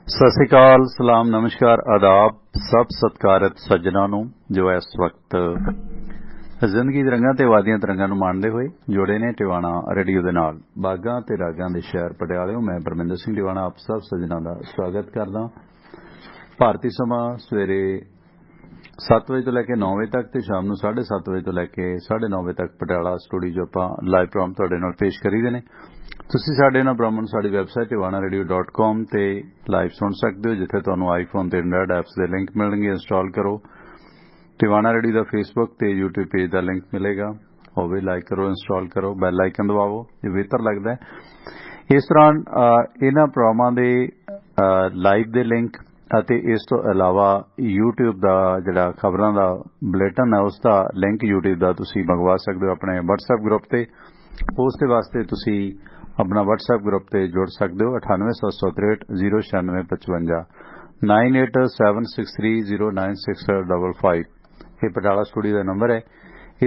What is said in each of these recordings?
सत श्री अकाल, सलाम, नमस्कार, आदाब सब सत्कारत सज्जनों ਨੂੰ जो इस वक्त जिंदगी ਦੇ ਰੰਗਾਂ ਤੇ ਵਾਦੀਆਂ ਤਰੰਗਾਂ ਨੂੰ ਮਾਣਦੇ ਹੋਏ ਜੁੜੇ ਨੇ ਟਿਵਾਣਾ ਰੇਡੀਓ ਦੇ ਨਾਲ। ਬਾਗਾਂ ਤੇ ਰਾਗਾਂ ਦੇ ਸ਼ਹਿਰ ਪਟਿਆਲਿਓਂ ਮੈਂ ਪਰਮਿੰਦਰ ਸਿੰਘ ਟਿਵਾਣਾ ਆਪ ਸਭ ਸੱਜਣਾਂ ਦਾ ਸਵਾਗਤ ਕਰਦਾ। ਭਾਰਤੀ ਸਮਾਂ ਸਵੇਰੇ 7 ਵਜੇ ਤੋਂ ਲੈ ਕੇ 9 ਵਜੇ ਤੱਕ ਤੇ ਸ਼ਾਮ ਨੂੰ 7:30 ਵਜੇ ਤੋਂ ਲੈ ਕੇ 9:30 ਵਜੇ ਤੱਕ ਪਟਿਆਲਾ ਸਟੂਡੀਓ 'ਚ ਆਪਾਂ ਲਾਈਵ ਪ੍ਰੋਗਰਾਮ ਤੁਹਾਡੇ ਨਾਲ ਪੇਸ਼ ਕਰੀਦੇ ਨੇ। ਤੁਸੀਂ ਸਾਡੇ ਨਾਲ ਪ੍ਰੋਗਰਾਮ ਸਾਡੀ ਵੈਬਸਾਈਟ tiwanaradio.com ਤੇ ਲਾਈਵ ਸੁਣ ਸਕਦੇ ਹੋ, ਜਿੱਥੇ ਤੁਹਾਨੂੰ ਆਈਫੋਨ ਤੇ ਐਂਡਰਾਇਡ ਐਪਸ ਦੇ ਲਿੰਕ ਮਿਲਣਗੇ। ਇੰਸਟਾਲ ਕਰੋ। ਟਿਵਾਣਾ ਰੇਡੀਓ ਦਾ ਫੇਸਬੁੱਕ ਤੇ YouTube ਪੇਜ ਦਾ ਲਿੰਕ ਮਿਲੇਗਾ, ਉਹ ਵੀ ਲਾਈਕ ਕਰੋ, ਇੰਸਟਾਲ ਕਰੋ, ਬੈਲ ਆਈਕਨ ਦਬਾਵੋ, ਇਹ ਬਿਹਤਰ ਲੱਗਦਾ ਹੈ। ਇਸ ਤਰ੍ਹਾਂ ਇਹਨਾਂ ਪ੍ਰੋਗਰਾਮਾਂ ਦੇ ਲਾਈਵ ਦੇ ਲਿੰਕ ਅਤੇ ਇਸ ਤੋਂ ਇਲਾਵਾ YouTube ਦਾ ਜਿਹੜਾ ਖਬਰਾਂ ਦਾ ਬੁਲੇਟਿਨ ਹੈ ਉਸ ਦਾ ਲਿੰਕ YouTube ਦਾ ਤੁਸੀਂ ਮੰਗਵਾ ਸਕਦੇ ਹੋ ਆਪਣੇ WhatsApp ਗਰੁੱਪ ਤੇ। ਉਸ ਦੇ ਵਾਸਤੇ ਤੁਸੀਂ अपना WhatsApp ग्रुप ते जुड़ सकते हो 9876 09655 9876309655। ये पटाला स्टूडियो का नंबर है।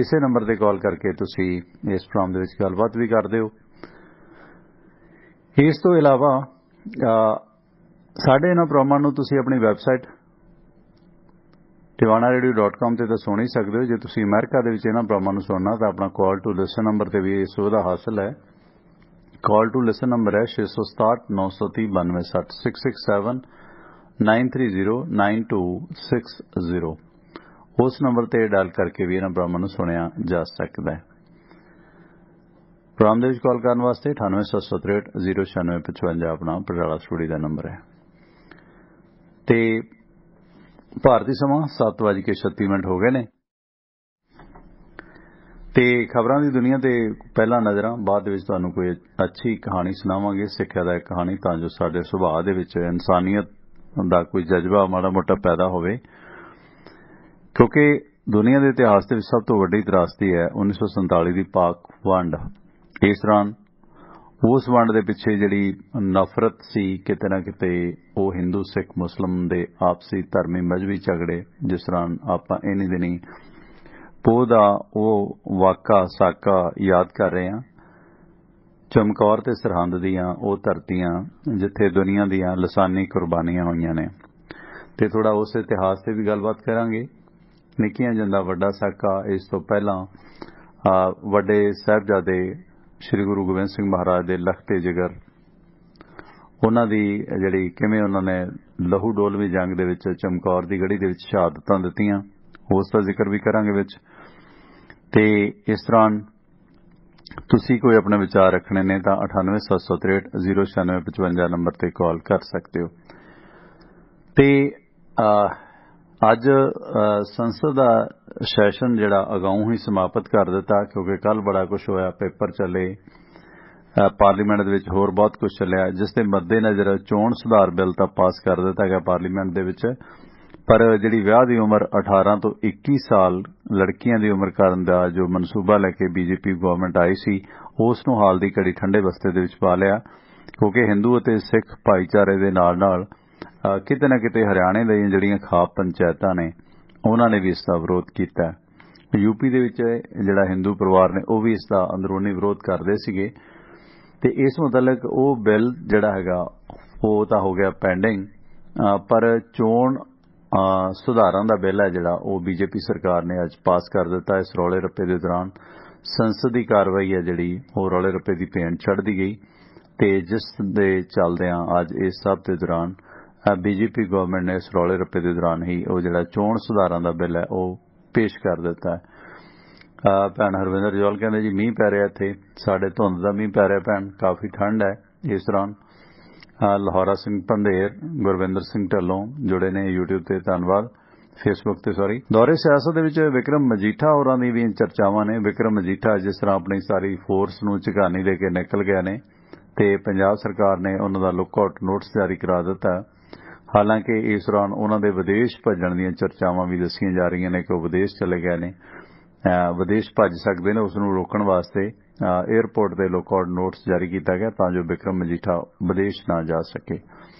इसे नंबर ते कॉल करके तुसी इस प्रोग्राम दे विच गलबात भी करदे हो। इस तो इलावा साडे इन्हां प्रोग्रामां नूं तुसी अपनी वैबसाइट tiwanaradio.com ते सुन ही सकते हो। जे तुसी अमेरिका दे विच इन्हां प्रोग्रामां नूं सुनना तां अपना कॉल टू लिसन नंबर ते भी इस सुविधा हासिल है। कॉल टू लिसन नंबर है 667 930 9260 667 930 9260। उस नंबर ते डायल करके भी इन्हां प्रोग्रामां नूं सुनिया जा सकता है। प्रोग्राम दे विच कॉल करने वास्ते 9876 09655 अपना पटियाला स्टूडियो का नंबर है। ते भारतीय समां 7:36 हो गए ने ਤੇ ਖਬਰਾਂ ਦੀ ਦੁਨੀਆ ਤੇ ਪਹਿਲਾਂ ਨਜ਼ਰਾਂ, ਬਾਅਦ ਦੇ ਵਿੱਚ ਤੁਹਾਨੂੰ ਕੋਈ ਅੱਛੀ ਕਹਾਣੀ ਸੁਣਾਵਾਂਗੇ, ਸਿੱਖਿਆ ਦਾ ਕਹਾਣੀ, ਤਾਂ ਜੋ ਸਾਡੇ ਸੁਭਾਅ ਦੇ ਵਿੱਚ ਇਨਸਾਨੀਅਤ ਦਾ ਕੋਈ ਜਜ਼ਬਾ ਮਾੜਾ ਮੋਟਾ ਪੈਦਾ ਹੋਵੇ। ਕਿਉਂਕਿ ਦੁਨੀਆ ਦੇ ਇਤਿਹਾਸ ਦੇ ਵਿੱਚ ਸਭ ਤੋਂ ਵੱਡੀ ਤਰਾਸਦੀ ਹੈ 1947 ਦੀ ਪਾਕ ਵੰਡ। ਇਸ ਦੌਰਾਨ ਉਸ ਵੰਡ ਦੇ ਪਿੱਛੇ ਜਿਹੜੀ ਨਫ਼ਰਤ ਸੀ ਕਿਤੇ ਨਾ ਕਿਤੇ ਉਹ ਹਿੰਦੂ ਸਿੱਖ ਮੁਸਲਿਮ ਦੇ ਆਪਸੀ ਧਰਮੀ ਮਜ਼ਹਬੀ ਝਗੜੇ, ਜਿਸ ਤਰ੍ਹਾਂ ਆਪਾਂ ਇਨੀ ਦਿਨੀ ਪੋਹ ਦਾ ਉਹ ਵਾਕਾ ਸਾਕਾ ਯਾਦ ਕਰ ਰਹੇ ਹਾਂ। ਚਮਕੌਰ ਤੇ ਸਰਹੰਦ ਦੀਆਂ ਉਹ ਧਰਤੀਆਂ ਜਿੱਥੇ ਦੁਨੀਆ ਦੀਆਂ ਲਸਾਨੀ ਕੁਰਬਾਨੀਆਂ ਹੋਈਆਂ ਨੇ, ਤੇ ਥੋੜਾ ਉਸ ਇਤਿਹਾਸ ਤੇ ਵੀ ਗੱਲਬਾਤ ਕਰਾਂਗੇ। ਨਿੱਕੀਆਂ ਜਿੰਦਾ ਵੱਡਾ ਸਾਕਾ, ਇਸ ਤੋਂ ਪਹਿਲਾਂ ਵੱਡੇ ਸਾਹਿਬਜ਼ਾਦੇ ਸ੍ਰੀ ਗੁਰੂ ਗੋਬਿੰਦ ਸਿੰਘ ਮਹਾਰਾਜ ਦੇ ਲਖਤੇ ਜਿਗਰ, ਉਹਨਾਂ ਦੀ ਜਿਹੜੀ ਕਿਵੇਂ ਉਹਨਾਂ ਨੇ ਲਹੂ ਡੋਲਵੀ ਜੰਗ ਦੇ ਵਿੱਚ ਚਮਕੌਰ ਦੀ ਗੜੀ ਦੇ ਵਿੱਚ ਸ਼ਹਾਦਤਾਂ ਦਿੱਤੀਆਂ, ਉਸ ਦਾ ਜ਼ਿਕਰ ਵੀ ਕਰਾਂਗੇ ਵਿੱਚ। ਤੇ ਇਸ ਦੌਰਾਨ ਤੁਸੀਂ ਕੋਈ ਆਪਣੇ ਵਿਚਾਰ ਰੱਖਣੇ ਨੇ ਤਾਂ 9876 09655 ਨੰਬਰ ਤੇ ਕਾਲ ਕਰ ਸਕਦੇ ਹੋ। ਤੇ ਅੱਜ ਸੰਸਦ ਦਾ ਸੈਸ਼ਨ ਜਿਹੜਾ ਅਗਾਊਂ ਹੀ ਸਮਾਪਤ ਕਰ ਦਿੱਤਾ, ਕਿਉਂਕਿ ਕੱਲ ਬੜਾ ਕੁਝ ਹੋਇਆ, ਪੇਪਰ ਚੱਲੇ, ਪਾਰਲੀਮੈਂਟ ਦੇ ਵਿੱਚ ਹੋਰ ਬਹੁਤ ਕੁਝ ਚੱਲਿਆ, ਜਿਸ ਦੇ ਮੱਦੇਨਜ਼ਰ ਚੋਣ ਸੁਧਾਰ ਬਿੱਲ ਤਾਂ ਪਾਸ ਕਰ ਦਿੱਤਾ ਗਿਆ ਪਾਰਲੀਮੈਂਟ ਦੇ ਵਿੱਚ। ਪਰ ਜਿਹੜੀ ਵਿਆਹ ਦੀ ਉਮਰ 18 ਤੋਂ 21 ਸਾਲ ਲੜਕੀਆਂ ਦੀ ਉਮਰ ਕਰਨ ਦਾ ਜੋ ਮਨਸੂਬਾ ਲੈ ਕੇ ਬੀਜੇਪੀ ਗਵਰਨਮੈਂਟ ਆਈ ਸੀ, ਉਸ ਨੂੰ ਹਾਲ ਦੀ ਘੜੀ ਠੰਡੇ ਬਸਤੇ ਦੇ ਵਿੱਚ ਪਾ ਲਿਆ। ਕਿਉਂਕਿ ਹਿੰਦੂ ਅਤੇ ਸਿੱਖ ਭਾਈਚਾਰੇ ਦੇ ਨਾਲ ਨਾਲ ਕਿਤੇ ਨਾ ਕਿਤੇ ਹਰਿਆਣੇ ਦੀਆਂ ਜਿਹੜੀਆਂ ਖਾਪ ਪੰਚਾਇਤਾਂ ਨੇ ਉਹਨਾਂ ਨੇ ਵੀ ਇਸ ਦਾ ਵਿਰੋਧ ਕੀਤਾ। ਯੂਪੀ ਦੇ ਵਿੱਚ ਜਿਹੜਾ ਹਿੰਦੂ ਪਰਿਵਾਰ ਨੇ ਉਹ ਵੀ ਇਸ ਦਾ ਅੰਦਰੂਨੀ ਵਿਰੋਧ ਕਰਦੇ ਸੀਗੇ। ਤੇ ਇਸ ਮੁਤਲਕ ਉਹ ਬਿੱਲ ਜਿਹੜਾ ਹੈਗਾ ਉਹ ਤਾਂ ਹੋ ਗਿਆ ਪੈਂਡਿੰਗ, ਪਰ ਚੋਣ ਸੁਧਾਰਾਂ ਦਾ ਬਿੱਲ ਹੈ ਜਿਹੜਾ ਉਹ ਬੀਜੇਪੀ ਸਰਕਾਰ ਨੇ ਅੱਜ ਪਾਸ ਕਰ ਦਿੱਤਾ। ਇਸ ਰੌਲੇ ਰੱਪੇ ਦੇ ਦੌਰਾਨ ਸੰਸਦ ਦੀ ਕਾਰਵਾਈ ਹੈ ਜਿਹੜੀ ਉਹ ਰੌਲੇ ਰੱਪੇ ਦੀ ਭੇਂਟ ਚੜ੍ਹਦੀ ਗਈ, ਤੇ ਜਿਸ ਦੇ ਚੱਲਦਿਆਂ ਅੱਜ ਇਸ ਸਭ ਦੇ ਦੌਰਾਨ ਬੀਜੇਪੀ ਗਵਰਨਮੈਂਟ ਨੇ ਇਸ ਰੌਲੇ ਰੱਪੇ ਦੇ ਦੌਰਾਨ ਹੀ ਉਹ ਜਿਹੜਾ ਚੋਣ ਸੁਧਾਰਾਂ ਦਾ ਬਿੱਲ ਹੈ ਉਹ ਪੇਸ਼ ਕਰ ਦਿੱਤਾ ਹੈ। ਭੈਣ ਹਰਵਿੰਦਰ ਜੋਲ ਕਹਿੰਦੇ ਜੀ ਮੀਂਹ ਪੈ ਰਿਹਾ ਇੱਥੇ, ਸਾਡੇ ਧੁੰਦ ਦਾ ਮੀਂਹ ਪੈ ਰਿਹਾ ਭੈਣ, ਕਾਫੀ ਠੰਡ ਹੈ ਇਸ ਦੌਰਾਨ। ਲਾਹੌਰਾ ਸਿੰਘ ਪੰਧੇਰ, ਗੁਰਵਿੰਦਰ ਸਿੰਘ ਢੱਲੋਂ ਜੁੜੇ ਨੇ YouTube ਤੇ, ਧੰਨਵਾਦ। ਫੇਸਬੁੱਕ ਤੇ ਸੌਰੀ। ਦੌਰੇ ਸਿਆਸਤ ਦੇ ਵਿੱਚ ਵਿਕਰਮ ਮਜੀਠਾ ਹੋਰਾਂ ਦੀ ਵੀ ਚਰਚਾਵਾਂ ਨੇ। ਵਿਕਰਮ ਮਜੀਠਾ ਜਿਸ ਤਰ੍ਹਾਂ ਆਪਣੀ ਸਾਰੀ ਫੋਰਸ ਨੂੰ ਝਕਾਨੀ ਦੇ ਕੇ ਨਿਕਲ ਗਿਆ ਨੇ, ਤੇ ਪੰਜਾਬ ਸਰਕਾਰ ਨੇ ਉਹਨਾਂ ਦਾ ਲੁੱਕ ਆਊਟ ਨੋਟਿਸ ਜਾਰੀ ਕਰਾ ਦਿੱਤਾ। ਹਾਲਾਂਕਿ ਇਸ ਦੌਰਾਨ ਉਹਨਾਂ ਦੇ ਵਿਦੇਸ਼ ਭੱਜਣ ਦੀਆਂ ਚਰਚਾਵਾਂ ਵੀ ਦੱਸੀਆਂ ਜਾ ਰਹੀਆਂ ਨੇ ਕਿ ਉਹ ਵਿਦੇਸ਼ ਚਲੇ ਗਏ ਨੇ, ਵਿਦੇਸ਼ ਭੱਜ ਸਕਦੇ ਨੇ। ਉਸ ਨੂੰ ਰੋਕਣ ਵਾਸਤੇ ਏਅਰਪੋਰਟ ਤੇ ਲੁੱਕ ਆਊਟ ਨੋਟਿਸ ਜਾਰੀ ਕੀਤਾ ਗਿਆ ਤਾਂ ਜੋ ਵਿਕਰਮ ਮਜੀਠਾ ਵਿਦੇਸ਼ ਨਾ ਜਾ ਸਕੇ।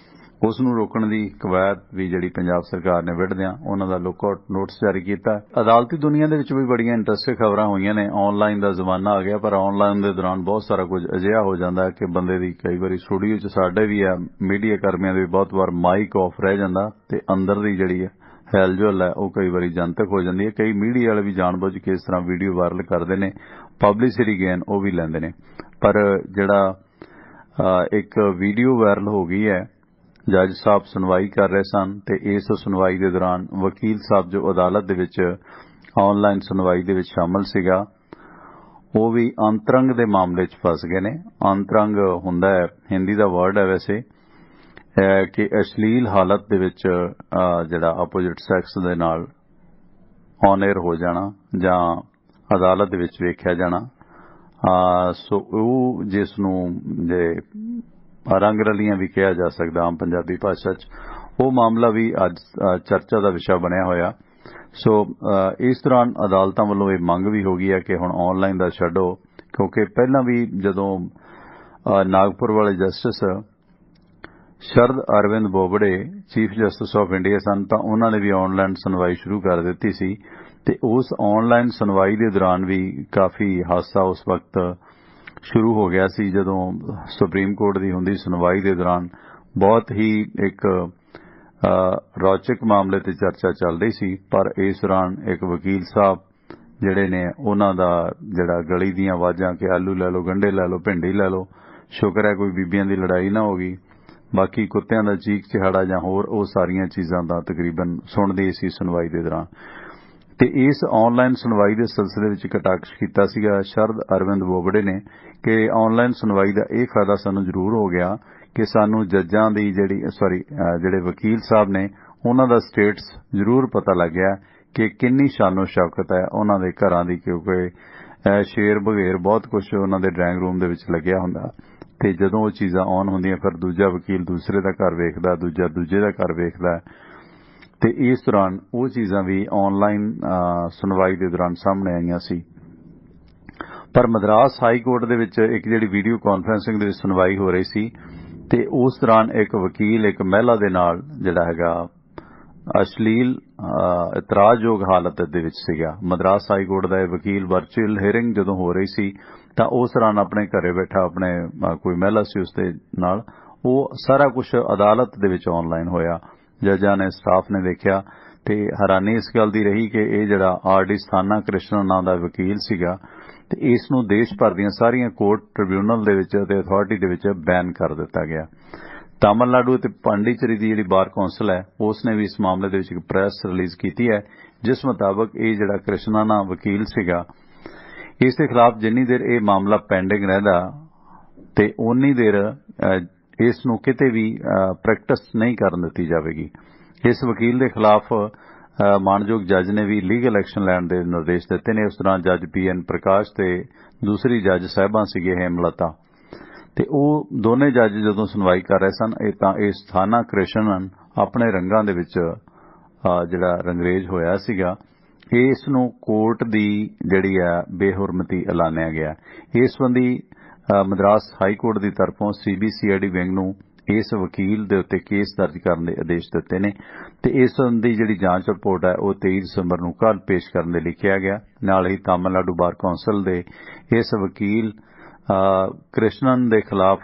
ਉਸ ਨੂੰ ਰੋਕਣ ਦੀ ਕਵਾਇਦ ਵੀ ਜਿਹੜੀ ਪੰਜਾਬ ਸਰਕਾਰ ਨੇ ਵਿੱਢਦਿਆਂ ਉਹਨਾਂ ਦਾ ਲੁੱਕਆਊਟ ਨੋਟਿਸ ਜਾਰੀ ਕੀਤਾ। ਅਦਾਲਤੀ ਦੁਨੀਆ ਦੇ ਵਿੱਚ ਵੀ ਬੜੀਆਂ ਇੰਟਰਸਟਿੰਗ ਖਬਰਾਂ ਹੋਈਆਂ ਨੇ। ਆਨਲਾਈਨ ਦਾ ਜ਼ਮਾਨਾ ਆ ਗਿਆ, ਪਰ ਆਨਲਾਈਨ ਦੇ ਦੌਰਾਨ ਬਹੁਤ ਸਾਰਾ ਕੁਝ ਅਜਿਹਾ ਹੋ ਜਾਂਦਾ ਹੈ ਕਿ ਬੰਦੇ ਦੀ ਕਈ ਵਾਰੀ ਸਟੂਡੀਓ 'ਚ ਸਾਡੇ ਵੀ ਆ ਮੀਡੀਆ ਕਰਮੀਆਂ ਦੇ ਬਹੁਤ ਵਾਰ ਮਾਈਕ ਆਫ ਰਹਿ ਜਾਂਦਾ ਤੇ ਅੰਦਰ ਦੀ ਜਿਹੜੀ ਹੈਲਜੁਲ ਹੈ ਉਹ ਕਈ ਵਾਰੀ ਜਨਤਕ ਹੋ ਜਾਂਦੀ ਹੈ। ਕਈ ਮੀਡੀਆ ਵਾਲੇ ਵੀ ਜਾਣਬੁੱਝ ਕੇ ਇਸ ਤਰ੍ਹਾਂ ਵੀਡੀਓ ਵਾਇਰਲ ਕਰਦੇ ਨੇ, ਪਬਲਿਸਿਟੀ ਗੇਨ ਉਹ ਵੀ ਲੈਂਦੇ ਨੇ। ਪਰ ਜਿਹੜਾ ਇੱਕ ਵੀਡੀਓ ਵਾਇਰਲ ਹੋ ਗਈ ਹੈ, ਜੱਜ ਸਾਹਿਬ ਸੁਣਵਾਈ ਕਰ ਰਹੇ ਸਨ ਤੇ ਇਸ ਸੁਣਵਾਈ ਦੇ ਦੌਰਾਨ ਵਕੀਲ ਸਾਹਿਬ ਜੋ ਅਦਾਲਤ ਦੇ ਵਿੱਚ ਆਨਲਾਈਨ ਸੁਣਵਾਈ ਦੇ ਵਿੱਚ ਸ਼ਾਮਲ ਸੀਗਾ ਉਹ ਵੀ ਅੰਤਰੰਗ ਦੇ ਮਾਮਲੇ 'ਚ ਫਸ ਗਏ ਨੇ। ਅੰਤਰੰਗ ਹੁੰਦਾ ਹੈ, ਹਿੰਦੀ ਦਾ ਵਰਡ ਹੈ ਵੈਸੇ, ਕਿ ਅਸ਼ਲੀਲ ਹਾਲਤ ਦੇ ਵਿੱਚ ਜਿਹੜਾ ਆਪੋਜਿਟ ਸੈਕਸ ਦੇ ਨਾਲ ਔਨ 에ਅਰ ਹੋ ਜਾਣਾ ਜਾਂ ਅਦਾਲਤ ਦੇ ਵਿੱਚ ਵੇਖਿਆ ਜਾਣਾ। ਸੋ ਉਹ ਜਿਸ ਨੂੰ ਜੇ ਰੰਗ ਰਲੀਆਂ ਵੀ ਕਿਹਾ ਜਾ ਸਕਦਾ ਆਮ ਪੰਜਾਬੀ ਭਾਸ਼ਾ 'ਚ, ਉਹ ਮਾਮਲਾ ਵੀ ਅੱਜ ਚਰਚਾ ਦਾ ਵਿਸ਼ਾ ਬਣਿਆ ਹੋਇਆ। ਸੋ ਇਸ ਦੌਰਾਨ ਅਦਾਲਤਾਂ ਵੱਲੋਂ ਇਹ ਮੰਗ ਵੀ ਹੋ ਗਈ ਹੈ ਕਿ ਹੁਣ ਆਨਲਾਈਨ ਦਾ ਛੱਡੋ, ਕਿਉਂਕਿ ਪਹਿਲਾਂ ਵੀ ਜਦੋਂ ਨਾਗਪੁਰ ਵਾਲੇ justice Sharad Arvind Bobde chief justice of India ਸਨ ਤਾਂ ਉਹਨਾਂ ਨੇ ਵੀ ਆਨਲਾਈਨ ਸੁਣਵਾਈ ਸ਼ੁਰੂ ਕਰ ਦਿੱਤੀ ਸੀ ਤੇ ਉਸ ਆਨਲਾਈਨ ਸੁਣਵਾਈ ਦੇ ਦੌਰਾਨ ਵੀ ਕਾਫੀ ਹਾਦਸਾ ਉਸ ਵਕਤ ਸ਼ੁਰੂ ਹੋ ਗਿਆ ਸੀ ਜਦੋਂ ਸੁਪਰੀਮ ਕੋਰਟ ਦੀ ਹੁੰਦੀ ਸੁਣਵਾਈ ਦੇ ਦੌਰਾਨ ਬਹੁਤ ਹੀ ਇੱਕ ਰੌਚਕ ਮਾਮਲੇ ਤੇ ਚਰਚਾ ਚੱਲ ਰਹੀ ਸੀ। ਪਰ ਇਸ ਦੌਰਾਨ ਇੱਕ ਵਕੀਲ ਸਾਹਿਬ ਜਿਹੜੇ ਨੇ ਉਹਨਾਂ ਦਾ ਜਿਹੜਾ ਗਲੀ ਦੀਆਂ ਆਵਾਜ਼ਾਂ ਕਿ ਆਲੂ ਲੈ ਲਓ, ਗੰਢੇ ਲੈ ਲਓ, ਭਿੰਡੀ ਲੈ ਲਓ, ਸ਼ੁਕਰ ਹੈ ਕੋਈ ਬੀਬੀਆਂ ਦੀ ਲੜਾਈ ਨਾ ਹੋ ਗਈ, ਬਾਕੀ ਕੁੱਤਿਆਂ ਦਾ ਚੀਕ ਚਿਹਾੜਾ ਜਾਂ ਹੋਰ ਉਹ ਸਾਰੀਆਂ ਚੀਜ਼ਾਂ ਦਾ ਤਕਰੀਬਨ ਸੁਣਦੇ ਸੀ ਸੁਣਵਾਈ ਦੇ ਦੌਰਾਨ। ਤੇ ਇਸ ਆਨਲਾਈਨ ਸੁਣਵਾਈ ਦੇ ਸਿਲਸਿਲੇ ਵਿੱਚ ਕਟਾਕਸ਼ ਕੀਤਾ ਸੀਗਾ ਸ਼ਰਦ ਅਰਵਿੰਦ ਬੋਬੜੇ ਨੇ ਕਿ ਆਨਲਾਈਨ ਸੁਣਵਾਈ ਦਾ ਇਹ ਫਾਇਦਾ ਸਾਨੂੰ ਜ਼ਰੂਰ ਹੋ ਗਿਆ ਕਿ ਸਾਨੂੰ ਜੱਜਾਂ ਦੀ ਜਿਹੜੇ ਵਕੀਲ ਸਾਹਿਬ ਨੇ ਉਹਨਾਂ ਦਾ ਸਟੇਟਸ ਜ਼ਰੂਰ ਪਤਾ ਲੱਗ ਗਿਆ ਕਿ ਕਿੰਨੀ ਸ਼ਾਨੋ ਸ਼ੌਕਤ ਹੈ ਉਹਨਾਂ ਦੇ ਘਰਾਂ ਦੀ, ਕਿਉਂਕਿ ਸ਼ੇਰ ਬਘੇਰ ਬਹੁਤ ਕੁਝ ਉਹਨਾਂ ਦੇ ਡਰਾਇੰਗ ਰੂਮ ਦੇ ਵਿੱਚ ਲੱਗਿਆ ਹੁੰਦਾ ਤੇ ਜਦੋਂ ਉਹ ਚੀਜ਼ਾਂ ਆਨ ਹੁੰਦੀਆਂ ਫਿਰ ਦੂਜਾ ਵਕੀਲ ਦੂਸਰੇ ਦਾ ਘਰ ਵੇਖਦਾ, ਦੂਜਾ ਦੂਜੇ ਦਾ ਘਰ ਵੇਖਦਾ। ਤੇ ਇਸ ਦੌਰਾਨ ਉਹ ਚੀਜ਼ਾਂ ਵੀ ਆਨਲਾਈਨ ਸੁਣਵਾਈ ਦੇ ਦੌਰਾਨ ਸਾਹਮਣੇ ਆਈਆਂ ਸੀ। ਪਰ ਮਦਰਾਸ ਹਾਈ ਕੋਰਟ ਦੇ ਵਿੱਚ ਇੱਕ ਜਿਹੜੀ ਵੀਡੀਓ ਕਾਨਫਰੰਸਿੰਗ ਦੇ ਵਿੱਚ ਸੁਣਵਾਈ ਹੋ ਰਹੀ ਸੀ ਤੇ ਉਸ ਦੌਰਾਨ ਇੱਕ ਵਕੀਲ ਇੱਕ ਮਹਿਲਾ ਦੇ ਨਾਲ ਜਿਹੜਾ ਹੈਗਾ ਅਸ਼ਲੀਲ ਇਤਰਾਜ਼ਯੋਗ ਹਾਲਤ ਦੇ ਵਿੱਚ ਸੀਗਾ। ਮਦਰਾਸ ਹਾਈ ਕੋਰਟ ਦਾ ਇਹ ਵਕੀਲ ਵਰਚੁਅਲ ਹੀਅਰਿੰਗ ਜਦੋਂ ਹੋ ਰਹੀ ਸੀ ਤਾਂ ਉਸ ਦੌਰਾਨ ਆਪਣੇ ਘਰੇ ਬੈਠਾ ਆਪਣੇ ਕੋਈ ਮਹਿਲਾ ਸੀ ਉਸ ਦੇ ਨਾਲ, ਉਹ ਸਾਰਾ ਕੁਝ ਅਦਾਲਤ ਦੇ ਵਿੱਚ ਆਨਲਾਈਨ ਹੋਇਆ। ਜੱਜਾਂ ਨੇ, ਸਟਾਫ ਨੇ ਦੇਖਿਆ ਤੇ ਹੈਰਾਨੀ ਇਸ ਗੱਲ ਦੀ ਰਹੀ ਕਿ ਇਹ ਜਿਹੜਾ ਆਰ.ਡੀ. ਸਥਾਨਾ ਕ੍ਰਿਸ਼ਨਨ ਨਾਂ ਦਾ ਵਕੀਲ ਸੀਗਾ ਤੇ ਇਸ ਨੂੰ ਦੇਸ਼ ਭਰ ਦੀਆਂ ਸਾਰੀਆਂ ਕੋਰਟ ਟ੍ਰਿਬਿਊਨਲ ਦੇ ਵਿੱਚ ਤੇ ਅਥਾਰਟੀ ਦੇ ਵਿੱਚ ਬੈਨ ਕਰ ਦਿੱਤਾ ਗਿਆ। ਤਾਮਿਲਨਾਡੂ ਤੇ ਪਾਂਡੀਚੇਰੀ ਦੀ ਜਿਹੜੀ ਬਾਰ ਕੌਂਸਲ ਹੈ ਉਸ ਨੇ ਵੀ ਇਸ ਮਾਮਲੇ ਦੇ ਵਿੱਚ ਇੱਕ ਪ੍ਰੈਸ ਰਿਲੀਜ਼ ਕੀਤੀ ਹੈ ਜਿਸ ਮੁਤਾਬਕ ਇਹ ਜਿਹੜਾ ਕ੍ਰਿਸ਼ਨਨਾ ਵਕੀਲ ਸੀਗਾ ਇਸ ਦੇ ਖਿਲਾਫ ਜਿੰਨੀ ਦੇਰ ਇਹ ਮਾਮਲਾ ਪੈਂਡਿੰਗ ਰਹਿੰਦਾ ਤੇ ਉਨੀ ਦੇਰ ਇਸ ਨੂੰ ਕਿਤੇ ਵੀ ਪ੍ਰੈਕਟਿਸ ਨਹੀਂ ਕਰਨ ਦਿੱਤੀ ਜਾਵੇਗੀ। ਇਸ ਵਕੀਲ ਦੇ ਖਿਲਾਫ ਮਾਨਯੋਗ ਜੱਜ ਨੇ ਵੀ ਲੀਗਲ ਐਕਸ਼ਨ ਲੈਣ ਦੇ ਨਿਰਦੇਸ਼ ਦਿੱਤੇ ਨੇ। ਉਸ ਦੌਰਾਨ ਜੱਜ ਪੀ.ਐਨ. ਪ੍ਰਕਾਸ਼ ਤੇ ਦੂਸਰੀ ਜੱਜ ਸਾਹਿਬਾਂ ਸੀਗੇ ਹੇਮਲਤਾ ਤੇ ਉਹ ਦੋਨੇ ਜੱਜ ਜਦੋਂ ਸੁਣਵਾਈ ਕਰ ਰਹੇ ਸਨ ਤਾਂ ਇਹ ਸਥਾਨਾ ਕ੍ਰਿਸ਼ਨਨ ਆਪਣੇ ਰੰਗਾਂ ਦੇ ਵਿੱਚ ਜਿਹੜਾ ਰੰਗਰੇਜ਼ ਹੋਇਆ ਸੀਗਾ ਇਸ ਨੂੰ ਕੋਰਟ ਦੀ ਜਿਹੜੀ ਹੈ ਬੇਹੁਰਮਤੀ ਐਲਾਨਿਆ ਗਿਆ। ਇਸ ਸੰਬੰਧੀ ਮਦਰਾਸ ਹਾਈ ਕੋਰਟ ਦੀ ਤਰਫੋਂ ਸੀਬੀਸੀਆਈਡੀ ਵਿੰਗ ਨੂੰ ਇਸ ਵਕੀਲ ਦੇ ਉੱਤੇ ਕੇਸ ਦਰਜ ਕਰਨ ਦੇ ਆਦੇਸ਼ ਦਿੱਤੇ ਨੇ ਤੇ ਇਸ ਸੰਬੰਧੀ ਜਿਹੜੀ ਜਾਂਚ ਰਿਪੋਰਟ ਹੈ ਉਹ 23 ਦਸੰਬਰ ਨੂੰ ਕੱਲ੍ਹ ਪੇਸ਼ ਕਰਨ ਦੇ ਲਈ ਕਿਹਾ ਗਿਆ। ਨਾਲ ਹੀ ਤਾਮਿਲਨਾਡੂ ਬਾਰ ਕੌਂਸਲ ਦੇ ਇਸ ਵਕੀਲ ਕ੍ਰਿਸ਼ਨਨ ਦੇ ਖਿਲਾਫ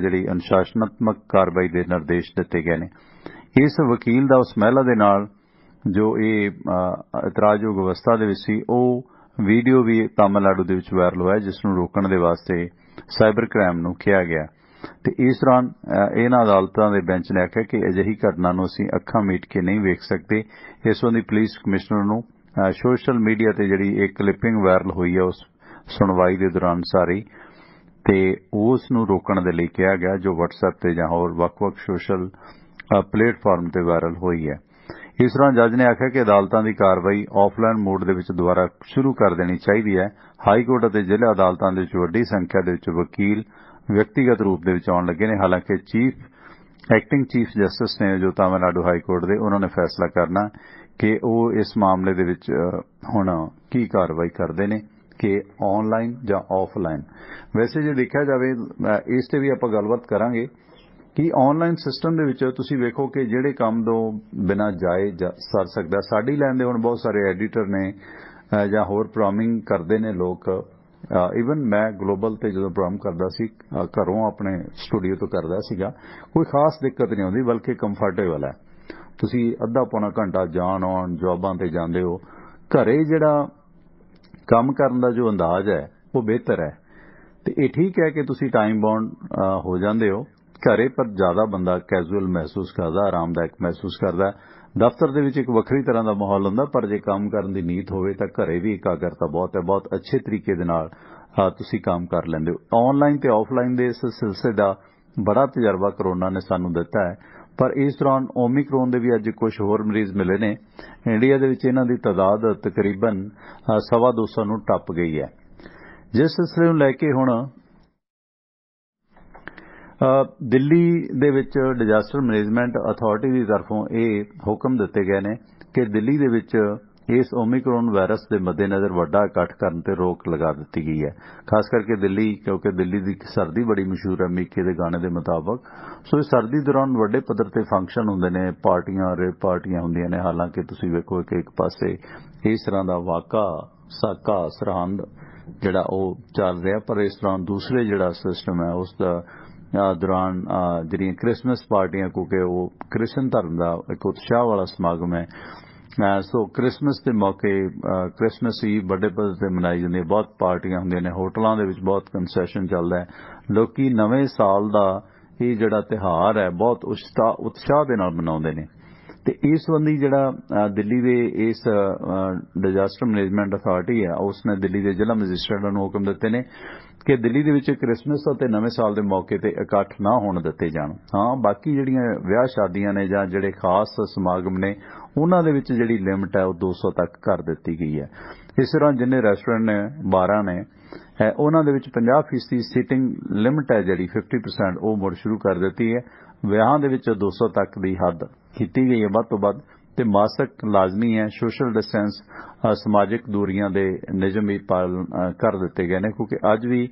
ਜਿਹੜੀ ਅਨੁਸ਼ਾਸਨਾਤਮਕ ਕਾਰਵਾਈ ਦੇ ਨਿਰਦੇਸ਼ ਦਿੱਤੇ ਗਏ ਨੇ। ਇਸ ਵਕੀਲ ਦਾ ਉਸ ਮਹਿਲਾ ਦੇ ਨਾਲ ਜੋ ਇਹ ਇਤਰਾਜ਼ਯੋਗ ਅਵਸਥਾ ਦੇ ਵਿੱਚ ਸੀ ਉਹ ਵੀਡੀਓ ਵੀ ਤਾਮਿਲਨਾਡੂ ਦੇ ਵਿੱਚ ਵਾਇਰਲ ਹੋਇਆ ਜਿਸ ਨੂੰ ਰੋਕਣ ਦੇ ਵਾਸਤੇ ਸਾਈਬਰ ਕ੍ਰਾਈਮ ਨੂੰ ਕਿਹਾ ਗਿਆ ਤੇ ਇਸ ਦੌਰਾਨ ਇਹਨਾਂ ਅਦਾਲਤਾਂ ਦੇ ਬੈਂਚ ਨੇ ਆਖਿਆ ਕਿ ਅਜਿਹੀ ਘਟਨਾ ਨੂੰ ਅਸੀਂ ਅੱਖਾਂ ਮੀਟ ਕੇ ਨਹੀਂ ਵੇਖ ਸਕਦੇ। ਇਸ ਸੰਬੰਧੀ ਪੁਲਿਸ ਕਮਿਸ਼ਨਰ ਨੂੰ ਸੋਸ਼ਲ ਮੀਡੀਆ ਤੇ ਜਿਹੜੀ ਇੱਕ ਕਲਿੱਪਿੰਗ ਵਾਇਰਲ ਹੋਈ ਹੈ ਉਸ ਸੁਣਵਾਈ ਦੇ ਦੌਰਾਨ ਸਾਰੀ ਤੇ ਉਸ ਨੂੰ ਰੋਕਣ ਦੇ ਲਈ ਕਿਹਾ ਗਿਆ ਜੋ WhatsApp ਤੇ ਜਾਂ ਹੋਰ ਵੱਖ-ਵੱਖ ਸੋਸ਼ਲ ਪਲੇਟਫਾਰਮ ਤੇ ਵਾਇਰਲ ਹੋਈ ਹੈ। ਇਸ ਦੌਰਾਨ ਜੱਜ ਨੇ ਆਖਿਆ ਕਿ ਅਦਾਲਤਾਂ ਦੀ ਕਾਰਵਾਈ ਆਫਲਾਈਨ ਮੋਡ ਦੇ ਵਿੱਚ ਦੁਬਾਰਾ ਸ਼ੁਰੂ ਕਰ ਦੇਣੀ ਚਾਹੀਦੀ ਹੈ। ਹਾਈ ਕੋਰਟ ਅਤੇ ਜ਼ਿਲ੍ਹਾ ਅਦਾਲਤਾਂ ਦੇ ਵਿੱਚ ਵੱਡੀ ਸੰਖਿਆ ਦੇ ਵਿੱਚ ਵਕੀਲ ਵਿਅਕਤੀਗਤ ਰੂਪ ਦੇ ਵਿੱਚ ਆਉਣ ਲੱਗੇ ਨੇ। ਹਾਲਾਂਕਿ ਐਕਟਿੰਗ ਚੀਫ ਜਸਟਿਸ ਨੇ ਜੋ ਤਾਮਿਲਨਾਡੂ ਹਾਈ ਕੋਰਟ ਦੇ ਉਹਨਾਂ ਨੇ ਫੈਸਲਾ ਕਰਨਾ ਕਿ ਉਹ ਇਸ ਮਾਮਲੇ ਦੇ ਵਿੱਚ ਹੁਣ ਕੀ ਕਾਰਵਾਈ ਕਰਦੇ ਨੇ ਕਿ ਆਨਲਾਈਨ ਜਾਂ ਆਫਲਾਈਨ। ਵੈਸੇ ਜੇ ਦੇਖਿਆ ਜਾਵੇ ਇਸ ਤੇ ਵੀ ਆਪਾਂ ਗੱਲਬਾਤ ਕਰਾਂਗੇ कि ऑनलाइन सिस्टम ਦੇ ਵਿੱਚ ਤੁਸੀਂ ਵੇਖੋ ਕਿ ਜਿਹੜੇ ਕੰਮ ਤੋਂ ਬਿਨਾਂ ਜਾਏ ਸਰ ਸਕਦਾ ਸਾਡੀ ਲੈਣ ਦੇ ਹੁਣ ਬਹੁਤ ਸਾਰੇ ਐਡੀਟਰ ਨੇ ਜਾਂ ਹੋਰ ਪ੍ਰੋਗਰਾਮਿੰਗ ਕਰਦੇ ਨੇ ਲੋਕ ਈਵਨ ਮੈਂ ਗਲੋਬਲ ਤੇ ਜਦੋਂ ਪ੍ਰੋਗਰਾਮ ਕਰਦਾ ਸੀ ਘਰੋਂ ਆਪਣੇ ਸਟੂਡੀਓ ਤੋਂ ਕਰਦਾ ਸੀਗਾ ਕੋਈ ਖਾਸ ਦਿੱਕਤ ਨਹੀਂ ਆਉਂਦੀ ਬਲਕਿ ਕੰਫਰਟੇਬਲ ਹੈ ਤੁਸੀਂ ਅੱਧਾ ਪੌਣਾ ਘੰਟਾ ਜਾਣ ਆਉਣ ਜੌਬਾਂ ਤੇ ਜਾਂਦੇ ਹੋ ਘਰੇ ਜਿਹੜਾ ਕੰਮ ਕਰਨ ਦਾ ਜੋ ਅੰਦਾਜ਼ ਹੈ ਉਹ ਬਿਹਤਰ ਹੈ ਤੇ ਇਹ ਠੀਕ ਹੈ ਕਿ ਤੁਸੀਂ ਟਾਈਮ ਬਾਉਂਡ ਹੋ ਜਾਂਦੇ ਹੋ ਘਰੇ ਪਰ ਜ਼ਿਆਦਾ ਬੰਦਾ ਕੈਜੂਅਲ ਮਹਿਸੂਸ ਕਰਦਾ ਆਰਾਮਦਾਇਕ ਮਹਿਸੂਸ ਕਰਦਾ ਦਫ਼ਤਰ ਦੇ ਵਿੱਚ ਇੱਕ ਵੱਖਰੀ ਤਰ੍ਹਾਂ ਦਾ ਮਾਹੌਲ ਹੁੰਦਾ ਪਰ ਜੇ ਕੰਮ ਕਰਨ ਦੀ ਨੀਤ ਹੋਵੇ ਤਾਂ ਘਰੇ ਵੀ ਇਕਾਗਰਤਾ ਬਹੁਤ ਹੈ ਬਹੁਤ ਅੱਛੇ ਤਰੀਕੇ ਦੇ ਨਾਲ ਤੁਸੀਂ ਕੰਮ ਕਰ ਲੈਂਦੇ ਹੋ ਆਨਲਾਈਨ ਤੇ ਆਫਲਾਈਨ ਦੇ ਇਸ ਸਿਲਸਿਲੇ ਦਾ ਬੜਾ ਤਜਰਬਾ ਕਰੋਨਾ ਨੇ ਸਾਨੂੰ ਦਿੱਤਾ ਹੈ ਪਰ ਇਸ ਦੌਰਾਨ ਓਮਿਕਰੋਨ ਦੇ ਵੀ ਅੱਜ ਕੁਝ ਹੋਰ ਮਰੀਜ਼ ਮਿਲੇ ਨੇ ਇੰਡੀਆ ਦੇ ਵਿੱਚ ਇਹਨਾਂ ਦੀ ਤਾਦਾਦ ਤਕਰੀਬਨ 250 ਨੂੰ ਟੱਪ ਗਈ ਹੈ ਜਿਸ ਸਿਲਸਿਲੇ ਨੂੰ ਲੈ ਕੇ ਹੁਣ ਦਿੱਲੀ ਦੇ ਵਿੱਚ ਡਿਜ਼ਾਸਟਰ ਮੈਨੇਜਮੈਂਟ ਅਥਾਰਟੀ ਦੀ ਤਰਫੋਂ ਇਹ ਹੁਕਮ ਦਿੱਤੇ ਗਏ ਨੇ ਕਿ ਦਿੱਲੀ ਦੇ ਵਿੱਚ ਇਸ ਓਮਿਕਰੋਨ ਵਾਇਰਸ ਦੇ ਮੱਦੇਨਜ਼ਰ ਵੱਡਾ ਇਕੱਠ ਕਰਨ ਤੇ ਰੋਕ ਲਗਾ ਦਿੱਤੀ ਗਈ ਹੈ ਖਾਸ ਕਰਕੇ ਦਿੱਲੀ ਕਿਉਂਕਿ ਦਿੱਲੀ ਦੀ ਸਰਦੀ ਬੜੀ ਮਸ਼ਹੂਰ ਹੈ ਮੀਕੇ ਦੇ ਗਾਣੇ ਦੇ ਮੁਤਾਬਕ ਸੋ ਇਸ ਸਰਦੀ ਦੌਰਾਨ ਵੱਡੇ ਪੱਧਰ ਤੇ ਫੰਕਸ਼ਨ ਹੁੰਦੇ ਨੇ ਪਾਰਟੀਆਂ ਹੁੰਦੀਆਂ ਨੇ ਹਾਲਾਂਕਿ ਤੁਸੀਂ ਵੇਖੋ ਕਿ ਇੱਕ ਪਾਸੇ ਇਸ ਤਰ੍ਹਾਂ ਦਾ ਵਾਕਾ ਸਾਕਾ ਸਰਹੰਦ ਜਿਹੜਾ ਉਹ ਚੱਲ ਰਿਹਾ ਪਰ ਇਸ ਤਰ੍ਹਾਂ ਦੂਸਰੇ ਜਿਹੜਾ ਸਿਸਟਮ ਹੈ ਉਸ ਦਾ ਦੌਰਾਨ ਜਿਹੜੀਆਂ ਕ੍ਰਿਸਮਸ ਪਾਰਟੀਆਂ ਕਿਉਂਕਿ ਉਹ ਕ੍ਰਿਸਚਨ ਧਰਮ ਦਾ ਇੱਕ ਉਤਸ਼ਾਹ ਵਾਲਾ ਸਮਾਗਮ ਹੈ ਸੋ ਕ੍ਰਿਸਮਸ ਦੇ ਮੌਕੇ ਕ੍ਰਿਸਮਸ ਹੀ ਵੱਡੇ ਪੱਧਰ ਤੇ ਮਨਾਈ ਜਾਂਦੀ ਹੈ ਬਹੁਤ ਪਾਰਟੀਆਂ ਹੁੰਦੀਆਂ ਨੇ ਹੋਟਲਾਂ ਦੇ ਵਿੱਚ ਬਹੁਤ ਕੰਸੈਸ਼ਨ ਚੱਲਦਾ ਹੈ ਲੋਕੀ ਨਵੇਂ ਸਾਲ ਦਾ ਇਹ ਜਿਹੜਾ ਤਿਉਹਾਰ ਹੈ ਬਹੁਤ ਉਤਸ਼ਾਹ ਦੇ ਨਾਲ ਮਨਾਉਂਦੇ ਨੇ ਤੇ ਇਸ ਸੰਬੰਧੀ ਜਿਹੜਾ ਦਿੱਲੀ ਦੇ ਇਸ ਡਿਜ਼ਾਸਟਰ ਮੈਨੇਜਮੈਂਟ ਅਥਾਰਟੀ ਹੈ ਉਸ ਨੇ ਦਿੱਲੀ ਦੇ ਜ਼ਿਲ੍ਹਾ ਮੈਜਿਸਟਰੇਟ ਨੂੰ ਹੁਕਮ ਦਿੱਤੇ ਨੇ ਕਿ ਦਿੱਲੀ ਦੇ ਵਿੱਚ ਕ੍ਰਿਸਮਸ ਅਤੇ ਨਵੇਂ ਸਾਲ ਦੇ ਮੌਕੇ ਤੇ ਇਕੱਠ ਨਾ ਹੋਣ ਦਿੱਤੇ ਜਾਣ ਹਾਂ ਬਾਕੀ ਜਿਹੜੀਆਂ ਵਿਆਹ ਸ਼ਾਦੀਆਂ ਨੇ ਜਾਂ ਜਿਹੜੇ ਖਾਸ ਸਮਾਗਮ ਨੇ ਉਹਨਾਂ ਦੇ ਵਿੱਚ ਜਿਹੜੀ ਲਿਮਟ ਹੈ ਉਹ 200 ਤੱਕ ਕਰ ਦਿੱਤੀ ਗਈ ਹੈ ਇਸ ਤਰ੍ਹਾਂ ਜਿੰਨੇ ਰੈਸਟੋਰੈਂਟ ਨੇ ਬਾਰਾਂ ਨੇ ਉਹਨਾਂ ਦੇ ਵਿੱਚ 50% ਸੀਟਿੰਗ ਲਿਮਟ ਹੈ ਜਿਹੜੀ 50% ਉਹ ਮੁੜ ਸ਼ੁਰੂ ਕਰ ਦਿੱਤੀ ਹੈ ਵਿਆਹਾਂ ਦੇ ਵਿੱਚ 200 ਤੱਕ ਦੀ ਹੱਦ ਕੀਤੀ ਗਈ ਹੈ ਵੱਧ ਤੋਂ ਵੱਧ ਤੇ ਮਾਸਕ ਲਾਜ਼ਮੀ ਹੈ ਸੋਸ਼ਲ ਡਿਸਟੈਂਸ ਸਮਾਜਿਕ ਦੂਰੀਆਂ ਦੇ ਨਿਯਮ ਵੀ ਪਾਲਣ ਕਰ ਦਿੱਤੇ ਗਏ ਨੇ ਕਿਉਂਕਿ ਅੱਜ ਵੀ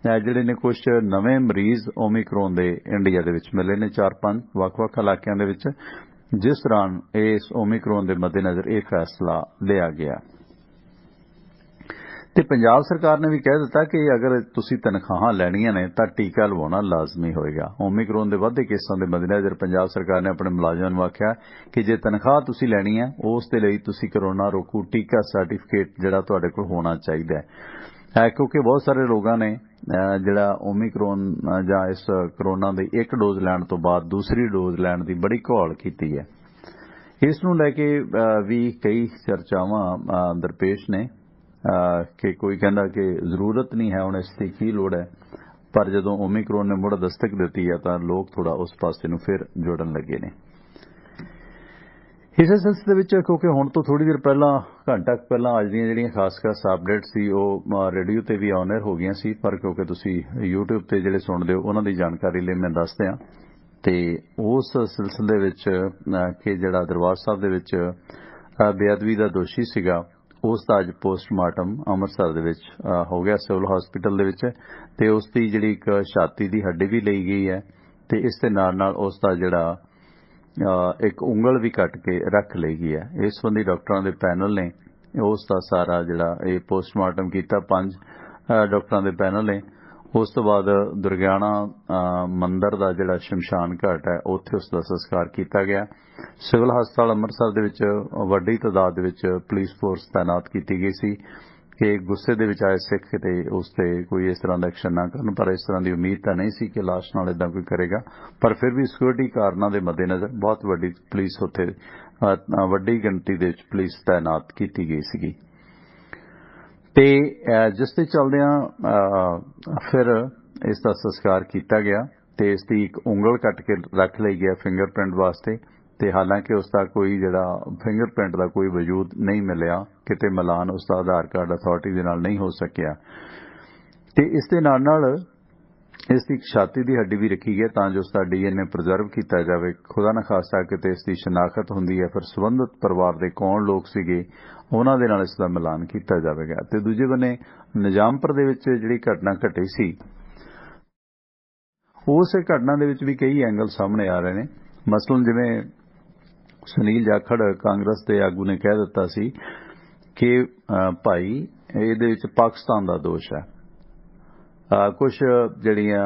ਜਿਹੜੇ ਨੇ ਕੁਝ ਨਵੇਂ ਮਰੀਜ਼ ਓਮਿਕਰੋਨ ਦੇ ਇੰਡੀਆ ਦੇ ਵਿੱਚ ਮਿਲੇ ਨੇ 4-5 ਵੱਖ-ਵੱਖ ਇਲਾਕਿਆਂ ਦੇ ਵਿੱਚ ਜਿਸ ਦੌਰਾਨ ਇਸ ਓਮਿਕਰੋਨ ਦੇ ਮੱਦੇਨਜ਼ਰ ਇਹ ਫੈਸਲਾ ਲਿਆ ਗਿਆ ਤੇ ਪੰਜਾਬ ਸਰਕਾਰ ਨੇ ਵੀ ਕਹਿ ਦਿੱਤਾ ਕਿ ਅਗਰ ਤੁਸੀਂ ਤਨਖਾਹਾਂ ਲੈਣੀਆਂ ਨੇ ਤਾਂ ਟੀਕਾ ਲਵਾਉਣਾ ਲਾਜ਼ਮੀ ਹੋਏਗਾ ਓਮਿਕਰੋਨ ਦੇ ਵੱਧਦੇ ਕੇਸਾਂ ਦੇ ਮੱਦੇਨਜ਼ਰ ਪੰਜਾਬ ਸਰਕਾਰ ਨੇ ਆਪਣੇ ਮੁਲਾਜ਼ਮਾਂ ਨੂੰ ਆਖਿਆ ਕਿ ਜੇ ਤਨਖਾਹ ਤੁਸੀਂ ਲੈਣੀ ਹੈ ਉਸ ਦੇ ਲਈ ਤੁਸੀਂ ਕੋਰੋਨਾ ਰੋਕੂ ਟੀਕਾ ਸਰਟੀਫਿਕੇਟ ਜਿਹੜਾ ਤੁਹਾਡੇ ਕੋਲ ਹੋਣਾ ਚਾਹੀਦਾ ਹੈ ਕਿਉਂਕਿ ਬਹੁਤ ਸਾਰੇ ਲੋਕਾਂ ਨੇ ਜਿਹੜਾ ਓਮਿਕਰੋਨ ਜਾਂ ਇਸ ਕੋਰੋਨਾ ਦੀ ਇੱਕ ਡੋਜ਼ ਲੈਣ ਤੋਂ ਬਾਅਦ ਦੂਸਰੀ ਡੋਜ਼ ਲੈਣ ਦੀ ਬੜੀ ਘੋਲ ਕੀਤੀ ਹੈ ਇਸ ਨੂੰ ਲੈ ਕੇ ਵੀ ਕਈ ਚਰਚਾਵਾਂ ਦਰਪੇਸ਼ ਨੇ ਕਿ ਕੋਈ ਕਹਿੰਦਾ ਕਿ ਜ਼ਰੂਰਤ ਨਹੀਂ ਹੈ ਹੁਣ ਇਸ ਦੀ ਕੀ ਲੋੜ ਹੈ ਪਰ ਜਦੋਂ ਓਮਿਕਰੋਨ ਨੇ ਮੁੜ ਦਸਤਕ ਦਿੱਤੀ ਹੈ ਤਾਂ ਲੋਕ ਥੋੜਾ ਉਸ ਪਾਸੇ ਨੂੰ ਫਿਰ ਜੁੜਨ ਲੱਗੇ ਨੇ ਇਸੇ ਸਿਲਸਿਲੇ ਵਿੱਚ ਕਿਉਂਕਿ ਹੁਣ ਤੋਂ ਥੋੜੀ ਦੇਰ ਪਹਿਲਾਂ ਘੰਟਾ ਪਹਿਲਾਂ ਅੱਜ ਦੀਆਂ ਜਿਹੜੀਆਂ ਖਾਸ ਅਪਡੇਟ ਸੀ ਉਹ ਰੇਡੀਓ ਤੇ ਵੀ ਆਨ 에ਅਰ ਹੋ ਗਈਆਂ ਸੀ ਪਰ ਕਿਉਂਕਿ ਤੁਸੀਂ YouTube ਤੇ ਜਿਹੜੇ ਸੁਣਦੇ ਹੋ ਉਹਨਾਂ ਦੀ ਜਾਣਕਾਰੀ ਲਈ ਮੈਂ ਦੱਸ ਦਿਆਂ ਤੇ ਉਸ ਸਿਲਸਿਲੇ ਵਿੱਚ ਕਿ ਜਿਹੜਾ ਦਰਬਾਰ ਸਾਹਿਬ ਦੇ ਵਿੱਚ ਬੇਅਦਬੀ ਦਾ ਦੋਸ਼ੀ ਸੀਗਾ ਉਸ ਦਾ ਅੱਜ ਪੋਸਟਮਾਰਟਮ ਅੰਮ੍ਰਿਤਸਰ ਦੇ ਵਿੱਚ ਹੋ ਗਿਆ ਸਿਵਲ ਹਸਪੀਟਲ ਦੇ ਵਿੱਚ ਤੇ ਉਸ ਦੀ ਜਿਹੜੀ ਇੱਕ ਛਾਤੀ ਦੀ ਹੱਡੀ ਵੀ ਲਈ ਗਈ ਹੈ ਤੇ ਇਸ ਦੇ ਨਾਲ ਉਸ ਦਾ ਜਿਹੜਾ ਇੱਕ ਉਂਗਲ ਵੀ ਕੱਟ ਕੇ ਰੱਖ ਲਈ ਗਈ ਹੈ ਇਸ ਸੰਬੰਧੀ ਡਾਕਟਰਾਂ ਦੇ ਪੈਨਲ ਨੇ ਉਸ ਦਾ ਸਾਰਾ ਜਿਹੜਾ ਇਹ ਪੋਸਟਮਾਰਟਮ ਕੀਤਾ 5 ਡਾਕਟਰਾਂ ਦੇ ਪੈਨਲ ਨੇ ਉਸ ਤੋਂ ਬਾਅਦ ਦੁਰਗਿਆਣਾ ਮੰਦਿਰ ਦਾ ਜਿਹੜਾ ਸ਼ਮਸ਼ਾਨ ਘਾਟ ਹੈ ਉੱਥੇ ਉਸ ਦਾ ਸੰਸਕਾਰ ਕੀਤਾ ਗਿਆ ਸਿਵਲ ਹਸਪਤਾਲ ਅੰਮ੍ਰਿਤਸਰ ਦੇ ਵਿੱਚ ਵੱਡੀ ਤਾਦਾਦ ਦੇ ਵਿੱਚ ਪੁਲਿਸ ਫੋਰਸ ਤਾਇਨਾਤ ਕੀਤੀ ਗਈ ਸੀ ਕਿ ਗੁੱਸੇ ਦੇ ਵਿੱਚ ਆਏ ਸਿੱਖ ਤੇ ਉਸ ਤੇ ਕੋਈ ਇਸ ਤਰ੍ਹਾਂ ਦਾ ਐਕਸ਼ਨ ਨਾ ਕਰਨ ਪਰ ਇਸ ਤਰ੍ਹਾਂ ਦੀ ਉਮੀਦ ਤਾਂ ਨਹੀਂ ਸੀ ਕਿ ਲਾਸ਼ ਨਾਲ ਇਦਾਂ ਕੋਈ ਕਰੇਗਾ ਪਰ ਫਿਰ ਵੀ ਸਿਕਿਉਰਿਟੀ ਕਾਰਨਾਂ ਦੇ ਮੱਦੇਨਜ਼ਰ ਬਹੁਤ ਵੱਡੀ ਪੁਲਿਸ ਉੱਥੇ ਵੱਡੀ ਗਿਣਤੀ ਦੇ ਵਿੱਚ ਪੁਲਿਸ ਤਾਇਨਾਤ ਕੀਤੀ ਗਈ ਸੀਗੀ ਤੇ ਜਿਸ ਦੇ ਚੱਲਦਿਆਂ ਫਿਰ ਇਸ ਦਾ ਸੰਸਕਾਰ ਕੀਤਾ ਗਿਆ ਤੇ ਇਸ ਦੀ ਇੱਕ ਉਂਗਲ ਕੱਟ ਕੇ ਰੱਖ ਲਈ ਗਿਆ ਫਿੰਗਰਪ੍ਰਿੰਟ ਵਾਸਤੇ ਤੇ ਹਾਲਾਂਕਿ ਉਸ ਦਾ ਕੋਈ ਜਿਹੜਾ ਫਿੰਗਰਪ੍ਰਿੰਟ ਦਾ ਕੋਈ ਵਜੂਦ ਨਹੀਂ ਮਿਲਿਆ ਕਿਤੇ ਮਿਲਾਨ ਉਸ ਦਾ ਆਧਾਰ ਕਾਰਡ ਅਥਾਰਟੀ ਦੇ ਨਾਲ ਨਹੀਂ ਹੋ ਸਕਿਆ ਤੇ ਇਸ ਦੇ ਨਾਲ ਇਸ ਦੀ ਛਾਤੀ ਦੀ ਹੱਡੀ ਵੀ ਰੱਖੀ ਗਈ ਤਾਂ ਜੋ ਉਸ ਦਾ DNA ਪ੍ਰੀਜ਼ਰਵ ਕੀਤਾ ਜਾਵੇ ਖੁਦਾ ਨਾ ਖਾਸਤਾ ਕਿਤੇ ਇਸ ਦੀ ਸ਼ਨਾਖਤ ਹੁੰਦੀ ਹੈ ਫਿਰ ਸੰਬੰਧਿਤ ਪਰਿਵਾਰ ਦੇ ਕੌਣ ਲੋਕ ਸੀਗੇ ਉਹਨਾਂ ਦੇ ਨਾਲ ਇਸ ਦਾ ਮਿਲਾਨ ਕੀਤਾ ਜਾਵੇਗਾ ਤੇ ਦੂਜੇ ਬੰਨੇ ਨਿਜ਼ਾਮਪੁਰ ਦੇ ਵਿੱਚ ਜਿਹੜੀ ਘਟਨਾ ਘਟੀ ਸੀ उस घटना दे विच भी कई एंगल सामने आ रहे हैं। मसलन जिवें सुनील जाखड़ कांग्रेस के आगू ने कह दिता सी कि भाई इहदे विच पाकिस्तान का दोष है। कुछ जिहड़ियां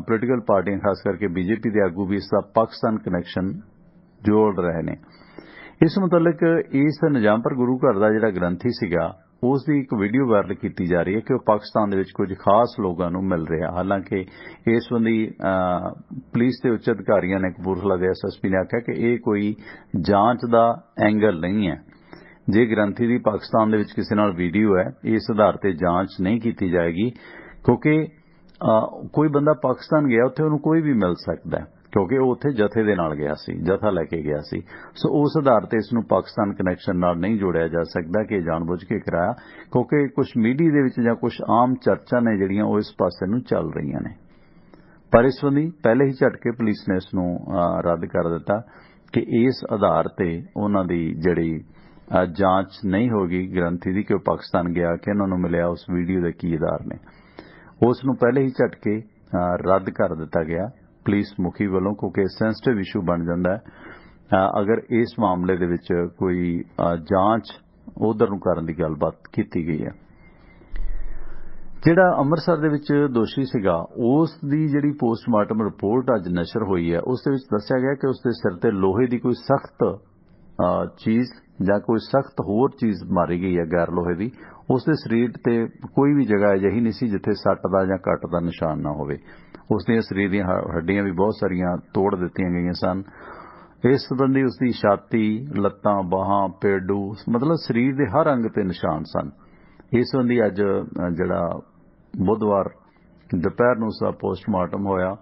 पोलिटिकल पार्टियां खास करके बीजेपी के आगू भी इसका पाकिस्तान कनैक्शन जोड़ रहे हैं। इस मुतलक इस निजामपुर गुरु घर का जिहड़ा ग्रंथी सीगा उसकी एक वीडियो वायरल की जा रही है कि वह पाकिस्तान दे विच कुछ खास लोगों को मिल रहा। हालांकि इस संबंधी पुलिस के उच्च अधिकारियों ने कपूरथला के SSP ने आख्या कि यह कोई जांच का एंगल नहीं है। जे ग्रंथी की पाकिस्तान दे विच किसी नाल वीडियो है इस आधार पर जांच नहीं की जाएगी, क्योंकि कोई बंदा पाकिस्तान गया उत्थे उन्हें कोई भी मिल सकता है, क्योंकि वो उत्थे जथे दे नाल गया सी, जथा लैके गया सी। सो उस आधार पर इसनूं पाकिस्तान कनैक्शन नाल नहीं जोड़िया जा सकता कि जानबूझ के कराया, क्योंकि कुछ मीडिया दे विच जां कुछ आम चर्चा ने जिहड़ियां वो इस पासे नूं चल रही ने। पर इस संबंधी पहले ही झटके पुलिस ने इसनूं रद्द कर दिता कि इस आधार पर उन्हां दी जिहड़ी जांच नहीं होगी ग्रंथी दी कि वो पाकिस्तान गया कि उन्होंने मिलिया उस वीडियो के की आधार ने, उसनूं पहले ही झटके रद्द कर दिता गया पुलिस मुखी वालों, क्योंकि सेंसिटिव इशू बन जाता है अगर इस मामले दे विच कोई जांच उधर नूं करन दी गलबात कीती गई है। जिहड़ा अमृतसर दे विच दोषी सीगा उस दी जिहड़ी पोस्टमार्टम रिपोर्ट अज नशर हुई है उस दे विच दस्सिया गया कि उसके सिर ते लोहे की कोई सख्त चीज़ या कोई सख्त होर चीज़ मारी गई है गैर लोहे की। उसके शरीर ते कोई भी जगह अजिही नहीं सी जिथे सट का या कट का निशान ना होवे। उसदियां शरीर दी हड्डियां भी बहुत सारियां तोड़ दित्तियां गईयां सन। इस संबंधी उसकी छाती, लत्तां, बाहां, पेडू मतलब शरीर के हर अंग ते निशान सन। इस संबंधी अज जिहड़ा बुधवार दोपहर नूं उसका पोस्टमार्टम होया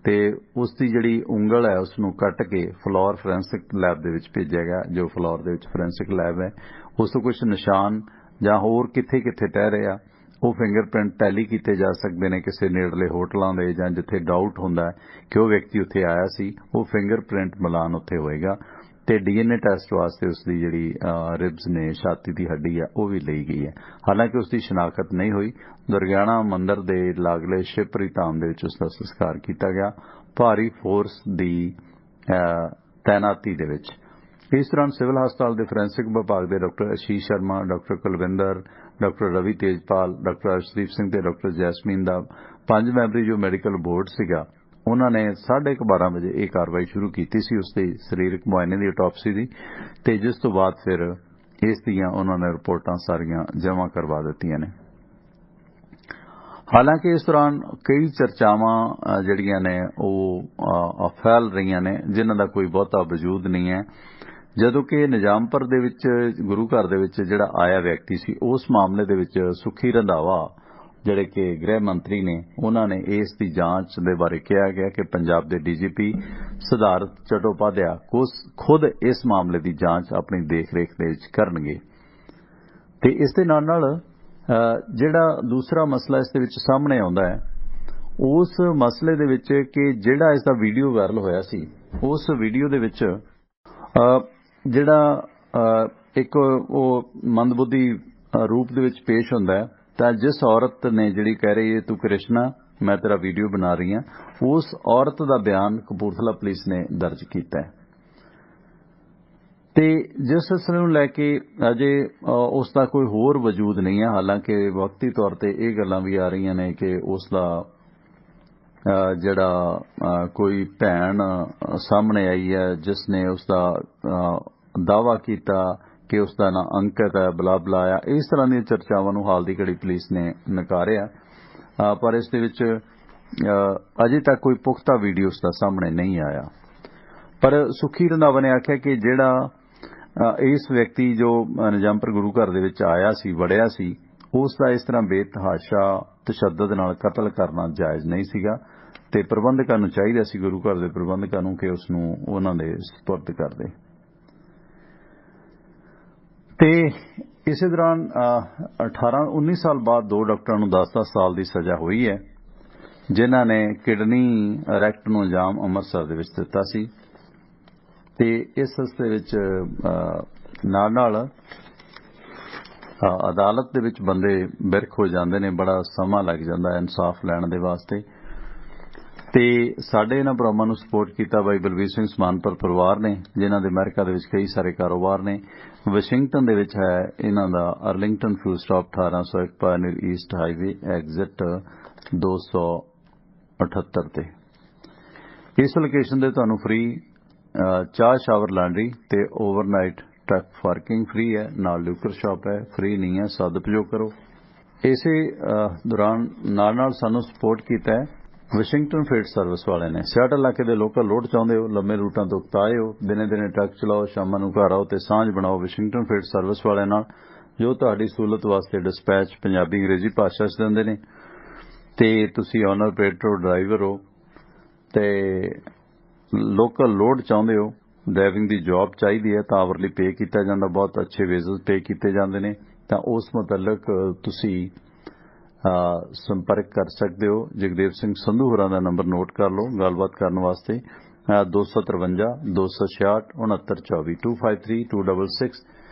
ते उसकी जिहड़ी उंगल है उसनूं कट के फ्लोर फोरेंसिक लैब दे विच भेजिया गया। जो फ्लोर दे विच फोरेंसिक लैब है उस तो कुछ निशान जां होर किथे किथे ठहरे आ वो फिंगरप्रिंट टैली किए जा सकते हैं किसी नेड़ले होटलों के जां जिथे डाउट हुंदा है कि वो व्यक्ति उत्थे आया सी, वो फिंगरप्रिंट मिलान उत्थे होएगा ते DNA टैसट वास्ते उसकी जिहड़ी रिब्स ने छाती की हड्डी है वो भी ली गई है। हालांकि उसकी शनाख्त नहीं हुई। दुर्गियाना मंदिर के लागले शिवपुरी धाम दे विच उसका संस्कार किया गया भारी फोर्स की तैनाती दे विच। इस दौरान सिविल हस्पताल के फोरेंसिक विभाग के doctor Ashish Sharma, doctor Kulvinder, doctor Ravi Tejpal, doctor Arshdeep Singh ते डॉक्टर जैसमीन का 5 मैंबरी जो मैडिकल बोर्ड सीगा उन्होंने 12:30 बजे यह कार्रवाई शुरू की सी उसकी शरीरक मुआयने की ऑटोपसी की ते जिस तो बाद फिर इस दियां उन्होंने रिपोर्टां सारियां जमा करवा दित्तियां ने। हालांकि इस दौरान कई चर्चावां जिहड़ियां ने वो फैल रही ने जिन्हां दा कोई बहुता वजूद नहीं है। जदों कि निजामपुर दे विच गुरु घर दे विच जिहड़ा आया व्यक्ति सी उस मामले दे विच सुखी रंधावा जिहड़े कि गृह मंत्री ने उन्होंने इस दी जांच दे बारे कहा गया कि पंजाब दे DGP सिद्धार्थ चट्टोपाध्याय खुद इस मामले की जांच अपनी देख रेख दे विच करनगे। ते इस दे नाल नाल जिहड़ा दूसरा मसला इस दे विच सामने आउंदा है उस मसले दे विच कि जिहड़ा इसदा वीडियो वायरल होया सी उस वीडियो दे विच जिहड़ा एक वो मंदबुद्धि रूप दे विच पेश हुंदा है तां जिस औरत ने जिहड़ी कह रही है तू कृष्णा मैं तेरा वीडियो बना रही हूं उस औरत का बयान कपूरथला पुलिस ने दर्ज किया है ते जिस मसले नूं लैके अजे उसका कोई होर वजूद नहीं है। हालांकि वक्ती तौर पर यह गल्लां भी आ रही ने कि उसका जिहड़ा कोई भैन सामने आई है जिसने उसका दावा किया कि उसका नाम अंकित है बला बलाया इस तरह की चर्चावां नूं हाल की घड़ी पुलिस ने नकारिया। पर इस दे विच अजे तक कोई पुख्ता वीडियो उसका सामने नहीं आया। पर सुखी रंधावा ने आख्या कि जिहड़ा इस व्यक्ति जो निजामपुर गुरु घर दे विच आया सी वड़िया सी उसका इस तरह बेतहाशा तशद्दद नाल कतल करना जायज़ नहीं सीगा ते प्रबंधकां नूं चाहीदा सी गुरु घर दे प्रबंधकां नूं कि उसनूं उन्हां दे सुपुर्द कर दे। ते इस दौरान 18-19 साल बाद 2 डॉक्टरों नूं 10-10 साल की सज़ा हुई है जिन्हां ने किडनी रैक्ट नूं अंजाम अमृतसर दे विच दित्ता सी ते इस हस्ते विच नाल अदालत दे विच बंदे बिरख हो जाते हैं, बड़ा समा लग जाता है इंसाफ लैण दे वास्ते। ਤੇ ਸਾਡੇ ਇਹਨਾਂ ਭਰਾਵਾਂ ਨੂੰ ਸਪੋਰਟ ਕੀਤਾ ਬਾਈ ਬਲਵੀਰ ਸਿੰਘ ਸਮਾਨਪੁਰ ਪਰਿਵਾਰ ਨੇ, ਜਿਨ੍ਹਾਂ ਦੇ ਅਮਰੀਕਾ ਦੇ ਵਿੱਚ ਕਈ ਸਾਰੇ ਕਾਰੋਬਾਰ ਨੇ। ਵਾਸ਼ਿੰਗਟਨ ਦੇ ਵਿੱਚ ਹੈ ਇਹਨਾਂ ਦਾ Arlington fuel stop 1801 Pioneer East Highway exit 278 ਤੇ। ਇਸ ਲੋਕੇਸ਼ਨ ਤੇ ਤੁਹਾਨੂੰ ਫ੍ਰੀ ਚਾਹ ਸ਼ਾਵਰ ਲਾਂਡਰੀ ਤੇ ਓਵਰਨਾਈਟ ਟਰੱਕ ਪਾਰਕਿੰਗ ਫ੍ਰੀ ਹੈ, ਨਾਲ ਲਿਕਰ ਸ਼ਾਪ ਹੈ, ਫ੍ਰੀ ਨਹੀਂ ਹੈ, ਸਦਉਪਯੋਗ ਕਰੋ। ਇਸੇ ਦੌਰਾਨ ਨਾਲ ਸਾਨੂੰ ਸਪੋਰਟ ਕੀਤਾ ਹੈ ਵਾਸ਼ਿੰਗਟਨ ਫreight ਸਰਵਿਸ ਵਾਲਿਆਂ ਨੇ। ਸਿਆਟਲ ਇਲਾਕੇ ਦੇ ਲੋਕਲ ਲੋਡ ਚਾਹੁੰਦੇ ਹੋ, ਲੰਮੇ ਰੂਟਾਂ ਤੋਂ ਉਕਤਾਏ ਹੋ, ਦਿਨੇ ਟਰੱਕ ਚਲਾਓ, ਸ਼ਾਮਾਂ ਨੂੰ ਘਰ ਆਓ ਤੇ ਸਾਂਝ ਬਣਾਓ ਵਾਸ਼ਿੰਗਟਨ ਫreight ਸਰਵਿਸ ਵਾਲਿਆਂ ਨਾਲ, ਜੋ ਤੁਹਾਡੀ ਸਹੂਲਤ ਵਾਸਤੇ ਡਿਸਪੈਚ ਪੰਜਾਬੀ ਅੰਗਰੇਜ਼ੀ ਭਾਸ਼ਾ 'ਚ ਦਿੰਦੇ ਨੇ। ਤੇ ਤੁਸੀਂ ਓਨਰ ਆਪਰੇਟਰ ਡਰਾਈਵਰ ਹੋ ਤੇ ਲੋਕਲ ਲੋਡ ਚਾਹੁੰਦੇ ਹੋ, ਡਰਾਈਵਿੰਗ ਦੀ ਜੌਬ ਚਾਹੀਦੀ ਹੈ ਤਾਂ ਆਵਰਲੀ ਪੇ ਕੀਤਾ ਜਾਂਦਾ, ਬਹੁਤ ਅੱਛੇ ਵੇਜਸ ਪੇ ਕੀਤੇ ਜਾਂਦੇ ਨੇ। ਤਾਂ ਉਸ ਮੁਤਲਕ ਤੁਸੀਂ ਸੰਪਰਕ ਕਰ ਸਕਦੇ ਹੋ। ਜਗਦੇਵ ਸਿੰਘ ਸੰਧੂ ਹੋਰਾਂ ਦਾ ਨੰਬਰ ਨੋਟ ਕਰ ਲਓ ਗੱਲਬਾਤ ਕਰਨ ਵਾਸਤੇ 253 266 6924 253 266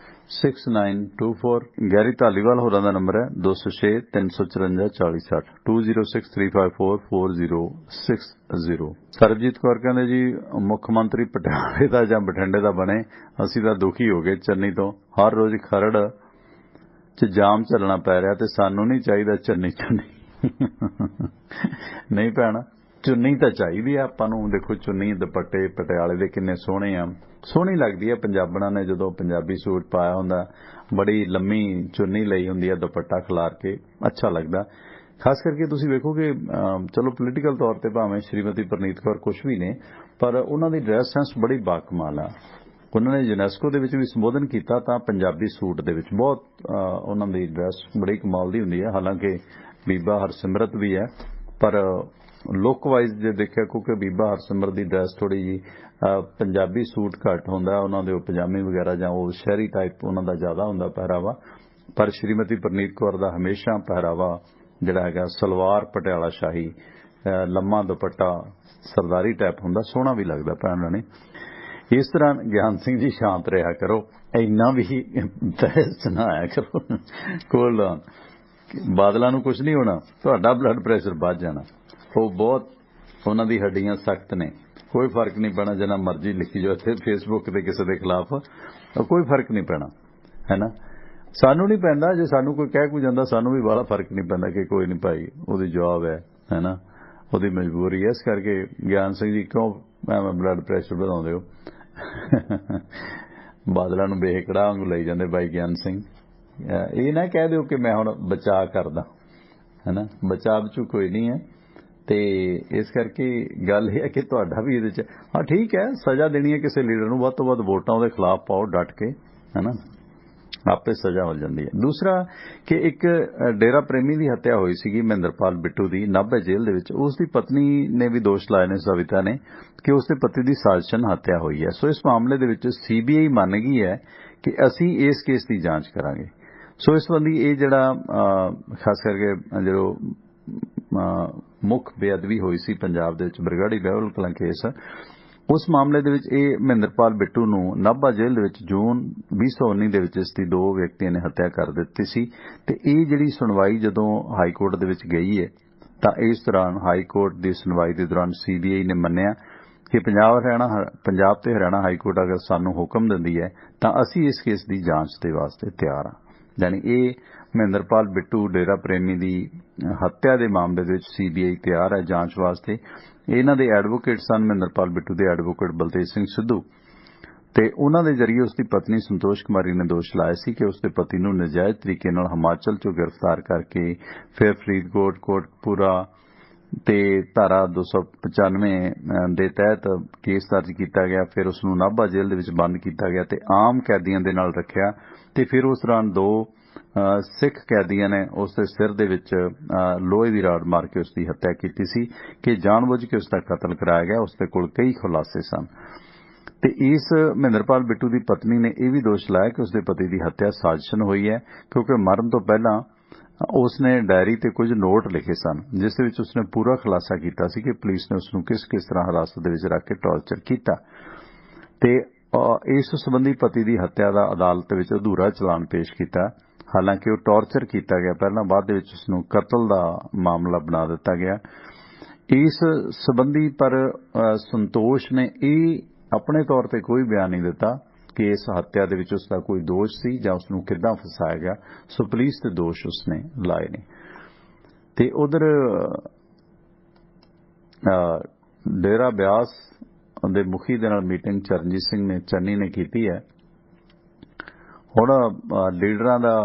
6924। ਗੈਰੀ ਧਾਲੀਵਾਲ ਹੋਰਾਂ ਦਾ ਨੰਬਰ ਹੈ 206 354 4060 206 354 4060। ਸਰਬਜੀਤ ਕੌਰ ਕਹਿੰਦੇ ਜੀ ਮੁੱਖ ਮੰਤਰੀ ਪਟਿਆਲੇ ਦਾ ਜਾਂ ਬਠਿੰਡੇ ਦਾ ਬਣੇ, ਅਸੀਂ ਤਾਂ ਦੁਖੀ ਹੋ ਗਏ ਚੰਨੀ ਤੋਂ, ਹਰ ਰੋਜ਼ ਖਰੜ ਚ ਜਾਮ ਚੱਲਣਾ ਪੈ ਰਿਹਾ ਤੇ ਸਾਨੂੰ ਨਹੀਂ ਚਾਹੀਦਾ ਚੰਨੀ ਨਹੀਂ ਭੈਣ, ਚੁੰਨੀ ਤਾਂ ਚਾਹੀਦੀ ਆ ਆਪਾਂ ਨੂੰ। ਦੇਖੋ ਚੁੰਨੀ ਦੁਪੱਟੇ ਪਟਿਆਲੇ ਦੇ ਕਿੰਨੇ ਸੋਹਣੇ ਆ, ਸੋਹਣੀ ਲੱਗਦੀ ਆ ਪੰਜਾਬਣਾਂ ਨੇ ਜਦੋਂ ਪੰਜਾਬੀ ਸੂਟ ਪਾਇਆ ਹੁੰਦਾ, ਬੜੀ ਲੰਮੀ ਚੁੰਨੀ ਲਈ ਹੁੰਦੀ ਆ, ਦੁਪੱਟਾ ਖਿਲਾਰ ਕੇ ਅੱਛਾ ਲੱਗਦਾ। ਖਾਸ ਕਰਕੇ ਤੁਸੀਂ ਵੇਖੋਗੇ ਚਲੋ ਪੋਲੀਟੀਕਲ ਤੌਰ ਤੇ ਭਾਵੇਂ ਸ਼੍ਰੀਮਤੀ ਪ੍ਰਨੀਤ ਕੌਰ ਕੁਛ ਵੀ ਨੇ, ਪਰ ਉਹਨਾਂ ਦੀ ਡਰੈਸ ਸੈਂਸ ਬੜੀ ਬਾਕਮਾਲ ਆ। ਉਹਨਾਂ ਨੇ ਯੂਨੈਸਕੋ ਦੇ ਵਿੱਚ ਵੀ ਸੰਬੋਧਨ ਕੀਤਾ ਤਾਂ ਪੰਜਾਬੀ ਸੂਟ ਦੇ ਵਿੱਚ ਬਹੁਤ ਉਹਨਾਂ ਦੀ ਡਰੈਸ ਬੜੀ ਕਮਾਲ ਦੀ ਹੁੰਦੀ ਹੈ। ਹਾਲਾਂਕਿ ਬੀਬਾ ਹਰਸਿਮਰਤ ਵੀ ਹੈ, ਪਰ ਲੁੱਕ ਵਾਈਜ਼ ਜੇ ਦੇਖਿਆ, ਕਿਉਂਕਿ ਬੀਬਾ ਹਰਸਿਮਰਤ ਦੀ ਡਰੈਸ ਥੋੜੀ ਜੀ ਪੰਜਾਬੀ ਸੂਟ ਘੱਟ ਹੁੰਦਾ, ਉਹਨਾਂ ਦੇ ਉਹ ਪਜਾਮੀ ਵਗੈਰਾ ਜਾਂ ਉਹ ਸ਼ਹਿਰੀ ਟਾਈਪ ਉਹਨਾਂ ਦਾ ਜ਼ਿਆਦਾ ਹੁੰਦਾ ਪਹਿਰਾਵਾ। ਪਰ ਸ਼੍ਰੀਮਤੀ ਪ੍ਰਨੀਤ ਕੌਰ ਦਾ ਹਮੇਸ਼ਾ ਪਹਿਰਾਵਾ ਜਿਹੜਾ ਹੈਗਾ ਸਲਵਾਰ ਪਟਿਆਲਾ ਸ਼ਾਹੀ, ਲੰਮਾ ਦੁਪੱਟਾ ਸਰਦਾਰੀ ਟਾਈਪ ਹੁੰਦਾ, ਸੋਹਣਾ ਵੀ ਲੱਗਦਾ ਭੈਣ ਰਾਣੀ। ਇਸ ਤਰ੍ਹਾਂ ਗਿਆਨ ਸਿੰਘ ਜੀ ਸ਼ਾਂਤ ਰਿਹਾ ਕਰੋ, ਇੰਨਾ ਵੀ ਬਹਿਸ ਨਾ ਆਇਆ ਕਰੋ। ਕੋਲ ਬਾਦਲਾਂ ਨੂੰ ਕੁਝ ਨਹੀਂ ਹੋਣਾ, ਤੁਹਾਡਾ ਬਲੱਡ ਪ੍ਰੈਸ਼ਰ ਵੱਧ ਜਾਣਾ। ਉਹ ਬਹੁਤ ਉਹਨਾਂ ਦੀ ਹੱਡੀਆਂ ਸਖਤ ਨੇ, ਕੋਈ ਫਰਕ ਨਹੀਂ ਪੈਣਾ ਜਿੰਨਾ ਮਰਜ਼ੀ ਲਿਖੀ ਜਾਓ ਇੱਥੇ ਫੇਸਬੁੱਕ ਤੇ ਕਿਸੇ ਦੇ ਖਿਲਾਫ, ਕੋਈ ਫਰਕ ਨਹੀਂ ਪੈਣਾ ਹੈ ਨਾ। ਸਾਨੂੰ ਨਹੀਂ ਪੈਂਦਾ, ਜੇ ਸਾਨੂੰ ਕੋਈ ਕਹਿ ਕੋਈ ਜਾਂਦਾ ਸਾਨੂੰ ਵੀ ਬਾਹਲਾ ਫਰਕ ਨਹੀਂ ਪੈਂਦਾ ਕਿ ਕੋਈ ਨਹੀਂ ਭਾਈ ਉਹਦੀ ਜਵਾਬ ਹੈ ਨਾ, ਉਹਦੀ ਮਜਬੂਰੀ ਹੈ। ਇਸ ਕਰਕੇ ਗਿਆਨ ਸਿੰਘ ਜੀ ਕਿਉਂ ਐਵੇਂ ਬਲੱਡ ਪ੍ਰੈਸ਼ਰ ਵਧਾਉਂਦੇ ਹੋ? ਬਾਦਲਾਂ ਨੂੰ ਬੇਹਕੜਾ ਵਾਂਗੂ ਲਈ ਜਾਂਦੇ ਬਾਈ ਗਿਆਨ ਸਿੰਘ। ਇਹ ਨਾ ਕਹਿ ਦਿਓ ਕਿ ਮੈਂ ਹੁਣ ਬਚਾਅ ਕਰਦਾ ਹੈ ਨਾ, ਬਚਾਅ ਚ ਕੋਈ ਨਹੀਂ ਹੈ। ਤੇ ਇਸ ਕਰਕੇ ਗੱਲ ਇਹ ਹੈ ਕਿ ਤੁਹਾਡਾ ਵੀ ਇਹਦੇ ਚ ਹਾਂ ਠੀਕ ਹੈ, ਸਜ਼ਾ ਦੇਣੀ ਹੈ ਕਿਸੇ ਲੀਡਰ ਨੂੰ, ਵੱਧ ਤੋਂ ਵੱਧ ਵੋਟਾਂ ਉਹਦੇ ਖਿਲਾਫ ਪਾਓ ਡਟ ਕੇ, ਹੈ ਨਾ, ਆਪੇ ਸਜ਼ਾ ਹੋ ਜਾਂਦੀ ਹੈ। ਦੂਸਰਾ ਕਿ ਇੱਕ ਡੇਰਾ ਪ੍ਰੇਮੀ ਦੀ ਹੱਤਿਆ ਹੋਈ ਸੀਗੀ ਮਹਿੰਦਰਪਾਲ ਬਿੱਟੂ ਦੀ ਨਾਭਾ ਜੇਲ੍ਹ ਦੇ ਵਿੱਚ। ਉਸ ਦੀ ਪਤਨੀ ਨੇ ਵੀ ਦੋਸ਼ ਲਾਏ ਨੇ ਸਵਿਤਾ ਨੇ ਕਿ ਉਸ ਦੇ ਪਤੀ ਦੀ ਸਾਜ਼ਿਸ਼ਨ ਹੱਤਿਆ ਹੋਈ ਹੈ। ਸੋ ਇਸ ਮਾਮਲੇ ਦੇ ਵਿੱਚ ਸੀਬੀਆਈ ਮੰਨ ਗਈ ਹੈ ਕਿ ਅਸੀਂ ਇਸ ਕੇਸ ਦੀ ਜਾਂਚ ਕਰਾਂਗੇ। ਸੋ ਇਸ ਸੰਬੰਧੀ ਇਹ ਜਿਹੜਾ ਖਾਸ ਕਰਕੇ ਜਦੋਂ ਮੁੱਖ ਬੇਅਦਬੀ ਹੋਈ ਸੀ ਪੰਜਾਬ ਦੇ ਵਿੱਚ ਬਰਗਾੜੀ ਬਹਿਬਲ ਕਲਾਂ ਕੇਸ, ਉਸ ਮਾਮਲੇ ਦੇ ਵਿੱਚ ਇਹ ਮਹਿੰਦਰਪਾਲ ਬਿੱਟੂ ਨੂੰ ਨਾਭਾ ਜੇਲ੍ਹ ਦੇ ਵਿੱਚ ਜੂਨ 2019 ਦੇ ਵਿੱਚ ਇਸ ਦੀ 2 ਵਿਅਕਤੀਆਂ ਨੇ ਹੱਤਿਆ ਕਰ ਦਿੱਤੀ ਸੀ। ਤੇ ਇਹ ਜਿਹੜੀ ਸੁਣਵਾਈ ਜਦੋਂ ਹਾਈ ਕੋਰਟ ਦੇ ਵਿੱਚ ਗਈ ਹੈ ਤਾਂ ਇਸ ਦੌਰਾਨ ਹਾਈ ਕੋਰਟ ਦੀ ਸੁਣਵਾਈ ਦੇ ਦੌਰਾਨ ਸੀਬੀਆਈ ਨੇ ਮੰਨਿਆ ਕਿ ਪੰਜਾਬ ਤੇ ਹਰਿਆਣਾ ਹਾਈ ਕੋਰਟ ਅਗਰ ਸਾਨੂੰ ਹੁਕਮ ਦਿੰਦੀ ਹੈ ਤਾਂ ਅਸੀਂ ਇਸ ਕੇਸ ਦੀ ਜਾਂਚ ਦੇ ਵਾਸਤੇ ਤਿਆਰ ਹਾਂ। ਯਾਨੀ ਇਹ ਮਹਿੰਦਰਪਾਲ ਬਿੱਟੂ ਡੇਰਾ ਪ੍ਰੇਮੀ ਦੀ ਹੱਤਿਆ ਦੇ ਮਾਮਲੇ ਦੇ ਵਿੱਚ ਸੀਬੀਆਈ ਤਿਆਰ ਹੈ ਜਾਂਚ ਵਾਸਤੇ। ਇਹਨਾਂ ਦੇ ਐਡਵੋਕੇਟ ਸਨ ਮਹਿੰਦਰਪਾਲ ਬਿੱਟੂ ਦੇ ਐਡਵੋਕੇਟ ਬਲਤੇਜ ਸਿੰਘ ਸਿੱਧੂ, ਤੇ ਉਹਨਾਂ ਦੇ ਜ਼ਰੀਏ ਉਸ ਦੀ ਪਤਨੀ ਸੰਤੋਸ਼ ਕੁਮਾਰੀ ਨੇ ਦੋਸ਼ ਲਾਇਆ ਸੀ ਕਿ ਉਸ ਦੇ ਪਤੀ ਨੂੰ ਨਜਾਇਜ਼ ਤਰੀਕੇ ਨਾਲ ਹਿਮਾਚਲ ਚੋਂ ਗ੍ਰਿਫਤਾਰ ਕਰਕੇ ਫਿਰ ਫਰੀਦਕੋਟ, ਕੋਟਕਪੂਰਾ ਤੇ ਧਾਰਾ 295 ਦੇ ਤਹਿਤ ਕੇਸ ਦਰਜ ਕੀਤਾ ਗਿਆ। ਫਿਰ ਉਸ ਨੂੰ ਨਾਭਾ ਜੇਲ੍ਹ ਦੇ ਵਿੱਚ ਬੰਦ ਕੀਤਾ ਗਿਆ ਤੇ ਆਮ ਕੈਦੀਆਂ ਦੇ ਨਾਲ ਰੱਖਿਆ ਤੇ ਫਿਰ ਉਸ ਦੌਰਾਨ 2 ਸਿੱਖ ਕੈਦੀਆਂ ਨੇ ਉਸ ਦੇ ਸਿਰ ਦੇ ਵਿੱਚ ਲੋਹੇ ਦੀ ਰਾੜ ਮਾਰ ਕੇ ਉਸ ਦੀ ਹੱਤਿਆ ਕੀਤੀ ਸੀ ਕਿ ਜਾਣਬੁੱਝ ਕੇ ਉਸ ਦਾ ਕਤਲ ਕਰਾਇਆ ਗਿਆ। ਉਸ ਦੇ ਕੋਲ ਕਈ ਖੁਲਾਸੇ ਸਨ ਤੇ ਇਸ ਮਹਿੰਦਰਪਾਲ ਬਿੱਟੂ ਦੀ ਪਤਨੀ ਨੇ ਇਹ ਵੀ ਦੋਸ਼ ਲਾਇਆ ਕਿ ਉਸ ਦੇ ਪਤੀ ਦੀ ਹੱਤਿਆ ਸਾਜ਼ਿਸ਼ਨ ਹੋਈ ਹੈ, ਕਿਉਂਕਿ ਮਰਨ ਤੋਂ ਪਹਿਲਾਂ ਉਸ ਨੇ ਡਾਇਰੀ ਤੇ ਕੁਝ ਨੋਟ ਲਿਖੇ ਸਨ ਜਿਸ ਦੇ ਵਿੱਚ ਉਸਨੇ ਪੂਰਾ ਖੁਲਾਸਾ ਕੀਤਾ ਸੀ ਕਿ ਪੁਲਿਸ ਨੇ ਉਸ ਨੂੰ ਕਿਸ ਤਰ੍ਹਾਂ ਹਿਰਾਸਤ ਦੇ ਵਿੱਚ ਰੱਖ ਕੇ ਟਾਰਚਰ ਕੀਤਾ। ਤੇ ਇਸ ਸੰਬੰਧੀ ਪਤੀ ਦੀ ਹੱਤਿਆ ਦਾ ਅਦਾਲਤ ਵਿੱਚ ਅਧੂਰਾ ਚਲਾਨ ਪੇਸ਼ ਕੀਤਾ। ਹਾਲਾਂਕਿ ਉਹ ਟਾਰਚਰ ਕੀਤਾ ਗਿਆ ਪਹਿਲਾਂ, ਬਾਅਦ ਦੇ ਵਿੱਚ ਉਸ ਨੂੰ ਕਤਲ ਦਾ ਮਾਮਲਾ ਬਣਾ ਦਿੱਤਾ ਗਿਆ। इस संबंधी पर संतोष ने अपने तौर पर कोई बयान नहीं दिता कि इस हत्या दे विच उसका कोई दोष सी जां उसनूं किद्दां फसाया गया। सो पुलिस ते दोष उसने लाए ने। ते उधर डेरा ब्यास दे मुखी दे नाल मीटिंग चरणजीत सिंह ने चन्नी ने कीती है। हुण लीडरां दा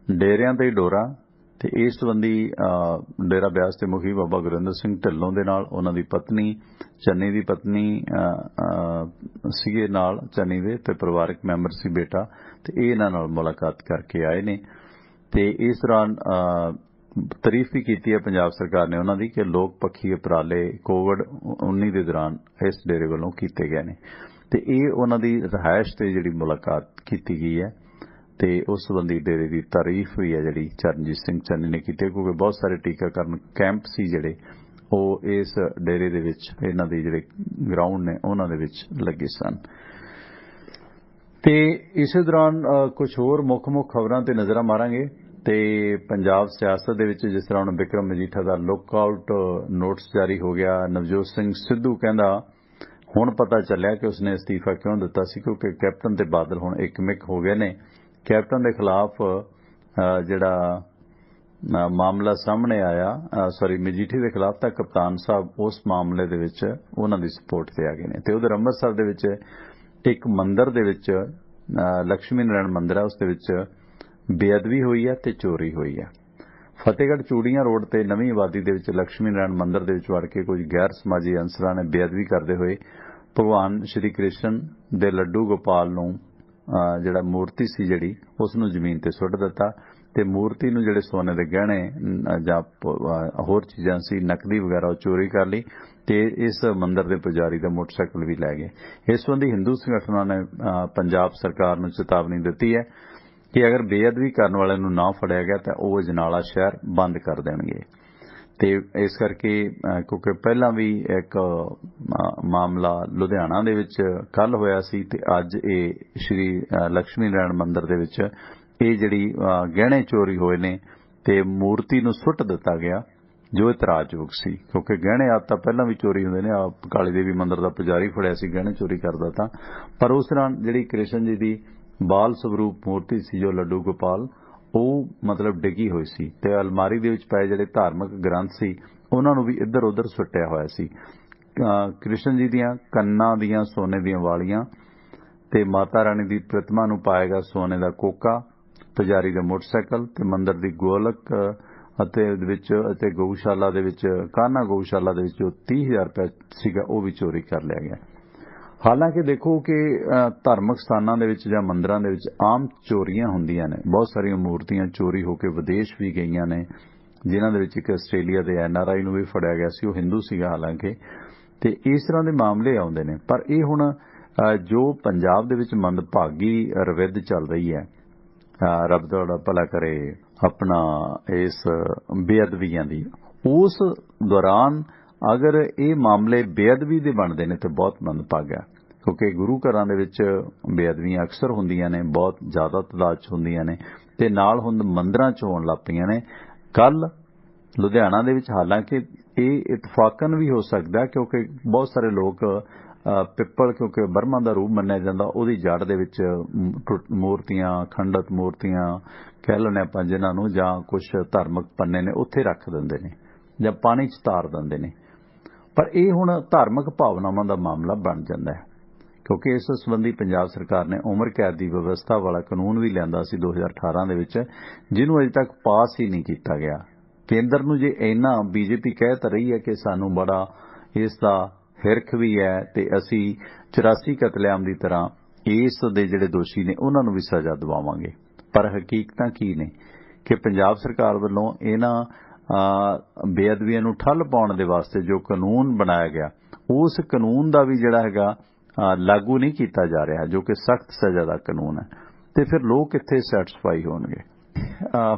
डेरियां ते डोरा ते इस संबंधी डेरा ब्यास के मुखी बाबा गुरिंदर सिंह ढिल्लों दे नाल उन्हां दी पत्नी चन्नी दी पत्नी सीगे नाल चन्नी दे ते परिवारक मैंबर सी बेटा ते इन्हां नाल मुलाकात करके आए ने। ते इस दौरान तारीफ भी की है पंजाब सरकार ने उन्हां दी कि लोक पक्षी उपराले कोविड-19 के दौरान इस डेरे वालों कीते गए ने। ते इह उन्हां दी रहायश ते जिहड़ी मुलाकात कीती गई है ते उस संबंधी डेरे की तारीफ भी है जिहड़ी चरणजीत सिंह चन्नी ने की, क्योंकि बहुत सारे टीकाकरण कैंप सी जिहड़े ਉਹ इस डेरे दे विच इन्हां दे जिहड़े ग्राउंड ने उन्हां दे विच लगे सन। ते इस दौरान कुछ होर मुख खबरां ते नज़रां मारांगे। ते पंजाब सियासत दे विच जिस तरह हुण बिक्रम मजीठा दा लुकआउट नोटिस जारी हो गया। नवजोत सिंह सिद्धू कहंदा हुण पता चलिया कि उसने इस्तीफा क्यों दिता सी, क्योंकि कैप्टन ते बादल हुण एकमिक हो गए ने। कैप्टन के खिलाफ जिहड़ा मामला सामने आया मजीठी के खिलाफ तो कप्तान साहब उस मामले दे विच उन्हां दी सपोर्ट ते आ गए ने। ते उधर अमृतसर दे विच एक मंदिर दे विच लक्ष्मी नारायण मंदिर है, उस दे विच बेअदबी हुई है ते चोरी हुई है। फतेहगढ़ चूड़ियां रोड ते नवीं आबादी दे विच लक्ष्मी नारायण मंदिर दे विच वड़ के कुछ गैर समाजी अंसरां ने बेअदबी करदे होए भगवान श्री कृष्ण दे लड्डू गोपाल नूं जिहड़ा मूर्ति सी जिहड़ी उसनूं जमीन ते सुੱਟ दिता ते मूर्ति नूं जिहड़े सोने दे गहणे जां होर चीज़ां सी नकदी वगैरह चोरी कर ली ते इस मंदिर दे पुजारी दा मोटरसाइकिल भी लै गए। इस संबंधी हिंदू संगठनां ने पंजाब सरकार नूं चेतावनी दित्ती है कि अगर बेअदबी करन वाले नूं ना फड़िया गया तो वह अजनाला शहर बंद कर देणगे। ते इस करके क्योंकि पहला भी एक मामला लुधियाना दे विच कल होया सी ते अज ये श्री लक्ष्मी नारायण मंदिर दे विच ये जिहड़ी गहणे चोरी होए ने ते मूर्ति नूं सुੱਟ दिता गया जो इतराजयोग सी, क्योंकि गहणे आद तां पहला भी चोरी हुंदे ने। काली देवी मंदिर दा पुजारी फड़िया सी गहणे चोरी करदा तां, पर उस दौरान जिहड़ी कृष्ण जी दी बाल स्वरूप मूर्ति सी जो लड्डू गोपाल ਉਹ मतलब डिगी हुई सी ते अलमारी दे विच पए जिहड़े धार्मिक ग्रंथ सी उन्हां नूं भी इधर उधर सुੱਟਿਆ होया सी। कृष्ण जी दियां कन्नां दियां सोने दियां वालियां ते माता रानी दी प्रतिमा नूं पाएगा सोने दा कोका, पुजारी दा मोटरसाइकिल ते मंदिर दी गोलक अते गऊशाला दे विच कान्हा गऊशाला दे विच जो 30,000 रुपया सीगा ਉਹ भी चोरी कर लिया गया। हालांकि देखो कि धार्मिक स्थानां दे विच जां मंदिरां दे विच आम चोरियां हुंदियां ने। बहुत सारियां मूर्तियां चोरी होकर विदेश भी गईयां ने, जिन्हां दे विच एक आस्ट्रेलिया दे NRI नूं भी फड़िया गया सी, ਉਹ हिंदू सीगा हालांकि। ते इस तरह दे मामले आउंदे ने, पर ਇਹ हुण जो पंजाब दे विच मंदभागी रविद चल रही है, रब तुहाडा भला करे अपना इस बेअदबियां दी, उस दौरान अगर ये मामले बेअदबी दे बनते हैं तो बहुत मंदभागा, क्योंकि गुरु घरां दे विच बेअदबियां अक्सर हुंदियां ने, बहुत ज़्यादा तादाद च हुंदियां ने ते नाल हुण मंदिरां च होण लग पईयां ने। कल लुधियाना दे विच हालांकि ये इतफाकन भी हो सकदा क्योंकि बहुत सारे लोग पिपल क्योंकि बर्मा दा रूप मन्निया जांदा उहदी जड़ दे विच मूर्तियां खंडित मूर्तियां कह लैने आपां जिन्हां नूं जां कुछ धार्मिक पन्ने ने उत्थे रख दिंदे ने जां पानी च तार दिंदे ने। पर यह हुण धार्मिक भावनावां दा मामला बन जांदा है, क्योंकि इस संबंधी पंजाब सरकार ने उम्र कैद की व्यवस्था वाला कानून भी लिआंदा सी 2018 दे विच, जिन्हों अजे तक पास ही नहीं किया गया। केंद्र नूं जे इन्ना बीजेपी कह तां रही है कि सानूं बड़ा इसदा हिरख भी है ते असीं 84 कतलेआम की तरह इस दे जिहड़े दोषी ने उन्हां नूं भी सज़ा दिवावांगे, पर हकीकतां की ने कि पंजाब सरकार वल्लों इन्हां बेअदबियां नूं ठੱਲ पाउण दे वास्ते जो कानून बनाया गया उस कानून का भी जिहड़ा हैगा लागू नहीं किया जा रहा, जो कि सख्त सज़ा का कानून है, तो फिर लोग कित्थे सैटिस्फाई होणगे।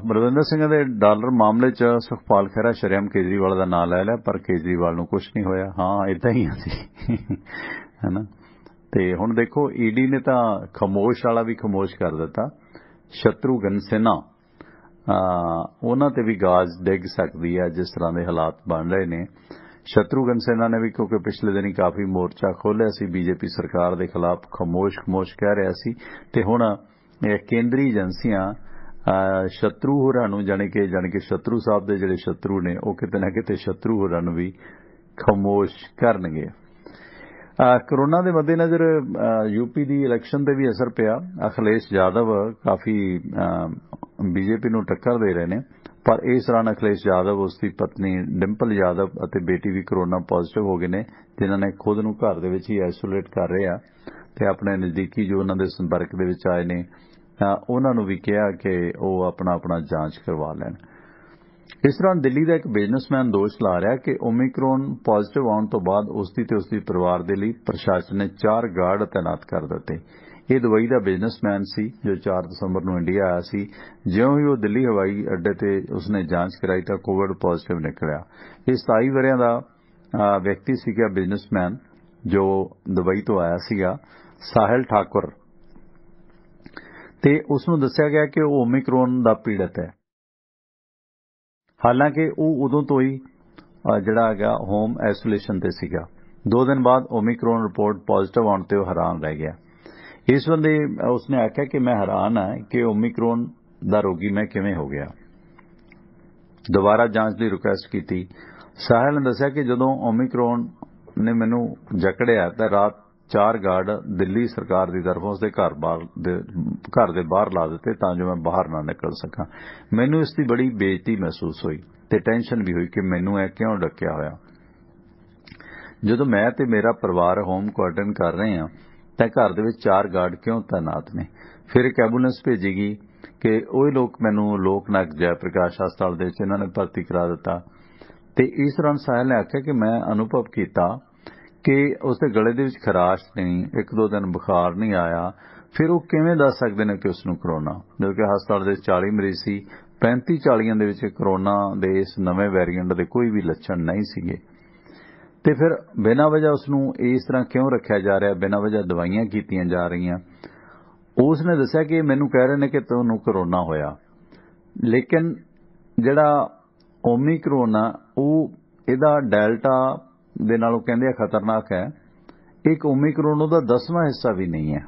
बलविंदर सिंह दे डॉलर मामले च सुखपाल खैरा शरेआम केजरीवाल का नाम लै लिया, पर केजरीवाल नूं कुछ नहीं होया। हाँ इदां ही है ना। ते हुण देखो ईडी ने तां खामोश वाला भी खामोश कर दिता। शत्रुघ्न सिन्हा ਉਹਨਾਂ ਤੇ ਵੀ ਗਾਜ ਡਿੱਗ ਸਕਦੀ ਹੈ ਜਿਸ ਤਰ੍ਹਾਂ ਦੇ ਹਾਲਾਤ ਬਣ ਰਹੇ ਨੇ। ਸ਼ਤਰੂਘਨ ਸਿਨਹਾ ਨੇ ਵੀ ਕਿਉਂਕਿ ਪਿਛਲੇ ਦਿਨੀ ਕਾਫੀ ਮੋਰਚਾ ਖੋਲ੍ਹਿਆ ਸੀ ਬੀਜੇਪੀ ਸਰਕਾਰ ਦੇ ਖਿਲਾਫ, ਖਮੋਸ਼ ਕਹਿ ਰਿਹਾ ਸੀ, ਤੇ ਹੁਣ ਕੇਂਦਰੀ ਏਜੰਸੀਆਂ ਸ਼ਤਰੂ ਹੋਰਾਂ ਨੂੰ ਜਾਣੀ ਕਿ ਸ਼ਤਰੂ ਸਾਹਿਬ ਦੇ ਜਿਹੜੇ ਸ਼ਤਰੂ ਨੇ ਉਹ ਕਿਤੇ ਨਾ ਕਿਤੇ ਸ਼ਤਰੂ ਹੋਰਾਂ ਨੂੰ ਵੀ ਖਮੋਸ਼ ਕਰਨਗੇ। ਕੋਰੋਨਾ ਦੇ ਮੱਦੇਨਜ਼ਰ ਯੂਪੀ ਦੀ ਇਲੈਕਸ਼ਨ ਤੇ ਵੀ ਅਸਰ ਪਿਆ। ਅਖਿਲੇਸ਼ ਯਾਦਵ ਕਾਫੀ ਬੀਜੇਪੀ ਨੂੰ ਟੱਕਰ ਦੇ ਰਹੇ ਨੇ, ਪਰ ਇਸ ਦੌਰਾਨ ਅਖਿਲੇਸ਼ ਯਾਦਵ, ਉਸ ਦੀ ਪਤਨੀ ਡਿੰਪਲ ਯਾਦਵ ਅਤੇ ਬੇਟੀ ਵੀ ਕੋਰੋਨਾ ਪੋਜ਼ਿਟਿਵ ਹੋ ਗਏ ਨੇ, ਜਿਨ੍ਹਾਂ ਨੇ ਖੁਦ ਨੂੰ ਘਰ ਦੇ ਵਿੱਚ ਹੀ ਆਈਸੋਲੇਟ ਕਰ ਰਹੇ ਆ ਤੇ ਆਪਣੇ ਨਜ਼ਦੀਕੀ ਜੋ ਉਹਨਾਂ ਦੇ ਸੰਪਰਕ ਦੇ ਵਿੱਚ ਆਏ ਨੇ ਉਹਨਾਂ ਨੂੰ ਵੀ ਕਿਹਾ ਕਿ ਉਹ ਆਪਣਾ ਜਾਂਚ ਕਰਵਾ ਲੈਣ। ਇਸ ਦੌਰਾਨ ਦਿੱਲੀ ਦਾ ਇੱਕ ਬਿਜ਼ਨਸਮੈਨ ਦੋਸ਼ ਲਾ ਰਿਹਾ ਕਿ ਓਮਿਕਰੋਨ ਪੋਜ਼ਿਟਿਵ ਆਉਣ ਤੋਂ ਬਾਅਦ ਉਸਦੀ ਤੇ ਉਸਦੀ ਪਰਿਵਾਰ ਦੇ ਲਈ ਪ੍ਰਸ਼ਾਸਨ ਨੇ 4 ਗਾਰਡ ਤੈਨਾਤ ਕਰ ਦਿੱਤੇ। ਇਹ ਦੁਬਈ ਦਾ ਬਿਜ਼ਨਸਮੈਨ ਸੀ ਜੋ 4 ਦਸੰਬਰ ਨੂੰ ਇੰਡੀਆ ਆਇਆ ਸੀ। ਜਿਉਂ ਹੀ ਉਹ ਦਿੱਲੀ ਹਵਾਈ ਅੱਡੇ ਤੇ ਉਸਨੇ ਜਾਂਚ ਕਰਾਈ ਤਾਂ ਕੋਵਿਡ ਪੋਜ਼ਿਟਿਵ ਨਿਕਲਿਆ। ਇਹ 27 ਵਰ੍ਹਿਆਂ ਦਾ ਵਿਅਕਤੀ ਸੀਗਾ, ਬਿਜ਼ਨਸਮੈਨ ਜੋ ਦੁਬਈ ਤੋਂ ਆਇਆ ਸੀਗਾ, ਸਾਹਿਲ ਠਾਕੁਰ, ਤੇ ਉਸ ਨੂੰ ਦੱਸਿਆ ਗਿਆ ਕਿ ਉਹ ਓਮਿਕਰੋਨ ਦਾ ਪੀੜਤ ਹੈ। ਹਾਲਾਂਕਿ ਉਹ ਉਦੋਂ ਤੋਂ ਹੀ ਜਿਹੜਾ ਹੈਗਾ ਹੋਮ ਆਈਸੋਲੇਸ਼ਨ ਤੇ ਸੀਗਾ। 2 ਦਿਨ ਬਾਅਦ ਓਮਿਕਰੋਨ ਰਿਪੋਰਟ ਪੋਜ਼ਿਟਿਵ ਆਉਣ ਤੇ ਉਹ ਹੈਰਾਨ ਰਹਿ ਗਿਆ। ਇਸ ਬੰਦੇ ਉਸਨੇ ਆਖਿਆ ਕਿ ਮੈਂ ਹੈਰਾਨ ਹਾਂ ਕਿ ਓਮਿਕਰੋਨ ਦਾ ਰੋਗੀ ਮੈਂ ਕਿਵੇਂ ਹੋ ਗਿਆ। ਦੁਬਾਰਾ ਜਾਂਚ ਦੀ ਰਿਕੁਐਸਟ ਕੀਤੀ। ਸਾਹਿਲ ਨੇ ਦੱਸਿਆ ਕਿ ਜਦੋਂ ਓਮਿਕਰੋਨ ਨੇ ਮੈਨੂੰ ਜਕੜਿਆ ਤਾਂ ਰਾਤ 4 ਗਾਰਡ ਦਿੱਲੀ ਸਰਕਾਰ ਦੀ ਤਰਫੋਂ ਉਸਦੇ ਘਰ ਦੇ ਬਾਹਰ ਲਾ ਦਿੱਤੇ ਤਾਂ ਜੋ ਮੈਂ ਬਾਹਰ ਨਾ ਨਿਕਲ ਸਕਾਂ। ਮੈਨੂੰ ਇਸ ਦੀ ਬੜੀ ਬੇਇੱਜ਼ਤੀ ਮਹਿਸੂਸ ਹੋਈ ਤੇ ਟੈਨਸ਼ਨ ਵੀ ਹੋਈ ਕਿ ਮੈਨੂੰ ਇਹ ਕਿਉਂ ਡੱਕਿਆ ਹੋਇਆ। ਜਦੋਂ ਮੈਂ ਤੇ ਮੇਰਾ ਪਰਿਵਾਰ ਹੋਮ ਕੁਆਰੰਟਾਈਨ ਕਰ ਰਹੇ ਹਾਂ ਤਾਂ ਘਰ ਦੇ ਵਿੱਚ 4 ਗਾਰਡ ਕਿਉਂ ਤੈਨਾਤ ਨੇ। ਫਿਰ ਇੱਕ ਐਂਬੂਲੈਂਸ ਭੇਜੀ ਗਈ ਕਿ ਉਹ ਲੋਕ ਮੈਨੂੰ ਲੋਕ ਨਾਇਕ ਜੈ ਪ੍ਰਕਾਸ਼ ਹਸਪਤਾਲ ਦੇ ਵਿੱਚ ਇਹਨਾਂ ਨੇ ਭਰਤੀ ਕਰਾ ਦਿੱਤਾ। ਤੇ ਇਸ ਦੌਰਾਨ ਸਾਹਿਲ ਨੇ ਆਖਿਆ ਕਿ ਮੈਂ ਅਨੁਭਵ ਕੀਤਾ ਕਿ ਉਸਦੇ ਗਲੇ ਦੇ ਵਿੱਚ ਖਰਾਸ਼ ਨਹੀਂ, 1-2 ਦਿਨ ਬੁਖਾਰ ਨਹੀਂ ਆਇਆ। ਫਿਰ ਉਹ ਕਿਵੇਂ ਦੱਸ ਸਕਦੇ ਨੇ ਕਿ ਉਸ ਨੂੰ ਕਰੋਨਾ, ਜਦੋਂ ਕਿ ਹਸਪਤਾਲ ਦੇ 40 ਮਰੀਜ਼ ਸੀ, 35-40 ਦੇ ਵਿੱਚ ਕਰੋਨਾ ਦੇ ਇਸ ਨਵੇਂ ਵੇਰੀਐਂਟ ਦੇ ਕੋਈ ਵੀ ਲੱਛਣ ਨਹੀਂ ਸੀਗੇ। ਤੇ ਫਿਰ ਬਿਨਾਂ ਵਜ੍ਹਾ ਉਸ ਨੂੰ ਇਸ ਤਰ੍ਹਾਂ ਕਿਉਂ ਰੱਖਿਆ ਜਾ ਰਿਹਾ, ਬਿਨਾਂ ਵਜ੍ਹਾ ਦਵਾਈਆਂ ਕੀਤੀਆਂ ਜਾ ਰਹੀਆਂ। ਉਸ ਨੇ ਦੱਸਿਆ ਕਿ ਮੈਨੂੰ ਕਹਿ ਰਹੇ ਨੇ ਕਿ ਤੁਹਾਨੂੰ ਕਰੋਨਾ ਹੋਇਆ, ਲੇਕਿਨ ਜਿਹੜਾ ਓਮਿਕਰੋਨ ਆ ਉਹ ਇਹਦਾ ਡੈਲਟਾ ਦੇ ਨਾਲੋਂ ਕਹਿੰਦੇ ਆ ਖਤਰਨਾਕ ਹੈ। ਇੱਕ ਓਮਿਕਰੋਨ ਉਹਦਾ 10ਵਾਂ ਹਿੱਸਾ ਵੀ ਨਹੀਂ ਹੈ।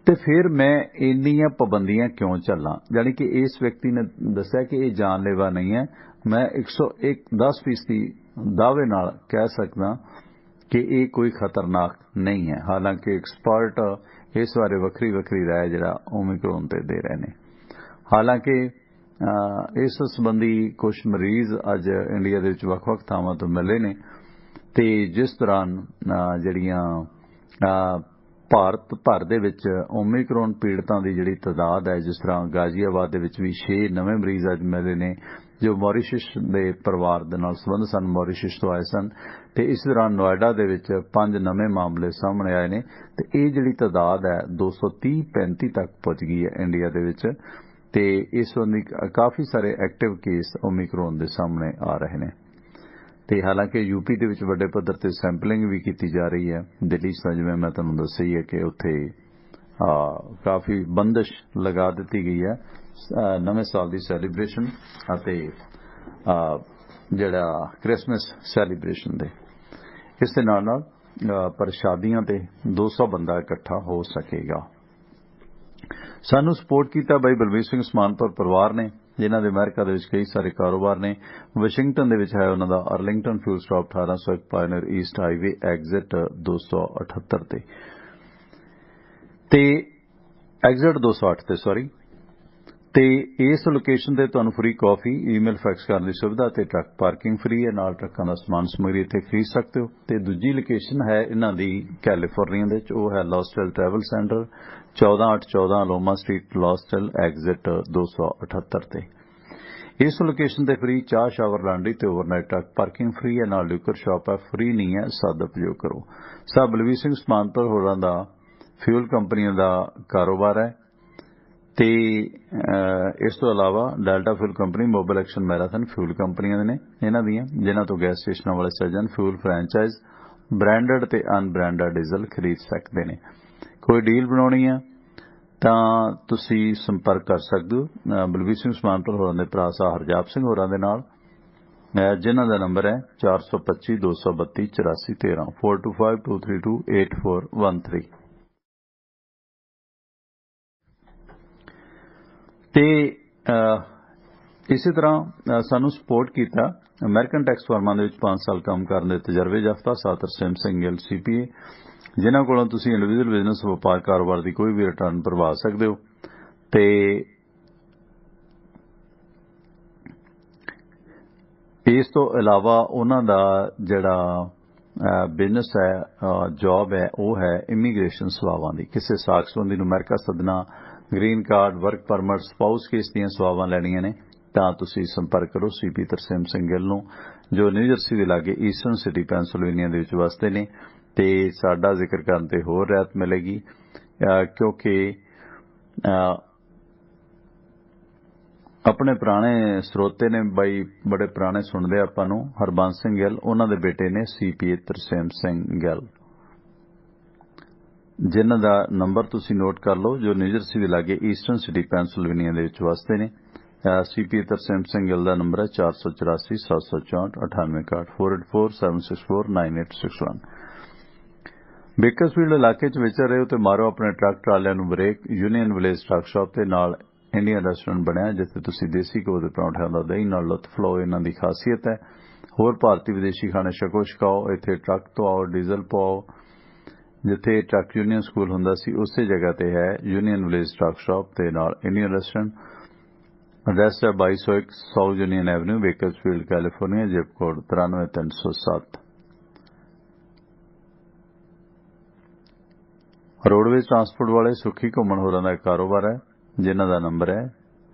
ਤੇ ਫਿਰ ਮੈਂ ਇੰਨੀਆਂ ਪਾਬੰਦੀਆਂ ਕਿਉਂ ਝੱਲਾਂ। ਜਾਣੀ ਕਿ ਇਸ ਵਿਅਕਤੀ ਨੇ ਦੱਸਿਆ ਕਿ ਇਹ ਜਾਨਲੇਵਾ ਨਹੀਂ ਹੈ। ਮੈਂ 110% ਦਾਅਵੇ ਨਾਲ ਕਹਿ ਸਕਦਾ ਕਿ ਇਹ ਕੋਈ ਖਤਰਨਾਕ ਨਹੀਂ ਹੈ। ਹਾਲਾਂਕਿ ਐਕਸਪਰਟ ਇਸ ਬਾਰੇ ਵੱਖਰੀ ਰਾਏ ਜਿਹੜਾ ਓਮਿਕਰੋਨ ਤੇ ਦੇ ਰਹੇ ਨੇ। ਹਾਲਾਂਕਿ ਇਸ ਸੰਬੰਧੀ ਕੁਝ ਮਰੀਜ਼ ਅੱਜ ਇੰਡੀਆ ਦੇ ਵਿੱਚ ਵੱਖ-ਵੱਖ ਥਾਵਾਂ ਤੋਂ ਮਿਲੇ ਨੇ ਤੇ ਜਿਸ ਦੌਰਾਨ ਜਿਹੜੀਆਂ ਭਾਰਤ ਭਰ ਦੇ ਵਿੱਚ ਓਮਿਕਰੋਨ ਪੀੜਤਾਂ ਦੀ ਜਿਹੜੀ ਤਾਦਾਦ ਹੈ, ਜਿਸ ਤਰ੍ਹਾਂ ਗਾਜ਼ੀਆਬਾਦ ਦੇ ਵਿੱਚ ਵੀ 6 ਨਵੇਂ ਮਰੀਜ਼ ਅੱਜ ਮਿਲੇ ਨੇ ਜੋ ਮੌਰੀਸ਼ਸ ਦੇ ਪਰਿਵਾਰ ਦੇ ਨਾਲ ਸੰਬੰਧ ਸਨ, ਮੌਰੀਸ਼ਸ ਤੋਂ ਆਏ ਸਨ। ਤੇ ਇਸ ਦੌਰਾਨ ਨੋਇਡਾ ਦੇ ਵਿੱਚ 5 ਨਵੇਂ ਮਾਮਲੇ ਸਾਹਮਣੇ ਆਏ ਨੇ ਤੇ ਇਹ ਜਿਹੜੀ ਤਾਦਾਦ ਹੈ 230-35 ਤੱਕ ਪਹੁੰਚ ਗਈ ਹੈ ਇੰਡੀਆ ਦੇ ਵਿੱਚ। ਤੇ ਇਸ ਸੰਬੰਧੀ ਕਾਫੀ ਸਾਰੇ ਐਕਟਿਵ ਕੇਸ ਓਮਿਕਰੋਨ ਦੇ ਸਾਹਮਣੇ ਆ ਰਹੇ ਨੇ। ਤੇ ਹਾਲਾਂਕਿ ਯੂਪੀ ਦੇ ਵਿੱਚ ਵੱਡੇ ਪੱਧਰ ਤੇ ਸੈਂਪਲਿੰਗ ਵੀ ਕੀਤੀ ਜਾ ਰਹੀ ਹੈ। ਦਿੱਲੀ ਜਿਵੇਂ ਮੈਂ ਤੁਹਾਨੂੰ ਦੱਸਿਆ ਹੀ ਹੈ ਕਿ ਉੱਥੇ ਕਾਫੀ ਬੰਦਿਸ਼ ਲਗਾ ਦਿੱਤੀ ਗਈ ਹੈ ਨਵੇਂ ਸਾਲ ਦੀ ਸੈਲੀਬ੍ਰੇਸ਼ਨ ਅਤੇ ਜਿਹੜਾ ਕ੍ਰਿਸਮਸ ਸੈਲੀਬ੍ਰੇਸ਼ਨ ਦੇ। ਇਸ ਦੇ ਨਾਲ ਪਰ ਸ਼ਾਦੀਆਂ ਤੇ 200 ਬੰਦਾ ਇਕੱਠਾ ਹੋ ਸਕੇਗਾ। ਸਾਨੂੰ ਸਪੋਰਟ ਕੀਤਾ ਬਾਈ ਬਲਵੀਰ ਸਿੰਘ ਸਮਾਨਪੁਰ ਪਰਿਵਾਰ ਨੇ, ਜਿਨ੍ਹਾਂ ਦੇ ਅਮਰੀਕਾ ਦੇ ਵਿੱਚ ਕਈ ਸਾਰੇ ਕਾਰੋਬਾਰ ਨੇ। ਵਾਸ਼ਿੰਗਟਨ ਦੇ ਵਿੱਚ ਹੈ ਉਹਨਾਂ ਦਾ Arlington fuel stop 1801 Pioneer East Highway exit 278 ਤੇ ਐਗਜ਼ਿਟ 208 ਤੇ ਸੌਰੀ। ਤੇ ਇਸ ਲੋਕੇਸ਼ਨ ਤੇ ਤੁਹਾਨੂੰ ਫ੍ਰੀ ਕਾਫੀ, ਈਮੇਲ, ਫੈਕਸ ਕਰਨ ਦੀ ਸੁਵਿਧਾ ਤੇ ਟਰੱਕ ਪਾਰਕਿੰਗ ਫ੍ਰੀ ਹੈ। ਨਾਲ ਟਰੱਕਾਂ ਦਾ ਸਮਾਨ ਸਮੱਗਰੀ ਇੱਥੇ ਖਰੀਦ ਸਕਦੇ ਹੋ। ਤੇ ਦੂਜੀ ਲੋਕੇਸ਼ਨ ਹੈ ਇਹਨਾਂ ਦੀ ਕੈਲੀਫੋਰਨੀਆ ਦੇ ਵਿੱਚ, ਉਹ ਹੈ ਲੌਸਟਲ ਟਰੈਵਲ ਸੈਂਟਰ 14814 ਲੋਮਾ ਸਟਰੀਟ, ਲੌਸਟਲ ਐਗਜ਼ਿਟ 278 ਤੇ। ਇਸ ਲੋਕੇਸ਼ਨ ਤੇ ਫ੍ਰੀ ਚਾਹ, ਸ਼ਾਵਰ, ਲਾਂਡਰੀ ਤੇ ਓਵਰਨਾਈਟ ਟਰੱਕ ਪਾਰਕਿੰਗ ਫ੍ਰੀ ਹੈ। ਨਾਲ ਲਿਕਰ ਸ਼ਾਪ ਹੈ, ਫ੍ਰੀ ਨਹੀਂ ਹੈ, ਸਦ ਉਪਯੋਗ ਕਰੋ। ਸਾਬ ਬਲਵੀਰ ਸਿੰਘ ਸਮਾਨਪੁਰ ਹੋਰਾਂ ਦਾ ਫਿਊਲ ਕੰਪਨੀਆਂ ਦਾ ਕਾਰੋਬਾਰ ਹੈ ਤੇ ਇਸ ਤੋਂ ਇਲਾਵਾ delta fuel company, mobile action, Marathon fuel ਕੰਪਨੀਆਂ ਦੇ ਨੇ ਇਹਨਾਂ ਦੀਆਂ, ਜਿਨ੍ਹਾਂ ਤੋਂ ਗੈਸ ਸਟੇਸ਼ਨਾਂ ਵਾਲੇ ਸੱਜਣ ਫਿਊਲ ਫਰੈਂਚਾਈਜ਼ ਬ੍ਰਾਂਡਡ ਤੇ ਅਨਬ੍ਰਾਂਡਡ ਡੀਜ਼ਲ ਖਰੀਦ ਸਕਦੇ ਨੇ। ਕੋਈ ਡੀਲ ਬਣਾਉਣੀ ਹੈ ਤਾਂ ਤੁਸੀਂ ਸੰਪਰਕ ਕਰ ਸਕਦੇ ਹੋ ਬਲਵੀਰ ਸਿੰਘ ਸਮਾਨਪੁਰ ਹੋਰਾਂ ਦੇ ਭਰਾ ਸਾਹਿਬ ਹਰਜਾਪ ਸਿੰਘ ਹੋਰਾਂ ਦੇ ਨਾਲ, ਜਿਨ੍ਹਾਂ ਦਾ ਨੰਬਰ ਹੈ 425 232 8413 425232 8413। ਤੇ ਇਸੇ ਤਰ੍ਹਾਂ ਸਾਨੂੰ ਸਪੋਰਟ ਕੀਤਾ ਅਮਰੀਕਨ ਟੈਕਸ ਫਰਮਾਂ ਦੇ ਵਿੱਚ 5 ਸਾਲ ਕੰਮ ਕਰਨ ਦੇ ਤਜਰਬੇ ਯਾਫਤਾ ਸਾਥ ਤਰਸੇਮ ਸਿੰਘ ਗਿੱਲ CPA, ਜਿਨ੍ਹਾਂ ਕੋਲੋਂ ਤੁਸੀਂ ਇੰਡੀਵਿਜੂਅਲ ਬਿਜ਼ਨਸ ਵਪਾਰ ਕਾਰੋਬਾਰ ਦੀ ਕੋਈ ਵੀ ਰਿਟਰਨ ਭਰਵਾ ਸਕਦੇ ਹੋ। ਤੇ ਇਸ ਤੋਂ ਇਲਾਵਾ ਉਹਨਾਂ ਦਾ ਜਿਹੜਾ ਬਿਜ਼ਨਸ ਹੈ, ਜੌਬ ਹੈ, ਉਹ ਹੈ ਇਮੀਗ੍ਰੇਸ਼ਨ ਸੇਵਾਵਾਂ ਦੀ। ਕਿਸੇ ਸਾਖ ਸੰਬੰਧੀ ਨੂੰ ਅਮਰੀਕਾ ਸੱਦਣਾ, green card, work permit, spouse case ਦੀਆਂ ਸੇਵਾਵਾਂ ਲੈਣੀਆਂ ਨੇ ਤਾਂ ਤੁਸੀਂ ਸੰਪਰਕ ਕਰੋ CP ਤਰਸੇਮ ਸਿੰਘ ਗਿੱਲ ਨੂੰ, ਜੋ ਨਿਊ ਜਰਸੀ ਦੇ ਲਾਗੇ ਈਸਟਰਨ ਸਿਟੀ ਪੈਂਸਿਲਵੇਨੀਆ ਦੇ ਵਿੱਚ ਵਸਦੇ ਨੇ। ਤੇ ਸਾਡਾ ਜ਼ਿਕਰ ਕਰਨ ਤੇ ਹੋਰ ਰਿਆਇਤ ਮਿਲੇਗੀ ਕਿਉਂਕਿ ਆਪਣੇ ਪੁਰਾਣੇ ਸਰੋਤੇ ਨੇ ਬਾਈ, ਬੜੇ ਪੁਰਾਣੇ ਸੁਣਦੇ ਆਪਾਂ ਨੂੰ, ਹਰਬੰਸ ਸਿੰਘ ਗਿੱਲ, ਉਹਨਾਂ ਦੇ ਬੇਟੇ ਨੇ CPA ਤਰਸੇਮ ਸਿੰਘ ਗਿੱਲ, ਜਿਨ੍ਹਾਂ ਦਾ ਨੰਬਰ ਤੁਸੀਂ ਨੋਟ ਕਰ ਲਓ, ਜੋ ਨਿਊ ਜਰਸੀ ਦੇ ਲਾਗੇ ਈਸਟਰਨ ਸਿਟੀ ਪੈਂਸਿਲਵੇਨੀਆ ਦੇ ਵਿੱਚ ਵਸਦੇ ਨੇ। CPA ਤਰਸੇਮ ਸਿੰਘ ਗਿੱਲ ਦਾ ਨੰਬਰ ਹੈ 484 764 9861 484 764 9861। ਬੇਕਰਸਫੀਲਡ ਇਲਾਕੇ 'ਚ ਵਿਚਰ ਰਹੇ ਹੋ ਤੇ ਮਾਰੋ ਆਪਣੇ ਟਰੱਕ ਟਰਾਲਿਆਂ ਨੂੰ brake. Union village truck shop ਦੇ ਨਾਲ ਇੰਡੀਅਨ ਰੈਸਟੋਰੈਂਟ ਬਣਿਆ, ਜਿੱਥੇ ਤੁਸੀਂ ਦੇਸੀ ਘਿਓ ਦੇ ਪਰੌਂਠਿਆਂ ਦਾ ਦਹੀਂ ਨਾਲ ਲੁਤਫ ਲਓ। ਇਹਨਾਂ ਦੀ ਖਾਸੀਅਤ ਹੈ ਹੋਰ ਭਾਰਤੀ ਵਿਦੇਸ਼ੀ ਖਾਣੇ ਛਕੋ ਛਕਾਓ। ਇੱਥੇ ਟਰੱਕ ਤੋਂ ਆਓ, ਡੀਜ਼ਲ ਪਵਾਓ। ਜਿੱਥੇ ਟਰੱਕ ਯੂਨੀਅਨ ਸਕੂਲ ਹੁੰਦਾ ਸੀ ਉਸੇ ਜਗ੍ਹਾ ਤੇ ਹੈ ਯੂਨੀਅਨ ਵਿਲੇਜ ਟਰੱਕ ਸ਼ਾਪ ਤੇ ਨਾਲ ਇੰਡੀਅਨ ਰੈਸਟੋਰੈਂਟ। ਐਡਰੈਸ ਹੈ 2201 south union avenue, Bakersfield, California, zip code 93307। Roadways transport ਵਾਲੇ ਸੁਖੀ ਘੁੰਮਣ ਹੋਰਾਂ ਦਾ ਕਾਰੋਬਾਰ ਹੈ, ਜਿਨ੍ਹਾਂ ਦਾ ਨੰਬਰ ਹੈ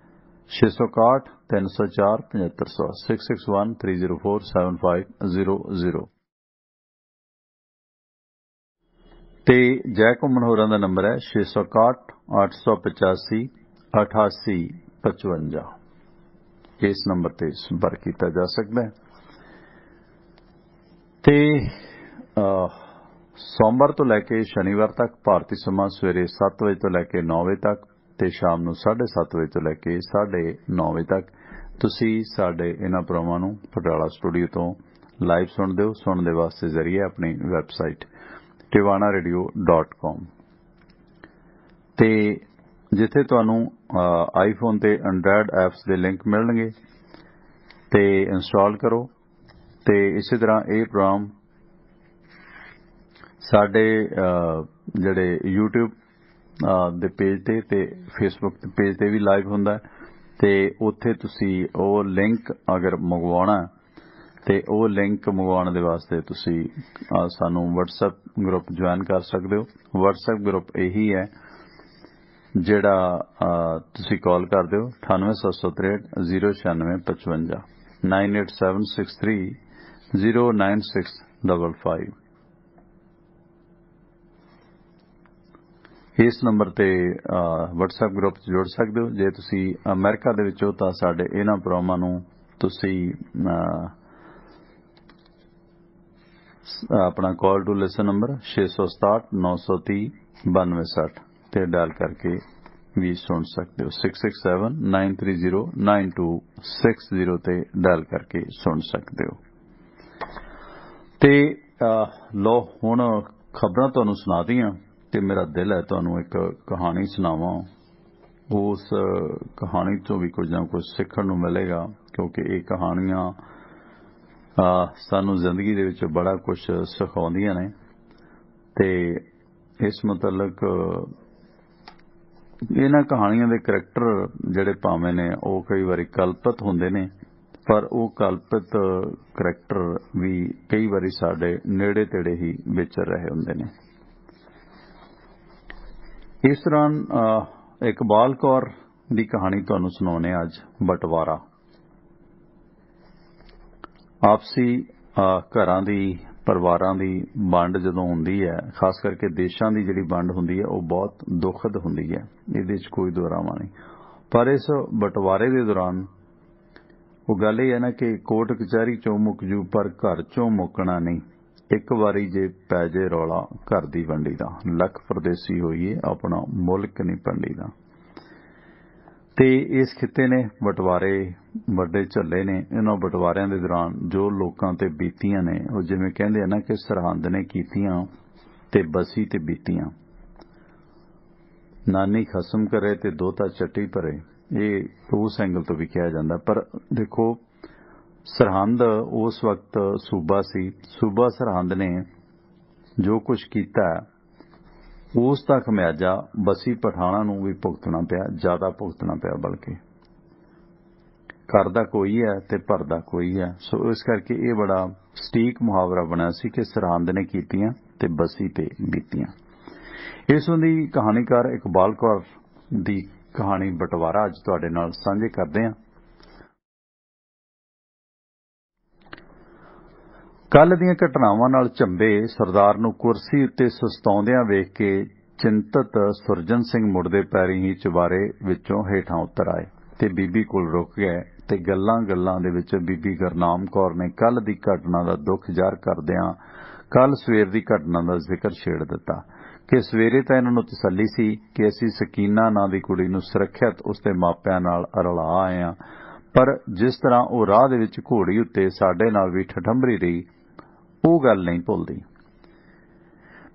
661 304 7500 661 304 7500। ਤੇ ਜੈ ਘੁੰਮਣ ਹੋਰਾਂ ਦਾ ਨੰਬਰ ਹੈ 661 885 8855। ਇਸ ਨੰਬਰ ਤੇ ਸੰਪਰਕ ਕੀਤਾ ਜਾ ਸਕਦਾ ਹੈ। ਤੇ ਸੋਮਵਾਰ ਤੋਂ ਲੈ ਕੇ ਸ਼ਨੀਵਾਰ ਤੱਕ ਭਾਰਤੀ ਸਮਾਂ ਸਵੇਰੇ 7 ਵਜੇ ਤੋਂ ਲੈ ਕੇ 9 ਵਜੇ ਤੱਕ ਤੇ ਸ਼ਾਮ ਨੂੰ 7:30 ਵਜੇ ਤੋਂ ਲੈ ਕੇ 9:30 ਵਜੇ ਤੱਕ ਤੁਸੀਂ ਸਾਡੇ ਇਹਨਾਂ ਪ੍ਰੋਗਰਾਮਾਂ ਨੂੰ ਪਟਿਆਲਾ ਸਟੂਡੀਓ ਤੋਂ ਲਾਈਵ ਸੁਣਦੇ ਹੋ। ਸੁਣਨ ਦੇ ਵਾਸਤੇ ਜ਼ਰੀਏ ਆਪਣੀ ਵੈਬਸਾਈਟ tivanaradio.com ਤੇ ਜਿੱਥੇ ਤੁਹਾਨੂੰ ਆਈਫੋਨ ਤੇ ਐਂਡਰਾਇਡ ਐਪਸ ਦੇ ਲਿੰਕ ਮਿਲਣਗੇ ਤੇ ਇੰਸਟਾਲ ਕਰੋ। ਤੇ ਇਸੇ ਤਰ੍ਹਾਂ ਇਹ ਪ੍ਰੋਗਰਾਮ ਸਾਡੇ ਜਿਹੜੇ YouTube ਦੇ ਪੇਜ ਤੇ Facebook ਦੇ ਪੇਜ ਤੇ ਵੀ ਲਾਈਵ ਹੁੰਦਾ ਤੇ ਉੱਥੇ ਤੁਸੀਂ ਉਹ ਲਿੰਕ ਅਗਰ ਮੰਗਵਾਉਣਾ ਤੇ ਉਹ ਲਿੰਕ ਮੰਗਵਾਉਣ ਦੇ ਵਾਸਤੇ ਤੁਸੀਂ ਸਾਨੂੰ WhatsApp ਗਰੁੱਪ ਜੁਆਇਨ ਕਰ ਸਕਦੇ ਹੋ। WhatsApp ਗਰੁੱਪ ਇਹੀ ਹੈ ਜਿਹੜਾ ਤੁਸੀਂ ਕਾਲ ਕਰਦੇ ਹੋ 9876 09655 98763 09655। ਇਸ ਨੰਬਰ ਤੇ WhatsApp ਗਰੁੱਪ 'ਚ ਜੁੜ ਸਕਦੇ ਹੋ। ਜੇ ਤੁਸੀਂ ਅਮਰੀਕਾ ਦੇ ਵਿੱਚ ਹੋ ਤਾਂ ਸਾਡੇ ਇਹਨਾਂ ਪ੍ਰੋਗਰਾਮਾਂ ਨੂੰ ਤੁਸੀਂ ਆਪਣਾ ਕਾਲ ਟੂ ਲਿਸਨ ਨੰਬਰ 667 930 9260 ਤੇ ਡਾਇਲ ਕਰਕੇ ਵੀ ਸੁਣ ਸਕਦੇ ਹੋ। 667 930 9260 ਤੇ ਡਾਇਲ ਕਰਕੇ ਸੁਣ ਸਕਦੇ ਹੋ। ਤੇ ਲੋ ਹੁਣ ਖਬਰਾਂ ਤੁਹਾਨੂੰ ਸੁਣਾਦੀਆਂ ਤੇ ਮੇਰਾ ਦਿਲ ਹੈ ਤੁਹਾਨੂੰ ਇੱਕ ਕਹਾਣੀ ਸੁਣਾਵਾਂ। ਉਸ ਕਹਾਣੀ ਤੋਂ ਵੀ ਕੁਝ ਨਾ ਕੁਝ ਸਿੱਖਣ ਨੂੰ ਮਿਲੇਗਾ ਕਿਉਂਕਿ ਇਹ ਕਹਾਣੀਆਂ ਸਾਨੂੰ ਜ਼ਿੰਦਗੀ ਦੇ ਵਿੱਚ ਬੜਾ ਕੁਝ ਸਿਖਾਉਂਦੀਆਂ ਨੇ। ਤੇ ਇਸ ਮੁਤਲਕ ਇਹਨਾਂ ਕਹਾਣੀਆਂ ਦੇ ਕਰੈਕਟਰ ਜਿਹੜੇ ਭਾਵੇਂ ਨੇ ਉਹ ਕਈ ਵਾਰੀ ਕਲਪਿਤ ਹੁੰਦੇ ਨੇ, ਪਰ ਉਹ ਕਲਪਿਤ ਕਰੈਕਟਰ ਵੀ ਕਈ ਵਾਰੀ ਸਾਡੇ ਨੇੜੇ ਤੇੜੇ ਹੀ ਵਿਚਰ ਰਹੇ ਹੁੰਦੇ ਨੇ। ਇਸ ਤਰ੍ਹਾਂ ਇਕਬਾਲ ਕੌਰ ਦੀ ਕਹਾਣੀ ਤੁਹਾਨੂੰ ਸੁਣਾਉਂਦੇ ਅੱਜ। ਬਟਵਾਰਾ। ਆਪਸੀ ਘਰਾਂ ਦੀ, ਪਰਿਵਾਰਾਂ ਦੀ ਵੰਡ ਜਦੋਂ ਹੁੰਦੀ ਹੈ, ਖਾਸ ਕਰਕੇ ਦੇਸ਼ਾਂ ਦੀ ਜਿਹੜੀ ਵੰਡ ਹੁੰਦੀ ਹੈ ਉਹ ਬਹੁਤ ਦੁਖਦ ਹੁੰਦੀ ਹੈ, ਇਹਦੇ 'ਚ ਕੋਈ ਦੁਰਾਵਾ ਨਹੀਂ। ਪਰ ਇਸ ਬਟਵਾਰੇ ਦੇ ਦੌਰਾਨ ਉਹ ਗੱਲ ਇਹ ਹੈ ਨਾ ਕਿ ਕੋਰਟ ਕਚਹਿਰੀ 'ਚੋਂ ਮੁੱਕ ਜੂ ਪਰ ਘਰ 'ਚੋਂ ਮੁੱਕਣਾ ਨਹੀਂ। एक वारी जे पै जे रौला घर दी वंडी दा, लख परदेसी होइए अपना मुल्क नहीं पंडी दा। ते इस खिते ने बटवारे वड्डे झल्ले ने। इन्हां बटवारियां दे दौरान जो लोकां ते बीतियां ने वो जिवें कहंदे आ ना कि सरहंद ने कीतियां ते बसी ते बीतियां, नानी खसम करे ते दोता चट्टी भरे, ये उस एंगल तो भी कहा जाता। पर देखो सरहंद उस वक्त सूबा सी, सूबा सरहंद ने जो कुछ किया उस दा खमियाजा बसी पठाणा नूं भी भुगतना पिया, ज्यादा भुगतना पिया, बल्कि करदा कोई है ते भरदा कोई है। सो इस करके ये बड़ा सटीक मुहावरा बनया सी कि सरहंद ने कीतियां ते बसी ते बीतियां। इस दी कहानीकार इकबाल कौर दी कहानी बटवारा अज तुहाडे नाल साझे करदे हां। कल दीआं घटनावां नाल झंबे सरदार नूं कुर्सी उत्ते सुस्ताउंदिआं वेख के चिंतत सुरजन सिंह मुड़दे पैरी ही चबारे विचों हेठां उतर आए ते बीबी कोल रुक गए ते गल्लां दे विच बीबी गुरनाम कौर ने कल दी घटना दा दुख ज़ाहिर करदिआं कल सवेर दी घटना दा जिक्र छेड़ दिता कि सवेरे तां इन्हां नूं तसल्ली सी कि असीं सकीना नां दी कुड़ी नूं सुरੱਖਿਅਤ उसदे मापिਆਂ नाल रला आए हां, पर जिस तरह ਉਹ ਰਾਹ ਦੇ ਵਿੱਚ ਘੋੜੀ ਉੱਤੇ ਸਾਡੇ ਨਾਲ ਵੀ ਠਠੰਬਰੀ ਰਹੀ ਉਹ ਗੱਲ नहीं भुलदी।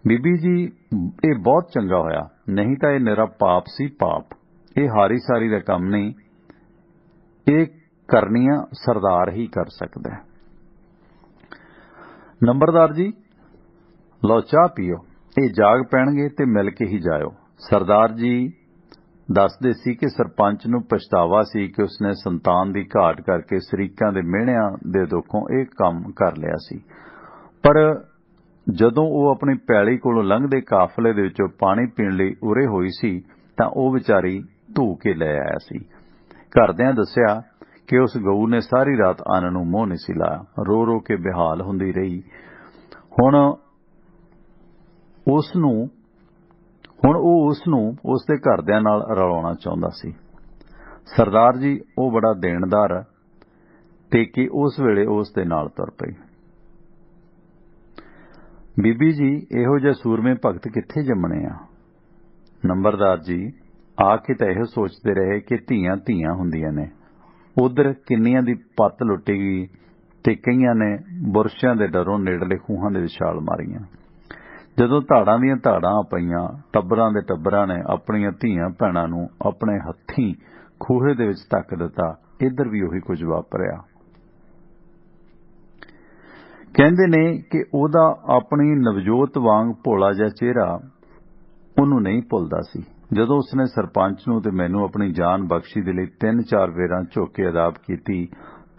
बीबी जी ये बहुत चंगा होया, नहीं तो यह निरा पाप सी पाप। ये हारी सारी का काम नहीं, ये करनियां सरदार ही कर सकता है। नंबरदार जी लो चाह पियो, ये जाग पैणगे ते मिल के ही जायो। सरदार जी दसदे सी कि सरपंच नूं पछतावा सी कि उसने संतान दी घाट करके शरीकां दे मिहणिਆਂ दे दुखों ਇਹ काम कर लिया सी। पर ਜਦੋਂ ਉਹ ਆਪਣੀ ਪੈਲੀ ਕੋਲੋਂ ਲੰਘਦੇ ਕਾਫਲੇ ਦੇ ਵਿੱਚੋਂ ਪਾਣੀ ਪੀਣ ਲਈ ਉਰੇ ਹੋਈ ਸੀ ਤਾਂ ਉਹ ਵਿਚਾਰੀ ਧੂ ਕੇ ਲੈ ਆਇਆ ਸੀ। ਘਰਦਿਆਂ ਦੱਸਿਆ ਕਿ ਉਸ ਗਊ ਨੇ ਸਾਰੀ ਰਾਤ ਅੰਨ ਨੂੰ ਮੂੰਹ ਨਹੀਂ ਸੀ ਲਾਇਆ, ਰੋ ਰੋ ਕੇ ਬੇਹਾਲ ਹੁੰਦੀ ਰਹੀ। ਹੁਣ ਉਹ ਉਸ ਨੂੰ ਉਸਦੇ ਘਰਦਿਆਂ ਨਾਲ ਰਲਾਉਣਾ ਚਾਹੁੰਦਾ ਸੀ। ਸਰਦਾਰ ਜੀ ਉਹ ਬੜਾ ਦੇਣਦਾਰ ਤੇ ਕਿ ਉਸ ਵੇਲੇ ਉਸ ਦੇ ਨਾਲ ਤੁਰ ਪਈ। बीबी जी इहो जिहा सूरमे भगत कित्थे जम्मणे आ? नंबरदार जी आके तां इहो सोचते रहे कि धीआं धीआं हुंदियां ने। उधर किन्नियां दी पत्त लुट्टी गई ते कईयां ने बुरशियां दे डरों नेड़ले खूहां दे विच छाल मारीआं। जदों धाड़ां दीआं धाड़ां पईआं, टब्बरां दे टब्बरां ने अपणीਆਂ ਧੀਆਂ ਭੈਣਾਂ ਨੂੰ ਆਪਣੇ ਹੱਥੀਂ ਖੂਹੇ ਦੇ ਵਿੱਚ ਧੱਕ ਦਿੱਤਾ। इधर भी ਉਹੀ ਕੁਝ ਵਾਪਰਿਆ। ਕਹਿੰਦੇ ਨੇ ਕਿ ਉਹਦਾ ਆਪਣੀ ਨਵਜੋਤ ਵਾਂਗ ਭੋਲਾ ਜਿਹਾ ਚਿਹਰਾ ਉਹਨੂੰ ਨਹੀਂ ਭੁੱਲਦਾ ਸੀ। ਜਦੋਂ ਉਸਨੇ ਸਰਪੰਚ ਨੂੰ ਤੇ ਮੈਨੂੰ ਆਪਣੀ ਜਾਨ ਬਖਸ਼ੀ ਦੇ ਲਈ 3-4 ਵੇਰਾਂ ਝੁੱਕ ਕੇ ਅਦਾਬ ਕੀਤੀ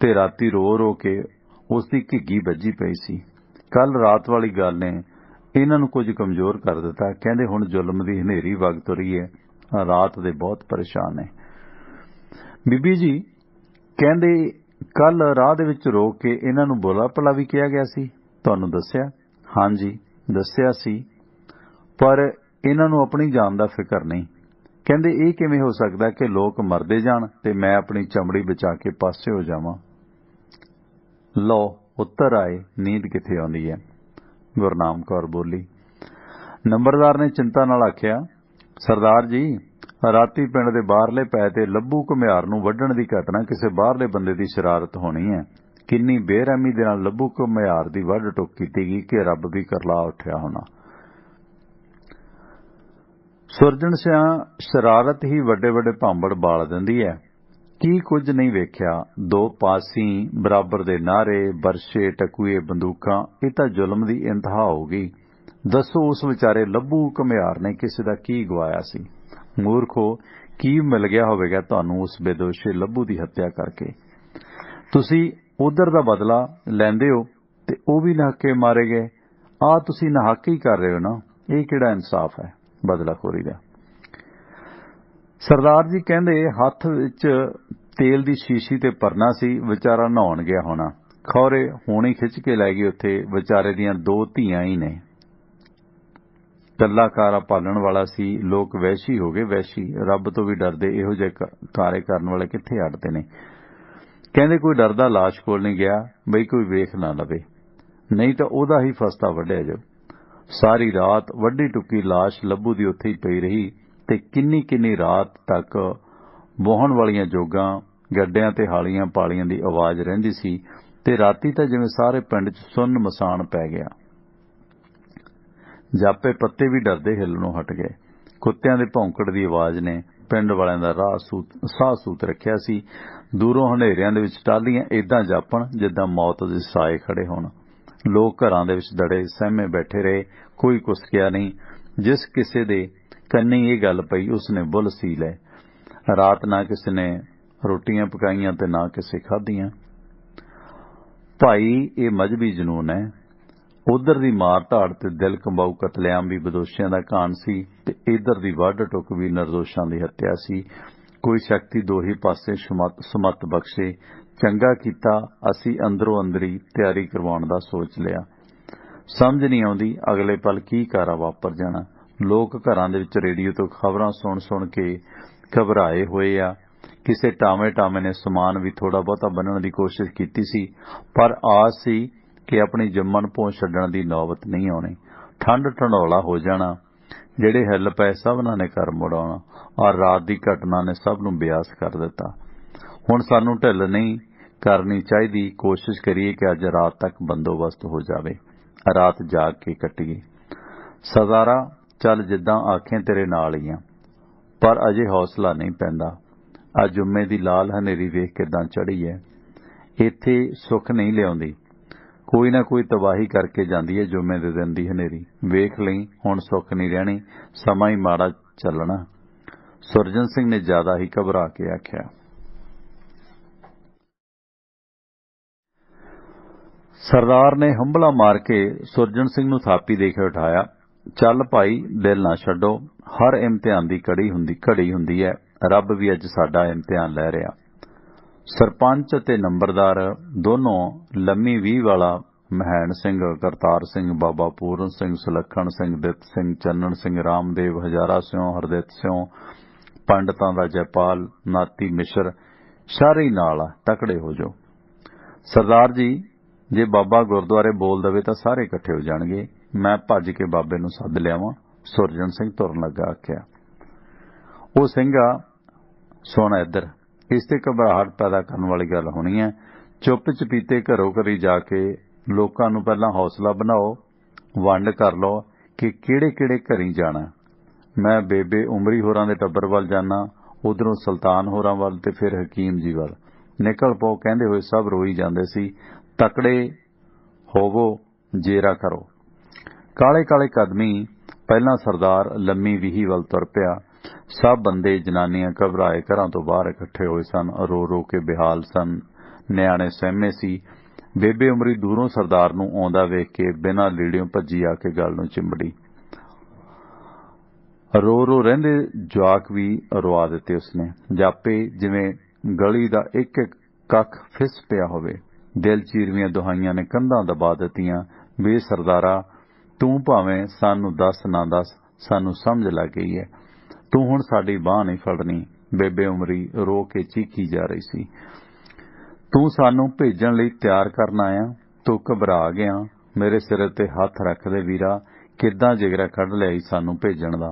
ਤੇ ਰਾਤੀ ਰੋ ਰੋ ਕੇ ਉਸਦੀ ਘਿੱਗੀ ਵੱਜੀ ਪਈ ਸੀ। ਕੱਲ ਰਾਤ ਵਾਲੀ ਗੱਲ ਨੇ ਇਹਨਾਂ ਨੂੰ ਕੁਝ ਕਮਜ਼ੋਰ ਕਰ ਦਿੱਤਾ। ਕਹਿੰਦੇ ਹੁਣ ਜ਼ੁਲਮ ਦੀ ਹਨੇਰੀ ਵਗ ਤੁਰੀ ਹੈ, ਰਾਤ ਦੇ ਬਹੁਤ ਪਰੇਸ਼ਾਨ ਨੇ। ਬੀਬੀ ਜੀ ਕਹਿੰਦੇ कल राह दे विच रोक के इन्हां नूं बुला भला भी किया गया सी, तुहानूं दस्सिया? हाँ जी दस्सिया सी, पर इन्हां नूं अपनी जान दा फिकर नहीं। कहंदे इह किवें हो सकदा कि लोग मरदे जाण ते मैं अपनी चमड़ी बचा के पासे हो जावां? लो उत्तर आए, नींद कित्थे आउंदी है? गुरनाम कौर बोली। नंबरदार ने चिंता नाल आखिया, सरदार जी राती पिंड दे बाहरले पै ते लब्बू घुमियार नूं वड्ढण दी घटना किसी बाहरले बंदे दी शरारत होनी है। किन्नी बेरहमी दे नाल लब्बू घुमियार दी वड्ढ टुक कीती गई कि रब भी करला उठिया होना। सुरजन सिंह शरारत ही वड्डे वड्डे भांबड़ बाल दिंदी है। की कुछ नहीं वेख्या? दो पासी बराबर दे नारे, बरछे, टकुए, बंदूकां, इह तां जुल्म दी इंतहा हो गई। दसो उस विचारे लब्बू घुमियार ने किसी दा की गवाया सी? मूर्खो की मिल गया होवेगा तुहानूं उस बेदोशे लब्बू दी हत्या करके? तुसी उधर दा बदला लैंदे हो ते ओह भी नहके मारे गए। आ तुसी नहक ही कर रहे हो ना, ये किहड़ा इंसाफ है बदलाखोरी दा? सरदार जी कहंदे हत्थ विच तेल दी शीशी ते परना सी, विचारा नहाउण गया होना। खौरे हुणी खिच के लै गई उत्थे, विचारे दियां 2 धीआं ही ने। कलाकारा पालण वाला सी, लोग वैशी हो गए वैशी, रब तो भी डरदे इहो जिहे कारे करन वाले कित्थे अड़दे ने। कहंदे कोई डरदा लाश कोल नहीं गया बई कोई वेख ना लवे। नहीं तो ओदा ही फस्ता वढिया जाऊ। सारी रात वड्डी टुकी लाश लब्बू दी उत्थे ही पई रही ते किन्नी किन्नी रात तक बोहण वालियां जोगां गड्डियां ते हालियां पालियां दी आवाज़ रहिंदी सी ते राती तां जिवें सारे पिंड च सुन्न मसान पै गया। जापे पत्ते भी डरदे हिलणों हट गए। कुत्तियां दे भौंकड़ दी आवाज़ ने पिंड वालियां दा साह सूत रखिया सी। दूरों हनेरियां दे विच टालियां इदां जापण जिद्दां मौत दे साए खड़े होण। लोग घरां दे विच दड़े सहमे बैठे रहे, कोई कुसकिया नहीं। जिस किसे दे कन्नी ये गल पई उसने बुल सी लै। रात ना किसी ने रोटियां पकाईयां ते ना किसे खाधियां। भाई ये मजहबी जनून है। उधर दी मार धाड़ ते दिल कंबाऊ कतलेआम भी बदोशियां दा घाण सी ते इधर दी वढ टुक भी निर्दोषां दी हत्या सी। कोई शक्ति दो ही पासे सुमत बख्शे। चंगा कीता असी अंदरों अंदरी तैयारी करवाउण दा सोच लिया। समझ नहीं आउंदी अगले पल की कारा वापर जाना। लोग घरां दे विच रेडियो तो खबरां सुण सुण के घबराए होए आ। किसे टामे टामे ने समान भी थोड़ा बहुता बन्नण दी कोशिश कीती सी, पर आस सी कि अपनी जम्मन भों छड्डण दी नौबत नहीं आउणी। ठंड ढंडौला हो जाना। ਜਿਹੜੇ हिल पए सबना ने घर मुड़ आउणा और रात की घटना ने सब नूं बियास कर दिता। हुण सानूं ढिल नहीं करनी चाहिदी। कोशिश करिए कि अज रात तक बंदोबस्त हो जावे। रात जाग के कट्टीए। सरदारा चल जिद्दां आखें तेरे नाल ही आ, पर अजे हौसला नहीं पैंदा। अज जुम्मे दी लाल हनेरी वेख किदां चढ़ी है। इत्थे सुख नहीं लिआउंदी। कोई ना कोई तबाही करके जाती है जुम्मे दे दिन दी हनेरी। वेख लई हुण सुख नहीं रहनी, समा ही माड़ा चलना। सुरजन सिंह ने ज्यादा ही घबरा के आख्या। सरदार ने हंबला मार के सुरजन सिंह नूं थापी दे के उठाया। चल भाई दिल ना छड्डो। हर इम्तिहान दी घड़ी हुंदी है। रब भी अज साडा इम्तिहान लै रिहा। सरपंच ते नंबरदार दोनों लम्मी 20 वाला महैन सिंह, करतार सिंह, बाबा पूरन सिंह, सुलखण सिंह, दित सिंह, चन्नन सिंह, रामदेव, हजारा सिंह, हरदित सिंह, पंडितां दा जयपाल, नाती मिश्र सारे ही नाल तकड़े हो जाओ। सरदार जी जे बाबा गुरुद्वारे बोल दवे तां सारे इकट्ठे हो जाणगे। मैं भज के बाबे नूं सद लियावां। सुरजन सिंह तुरन लगा आख्या। ओ सिंघा सुण इधर, इस ते घबराहट पैदा करने वाली गल होनी है। चुप चपीते घरों घरी जाके लोकां नूं पहलां हौसला बनाओ, वंड कर लो कि किहड़े किहड़े घरी जाना। मैं बेबे उमरी होरां दे टब्बर वल जाना, उधरों सुल्तान होरां वल ते फिर हकीम जी वल। निकल पो कहंदे होए सब रोई जांदे सी। तकड़े होवो, जेरा करो। काले काले कदमी पहलां सरदार लम्मी 20 वल तुर पिया। सब बंदे जनानियां घबराए घरां तो बाहर इकट्ठे होए सन। रो रो के बेहाल सन। न्याणे सहमे सी। बेबे उमरी दूरों सरदार नूं आउंदा वेख के बिना लीड़ियों भज्जी आके गल नूं चिंबड़ी। रो रो रहिंदे जवाक भी रुआ दिते उसने। जापे जिवें गली दा एक एक कख फिस पिया होवे। दिल चीरवियां दुहाइयां ने कंधां दबा दित्तियां। वे सरदारा तूं भावें सानूं दस ना दस, सानूं समझ लग गई है। तू हुण साडी बांह नहीं फड़नी। बेबे उमरी रो के चीखी जा रही सी। तू सानू भेजण लई तैयार करन आया, तू घबरा गया। मेरे सिर ते हथ रख दे वीरा, किदां जिगरा कढ लिया सानू भेजण दा।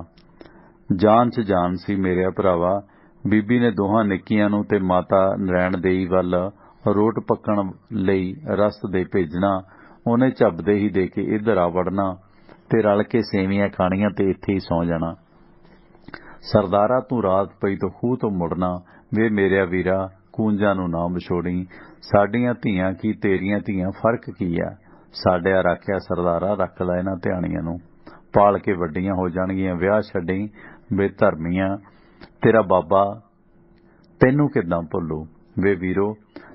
जान च जान सी मेरे भरावा। बीबी ने दोहां निक्कियां नूं ते माता नरैण देई वल रोट पक्कण लई रस दे भेजना। उहने झपदे ही दे के इधर आ वड़ना ते रल के सेवियां खाणियां ते इत्थे ही सौ जाना। सरदारा तू रात पई तो खूह तो मुड़ना। वे मेरिया वीरा कूंजां नूं ना विछोड़ी। साडियां धीआं की तेरियां धीआं फर्क की है। साडिया रखिया सरदारा रख लै इन्हां ध्याणियां नूं, पाल के वड्डियां हो जाणगियां। विआह छड्डी वे धर्मियां, तेरा बाबा तैनूं किदां भुल्लू। वे वीरो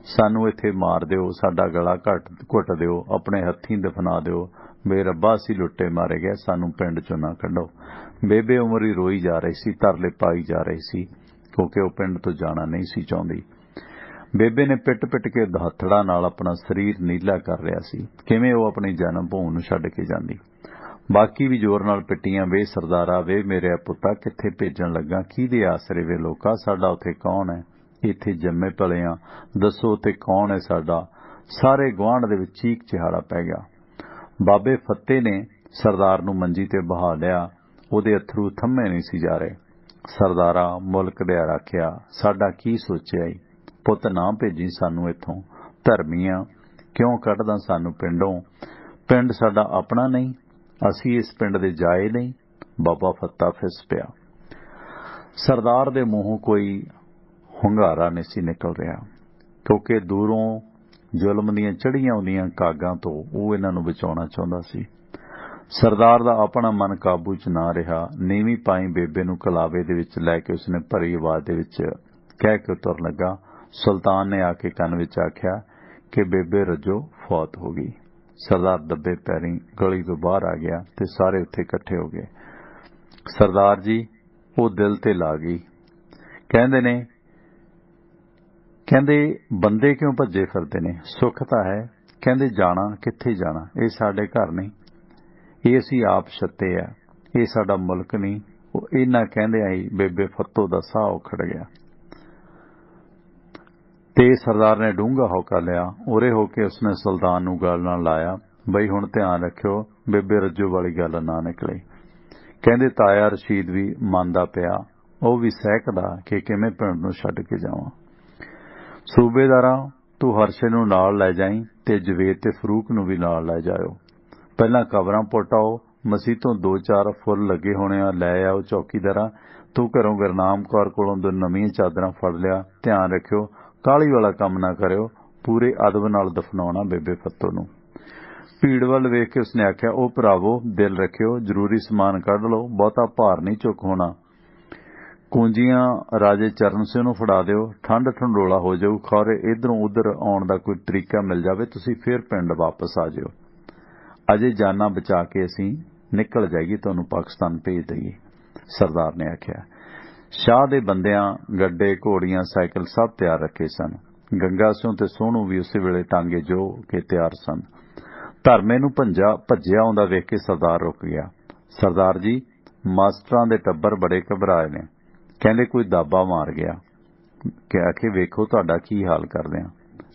सानू इत्थे मार दिओ, साडा गला घुट दिओ, अपने हत्थीं दफना दिओ। वे रब्बा असीं लुट्टे मारे गए, सानू पिंड चों ना कढो। बेबे उमरी रोई जा रही सी, तरले पाई जा रही सी, क्योंकि वह पिंड तो जाना नहीं सी चाहुंदी। बेबे ने पिट पिट के हथड़ा नाल अपना शरीर नीला कर रहा सी। किवें वो अपनी जन्म भूमि नूं छड्ड के जांदी। बाकी भी जोर नाल पिट्टियां। वे सरदारा वे मेरे पुत्ता कित्थे भेजण लगा, किहदे आसरे वे लोका, साडा उत्थे कौन है। इत्थे जम्मे पले आ, दसो उत्थे कौन है साडा। सारे गुआंढ दे विच चीक चिहाड़ा पै गया। ਬਾਬੇ ਫੱਤੇ ਨੇ ਸਰਦਾਰ ਨੂੰ ਮੰਜੀ ਤੇ ਬਹਾ ਲਿਆ। ਉਹਦੇ ਅਥਰੂ ਥੰਮੇ ਨਹੀਂ ਸੀ ਜਾ ਰਹੇ। ਸਰਦਾਰਾ ਮੁਲਕ ਦਿਆ ਰਾਖਿਆ, ਸਾਡਾ ਕੀ ਸੋਚਿਆ ਈ? ਪੁੱਤ ਨਾ ਭੇਜੀ ਸਾਨੂੰ ਇੱਥੋਂ, ਧਰਮੀਆਂ ਕਿਉਂ ਕੱਢਦਾ ਸਾਨੂੰ ਪਿੰਡੋਂ? ਪਿੰਡ ਸਾਡਾ ਆਪਣਾ ਨਹੀਂ, ਅਸੀਂ ਇਸ ਪਿੰਡ ਦੇ ਜਾਏ ਨਹੀਂ। ਬਾਬਾ ਫੱਤਾ ਫਿਸ ਪਿਆ। ਸਰਦਾਰ ਦੇ ਮੂੰਹੋਂ ਕੋਈ ਹੁੰਗਾਰਾ ਨਹੀਂ ਸੀ ਨਿਕਲ ਰਿਹਾ, ਕਿਉਂਕਿ ਦੂਰੋਂ ਜ਼ੁਲਮ ਦੀਆਂ ਚੜ੍ਹੀਆਂ ਆਉਂਦੀਆਂ ਕਾਗਾਂ ਤੋਂ ਉਹ ਇਹਨਾਂ ਨੂੰ ਬਚਾਉਣਾ ਚਾਹੁੰਦਾ ਸੀ। ਸਰਦਾਰ ਦਾ ਆਪਣਾ ਮਨ ਕਾਬੂ 'ਚ ਨਾ ਰਿਹਾ। ਨੀਵੀਂ ਪਾਈ ਬੇਬੇ ਨੂੰ ਕਲਾਵੇ ਦੇ ਵਿੱਚ ਲੈ ਕੇ ਉਸਨੇ ਭਰੀ ਆਵਾਜ਼ ਦੇ ਵਿੱਚ ਕਹਿ ਕੇ ਤੁਰਨ ਲੱਗਾ। ਸੁਲਤਾਨ ਨੇ ਆ ਕੇ ਕੰਨ ਵਿੱਚ ਆਖਿਆ ਕਿ ਬੇਬੇ ਰੱਜੋ ਫੌਤ ਹੋ ਗਈ। ਸਰਦਾਰ ਦੱਬੇ ਪੈਰੀਂ ਗਲੀ ਤੋਂ ਬਾਹਰ ਆ ਗਿਆ ਤੇ ਸਾਰੇ ਉੱਥੇ ਇਕੱਠੇ ਹੋ ਗਏ। ਸਰਦਾਰ ਜੀ, ਉਹ ਦਿਲ ਤੇ ਲਾ ਗਈ। ਕਹਿੰਦੇ ਬੰਦੇ ਕਿਉਂ ਭੱਜੇ ਫਿਰਦੇ ਨੇ? ਸੁੱਖ ਤਾਂ ਹੈ। ਕਹਿੰਦੇ ਜਾਣਾ ਕਿੱਥੇ ਜਾਣਾ? ਇਹ ਸਾਡੇ ਘਰ ਨਹੀਂ, ਇਹ ਅਸੀਂ ਆਪ ਛੱਤੇ ਆ, ਇਹ ਸਾਡਾ ਮੁਲਕ ਨਹੀਂ। ਉਹ ਇਹਨਾਂ ਕਹਿੰਦੇ ਆਈ ਬੇਬੇ ਫੱਤੋ ਦਾ ਸਾਹ ਉਖੜ ਗਿਆ ਤੇ ਸਰਦਾਰ ਨੇ ਡੂੰਘਾ ਹੌਕਾ ਲਿਆ। ਉਰੇ ਹੋ ਕੇ ਉਸਨੇ ਸੁਲਤਾਨ ਨੂੰ ਗੱਲ ਨਾਲ ਲਾਇਆ, ਬਈ ਹੁਣ ਧਿਆਨ ਰੱਖਿਓ ਬੇਬੇ ਰੱਜੋ ਵਾਲੀ ਗੱਲ ਨਾ ਨਿਕਲੇ। ਕਹਿੰਦੇ ਤਾਇਆ ਰਸ਼ੀਦ ਵੀ ਮੰਨਦਾ ਪਿਆ, ਉਹ ਵੀ ਸਹਿਕਦਾ ਕਿ ਕਿਵੇਂ ਪਿੰਡ ਨੂੰ ਛੱਡ ਕੇ ਜਾਵਾਂ। ਸੂਬੇਦਾਰਾ, ਤੂੰ ਹਰਸ਼ੇ ਨੂੰ ਨਾਲ ਲੈ ਜਾਈਂ ਤੇ ਜਵੇਦ ਤੇ ਫਰੂਕ ਨੂੰ ਵੀ ਨਾਲ ਲੈ ਜਾਇਓ। ਪਹਿਲਾਂ ਕਬਰਾਂ ਪੁੱਟਾਓ, ਮਸੀਹ ਤੋਂ 2-4 ਫੁੱਲ ਲੱਗੇ ਹੋਣੇ ਆ ਲੈ ਆਓ। ਚੌਕੀਦਾਰਾ, ਤੂੰ ਘਰੋਂ ਗੁਰਨਾਮ ਕੌਰ ਕੋਲੋਂ 2 ਨਵੀਆਂ ਚਾਦਰਾਂ ਫੜ ਲਿਆ। ਧਿਆਨ ਰੱਖਿਓ ਕਾਹਲੀ ਵਾਲਾ ਕੰਮ ਨਾ ਕਰਿਓ, ਪੂਰੇ ਅਦਬ ਨਾਲ ਦਫਨਾਉਣਾ ਬੇਬੇ ਫੱਤੋ ਨੂੰ। ਭੀੜ ਵੱਲ ਵੇਖ ਕੇ ਉਸਨੇ ਆਖਿਆ, ਉਹ ਭਰਾਵੋ ਦਿਲ ਰੱਖਿਓ, ਜ਼ਰੂਰੀ ਸਮਾਨ ਕੱਢ ਲਓ, ਬਹੁਤਾ ਭਾਰ ਨਹੀਂ ਚੁੱਕ ਹੋਣਾ। ਕੁੰਜੀਆਂ ਰਾਜੇ ਚਰਨ ਸਿੰਘ ਨੂੰ ਫੜਾ ਦਿਓ, ਠੰਡ ਠੰਡੋਲਾ ਹੋ ਜਾਊ, ਖੌਰੇ ਇਧਰੋਂ ਉਧਰ ਆਉਣ ਦਾ ਕੋਈ ਤਰੀਕਾ ਮਿਲ ਜਾਵੇ, ਤੁਸੀਂ ਫਿਰ ਪਿੰਡ ਵਾਪਸ ਆ ਜਿਓ। ਅਜੇ ਜਾਨਾਂ ਬਚਾ ਕੇ ਅਸੀਂ ਨਿਕਲ ਜਾਈਏ, ਤੁਹਾਨੂੰ ਪਾਕਿਸਤਾਨ ਭੇਜ ਦਈਏ। ਸਰਦਾਰ ਨੇ ਆਖਿਆ। ਸ਼ਾਹ ਦੇ ਬੰਦਿਆਂ ਗੱਡੇ ਘੋੜੀਆਂ ਸਾਈਕਲ ਸਭ ਤਿਆਰ ਰੱਖੇ ਸਨ। ਗੰਗਾ ਸਿੰਘ ਤੇ ਸੋਹਣੂ ਵੀ ਉਸੇ ਵੇਲੇ ਟਾਂਗੇ ਜੋ ਕੇ ਤਿਆਰ ਸਨ। ਧਰਮੇ ਨੂੰ ਭੱਜਿਆ ਆਉਂਦਾ ਵੇਖ ਕੇ ਸਰਦਾਰ ਰੁਕ ਗਿਆ। ਸਰਦਾਰ ਜੀ, ਮਾਸਟਰਾਂ ਦੇ ਟੱਬਰ ਬੜੇ ਘਬਰਾਏ ਨੇ, ਕਹਿੰਦੇ ਕੋਈ ਦਾਬਾ ਮਾਰ ਗਿਆ। ਕਿ ਆਖੇ ਵੇਖੋ ਤੁਹਾਡਾ ਕੀ ਹਾਲ ਕਰਦੇ ਆ।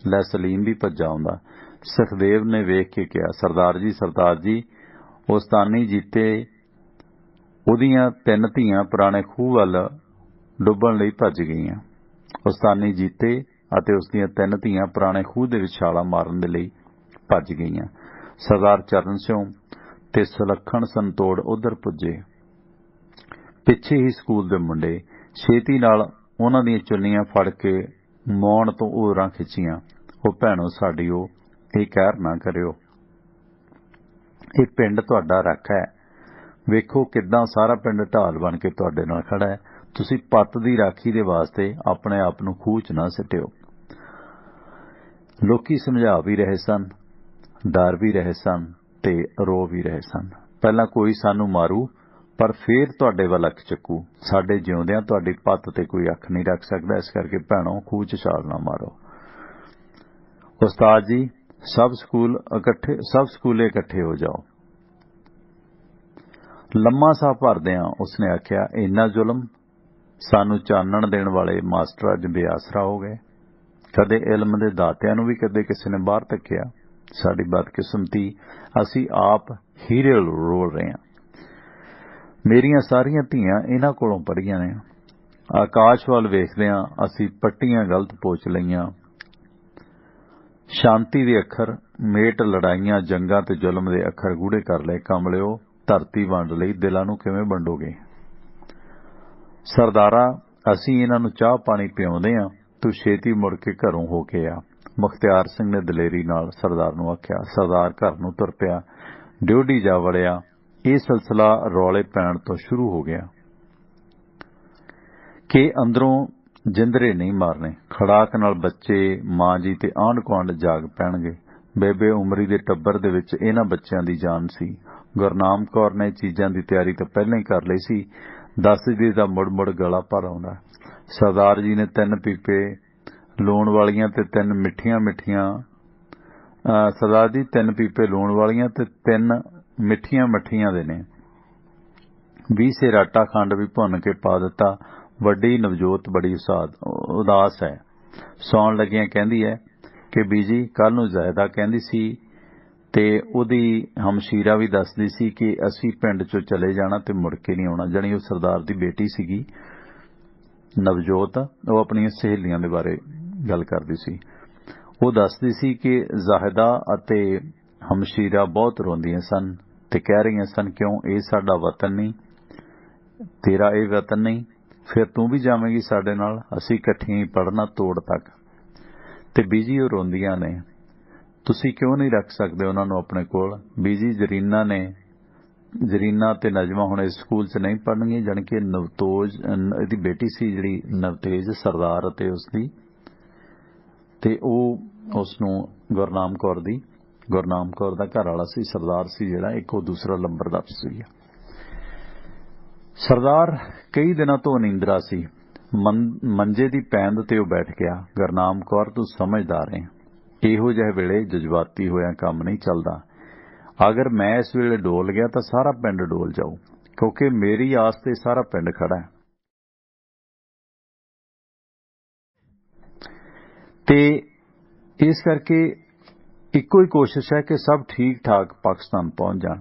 ਲੈ ਸਲੀਮ ਵੀ ਭੱਜਾ ਆਉਂਦਾ। ਸੁਖਦੇਵ ਨੇ ਵੇਖ ਕੇ ਕਿਹਾ, ਸਰਦਾਰ ਜੀ ਉਸਤਾਨੀ ਜੀਤੇ ਉਹਦੀਆਂ 3 ਧੀਆਂ ਪੁਰਾਣੇ ਖੂਹ ਵੱਲ ਡੁੱਬਣ ਲਈ ਭੱਜ ਗਈਆਂ। ਉਸਤਾਨੀ ਜੀਤੇ ਅਤੇ ਉਸਦੀਆਂ 3 ਧੀਆਂ ਪੁਰਾਣੇ ਖੂਹ ਦੇ ਵਿੱਚ ਛਾਲਾ ਮਾਰਨ ਦੇ ਲਈ ਭੱਜ ਗਈਆਂ। ਸਰਦਾਰ ਚਰਨ ਸਿੰਘ ਤੇ ਸੁਲੱਖਣ ਸੰਤੋੜ ਉਧਰ ਪੁੱਜੇ। ਪਿੱਛੇ ਹੀ ਸਕੂਲ ਦੇ ਮੁੰਡੇ ਛੇਤੀ ਨਾਲ ਉਹਨਾਂ ਦੀਆਂ ਚੁੰਨੀਆਂ ਫੜ ਕੇ ਮੌਣ ਤੋਂ ਉਰਾਂ ਖਿੱਚੀਆਂ। ਉਹ ਭੈਣੋ ਸਾਡੀਓ, ਇਹ ਕਹਿਰ ਨਾ ਕਰਿਓ, ਇਹ ਪਿੰਡ ਤੁਹਾਡਾ ਰੱਖ ਹੈ। ਵੇਖੋ ਕਿੱਦਾਂ ਸਾਰਾ ਪਿੰਡ ਢਾਲ ਬਣ ਕੇ ਤੁਹਾਡੇ ਨਾਲ ਖੜਾ ਹੈ। ਤੁਸੀਂ ਪੱਤ ਦੀ ਰਾਖੀ ਦੇ ਵਾਸਤੇ ਆਪਣੇ ਆਪ ਨੂੰ ਖੂਹ 'ਚ ਨਾ ਸਿੱਟਿਓ। ਲੋਕੀ ਸਮਝਾ ਵੀ ਰਹੇ ਸਨ, ਡਰ ਵੀ ਰਹੇ ਸਨ ਤੇ ਰੋ ਵੀ ਰਹੇ ਸਨ। ਪਹਿਲਾਂ ਕੋਈ ਸਾਨੂੰ ਮਾਰੂ ਪਰ ਫੇਰ ਤੁਹਾਡੇ ਵੱਲ ਅੱਖ ਚੱਕੂ। ਸਾਡੇ ਜਿਉਂਦਿਆਂ ਤੁਹਾਡੀ ਪੱਤ ਤੇ ਕੋਈ ਅੱਖ ਨਹੀਂ ਰੱਖ ਸਕਦਾ, ਇਸ ਕਰਕੇ ਭੈਣੋ ਖੂਹ 'ਚ ਛਾਲ ਨਾ ਮਾਰੋ। ਉਸਤਾਦ ਜੀ, ਸਭ ਸਕੂਲੇ ਇਕੱਠੇ ਹੋ ਜਾਓ। ਲੰਮਾ ਸਾਹ ਭਰਦਿਆਂ ਉਸਨੇ ਆਖਿਆ, ਇੰਨਾ ਜ਼ੁਲਮ, ਸਾਨੂੰ ਚਾਨਣ ਦੇਣ ਵਾਲੇ ਮਾਸਟਰ ਅੱਜ ਬੇਆਸਰਾ ਹੋ ਗਏ। ਕਦੇ ਇਲਮ ਦੇ ਦਾਤਿਆਂ ਨੂੰ ਵੀ ਕਦੇ ਕਿਸੇ ਨੇ ਬਾਹਰ ਧੱਕਿਆ। ਸਾਡੀ ਬਦਕਿਸਮਤੀ, ਅਸੀਂ ਆਪ ਹੀਰੇ ਰੋਲ ਰਹੇ ਹਾਂ। ਮੇਰੀਆਂ ਸਾਰੀਆਂ ਧੀਆਂ ਇਹਨਾਂ ਕੋਲੋਂ ਪੜ੍ਹੀਆਂ ਨੇ। ਆਕਾਸ਼ ਵੱਲ ਵੇਖਦਿਆਂ ਅਸੀਂ ਪੱਟੀਆਂ ਗਲਤ ਪੋਚ ਲਈਆਂ। ਸ਼ਾਂਤੀ ਦੇ ਅੱਖਰ ਮੇਟ ਲੜਾਈਆਂ, ਜੰਗਾਂ ਤੇ ਜ਼ੁਲਮ ਦੇ ਅੱਖਰ ਗੂੜੇ ਕਰ ਲਏ। ਕਮਲਿਓ, ਧਰਤੀ ਵੰਡ ਲਈ, ਦਿਲਾਂ ਨੂੰ ਕਿਵੇਂ ਵੰਡੋਗੇ? ਸਰਦਾਰਾ, ਅਸੀਂ ਇਹਨਾਂ ਨੂੰ ਚਾਹ ਪਾਣੀ ਪਿਆਉਂਦੇ ਹਾਂ, ਤੂੰ ਛੇਤੀ ਮੁੜ ਕੇ ਘਰੋਂ ਹੋ ਕੇ ਆ। ਮੁਖਤਿਆਰ ਸਿੰਘ ਨੇ ਦਲੇਰੀ ਨਾਲ ਸਰਦਾਰ ਨੂੰ ਆਖਿਆ। ਸਰਦਾਰ ਘਰ ਨੂੰ ਤੁਰ ਪਿਆ। ਡਿਉਢੀ ਜਾ ਵੜਿਆ। ਇਹ ਸਿਲਸਿਲਾ ਰੌਲੇ ਪੈਣ ਤੋਂ ਸ਼ੁਰੂ ਹੋ ਗਿਆ ਕਿ ਅੰਦਰੋਂ ਜਿੰਦਰੇ ਨਹੀਂ ਮਾਰਨੇ। ਖੜਾਕ ਨਾਲ ਬੱਚੇ, ਮਾਂ ਜੀ ਤੇ ਆਂਢ ਗੁਆਂਢ ਜਾਗ ਪੈਣਗੇ। ਬੇਬੇ ਉਮਰੀ ਦੇ ਟੱਬਰ ਦੇ ਵਿੱਚ ਇਹਨਾਂ ਬੱਚਿਆਂ ਦੀ ਜਾਨ ਸੀ। ਗੁਰਨਾਮ ਕੌਰ ਨੇ ਚੀਜ਼ਾਂ ਦੀ ਤਿਆਰੀ ਤਾਂ ਪਹਿਲਾਂ ਹੀ ਕਰ ਲਈ ਸੀ। ਦੱਸਦੀ ਦਾ ਮੁੜ ਗਲਾ ਭਰ ਆਉਂਦਾ। ਸਰਦਾਰ ਜੀ ਨੇ 3 ਪੀਪੇ ਲੂਣ ਵਾਲੀਆਂ ਤੇ 3 ਮਿੱਠੀਆਂ ਦੇ ਨੇ। 20 ਸੇਰ ਆਟਾ ਖੰਡ ਵੀ ਭੁੰਨ ਕੇ ਪਾ ਦਿੱਤਾ। ਵੱਡੀ ਨਵਜੋਤ ਬੜੀ ਉਦਾਸ ਹੈ। ਸੌਣ ਲੱਗਿਆਂ ਕਹਿੰਦੀ ਹੈ ਕਿ ਬੀਜੀ ਕੱਲ ਨੂੰ ਜ਼ਾਇਦਾ ਕਹਿੰਦੀ ਸੀ ਤੇ ਉਹਦੀ ਹਮਸ਼ੀਰਾ ਵੀ ਦੱਸਦੀ ਸੀ ਕਿ ਅਸੀਂ ਪਿੰਡ ਚੋਂ ਚਲੇ ਜਾਣਾ ਤੇ ਮੁੜ ਕੇ ਨਹੀਂ ਆਉਣਾ। ਜਾਣੀ ਉਹ ਸਰਦਾਰ ਦੀ ਬੇਟੀ ਸੀਗੀ ਨਵਜੋਤ, ਉਹ ਆਪਣੀਆਂ ਸਹੇਲੀਆਂ ਦੇ ਬਾਰੇ ਗੱਲ ਕਰਦੀ ਸੀ। ਉਹ ਦੱਸਦੀ ਸੀ ਕਿ ਜ਼ਾਹਿਦਾ ਅਤੇ ਹਮਸ਼ੀਰਾ ਬਹੁਤ ਰੋਂਦੀਆਂ ਸਨ ਤੇ ਕਹਿ ਰਹੀਆਂ ਸਨ, ਕਿਉਂ ਇਹ ਸਾਡਾ ਵਤਨ ਨਹੀਂ, ਤੇਰਾ ਇਹ ਵਤਨ ਨਹੀਂ, ਫਿਰ ਤੂੰ ਵੀ ਜਾਵੇਂਗੀ ਸਾਡੇ ਨਾਲ, ਅਸੀਂ ਇਕੱਠੀਆਂ ਹੀ ਪੜ੍ਹਨਾ ਤੋੜ ਤੱਕ। ਤੇ ਬੀਜੀ ਉਹ ਰੋਂਦੀਆਂ ਨੇ, ਤੁਸੀਂ ਕਿਉਂ ਨਹੀਂ ਰੱਖ ਸਕਦੇ ਉਹਨਾਂ ਨੂੰ ਆਪਣੇ ਕੋਲ। ਬੀਜੀ ਜਰੀਨਾ ਤੇ ਨਜਮਾ ਹੁਣ ਇਸ ਸਕੂਲ 'ਚ ਨਹੀਂ ਪੜ੍ਹਨਗੀਆਂ, ਜਾਣੀ ਕਿ ਨਵਤੋਜ ਇਹਦੀ ਬੇਟੀ ਸੀ ਜਿਹੜੀ ਨਵਤੇਜ ਸਰਦਾਰ ਅਤੇ ਉਸਦੀ, ਤੇ ਉਹ ਉਸ ਨੂੰ ਗੁਰਨਾਮ ਕੌਰ ਦਾ ਘਰ ਵਾਲਾ ਸੀ, ਸਰਦਾਰ ਸੀ ਜਿਹੜਾ, ਇੱਕ ਉਹ ਦੂਸਰਾ ਲੰਬਰਦਾਰ ਸੀ। ਸਰਦਾਰ ਕਈ ਦਿਨਾਂ ਤੋਂ ਨੀਂਦਰਾ ਸੀ। ਮੰਜੇ ਦੀ ਪੈਂਦ ਤੇ ਉਹ ਬੈਠ ਗਿਆ। ਗੁਰਨਾਮ ਕੌਰ, ਤੂੰ ਸਮਝਦਾਰ ਹੈ, ਇਹੋ ਜਿਹੇ ਵੇਲੇ ਜਜ਼ਬਾਤੀ ਹੋਇਆ ਕੰਮ ਨਹੀਂ ਚੱਲਦਾ। ਅਗਰ ਮੈਂ ਇਸ ਵੇਲੇ ਡੋਲ ਗਿਆ ਤਾਂ ਸਾਰਾ ਪਿੰਡ ਡੋਲ ਜਾਊ, ਕਿਉਂਕਿ ਮੇਰੀ ਆਸ ਤੇ ਸਾਰਾ ਪਿੰਡ ਖੜਾ ਹੈ। ਤੇ ਇਸ ਕਰਕੇ ਇੱਕੋ ਹੀ ਕੋਸ਼ਿਸ਼ ਹੈ ਕਿ ਸਭ ਠੀਕ ਠਾਕ ਪਾਕਿਸਤਾਨ ਪਹੁੰਚ ਜਾਣ।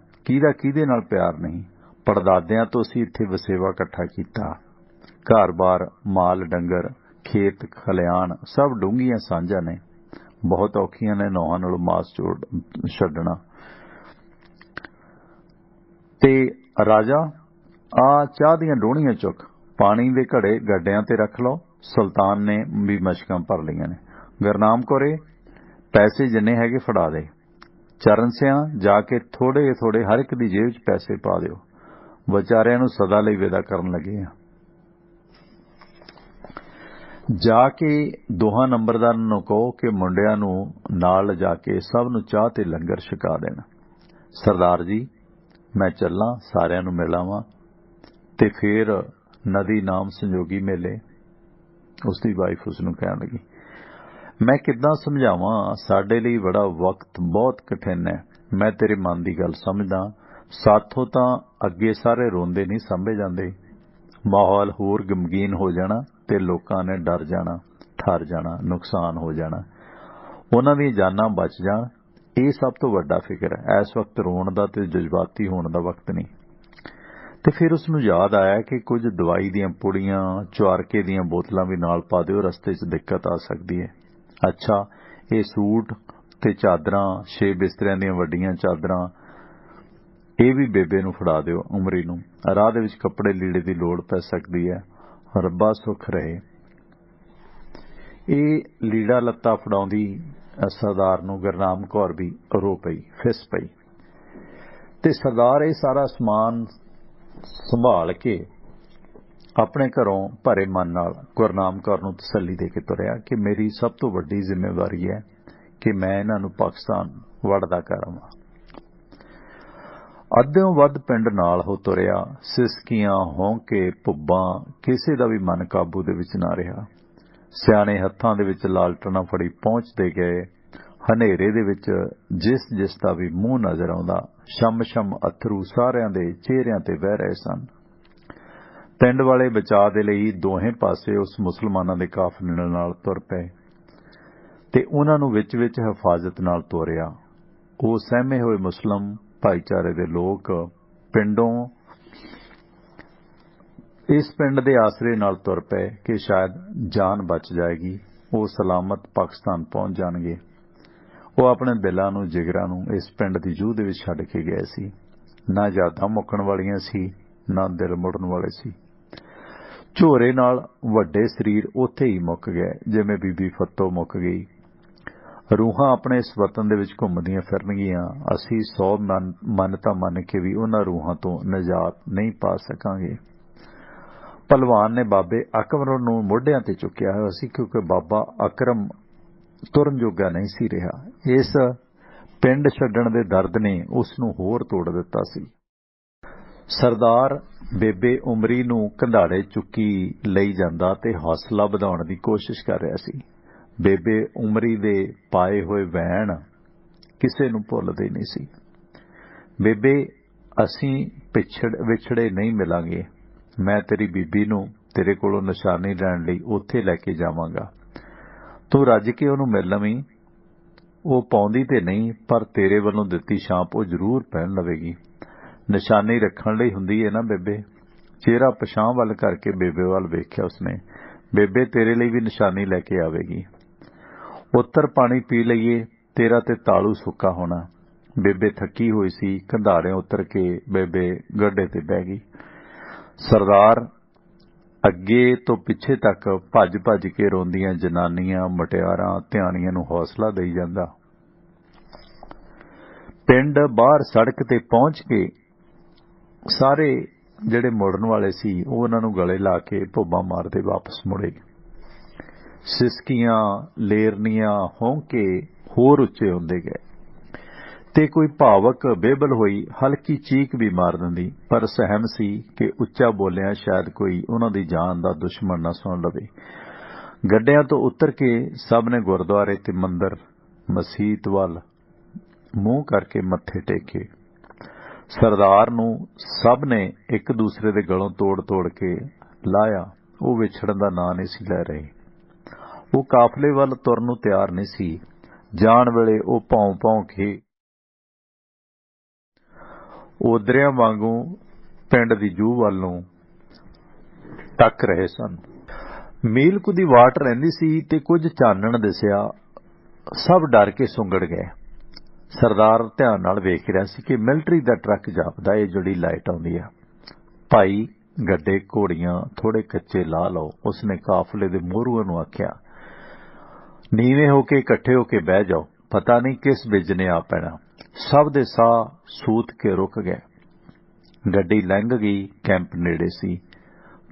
ਕਿਹਦੇ ਨਾਲ ਪਿਆਰ ਨਹੀਂ। ਪੜਦਾਦਿਆਂ ਤੋਂ ਅਸੀਂ ਇੱਥੇ ਵਸੇਵਾ ਇਕੱਠਾ ਕੀਤਾ, ਘਰ-ਬਾਰ, ਮਾਲ ਡੰਗਰ, ਖੇਤ ਖਲਿਆਣ ਸਭ ਡੂੰਘੀਆਂ ਸਾਂਝਾਂ ਨੇ, ਬਹੁਤ ਔਖੀਆਂ ਨੇ ਨੌਹਾਂ ਨਾਲੋਂ ਮਾਸ ਛੱਡਣਾ। ਤੇ ਰਾਜਾ, ਆ ਚਾਹ ਦੀਆਂ ਡੋਣੀਆਂ ਚੁੱਕ, ਪਾਣੀ ਦੇ ਘੜੇ ਗੱਡਿਆਂ ਤੇ ਰੱਖ ਲਓ। ਸੁਲਤਾਨ ਨੇ ਵੀ ਮਸ਼ਕਾਂ ਭਰ ਲਈਆਂ ਨੇ। ਗੁਰਨਾਮ ਕੌਰੇ, ਪੈਸੇ ਜਿੰਨੇ ਹੈਗੇ ਫੜਾ ਦੇ। ਚਰਨ ਸਿਆਂ, ਜਾ ਕੇ ਥੋੜੇ ਥੋੜੇ ਹਰ ਇੱਕ ਦੀ ਜੇਬ 'ਚ ਪੈਸੇ ਪਾ ਦਿਓ, ਵਿਚਾਰਿਆਂ ਨੂੰ ਸਦਾ ਲਈ ਵਿਦਾ ਕਰਨ ਲੱਗੇ ਆ। ਜਾ ਕੇ ਦੋਹਾਂ ਨੰਬਰਦਾਰਾਂ ਨੂੰ ਕਹੋ ਕਿ ਮੁੰਡਿਆਂ ਨੂੰ ਨਾਲ ਲਿਜਾ ਕੇ ਸਭ ਨੂੰ ਚਾਹ ਤੇ ਲੰਗਰ ਛਕਾ ਦੇਣ। ਸਰਦਾਰ ਜੀ, ਮੈਂ ਚੱਲਾਂ, ਸਾਰਿਆਂ ਨੂੰ ਮਿਲ ਆਵਾਂ। ਤੇ ਫਿਰ ਨਦੀ ਨਾਮ ਸੰਜੋਗੀ ਮੇਲੇ। ਉਸਦੀ ਵਾਈਫ ਉਸਨੂੰ ਕਹਿਣ ਲੱਗੀ, ਮੈਂ ਕਿੱਦਾਂ ਸਮਝਾਵਾਂ, ਸਾਡੇ ਲਈ ਬੜਾ ਵਕਤ ਬਹੁਤ ਕਠਿਨ ਹੈ। ਮੈਂ ਤੇਰੇ ਮਨ ਦੀ ਗੱਲ ਸਮਝਦਾ, ਸਾਥੋਂ ਤਾਂ ਅੱਗੇ ਸਾਰੇ ਰੋਂਦੇ ਨਹੀਂ ਸਾਂਭੇ ਜਾਂਦੇ। ਮਾਹੌਲ ਹੋਰ ਗਮਗੀਨ ਹੋ ਜਾਣਾ ਤੇ ਲੋਕਾਂ ਨੇ ਡਰ ਜਾਣਾ, ਠਰ ਜਾਣਾ, ਨੁਕਸਾਨ ਹੋ ਜਾਣਾ, ਉਹਨਾਂ ਦੀਆਂ ਜਾਨਾਂ ਬਚ ਜਾਣ। ਇਹ ਸਭ ਤੋਂ ਵੱਡਾ ਫਿਕਰ ਹੈ। ਇਸ ਵਕਤ ਰੋਣ ਦਾ ਤੇ ਜਜ਼ਬਾਤੀ ਹੋਣ ਦਾ ਵਕਤ ਨਹੀਂ। ਤੇ ਫਿਰ ਉਸ ਨੂੰ ਯਾਦ ਆਇਆ ਕਿ ਕੁਝ ਦਵਾਈ ਦੀਆਂ ਪੁੜੀਆਂ, ਚੁਆਰਕੇ ਦੀਆਂ ਬੋਤਲਾਂ ਵੀ ਨਾਲ ਪਾ ਦਿਓ, ਰਸਤੇ 'ਚ ਦਿੱਕਤ ਆ ਸਕਦੀ ਹੈ। ਅੱਛਾ, ਇਹ ਸੂਟ ਤੇ ਚਾਦਰਾਂ, 6 ਬਿਸਤਰਿਆਂ ਦੀਆਂ ਵੱਡੀਆਂ ਚਾਦਰਾਂ, ਇਹ ਵੀ ਬੇਬੇ ਨੂੰ ਫੜਾ ਦਿਓ, ਉਮਰੀ ਨੂੰ। ਰਾਹ ਦੇ ਵਿੱਚ ਕੱਪੜੇ ਲੀੜੇ ਦੀ ਲੋੜ ਪੈ ਸਕਦੀ ਹੈ। ਰੱਬਾ ਸੁੱਖ ਰਹੇ। ਇਹ ਲੀੜਾ ਲੱਤਾ ਫੜਾਉਂਦੀ ਸਰਦਾਰ ਨੂੰ ਗੁਰਨਾਮ ਕੌਰ ਵੀ ਰੋ ਪਈ, ਫਿਸ ਪਈ। ਤੇ ਸਰਦਾਰ ਇਹ ਸਾਰਾ ਸਮਾਨ ਸੰਭਾਲ ਕੇ ਆਪਣੇ ਘਰੋਂ ਭਰੇ ਮਨ ਨਾਲ ਗੁਰਨਾਮ ਕੌਰ ਨੂੰ ਤਸੱਲੀ ਦੇ ਕੇ ਤੁਰਿਆ ਕਿ ਮੇਰੀ ਸਭ ਤੋਂ ਵੱਡੀ ਜ਼ਿੰਮੇਵਾਰੀ ਹੈ ਕਿ ਮੈਂ ਇਹਨਾਂ ਨੂੰ ਪਾਕਿਸਤਾਨ ਵੜਦਾ ਕਰਾਂਗਾ। ਅੱਧਿਓਂ ਵੱਧ ਪਿੰਡ ਨਾਲ ਹੋ ਤੁਰਿਆ। ਸਿਸਕੀਆਂ, ਹੌਂਕੇ, ਭੁੱਬਾਂ, ਕਿਸੇ ਦਾ ਵੀ ਮਨ ਕਾਬੂ ਦੇ ਵਿੱਚ ਨਾ ਰਿਹਾ। ਸਿਆਣੇ ਹੱਥਾਂ ਦੇ ਵਿੱਚ ਲਾਲਟਣਾ ਫੜੀ ਪਹੁੰਚਦੇ ਗਏ। ਹਨੇਰੇ ਦੇ ਵਿੱਚ ਜਿਸ ਦਾ ਵੀ ਮੂੰਹ ਨਜ਼ਰ ਆਉਂਦਾ, ਸ਼ਮ ਅਥਰੂ ਸਾਰਿਆਂ ਦੇ ਚਿਹਰਿਆਂ ਤੇ ਵਹਿ ਰਹੇ ਸਨ। ਪਿੰਡ ਵਾਲੇ ਬਚਾਅ ਦੇ ਲਈ ਦੋਹੇ ਪਾਸੇ ਉਸ ਮੁਸਲਮਾਨਾਂ ਦੇ ਕਾਫਲੇ ਨਾਲ ਤੁਰ ਪਏ ਤੇ ਉਹਨਾਂ ਨੂੰ ਵਿੱਚ ਹਿਫਾਜ਼ਤ ਨਾਲ ਤੋਰਿਆ। ਉਹ ਸਹਿਮੇ ਹੋਏ ਮੁਸਲਮ ਭਾਈਚਾਰੇ ਦੇ ਲੋਕ ਇਸ ਪਿੰਡ ਦੇ ਆਸਰੇ ਨਾਲ ਤੁਰ ਪਏ ਕਿ ਸ਼ਾਇਦ ਜਾਨ ਬਚ ਜਾਏਗੀ, ਉਹ ਸਲਾਮਤ ਪਾਕਿਸਤਾਨ ਪਹੁੰਚ ਜਾਣਗੇ। ਉਹ ਆਪਣੇ ਦਿਲਾਂ ਨੂੰ, ਜਿਗਰਾਂ ਨੂੰ ਇਸ ਪਿੰਡ ਦੀ ਜੂਹ ਦੇ ਵਿੱਚ ਛੱਡ ਕੇ ਗਏ ਸੀ। ਨਾ ਯਾਦਾਂ ਮੁੱਕਣ ਵਾਲੀਆਂ ਸੀ, ਨਾ ਦਿਲ ਮੁੜਨ ਵਾਲੇ ਸੀ। ਝੋਰੇ ਨਾਲ ਵੱਡੇ ਸਰੀਰ ਉੱਥੇ ਹੀ ਮੁੱਕ ਗਏ, ਜਿਵੇਂ ਬੀਬੀ ਫੱਤੋ ਮੁੱਕ ਗਈ। ਰੂਹਾਂ ਆਪਣੇ ਇਸ ਵਤਨ ਦੇ ਵਿੱਚ ਘੁੰਮਦੀਆਂ ਫਿਰਨਗੀਆਂ। ਅਸੀਂ 100 ਮੰਨਤਾਂ ਮੰਨ ਕੇ ਵੀ ਉਹਨਾਂ ਰੂਹਾਂ ਤੋਂ ਨਿਜਾਤ ਨਹੀਂ ਪਾ ਸਕਾਂਗੇ। ਭਲਵਾਨ ਨੇ ਬਾਬੇ ਅਕਰਮ ਨੂੰ ਮੋਢਿਆਂ ਤੇ ਚੁੱਕਿਆ ਹੋਇਆ ਸੀ, ਕਿਉਂਕਿ ਬਾਬਾ ਅਕਰਮ ਤੁਰਨ ਜੋਗਾ ਨਹੀਂ ਸੀ ਰਿਹਾ। ਇਸ ਪਿੰਡ ਛੱਡਣ ਦੇ ਦਰਦ ਨੇ ਉਸ ਨੂੰ ਹੋਰ ਤੋੜ ਦਿੱਤਾ ਸੀ। ਸਰਦਾਰ ਬੇਬੇ ਉਮਰੀ ਨੂੰ ਕੰਧਾੜੇ ਚੁੱਕੀ ਲਈ ਜਾਂਦਾ ਤੇ ਹੌਸਲਾ ਵਧਾਉਣ ਦੀ ਕੋਸ਼ਿਸ਼ ਕਰ ਰਿਹਾ ਸੀ। ਬੇਬੇ ਉਮਰੀ ਦੇ ਪਾਏ ਹੋਏ ਵੈਣ ਕਿਸੇ ਨੂੰ ਭੁੱਲਦੇ ਨਹੀਂ ਸੀ। ਬੇਬੇ, ਅਸੀਂ ਵਿਛੜੇ ਨਹੀਂ ਮਿਲਾਂਗੇ। ਮੈਂ ਤੇਰੀ ਬੀਬੀ ਨੂੰ ਤੇਰੇ ਕੋਲੋਂ ਨਿਸ਼ਾਨੀ ਲੈਣ ਲਈ ਉੱਥੇ ਲੈ ਕੇ ਜਾਵਾਂਗਾ। ਤੂੰ ਰੱਜ ਕੇ ਉਹਨੂੰ ਮਿਲ ਲਵੀਂ। ਉਹ ਪਾਉਂਦੀ ਤੇ ਨਹੀਂ, ਪਰ ਤੇਰੇ ਵੱਲੋਂ ਦਿੱਤੀ ਛਾਂਪ ਉਹ ਜ਼ਰੂਰ ਪਹਿਨ ਲਵੇਗੀ। ਨਿਸ਼ਾਨੀ ਰੱਖਣ ਲਈ ਹੁੰਦੀ ਹੈ ਨਾ ਬੇਬੇ। ਚਿਹਰਾ ਪਛਾਣ ਵੱਲ ਕਰਕੇ ਬੇਬੇ ਵੱਲ ਵੇਖਿਆ ਉਸਨੇ। ਬੇਬੇ ਤੇਰੇ ਲਈ ਵੀ ਨਿਸ਼ਾਨੀ ਲੈ ਕੇ ਆਵੇਗੀ। ਉੱਤਰ ਪਾਣੀ ਪੀ ਲਈਏ, ਤੇਰਾ ਤੇ ਤਾਲੂ ਸੁੱਕਾ ਹੋਣਾ। ਬੇਬੇ ਥੱਕੀ ਹੋਈ ਸੀ। ਕੰਧਾੜਿਓਂ ਉਤਰ ਕੇ ਬੇਬੇ ਗੱਡੇ ਤੇ ਬਹਿ ਗਈ। ਸਰਦਾਰ ਅੱਗੇ ਤੋਂ ਪਿੱਛੇ ਤੱਕ ਭੱਜ ਭੱਜ ਕੇ ਰੋਂਦੀਆਂ ਜਨਾਨੀਆਂ, ਮੁਟਿਆਰਾਂ, ਧਿਆਣੀਆਂ ਨੂੰ ਹੌਸਲਾ ਦੇਈ ਜਾਂਦਾ। ਪਿੰਡ ਬਾਹਰ ਸੜਕ ਤੇ ਪਹੁੰਚ ਕੇ ਸਾਰੇ ਜਿਹੜੇ ਮੁੜਨ ਵਾਲੇ ਸੀ ਉਹ ਉਹਨਾਂ ਨੂੰ ਗਲੇ ਲਾ ਕੇ ਭੁੱਬਾਂ ਮਾਰਦੇ ਵਾਪਸ ਮੁੜੇ। ਸਿਸਕੀਆਂ, ਲੇਰਨੀਆਂ, ਹੌਂਕੇ ਹੋਰ ਉੱਚੇ ਹੁੰਦੇ ਗਏ ਤੇ ਕੋਈ ਭਾਵਕ ਬੇਬਲ ਹੋਈ ਹਲਕੀ ਚੀਕ ਵੀ ਮਾਰ ਦਿੰਦੀ, ਪਰ ਸਹਿਮ ਸੀ ਕਿ ਉੱਚਾ ਬੋਲਿਆ ਸ਼ਾਇਦ ਕੋਈ ਉਹਨਾਂ ਦੀ ਜਾਨ ਦਾ ਦੁਸ਼ਮਣ ਨਾ ਸੁਣ ਲਵੇ। ਗੱਡਿਆਂ ਤੋਂ ਉਤਰ ਕੇ ਸਭ ਨੇ ਗੁਰਦੁਆਰੇ ਤੇ ਮੰਦਰ, ਮਸੀਤ ਵੱਲ ਮੂੰਹ ਕਰਕੇ ਮੱਥੇ ਟੇਕੇ। ਸਰਦਾਰ ਨੂੰ ਸਭ ਨੇ ਇੱਕ ਦੂਸਰੇ ਦੇ ਗਲੋਂ ਤੋੜ ਤੋੜ ਕੇ ਲਾਇਆ। ਉਹ ਵਿਛੜਨ ਦਾ ਨਾਂ ਨਹੀਂ ਸੀ ਲੈ ਰਹੇ। ਉਹ ਕਾਫਲੇ ਵੱਲ ਤੁਰਨ ਨੂੰ ਤਿਆਰ ਨਹੀਂ ਸੀ। ਜਾਣ ਵੇਲੇ ਉਹ ਭੌਂ ਭੌਂ ਕੇ ਓਦਰਿਆਂ ਵਾਂਗੂ ਪਿੰਡ ਦੀ ਜੂਹ ਵੱਲ ਨੂੰ ਤੱਕ ਰਹੇ ਸਨ। ਮੀਲ ਕੁ ਦੀ ਵਾਟ ਰਹਿੰਦੀ ਸੀ ਤੇ ਕੁਝ ਚਾਨਣ ਦਿਸਿਆ। ਸਭ ਡਰ ਕੇ ਸੁੰਗੜ ਗਏ। ਸਰਦਾਰ ਧਿਆਨ ਨਾਲ ਵੇਖ ਰਿਹਾ ਸੀ ਕਿ ਮਿਲਟਰੀ ਦਾ ਟਰੱਕ ਜਾਪਦਾ ਏ, ਜਿਹੜੀ ਲਾਈਟ ਆਉਂਦੀ ਆ। ਭਾਈ ਗੱਡੇ ਘੋੜੀਆਂ ਥੋੜੇ ਕੱਚੇ ਲਾ ਲਓ, ਉਸਨੇ ਕਾਫਲੇ ਦੇ ਮੋਹਰੂਆਂ ਨੂੰ ਆਖਿਆ। ਨੀਵੇਂ ਹੋ ਕੇ ਇਕੱਠੇ ਹੋ ਕੇ ਬਹਿ ਜਾਓ, ਪਤਾ ਨਹੀਂ ਕਿਸ ਬਿੱਜ ਨੇ ਆ ਪੈਣਾ। ਸਭ ਦੇ ਸਾਹ ਸੂਤ ਕੇ ਰੁਕ ਗਏ। ਗੱਡੀ ਲੰਘ ਗਈ। ਕੈਂਪ ਨੇੜੇ ਸੀ।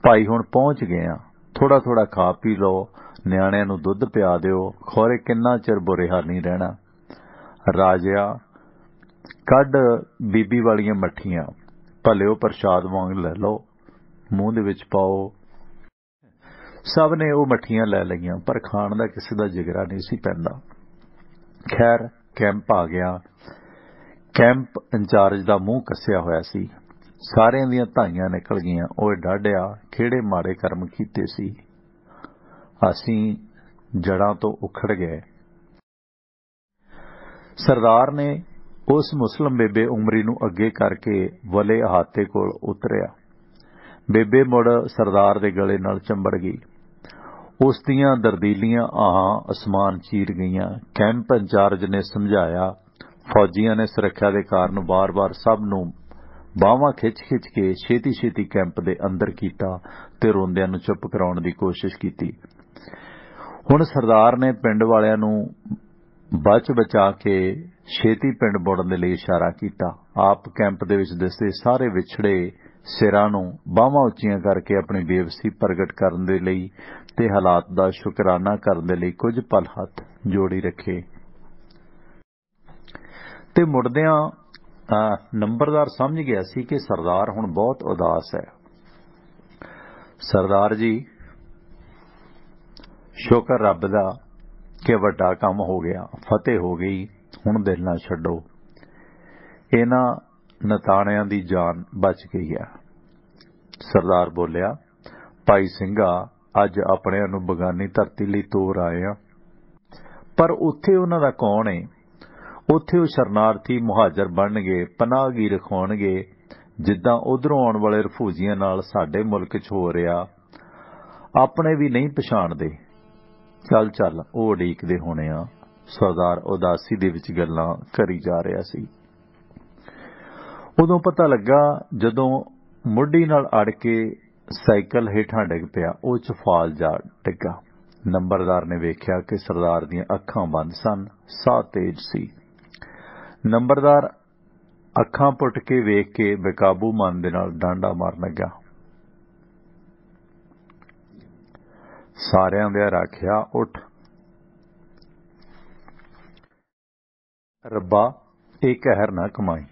ਭਾਈ ਹੁਣ ਪਹੁੰਚ ਗਏ ਆ, ਥੋੜਾ ਥੋੜਾ ਖਾ ਪੀ ਲਓ, ਨਿਆਣਿਆਂ ਨੂੰ ਦੁੱਧ ਪਿਆ ਦਿਓ, ਖੌਰੇ ਕਿੰਨਾ ਚਿਰ ਬੁਰੇ ਹਾਲ ਨਹੀਂ ਰਹਿਣਾ। ਰਾਜਿਆ ਕੱਢ ਬੀਬੀ ਵਾਲੀਆਂ ਮੱਠੀਆਂ, ਭਲਿਓ ਪ੍ਰਸ਼ਾਦ ਵਾਂਗ ਲੈ ਲਓ, ਮੂੰਹ ਦੇ ਵਿੱਚ ਪਾਓ। ਸਭ ਨੇ ਉਹ ਮੱਠੀਆਂ ਲੈ ਲਈਆਂ, ਪਰ ਖਾਣ ਦਾ ਕਿਸੇ ਦਾ ਜਿਗਰਾ ਨਹੀਂ ਸੀ ਪੈਂਦਾ। ਖੈਰ ਕੈਂਪ ਆ ਗਿਆ। ਕੈਂਪ ਇੰਚਾਰਜ ਦਾ ਮੂੰਹ ਕੱਸਿਆ ਹੋਇਆ ਸੀ। ਸਾਰਿਆਂ ਦੀਆਂ ਧਾਈਆਂ ਨਿਕਲ ਗਈਆਂ। ਓਏ ਡਾਢਿਆ, ਕਿਹੜੇ ਮਾੜੇ ਕਰਮ ਕੀਤੇ ਸੀ। ਅਸੀਂ ਜੜ੍ਹਾਂ ਤੋਂ ਉਖੜ ਗਏ। ਸਰਦਾਰ ਨੇ ਉਸ ਮੁਸਲਮ ਬੇਬੇ ਉਮਰੀ ਨੂੰ ਅੱਗੇ ਕਰਕੇ ਵਲੇ ਅਹਾਤੇ ਕੋਲ ਉਤਰਿਆ। ਬੇਬੇ ਮੁੜ ਸਰਦਾਰ ਦੇ ਗਲੇ ਨਾਲ ਚੰਬੜ ਗਈ। ਉਸ ਦੀਆਂ ਦਰਦੀਲੀਆਂ ਆਹਾਂ ਅਸਮਾਨ ਚੀਰ ਗਈਆਂ। ਕੈਂਪ ਇੰਚਾਰਜ ਨੇ ਸਮਝਾਇਆ। ਫੌਜੀਆਂ ਨੇ ਸੁਰੱਖਿਆ ਦੇ ਕਾਰਨ ਬਾਰ-ਬਾਰ ਸਭ ਨੂੰ ਬਾਹਾਂ ਖਿੱਚ-ਖਿੱਚ ਕੇ ਛੇਤੀ-ਛੇਤੀ ਕੈਂਪ ਦੇ ਅੰਦਰ ਕੀਤਾ ਤੇ ਰੋਂਦਿਆਂ ਨੂੰ ਚੁੱਪ ਕਰਾਉਣ ਦੀ ਕੋਸ਼ਿਸ਼ ਕੀਤੀ। ਹੁਣ ਸਰਦਾਰ ਨੇ ਪਿੰਡ ਵਾਲਿਆਂ ਨੂੰ ਬਚ ਬਚਾ ਕੇ ਛੇਤੀ ਪਿੰਡ ਮੁੜਨ ਦੇ ਲਈ ਇਸ਼ਾਰਾ ਕੀਤਾ। ਆਪ ਕੈਂਪ ਦੇ ਵਿੱਚ ਦਿਸਦੇ ਸਾਰੇ ਵਿਛੜੇ ਸਿਰਾਂ ਨੂੰ ਬਾਹਾਂ ਉੱਚੀਆਂ ਕਰਕੇ ਆਪਣੀ ਬੇਵਸੀ ਪ੍ਰਗਟ ਕਰਨ ਦੇ ਲਈ ਤੇ ਹਾਲਾਤ ਦਾ ਸ਼ੁਕਰਾਨਾ ਕਰਨ ਦੇ ਲਈ ਕੁਝ ਪਲ ਹੱਥ ਜੋੜੀ ਰੱਖੇ ਤੇ ਮੁੜਦਿਆਂ ਨੰਬਰਦਾਰ ਸਮਝ ਗਿਆ ਸੀ ਕਿ ਸਰਦਾਰ ਹੁਣ ਬਹੁਤ ਉਦਾਸ ਹੈ। ਸਰਦਾਰ ਜੀ, ਸ਼ੁਕਰ ਰੱਬ ਦਾ ਕਿ ਵੱਡਾ ਕੰਮ ਹੋ ਗਿਆ, ਫਤਿਹ ਹੋ ਗਈ, ਹੁਣ ਦਿਲ ਨਾ ਛੱਡੋ। ਇਹਨਾਂ ਨਤਾਣਿਆਂ ਦੀ ਜਾਨ ਬਚ ਗਈ ਹੈ। ਸਰਦਾਰ ਬੋਲਿਆ। ਭਾਈ ਸਿੰਘਾ, ਅੱਜ ਆਪਣਿਆਂ ਨੂੰ ਬਗਾਨੀ ਧਰਤੀ ਲਈ ਤੋਰ ਆਏ ਆ, ਪਰ ਉੱਥੇ ਉਹਨਾਂ ਦਾ ਕੌਣ ਏ? ਉੱਥੇ ਉਹ ਸ਼ਰਨਾਰਥੀ ਮੁਹਾਜਰ ਬਣਨਗੇ, ਪਨਾਹਗੀ ਰਖਾਉਣਗੇ, ਜਿੱਦਾਂ ਉਧਰੋਂ ਆਉਣ ਵਾਲੇ ਰਫੂਜੀਆਂ ਨਾਲ ਸਾਡੇ ਮੁਲਕ 'ਚ ਹੋ ਰਿਹਾ। ਆਪਣੇ ਵੀ ਨਹੀਂ ਪਛਾਣਦੇ। ਚੱਲ ਚੱਲ, ਉਹ ਉਡੀਕਦੇ ਹੋਣੇ ਆ। ਸਰਦਾਰ ਉਦਾਸੀ ਦੇ ਵਿੱਚ ਗੱਲਾਂ ਕਰੀ ਜਾ ਰਿਹਾ ਸੀ। ਉਦੋਂ ਪਤਾ ਲੱਗਾ ਜਦੋਂ ਮੁੱਢੀ ਨਾਲ ਅੜ ਕੇ ਸਾਈਕਲ ਹੇਠਾਂ ਡਿੱਗ ਪਿਆ। ਉਹ 'ਚ ਫਾਲ ਜਾ ਡਿੱਗਾ। ਨੰਬਰਦਾਰ ਨੇ ਵੇਖਿਆ ਕਿ ਸਰਦਾਰ ਦੀਆਂ ਅੱਖਾਂ ਬੰਦ ਸਨ, ਸਾਹ ਤੇਜ਼ ਸੀ। ਨੰਬਰਦਾਰ ਅੱਖਾਂ ਪੁੱਟ ਕੇ ਵੇਖ ਕੇ ਬੇਕਾਬੂ ਮਨ ਦੇ ਨਾਲ ਡਾਂਡਾ ਮਾਰਨ ਲੱਗਾ। ਸਾਰਿਆਂ ਦੇ ਰਾਖਿਆ, ਉੱਠ। ਰੱਬਾ, ਇਹ ਕਹਿਰ ਨਾ ਕਮਾਈ।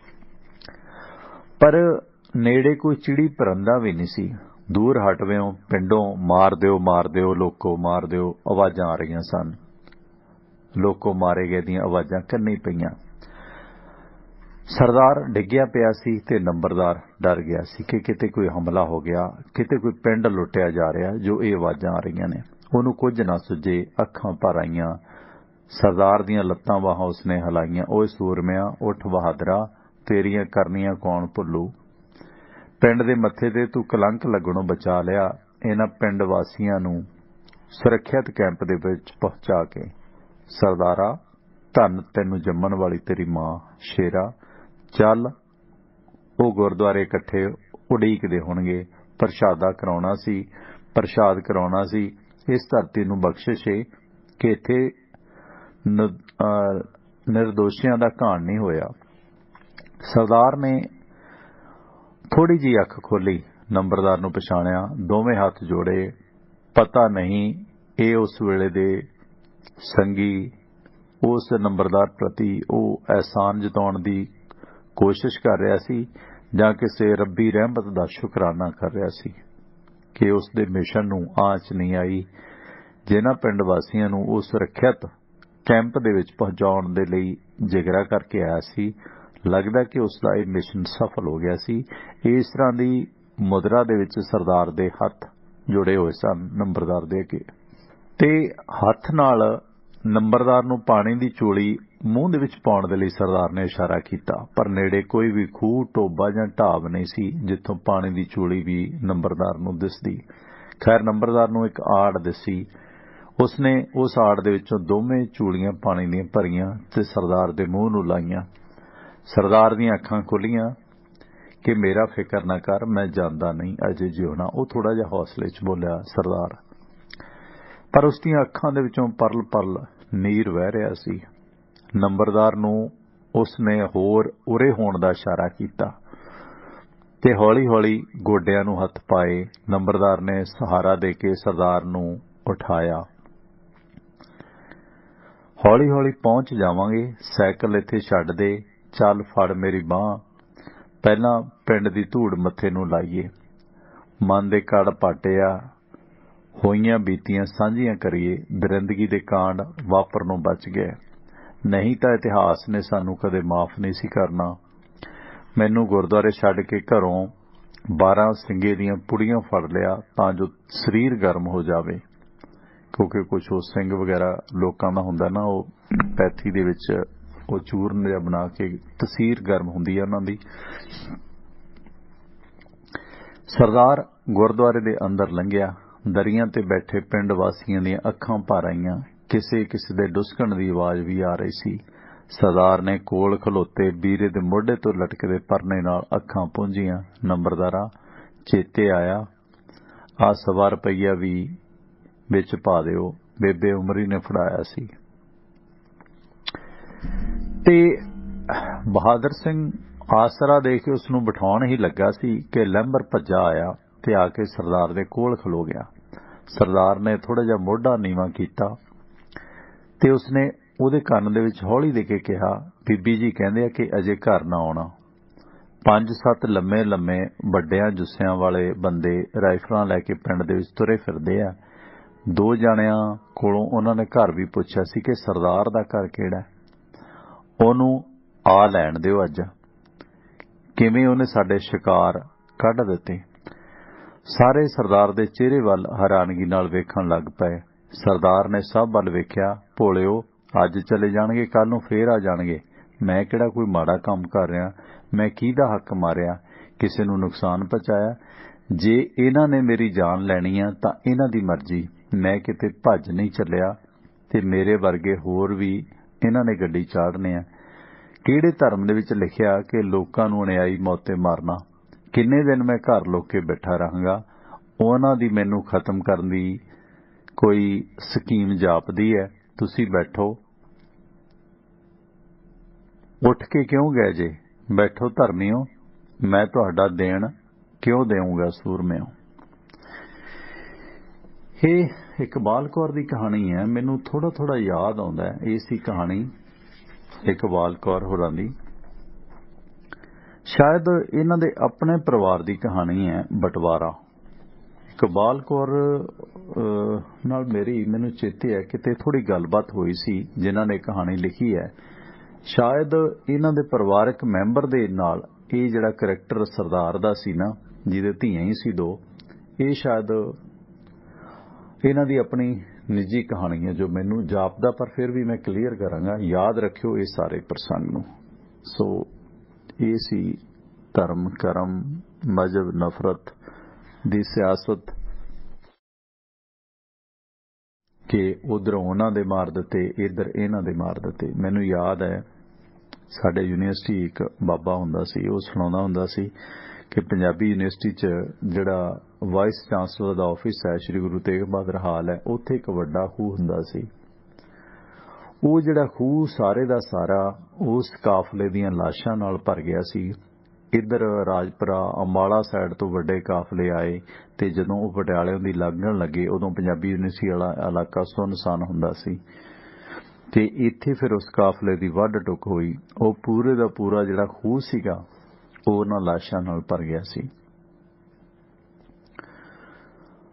ਪਰ ਨੇੜੇ ਕੋਈ ਚਿੜੀ ਪਰੰਦਾ ਵੀ ਨਹੀਂ ਸੀ। ਦੂਰ ਹਟਵਿਓ ਪਿੰਡੋਂ ਮਾਰ ਦਿਓ ਲੋਕੋ, ਮਾਰ ਦਿਓ ਆਵਾਜ਼ਾਂ ਆ ਰਹੀਆਂ ਸਨ। ਲੋਕੋ ਮਾਰੇ ਗਏ ਦੀਆਂ ਆਵਾਜ਼ਾਂ ਕੰਨੀ ਪਈਆਂ। ਸਰਦਾਰ ਡਿੱਗਿਆ ਪਿਆ ਸੀ ਤੇ ਨੰਬਰਦਾਰ ਡਰ ਗਿਆ ਸੀ ਕਿ ਕਿਤੇ ਕੋਈ ਹਮਲਾ ਹੋ ਗਿਆ, ਕਿਤੇ ਕੋਈ ਪਿੰਡ ਲੁੱਟਿਆ ਜਾ ਰਿਹਾ ਜੋ ਇਹ ਆਵਾਜ਼ਾਂ ਆ ਰਹੀਆਂ ਨੇ। ਉਹਨੂੰ ਕੁਝ ਨਾ ਸੁੱਝੇ। ਅੱਖਾਂ ਭਰ ਆਈਆਂ सरदार दियां लत्तां बाहां उसने हिलाईयां, ओए सूरमिया उठ बहादरा, तेरियां करनियां कौन भुल्लू। पिंड दे मत्थे ते तू कलंक लगणों बचा लिया इन्हां पिंड वासियां नूं सुरੱਖਿਅਤ कैंप दे विच पहुंचा के। सरदारा धन तैनूं जम्मण वाली तेरी मां। शेरा चल, ਉਹ गुरुद्वारे इकट्ठे उड़ीकदे होणगे। प्रशादा कराउणा सी। इस धरती नूं बख्शिश है कि इत्थे निर्दोषियां दा घाण नहीं होया। सरदार ने थोड़ी जी अख खोली, नंबरदार नूं पछाणिया, दोवें हाथ जोड़े। पता नहीं ये उस वेले दे संगी उस नंबरदार प्रति वो एहसान जताउण दी कोशिश कर रहा सी जां किसी रब्बी रहमत दा शुकराना कर रहा सी कि उसदे मिशन नूं आंच नहीं आई। जिन्हां पिंड वासियां नूं वो सुरੱਖਿਅਤ कैंप दे विच पहुंचाउण दे लई जिगरा करके आया सी, लगदा कि उसदा ये मिशन सफल हो गया सी। इस तरह दी मुद्रा दे विच सरदार दे हत्थ जुड़े हुए सन नंबरदार दे अगे, ते हत्थ नाल नंबरदार नूं पानी दी चोली मूँह दे विच पाउण दे लई सरदार ने इशारा कीता, पर नेड़े कोई भी खूह टोबा जां ढाब नहीं सी जिथों पानी दी चोली भी नंबरदार नूं दिसदी। खैर नंबरदार नूं एक आड़ दिसी। उसने उस आड़ दे विचों दोवें चूलियां पानी दीयां भरियां ते सरदार दे मूँह नूं लाईयां। सरदार दीयां अखां खुलीआं कि मेरा फिकर ना कर, मैं जांदा नहीं, अजे जिउणा। वो थोड़ा जिहा हौसले च बोलिया सरदार, पर उसदियां अखां दे विचों परल परल नीर वह रिहा सी। नंबरदार नूं उसने होर उरे होण दा इशारा कीता ते हौली हौली गोडियां नूं हत्थ पाए। नंबरदार ने सहारा दे के सरदार नूं उठाया। हौली हौली पहुंच जावांगे, साइकल इत्थे छड्ड दे, चल फड़ मेरी बांह, पहलां पिंड दी धूड़ मत्थे नूं लाईए। मन दे कड़ पाटिया होईयां बीतियां सांझियां करिए, दरिंदगी दे कांड वापरनों बच गए, नहीं तां इतिहास ने सानू कदे माफ नहीं सी करना। मैनू गुरुद्वारे छड्ड के घरों 12 सिंगे दियां पुड़ियां फड़ लिया तां जो शरीर गर्म हो जावे, क्योंकि कुछ वो सिंग वगैरह लोकां दा हुंदा ना, वो पैथी दे विच वो चूरन जिहा बना के तसीर गर्म हुंदी है उन्हां दी। सरदार गुरुद्वारे दे अंदर लंघिया। दरियां ते बैठे पिंड वासियां दीयां अखां भर आईयां, किसे किसे दे डुसकण दी आवाज भी आ रही सी। सरदार ने कोल खलोते बीरे दे मोढे तो लटकदे परने नाल अखां पूंजियां। नंबरदारा चेते आया, आ सवा रुपईया भी विच पा दिओ, बेबे उमरी ने फड़ाया सी। ते बहादुर सिंह आसरा दे के उसनूं बिठाउण ही लगा सी कि लंबर भज्जा आया ते आके सरदार दे कोल खलो गया। सरदार ने थोड़ा जिहा मोढा नीवां कीता ते उसने ਉਹਦੇ ਕੰਨ ਦੇ ਵਿੱਚ ਹੌਲੀ ਦੇ ਕੇ ਕਿਹਾ, ਬੀਬੀ ਜੀ ਕਹਿੰਦੇ ਆ ਕਿ ਅਜੇ ਘਰ ਨਾ ਆਉਣਾ। 5-7 ਲੰਮੇ ਵੱਡਿਆਂ ਜੁੱਸਿਆਂ ਵਾਲੇ ਬੰਦੇ ਰਾਈਫਲਾਂ ਲੈ ਕੇ ਪਿੰਡ ਦੇ ਵਿੱਚ ਤੁਰੇ ਫਿਰਦੇ ਆ। 2 ਜਾਣਿਆਂ ਕੋਲੋਂ ਉਹਨਾਂ ਨੇ ਘਰ ਵੀ ਪੁੱਛਿਆ ਸੀ ਕਿ ਸਰਦਾਰ ਦਾ ਘਰ ਕਿਹੜਾ, ਉਹਨੂੰ ਆ ਲੈਣ ਦਿਓ ਅੱਜ। ਕਿਵੇਂ ਉਹਨੇ ਸਾਡੇ ਸ਼ਿਕਾਰ ਕੱਢ ਦਿੱਤੇ। ਸਾਰੇ ਸਰਦਾਰ ਦੇ ਚਿਹਰੇ ਵੱਲ ਹੈਰਾਨਗੀ ਨਾਲ ਵੇਖਣ ਲੱਗ ਪਏ। ਸਰਦਾਰ ਨੇ ਸਭ ਵੱਲ ਵੇਖਿਆ, ਭੋਲਿਓ ਅੱਜ ਚਲੇ ਜਾਣਗੇ, ਕੱਲ ਨੂੰ ਫੇਰ ਆ ਜਾਣਗੇ। ਮੈਂ ਕਿਹੜਾ ਕੋਈ ਮਾੜਾ ਕੰਮ ਕਰ ਰਿਹਾ, ਮੈਂ ਕਿਹਦਾ ਹੱਕ ਮਾਰਿਆ, ਕਿਸੇ ਨੂੰ ਨੁਕਸਾਨ ਪਹੁੰਚਾਇਆ। ਜੇ ਇਹਨਾਂ ਨੇ ਮੇਰੀ ਜਾਨ ਲੈਣੀ ਆ ਤਾਂ ਇਹਨਾਂ ਦੀ ਮਰਜ਼ੀ, ਮੈਂ ਕਿਤੇ ਭੱਜ ਨਹੀਂ ਚੱਲਿਆ ਤੇ ਮੇਰੇ ਵਰਗੇ ਹੋਰ ਵੀ ਇਹਨਾਂ ਨੇ ਗੱਡੀ ਚਾੜਨੇ ਆ। ਕਿਹੜੇ ਧਰਮ ਦੇ ਵਿੱਚ ਲਿਖਿਆ ਕਿ ਲੋਕਾਂ ਨੂੰ ਅਨਿਆਈ ਮੌਤੇ ਮਾਰਨਾ। ਕਿੰਨੇ ਦਿਨ ਮੈਂ ਘਰ ਲੁੱਕ ਕੇ ਬੈਠਾ ਰਹਾਂਗਾ। ਉਹਨਾਂ ਦੀ ਮੈਨੂੰ ਖਤਮ ਕਰਨ ਦੀ ਕੋਈ ਸਕੀਮ ਜਾਪਦੀ ਹੈ। ਤੁਸੀਂ ਬੈਠੋ, ਉੱਠ ਕੇ ਕਿਉਂ ਗਏ ਜੇ, ਬੈਠੋ ਧਰਮੀਓ, ਮੈਂ ਤੁਹਾਡਾ ਦੇਣ ਕਿਉਂ ਦੇਵਾਂਗਾ ਸੂਰਮਿਓ। ਇਹ ਇਕਬਾਲ ਕੌਰ ਦੀ ਕਹਾਣੀ ਹੈ। ਮੈਨੂੰ ਥੋੜਾ ਯਾਦ ਆਉਂਦਾ ਹੈ, ਇਹ ਸੀ ਕਹਾਣੀ ਇਕਬਾਲ ਕੌਰ ਹੋਰਾਂ ਦੀ। ਸ਼ਾਇਦ ਇਹਨਾਂ ਦੇ ਆਪਣੇ ਪਰਿਵਾਰ ਦੀ ਕਹਾਣੀ ਹੈ, ਬਟਵਾਰਾ। ਇਕਬਾਲ ਕੌਰ ਨਾਲ ਮੈਨੂੰ ਚੇਤੇ ਹੈ ਕਿਤੇ ਥੋੜੀ ਗੱਲਬਾਤ ਹੋਈ ਸੀ ਜਿਨ੍ਹਾਂ ਨੇ ਕਹਾਣੀ ਲਿਖੀ ਹੈ। ਸ਼ਾਇਦ ਇਹਨਾਂ ਦੇ ਪਰਿਵਾਰਕ ਮੈਂਬਰ ਦੇ ਨਾਲ ਇਹ ਜਿਹੜਾ ਕਰੈਕਟਰ ਸਰਦਾਰ ਦਾ ਸੀ ਨਾ, ਜਿਹਦੇ ਧੀਆਂ ਹੀ ਸੀ 2, ਇਹ ਸ਼ਾਇਦ ਇਹਨਾਂ ਦੀ ਆਪਣੀ निजी कहानी है जो मैनू जापदा, पर फिर भी मैं क्लीयर करांगा। याद रखियो इस सारे प्रसंग नूं। सो ये सी धर्म करम मजहब नफरत दी सियासत कि उधर उन्हां दे मार दिते, इधर इन्हां दे मार दिते। मैनू याद है साडे यूनीवर्सिटी एक बाबा हुंदा सी, वो सुणाउंदा हुंदा सी कि पंजाबी यूनीवर्सिटी च जिहड़ा वाइस चांसलर दा ऑफिस है श्री गुरु तेग बहादुर हाल है, उत्थे एक वड्डा खूह हुंदा सी। वो जिहड़ा खूह सारे दा सारा उस काफले दीयां लाशां नाल भर गया सी। इधर राजपुरा अंबाला साइड तो वड्डे काफले आए ते जदों वो पटियाले दी लगन लगे उदों पंजाबी यूनीवर्सिटी वाला इलाका सुनसान हुंदा सी ते इत्थे फिर उस काफले दी वड्ड टुक होई। वो पूरे दा पूरा जिहड़ा खूह सीगा वो उन्हां लाशां नाल भर गया सी।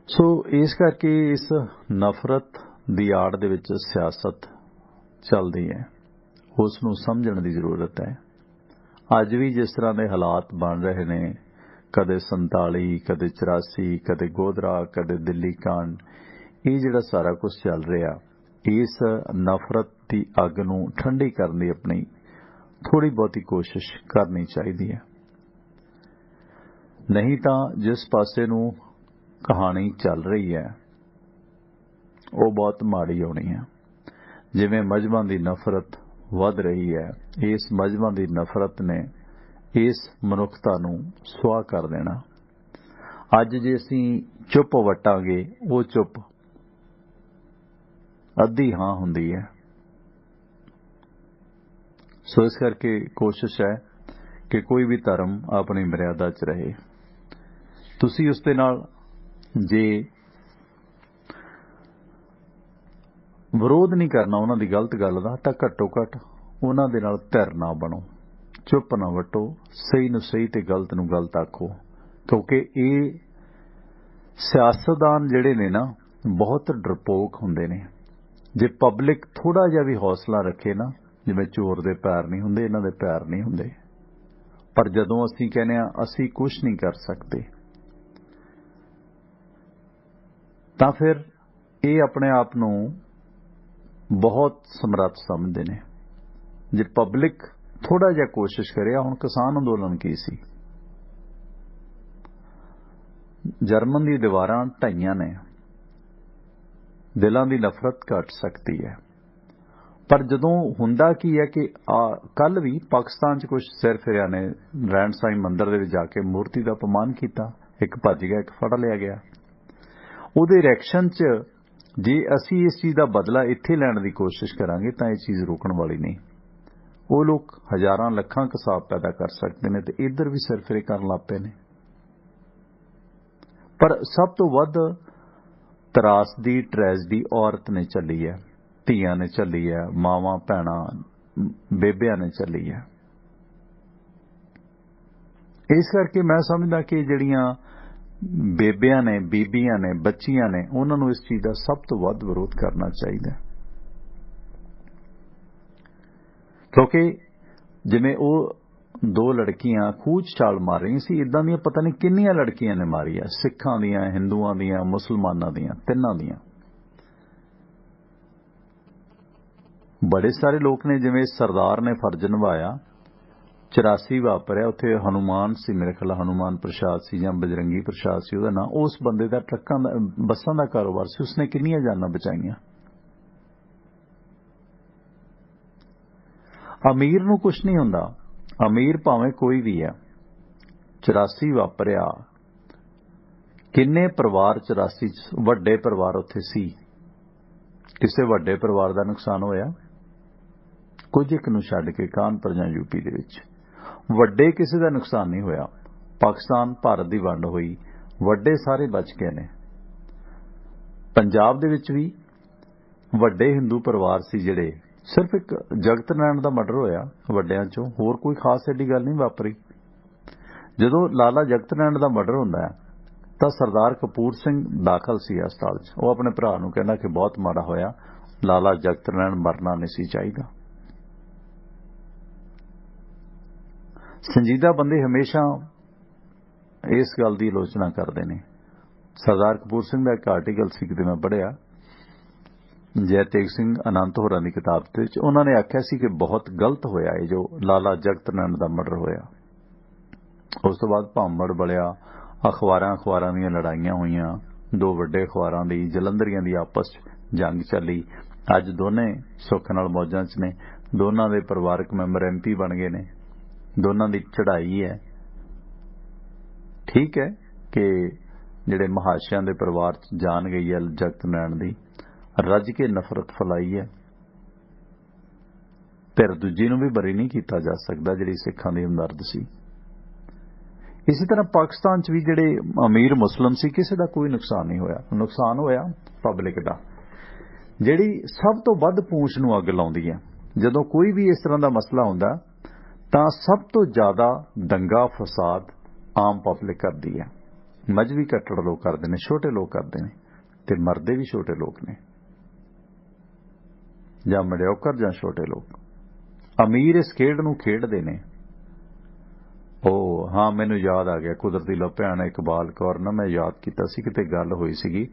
सो इस करके इस नफरत दी आड़ दे विच सियासत चलदी है, उस नूं समझण दी जरूरत है। अज भी जिस तरह के हालात बन रहे ने, कदे 47, कदे 84, कदे गोधरा, कदे दिल्ली कांड, ये जिहड़ा सारा कुछ चल रहा, इस नफरत की अग नूं ठंडी करने की अपनी थोड़ी बहुती कोशिश करनी चाहिए है। नहीं तो जिस पासे नूं कहानी चल रही है वो बहुत माड़ी होनी है। जिवें मजहबां दी नफरत वध रही है, इस मजहबां दी नफरत ने इस मनुखता नूं सुआह कर देना। अज जे असीं चुप वटांगे वो चुप अद्धी हां हुंदी है। सो इस करके कोशिश है कि कोई भी धर्म अपनी मर्यादा च रहे। तुसीं उस दे नाल जे विरोध नहीं करना उन्हां दी गलत गल दा, तां घट्टो घट उन्हां दे नाल धिर ना बनो, चुप ना वटो, सही नूं सही ते गलत नूं गलत आखो। क्योंकि ये सियासतदान जिहड़े ने ना बहुत डरपोक हुंदे ने। जे पब्लिक थोड़ा जिहा भी हौसला रखे ना, जिवें चोर दे पैर नहीं हुंदे, इन्हां दे पैर नहीं हुंदे। पर जदों असीं कहने आ असीं कुछ नहीं कर सकते, तां फिर ये अपने आप नूं बहुत समर्थ समझते ने। जे पब्लिक थोड़ा जिहा कोशिश करे, हुण किसान अंदोलन की सी, जर्मन दी दीवारां ढाईयां ने, दिलां दी नफरत घट सकती है। पर जदों हुंदा की है कि कल भी पाकिस्तान च कुछ सिर फिरिया ने रैण साई मंदिर दे विच जाके मूर्ति दा अपमान किया, एक भज गया, एक फड़ लिया गया। उहदे रिएक्शन च जे असी इस चीज़ का बदला इत्थे लैण दी कोशिश करांगे तां ये चीज़ रोकण वाली नहीं। वो लोग हज़ारां लखां कसाब पैदा कर सकते हैं ते इधर भी सिरफिरे करन लग पे ने। पर सब तो वध त्रासदी ट्रैजडी औरत ने चली है, धीआं ने चली है, मावां भैणां बेबियां ने चली है। इस करके मैं समझदा कि जिहड़ियां बेबियां ने, बीबियां ने, बच्चियां ने, उन्हां नूं इस चीज़ का सब तो वध विरोध करना चाहिए। क्योंकि जिवें वो 2 लड़कियां खूह च छाल मार रही सी, इदां दियां पता नहीं किन्नियां लड़कियां ने मारी है, सिखां दियां, हिंदुआं दियां, मुसलमानां दियां, तिन्नां दियां। बड़े सारे लोग ने, जिवें सरदार ने फर्ज निभाया, 84 वापरिया, उत्थे हनुमान सी, मेरे ख्याल हनुमान प्रसाद सी जां बजरंगी प्रसाद सी उहदा नाम, उस बंदे दा ट्रक्कां दा बसां दा कारोबार सी, उसने किन्नियां जानां बचाईयां। अमीर नूं कुछ नहीं हुंदा, अमीर भावें कोई भी है। 84 वापरिया, किन्ने परिवार 84 वड्डे परिवार उत्थे सी, किसे वड्डे परिवार दा नुकसान होया? कुछ एक नूं छड्ड के कानपुर जां यूपी दे विच वड्डे किसी का नुकसान नहीं होया। पाकिस्तान भारत की वंड हुई, वड्डे सारे बच गए ने। पंजाब दे विच भी वड्डे हिंदू परिवार सी जिहड़े, सिर्फ एक जगत नारायण दा मर्डर होया वड्डियां चों, होर कोई खास एडी गल नहीं वापरी। जदों लाला जगत नारायण दा मर्डर हुंदा है तां सरदार कपूर सिंह दाखल सी हस्पताल च, वो अपने भरा नूं कहंदा कि बहुत माड़ा होया, लाला जगत नारायण मरना नहीं सी चाहीदा। संजीदा बंदे हमेशा इस गल की आलोचना करते हैं। सरदार कपूर सिंह का एक आर्टिकल सी कि मैं पढ़िया जय तेग सिंह अनंत होरां दी किताब ते उन्होंने आख्या सी कि बहुत गलत होया है जो लाला जगत नैन दा मर्डर होया। उस तो बाद भामड़ बलिया, अखबारां दीयां लड़ाइयां होईयां, दो वड्डे अखबारां दी जलंधरियां दी आपस जंग चली। अज दोने सुख नाल मौजां च ने, दोनां दे परिवारक मैंबर MP बन गए ने, दोनां दी चढ़ाई है। ठीक है कि जिहड़े महाशयां दे परिवार च जान गई है जगत नैन दी, रज के नफरत फैलाई है। धिर दूजी नूं भी बरी नहीं कीता जा सकदा जिहड़ी सिखां दी हमदर्द सी। इसी तरह पाकिस्तान च भी जिहड़े अमीर मुस्लिम सी किसी दा कोई नुकसान नहीं होया। नुकसान होया पब्लिक दा, जिहड़ी सब तो वध पूंछ नूं अग लाउंदी है। जदों कोई भी इस तरह दा मसला हुंदा तां सब तो ज्यादा दंगा फसाद आम पब्लिक करदी है। मजहबी कट्टड़ लोग करदे ने, छोटे लोग करदे ने, ते मरदे भी छोटे लोग ने, जां मडिओकर जां छोटे लोग। अमीर इस खेड नूं खेडदे ने। हाँ, मैनू याद आ गया, कुदरती लो भैन इकबाल कौर ना मैं याद किया सी, किते गल होई सीगी,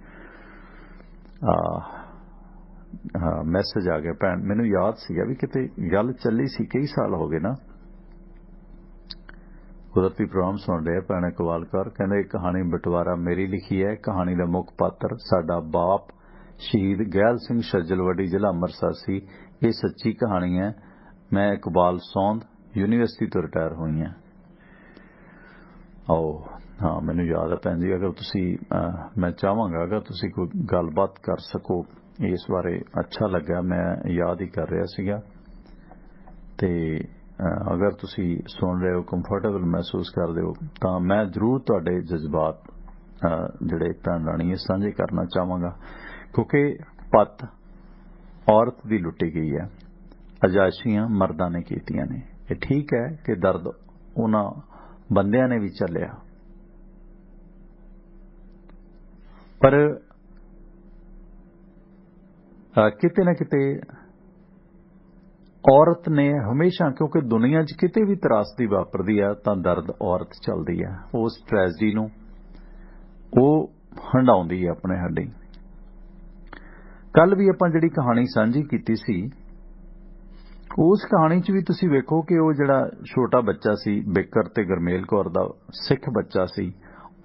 हाँ मैसेज आ गया भैन, मैनू याद सीगा भी किते गल चली सी, कई साल हो गए ना। कुदरती प्रोग्राम सुन रहे भैन इकबाल कौर, कहंदे कहानी बटवारा मेरी लिखी है। कहानी का मुख पात्र साडा बाप शहीद गैल सिंह छज्जलवड़ी जिला अमृतसर सी। ये सच्ची कहानी है। मैं इकबाल सौंद यूनीवर्सिटी तो रिटायर हुई हैं। हाँ मैनू याद है भैन जी, अगर तुसी मैं चाहांगा अगर तुसी कोई गलबात कर सको इस बारे, अच्छा लगा, मैं याद ही कर रहा सीगा। ते अगर तुसी सुन रहे हो, कंफर्टेबल महसूस करदे हो, तां मैं जरूर तुहाडे जज्बात जिहड़े भैन राणी सांझे करना चाहांगा। क्योंकि पत औरत दी लुटी गई है, अजायशियां मर्दां ने कीतियां ने। ये ठीक है कि दर्द उन्हां बंदियां ने भी झल्लिया, पर किते ना किते औरत ने हमेशा, क्योंकि दुनिया च किते भी त्रासदी वापरदी है तां दर्द औरत चलदी है। उस ट्रैजेडी नूं ओह हंडाउंदी है अपने हड्डी। कल भी आपां जिहड़ी कहानी सांझी कीती सी, उस कहानी च भी तुसी वेखो कि वो जिहड़ा छोटा बच्चा सी, बिकर ते गुरमेल कौर दा सिख बच्चा सी,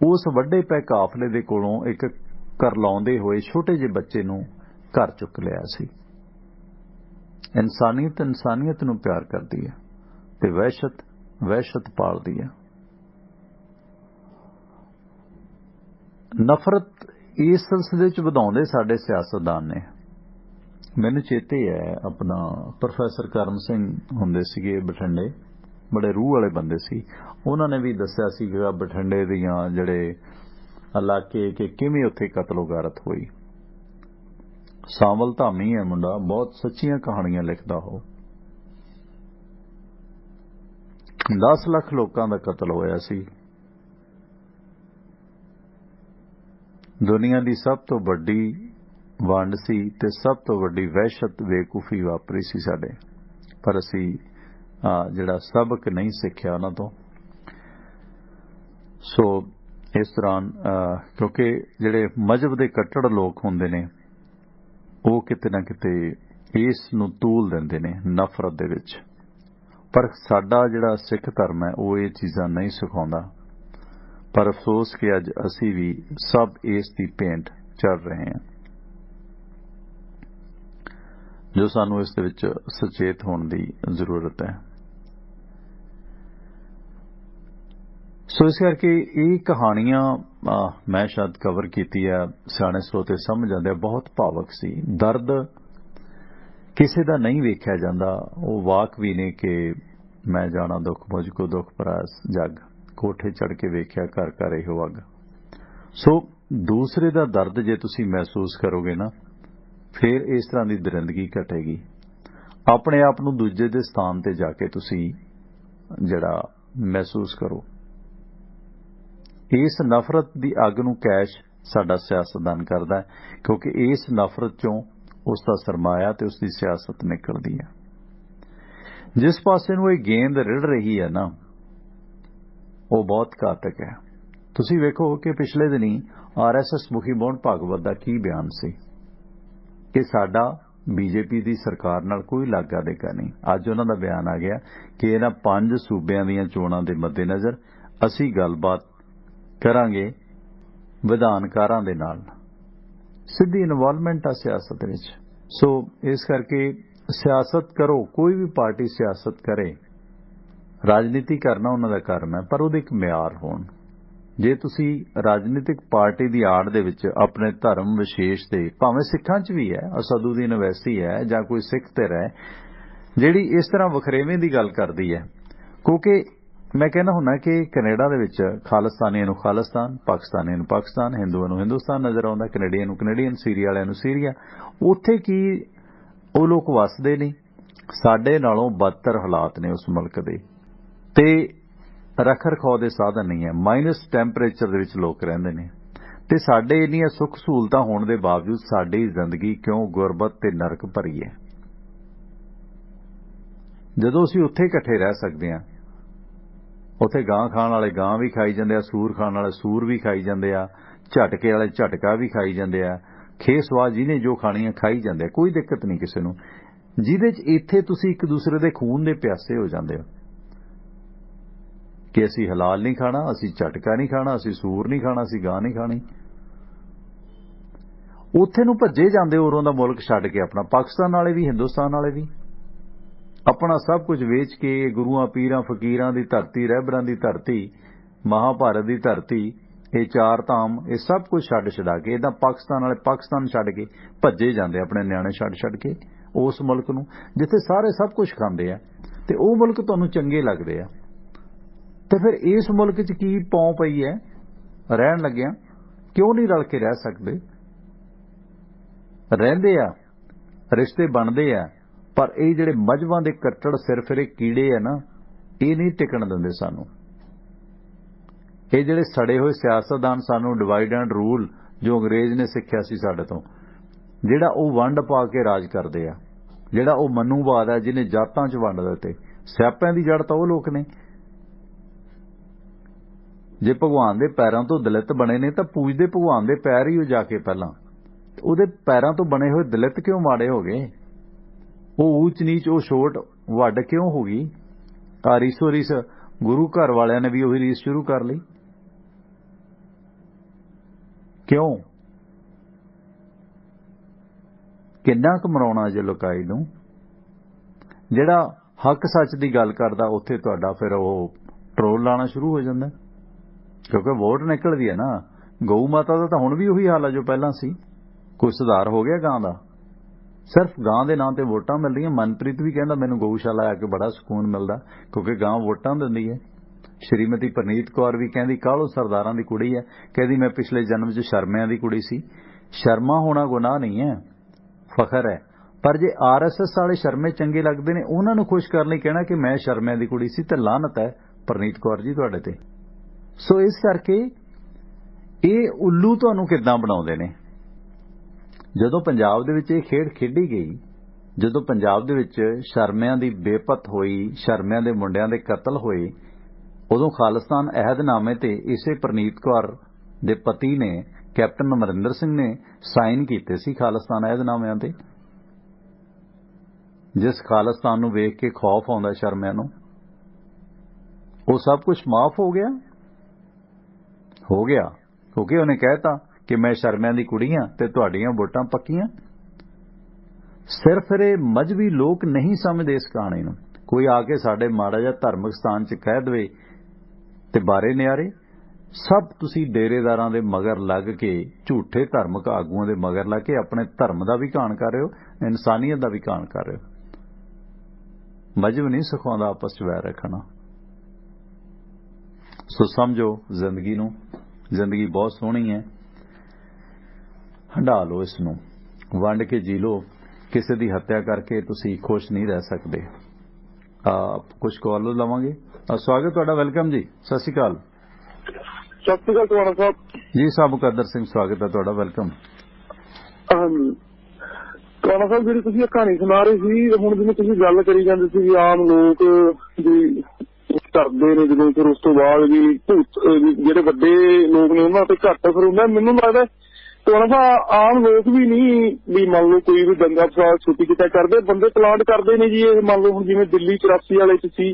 उस वड्डे पै काफले दे कोलों एक करलाउंदे होए छोटे जे बच्चे नूं घर चुक लिया सी। इंसानियत इंसानियत नूं प्यार करदी है ते वहशत वहशत पालदी है। नफरत इस सिलसिले च वधाउंदे साडे सियासतदान ने। मैनू चेते है अपना प्रोफैसर करम सिंह हुंदे सीगे बठिंडे, बड़े रूह वाले बंदे सी। उन्होंने भी दस्सिया सीगा बठिंडे दियां जिहड़े इलाके कि किवें उत्थे कतलोगारत हुई। सावल धामी है मुंडा, बहुत सच्चियां कहानियां लिखदा हो। 10 लाख लोकां दा कतल होया सी। दुनिया दी सब तो वड्डी वंड सी ते सब तो वड्डी वहशत बेवकूफी वापरी सी साडे, पर असी जिहड़ा सबक नहीं सिक्ख्या उन्हां तो। सो इस दौरान क्योंकि जिहड़े मजहब दे कट्टड़ लोग हुंदे ने, वो किते ना किते इस नूं तूल दिंदे ने नफरत दे विच, पर साडा जिहड़ा सिख धर्म है वो ये चीज़ां नहीं सिखाउंदा। पर अफसोस कि अज असी भी सब इस दी भेंट चढ़ रहे हैं, जो सानू इस दे विच सचेत होने दी जरूरत है। सो इस करके ये कहानियां मैं शायद कवर कीती है, सियाणे स्रोते समझ आंदे, बहुत भावक सी। दर्द किसी दा नहीं वेख्या जांदा। वो वाक भी ने कि मैं जाना दुख मुझको दुख परास जग, कोठे चढ़ के वेख्या घर घर इहो अग। सो दूसरे दा दर्द जे तुसी महसूस करोगे ना, फिर इस तरह की दरिंदगी घटेगी। अपने आप नूं दूजे दे स्थान ते जाके तुसी जिहड़ा महसूस करो। इस नफरत दी अग नूं कैश साडा सियासतदान करदा है, क्योंकि इस नफरत चों उसका सरमाया ते उसकी सियासत निकलदी है। जिस पासे नूं ये गेंद रिड़ रही है ना, वो बहुत घातक है। तुसी वेखो कि पिछले दिनी RSS मुखी मोहन भागवत दा की बयान सी। कि साडा बीजेपी की सरकार नाल कोई लागा देगा नहीं। अज उन्हां दा बयान आ गया कि इन्हां 5 सूबियां दीयां चोणां दे मद्देनज़र असीं गलबात करांगे विधानकारां दे नाल। सिद्धी इनवॉल्वमेंट आ सियासत विच। सो इस करके सियासत करो, कोई भी पार्टी सियासत करे, राजनीति करना उन्हां दा कर्म है, पर उहदे एक म्यार होण। जे तुसी राजनीतिक पार्टी की आड़ दे विच अपने धर्म विशेष ते भावें सिखां च भी है, असदुद्दीन अवैसी है जां कोई सिख धिर है जिहड़ी इस तरह वखरेवें की गल करदी है, क्योंकि मैं कहना हुन्ना कि कनेडा दे विच खालिस्तानियां नूं खालिस्तान, पाकिस्तानियां नूं पाकिस्तान, हिंदुआं नूं हिंदुस्तान नज़र आउंदा, कनेडियन नूं कनेडियन, सीरिया वालियां नूं सीरिया। उत्थे की ਉਹ लोग वसदे नहीं, साडे नालों बदतर हालात ने उस मुल्क दे ते रख रखाव के साधन नहीं है। माइनस टैंपरेचर दे विच लोग रहिंदे ने ते साडे इन्नियां सुख सहूलतां होण दे बावजूद साडी जिंदगी क्यों गुरबत ते नरक भरी है। जदों असीं उत्थे इकट्ठे रह सकदे हां, उत्थे गां खाण वाले गां भी खाई जांदे आ, सूर खाण वाले सूर भी खाई जांदे आ, झटके वाले झटका भी खाई जांदे आ, खेसवा जिन्हें जो खानी है खाई जांदे आ, कोई दिक्कत नहीं किसी नूं। जिहदे च इत्थे तुसीं एक दूसरे दे खून दे प्यासे हो जांदे हो कि असी हलाल नहीं खाना, असी झटका नहीं खाना, असी सूर नहीं खाना, असी गां नहीं खानी। उत्थे नूं भज्जे जांदे उरों दा मुल्क छड्ड के अपना। पाकिस्तान वाले भी हिंदुस्तान वाले भी अपना सब कुछ वेच के गुरुआं पीरां फकीरां दी धरती, रहबरां दी धरती, महाभारत दी धरती, ये 4 धाम, ये सब कुछ छड्ड छड़ा के इदां पाकिस्तान वाले पाकिस्तान छड्ड के भज्जे जांदे अपने न्याणे छड्ड के उस मुल्क नूं जिथे सारे सब कुछ खांदे आ ते ओह मुल्क तुहानूं चंगे लगदे आ। तो फिर इस मुल्क च की पौ पई है रहन लग्या, क्यों नहीं रल के रह सकते? रहिंदे आ, रिश्ते बनते आ, पर ये जिहड़े मजहबां दे कट्टड़ सिरफिरे कीड़े है ना, ये नहीं टिकण दिंदे सानूं। ये जिहड़े सड़े हुए सियासतदान सानूं डिवाइड एंड रूल जो अंग्रेज ने सिक्ख्या सी साडे तों, जिहड़ा वो वंड पा के राज करदे आ, जिहड़ा वो मनुवाद है जिन्हें जातां च वंड दित्ते, सियापिआं दी जड़ तां वो लोक ने। जे भगवान दे पैरों तो दलित बने ने तो पूजदे भगवान दे पैर ही जाके पहला, उहदे पैरों तो बने हुए दलित क्यों माड़े हो गए? वो ऊच नीच वो छोट वड्ड क्यों हो गई? आ रीसो रीस गुरु घर वालियां ने भी वही रीस शुरू कर ली, क्यों? किन्ना क मराउणा जे लुकाई नूं? जिहड़ा हक सच की गल करदा उत्थे तुहाडा फिर वो ट्रोल लाना शुरू हो जांदा, क्योंकि वोट निकलदी है ना। गऊ माता का तो हुण भी उही हाल है जो पहला सी। कोई सुधार हो गया गां दा? सिर्फ गां दे नां ते वोटां मिलदियां। मनप्रीत भी कहंदा मैनूं गऊशाला आके बड़ा सुकून मिलदा क्योंकि गां वोटां दिंदी है। श्रीमती परनीत कौर भी कहंदी कालों सरदारां दी कुड़ी है, कहदी मैं पिछले जन्म च शर्मिਆਂ दी कुड़ी सी। शर्मा होना गुनाह नहीं है, फखर है, पर जे RSS वाले शर्मे चंगे लगदे ने उन्हां नूं खुश करन लई कहना कि मैं शर्मिਆਂ दी कुड़ी सी ते लानत है परनीत कौर जी तुहाडे ते। सो इस करके ये उल्लू तुहानूं किद्दां बनाउंदे ने। जदों पंजाब दे विच ये खेड खेडी गई, जदों पंजाब दे विच शर्मिਆਂ दी बेपत होई, शर्मिਆਂ दे मुंडिਆਂ दे कतल होए, उदों खालिस्तान अहदनामे ते इसे परनीत कौर दे पति ने कैप्टन अमरिंदर सिंह ने साइन कीते सी खालिस्तान अहदनामिਆਂ ते। जिस खालिस्तान नूं वेख के खौफ आउंदा शर्मिਆਂ नूं, वो सब कुछ माफ हो गया क्योंकि उन्हें कहता कि मैं शर्मिਆਂ दी कुड़ी हां ते तुहाडीआं वोटां पक्कीआं। सिर्फ ये मजहबी लोग नहीं समझते इस कहानी नूं। कोई आके साडे माड़ा जिहा धार्मिक स्थान च कह दवे ते बारे न्यारे सब तुसी डेरेदारां दे मगर लग के झूठे धार्मिक आगूआं दे मगर लग के अपने धर्म दा भी घाण कर रहे हो, इंसानियत दा भी घाण कर रहे हो। मजहब नहीं सिखाउंदा आपस च वैर रखना। सो समझो जिंदगी नूं, जिंदगी बहुत सोहनी है, हंडा लो इसनूं, वंड के जी लो। किसी की हत्या करके तुसी खुश नहीं रह सकते। कुछ कॉल लवांगे। स्वागत तुहाडा, वेलकम जी, सत श्री अकाल। सत श्री अकाल टवाणा साहब जी। साहब मुकद्दर सिंह, स्वागत है तुहाडा, वेलकम। टवाणा साहब जी तुसीं कहानी सुना रहे सी, हुण जिवें तुसीं गल करी जांदे सी भी आम लोग जी करदे ने, ਜਦੋਂ फिर उस तो बाद भी भूत ਜਿਹੜੇ ਵੱਡੇ ਲੋਕ ਨੇ ਉਹਨਾਂ ਤੇ ਘੱਟ, ਫਿਰ ਉਹਨਾਂ ਮੈਨੂੰ ਲੱਗਦਾ ਥੋੜਾ ਸਾ ਆਮ ਲੋਕ ਵੀ ਨਹੀਂ ਵੀ ਮੰਨ ਲਓ ਕੋਈ ਵੀ ਦੰਗਾ ਫਸਾਦ ਛੁੱਟੀ ਕਿਤੇ ਕਰਦੇ, ਬੰਦੇ ਪਲਾਂਟ ਕਰਦੇ ਨੇ ਜੀ। ਇਹ ਮੰਨ ਲਓ ਹੁਣ ਜਿਵੇਂ ਦਿੱਲੀ 84 ਵਾਲੇ ਚ ਸੀ,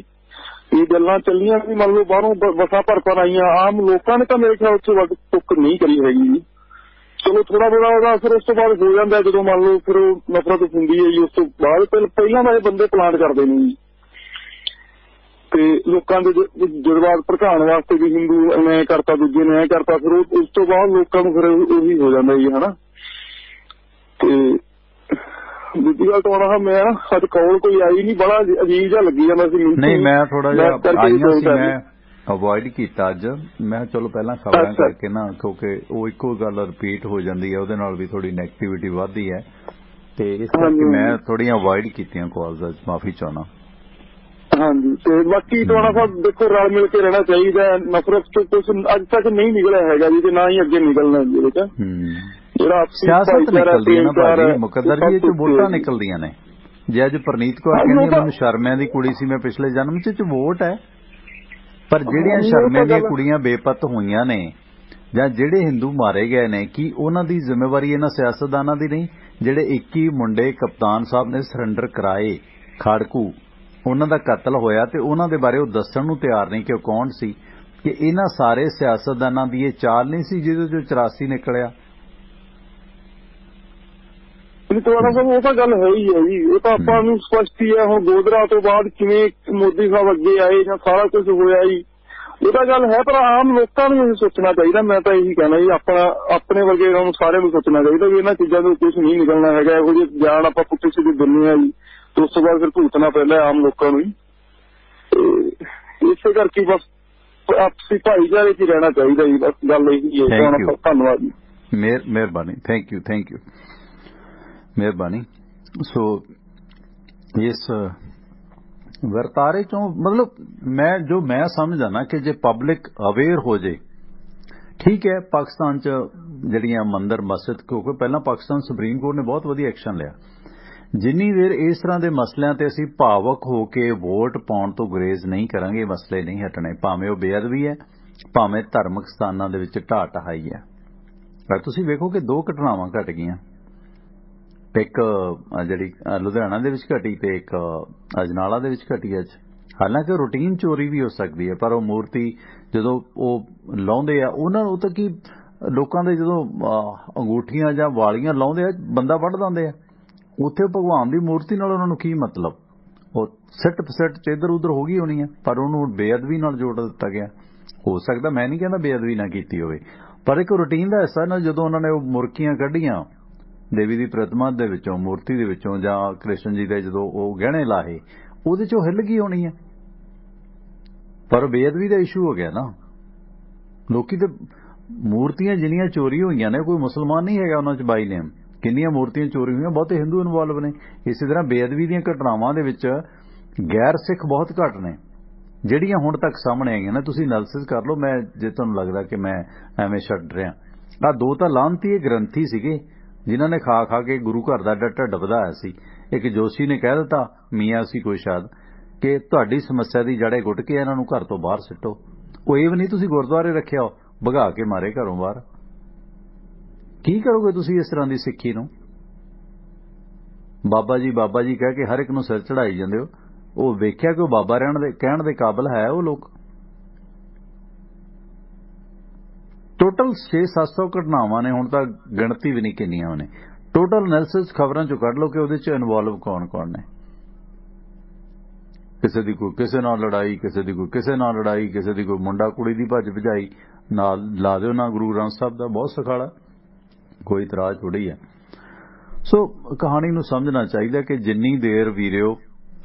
ਇਹ ਗੱਲਾਂ ਚੱਲੀਆਂ ਵੀ ਮੰਨ ਲਓ ਬਾਹਰੋਂ ਬੱਸਾਂ ਭਰ ਆਈਆਂ, ਆਮ ਲੋਕਾਂ ਨੇ ਤਾਂ ਮੇਰੇ ਖਿਆਲ ਚ ਵੱਧ ਟੁੱਕ ਨਹੀਂ ਕਰੀ ਹੈਗੀ ਜੀ। ਚਲੋ ਥੋੜਾ ਬੜਾ ਉਹਦਾ ਅਸਰ ਉਸ ਤੋਂ ਬਾਅਦ ਹੋ ਜਾਂਦਾ ਜਦੋਂ ਮੰਨ ਲਓ ਫਿਰ ਉਹ ਨਫ਼ਰਤ ਹੁੰਦੀ ਹੈ ਜੀ। ਉਸ ਤੋਂ ਬਾਅਦ ਪਹਿਲਾਂ ਵਾਲੇ ਬੰਦੇ ਪਲਾਂਟ ਕਰਦੇ ਨੇ ਜੀ, ਤੇ ਲੋਕਾਂ ਦੇ ਜਜ਼ਬਾਤ ਭੜਕਾਉਣ ਵਾਸਤੇ ਵੀ ਹਿੰਦੂ ਨੇ ਕਰਤਾ, ਦੂਜੇ ਨੇ ਕਰਤਾ, ਫਿਰ ਉਸ ਤੋਂ ਬਾਅਦ ਲੋਕਾਂ ਨੂੰ ਫਿਰ ਉਹੀ ਹੋ ਜਾਂਦਾ ਜੀ, ਹਨਾ। ਤੇ ਦੂਜੀ ਗੱਲ ਤਾਂ ਮੈਂ ਅੱਜ ਕੋਲ ਕੋਈ ਆਈ ਨਹੀਂ, ਬੜਾ ਅਜੀਬ ਜਿਹਾ ਲੱਗੀ ਜਾਂਦਾ ਸੀ। ਨਹੀਂ, ਮੈਂ ਥੋੜਾ ਜਿਹਾ ਆਈਆਂ ਸੀ, ਮੈਂ ਅਵੋਇਡ ਕੀਤਾ ਅੱਜ। ਮੈਂ ਚਲੋ ਪਹਿਲਾਂ ਖਬਰਾਂ ਕਰਕੇ ਨਾ, ਕਿਉਂਕਿ ਉਹ ਇੱਕੋ ਗੱਲ ਰਿਪੀਟ ਹੋ ਜਾਂਦੀ ਹੈ, ਉਹਦੇ ਨਾਲ ਵੀ ਥੋੜੀ ਨੈਗੇਟਿਵਿਟੀ ਵੱਧਦੀ ਹੈ, ਤੇ ਇਸ ਕਰਕੇ ਮੈਂ ਥੋੜੀਆਂ ਅਵੋਇਡ ਕੀਤੀਆਂ ਕਾਲਸ ਅੱਜ। ਮਾਫੀ ਚਾਹੁੰਦਾ। ਹਾਂਜੀ, ਤੇ ਬਾਕੀ ਤੁਹਾਡਾ ਸਾਹਿਬ ਦੇਖੋ ਰਲ ਮਿਲ ਕੇ ਰਹਿਣਾ ਚਾਹੀਦਾ। ਨਫ਼ਰਤ ਤੋਂ ਕੁਝ ਅੱਜ ਤੱਕ ਨਹੀਂ ਨਿਕਲਿਆ ਹੈਗਾ ਜੀ, ਤੇ ਨਾ ਹੀ ਅੱਗੇ ਨਿਕਲਣਾ ਇਹਦੇ ਵਿੱਚ। ਜਿਹੜਾ ਸਿਆਸਤ ਨਿਕਲਦੀ ਹੈ ਨਾ ਭਾਜੀ, ਮੁਕੱਦਰ ਜੀ, ਇਹ ਚ ਵੋਟਾਂ ਨਿਕਲਦੀਆਂ ਨੇ। ਜੇ ਅੱਜ ਪ੍ਰਨੀਤ ਕੌਰ ਕਹਿੰਦੀ ਮੈਨੂੰ ਸ਼ਰਮਿਆਂ ਦੀ ਕੁੜੀ ਸੀ, ਮੈਂ ਪਿਛਲੇ ਜਨਮ ਚ ਵੋਟ ਹੈ, ਪਰ ਜਿਹੜੀਆਂ ਸ਼ਰਮਿਆਂ ਦੀਆਂ ਕੁੜੀਆਂ ਬੇਪਤ ਹੋਈਆਂ ਨੇ ਜਾਂ ਜਿਹੜੇ ਹਿੰਦੂ ਮਾਰੇ ਗਏ ਨੇ, ਕੀ ਉਹਨਾਂ ਦੀ ਜ਼ਿੰਮੇਵਾਰੀ ਇਹਨਾਂ ਸਿਆਸਤਦਾਨਾਂ ਦੀ ਨਹੀਂ? ਜਿਹੜੇ 21 ਮੁੰਡੇ ਕਪਤਾਨ ਸਾਹਿਬ ਨੇ ਸਰੈਂਡਰ ਕਰਾਏ, ਖਾੜਕੂ, ਉਹਨਾਂ ਦਾ ਕਤਲ ਹੋਇਆ, ਤੇ ਉਹਨਾਂ ਦੇ ਬਾਰੇ ਉਹ ਦੱਸਣ ਨੂੰ ਤਿਆਰ ਨਹੀਂ ਕਿ ਉਹ ਕੌਣ ਸੀ। ਕਿ ਇਹਨਾਂ ਸਾਰੇ ਸਿਆਸਤਦਾਨਾਂ ਦੀ ਇਹ ਚਾਲ ਨਹੀਂ ਸੀ ਜਿਹਦੇ ਚੋਂ 84 ਨਿਕਲਿਆ? ਤੁਹਾਡਾ ਸਾਹਿਬ ਉਹ ਤਾਂ ਗੱਲ ਹੈ ਹੀ ਹੈ ਜੀ, ਉਹ ਤਾਂ ਆਪਾਂ ਨੂੰ ਸਪਸ਼ਟ ਹੀ ਹੈ। ਹੁਣ ਗੋਧਰਾ ਤੋਂ ਬਾਅਦ ਕਿਵੇਂ ਮੋਦੀ ਸਾਹਿਬ ਅੱਗੇ ਆਏ ਜਾਂ ਸਾਰਾ ਕੁਝ ਹੋਇਆ ਜੀ, ਇਹ ਤਾਂ ਗੱਲ ਹੈ। ਪਰ ਆਮ ਲੋਕਾਂ ਨੂੰ ਇਹ ਸੋਚਣਾ ਚਾਹੀਦਾ। ਮੈਂ ਤਾਂ ਇਹੀ ਕਹਿਣਾ ਜੀ, ਆਪਣੇ ਵਰਗੇ ਨੂੰ ਸਾਰਿਆਂ ਨੂੰ ਸੋਚਣਾ ਚਾਹੀਦਾ ਵੀ ਇਹਨਾਂ ਚੀਜ਼ਾਂ ਤੋਂ ਕੁਝ ਨਹੀਂ ਨਿਕਲਣਾ ਹੈਗਾ। ਇਹੋ ਜਿਹੇ ਗਿਆਨ ਆਪਾਂ ਪੁੱਠੀ ਸਿੱਧੀ ਦਿੰਦੇ ਹਾਂ ਜੀ, ਤੇ ਉਸ ਤੋਂ ਬਾਅਦ ਫਿਰ ਭੁਗਤਣਾ ਪੈਂਦਾ ਆਮ ਲੋਕਾਂ ਨੂੰ ਹੀ। ਇਸੇ ਕਰਕੇ ਬਸ ਆਪਸੀ ਭਾਈਚਾਰੇ ਚ ਰਹਿਣਾ ਚਾਹੀਦਾ ਜੀ, ਬਸ ਗੱਲ ਇਹੀ ਹੈ। ਧੰਨਵਾਦ ਜੀ। ਮਿਹਰਬਾਨੀ। ਥੈਂਕ ਯੂ, ਥੈਂਕ ਯੂ, ਮਿਹਰਬਾਨੀ। ਸੋ ਇਸ ਵਰਤਾਰੇ ਚੋਂ ਮਤਲਬ ਮੈਂ ਸਮਝਦਾ ਨਾ ਕਿ ਜੇ ਪਬਲਿਕ ਅਵੇਅਰ ਹੋ ਜੇ, ਠੀਕ ਹੈ। ਪਾਕਿਸਤਾਨ ਚ ਜਿਹੜੀਆਂ ਮੰਦਰ ਮਸਜਿਦ, ਕਿਉਂਕਿ ਪਹਿਲਾਂ ਪਾਕਿਸਤਾਨ ਸੁਪਰੀਮ ਕੋਰਟ ਨੇ ਬਹੁਤ ਵਧੀਆ ਐਕਸ਼ਨ ਲਿਆ। ਜਿੰਨੀ ਦੇਰ ਇਸ ਤਰ੍ਹਾਂ ਦੇ ਮਸਲਿਆਂ ਤੇ ਅਸੀਂ ਭਾਵਕ ਹੋ ਕੇ ਵੋਟ ਪਾਉਣ ਤੋਂ ਗੁਰੇਜ਼ ਨਹੀਂ ਕਰਾਂਗੇ, ਮਸਲੇ ਨਹੀਂ ਹਟਣੇ, ਭਾਵੇਂ ਉਹ ਬੇਅਦਬੀ ਹੈ, ਭਾਵੇਂ ਧਾਰਮਿਕ ਸਥਾਨਾਂ ਦੇ ਵਿੱਚ ਢਾਹ ਢਹਾਈ ਹੈ। ਪਰ ਤੁਸੀਂ ਵੇਖੋ ਕਿ 2 ਘਟਨਾਵਾਂ ਘਟ ਗਈਆਂ, ਇੱਕ ਜਿਹੜੀ ਲੁਧਿਆਣਾ ਦੇ ਵਿੱਚ ਘਟੀ ਤੇ ਇੱਕ ਅਜਨਾਲਾ ਦੇ ਵਿੱਚ ਘਟੀ ਅੱਜ। ਹਾਲਾਂਕਿ ਰੂਟੀਨ ਚੋਰੀ ਵੀ ਹੋ ਸਕਦੀ ਹੈ, ਪਰ ਉਹ ਮੂਰਤੀ ਜਦੋਂ ਉਹ ਲਾਉਂਦੇ ਆ, ਉਹਨਾਂ ਨੂੰ ਤਾਂ ਕੀ ਲੋਕਾਂ ਦੇ ਜਦੋਂ ਅੰਗੂਠੀਆਂ ਜਾਂ ਵਾਲੀਆਂ ਲਾਉਂਦੇ ਆ, ਬੰਦਾ ਵੱਢ ਦਿੰਦੇ ਆ। ਉੱਥੇ ਭਗਵਾਨ ਦੀ ਮੂਰਤੀ ਨਾਲ ਉਹਨਾਂ ਨੂੰ ਕੀ ਮਤਲਬ? ਉਹ ਸਿੱਟ ਪਸਿੱਟ ਚ ਇੱਧਰ ਉੱਧਰ ਹੋ ਗਈ ਹੋਣੀ ਹੈ, ਪਰ ਉਹਨੂੰ ਬੇਅਦਬੀ ਨਾਲ ਜੋੜ ਦਿੱਤਾ ਗਿਆ। ਹੋ ਸਕਦਾ, ਮੈਂ ਨਹੀਂ ਕਹਿੰਦਾ ਬੇਅਦਬੀ ਨਾ ਕੀਤੀ ਹੋਵੇ, ਪਰ ਇੱਕ ਰੂਟੀਨ ਦਾ ਹਿੱਸਾ ਨਾ। ਜਦੋਂ ਉਹਨਾਂ ਨੇ ਉਹ ਮੁਰਕੀਆਂ ਕੱਢੀਆਂ ਦੇਵੀ ਦੀ ਪ੍ਰਤਿਮਾ ਦੇ ਵਿੱਚੋਂ, ਮੂਰਤੀ ਦੇ ਵਿੱਚੋਂ, ਜਾਂ ਕ੍ਰਿਸ਼ਨ ਜੀ ਦੇ ਜਦੋਂ ਉਹ ਗਹਿਣੇ ਲਾਹੇ, ਉਹਦੇ ਚੋਂ ਹਿੱਲ ਗਈ ਹੋਣੀ ਹੈ, ਪਰ ਬੇਅਦਬੀ ਦਾ ਇਸ਼ੂ ਹੋ ਗਿਆ ਨਾ। ਲੋਕੀ ਤੇ ਮੂਰਤੀਆਂ ਜਿੰਨੀਆਂ ਚੋਰੀ ਹੋਈਆਂ ਨੇ, ਕੋਈ ਮੁਸਲਮਾਨ ਨਹੀਂ ਹੈਗਾ ਉਹਨਾਂ ਚ ਬਾਈ ਨੇਮ। ਕਿੰਨੀਆਂ ਮੂਰਤੀਆਂ ਚੋਰੀ ਹੋਈਆਂ, ਬਹੁਤੇ ਹਿੰਦੂ ਇਨਵੋਲਵ ਨੇ। ਇਸੇ ਤਰ੍ਹਾਂ ਬੇਅਦਬੀ ਦੀਆਂ ਘਟਨਾਵਾਂ ਦੇ ਵਿੱਚ ਗੈਰ ਸਿੱਖ ਬਹੁਤ ਘੱਟ ਨੇ ਜਿਹੜੀਆਂ ਹੁਣ ਤੱਕ ਸਾਹਮਣੇ ਆਈਆਂ ਨੇ। ਤੁਸੀਂ ਐਨਾਲਿਸਿਸ ਕਰ ਲਓ, ਮੈਂ ਜੇ ਤੁਹਾਨੂੰ ਲੱਗਦਾ ਕਿ ਮੈਂ ਐਵੇਂ ਛੱਡ ਰਿਹਾ। ਆਹ 2 ਤਾਂ ਲਾਹਨਤੀ ਗ੍ਰੰਥੀ ਸੀਗੇ ਜਿਨ੍ਹਾਂ ਨੇ ਖਾ ਕੇ ਗੁਰੂ ਘਰ ਦਾ ਢਿੱਡ ਵਧਾਇਆ ਸੀ। ਇੱਕ ਜੋਸ਼ੀ ਨੇ ਕਹਿ ਦਿੱਤਾ, ਮੀਆਂ ਸੀ ਕੋਈ ਸ਼ਾਇਦ, ਕਿ ਤੁਹਾਡੀ ਸਮੱਸਿਆ ਦੀ ਜੜੇ ਗੁੱਟ ਕੇ ਇਹਨਾਂ ਨੂੰ ਘਰ ਤੋਂ ਬਾਹਰ ਸਿੱਟੋ। ਉਹ ਇਹ ਵੀ ਨਹੀਂ ਤੁਸੀਂ ਗੁਰਦੁਆਰੇ ਰੱਖਿਆ, ਭਗਾ ਕੇ ਮਾਰੇ ਘਰੋਂ ਬਾਹਰ। ਕੀ ਕਰੋਗੇ ਤੁਸੀਂ ਇਸ ਤਰ੍ਹਾਂ ਦੀ ਸਿੱਖੀ ਨੂੰ? ਬਾਬਾ ਜੀ ਕਹਿ ਕੇ ਹਰ ਇੱਕ ਨੂੰ ਸਿਰ ਚੜਾਈ ਜਾਂਦੇ ਹੋ। ਉਹ ਵੇਖਿਆ ਕਿ ਉਹ ਬਾਬਾ ਕਹਿਣ ਦੇ ਕਾਬਿਲ ਹੈ ਉਹ ਲੋਕ? ਟੋਟਲ 600-700 ਘਟਨਾਵਾਂ ਨੇ, ਹੁਣ ਤਾਂ ਗਿਣਤੀ ਵੀ ਨਹੀਂ ਕਿੰਨੀਆਂ ਨੇ। ਟੋਟਲ ਐਨਾਲਿਸਿਸ ਖਬਰਾਂ ਚੋਂ ਕੱਢ ਲਓ ਕਿ ਉਹਦੇ ਚ ਇਨਵੋਲਵ ਕੌਣ ਨੇ। ਕਿਸੇ ਦੀ ਕੋਈ ਕਿਸੇ ਨਾਲ ਲੜਾਈ, ਕਿਸੇ ਦੀ ਕੋਈ ਕਿਸੇ ਨਾਲ ਲੜਾਈ, ਕਿਸੇ ਦੀ ਕੋਈ ਮੁੰਡਾ ਕੁੜੀ ਦੀ ਭੱਜ ਭਜਾਈ, ਨਾਲ ਲਾ ਦਿਓ ਨਾ ਗੁਰੂ ਗ੍ਰੰਥ ਸਾਹਿਬ ਦਾ, ਬਹੁਤ ਸਖਾਲਾ, ਕੋਈ ਇਤਰਾਜ਼ ਥੋੜੀ ਹੈ। ਸੋ ਕਹਾਣੀ ਨੂੰ ਸਮਝਣਾ ਚਾਹੀਦਾ ਕਿ ਜਿੰਨੀ ਦੇਰ ਵੀਰਿਓ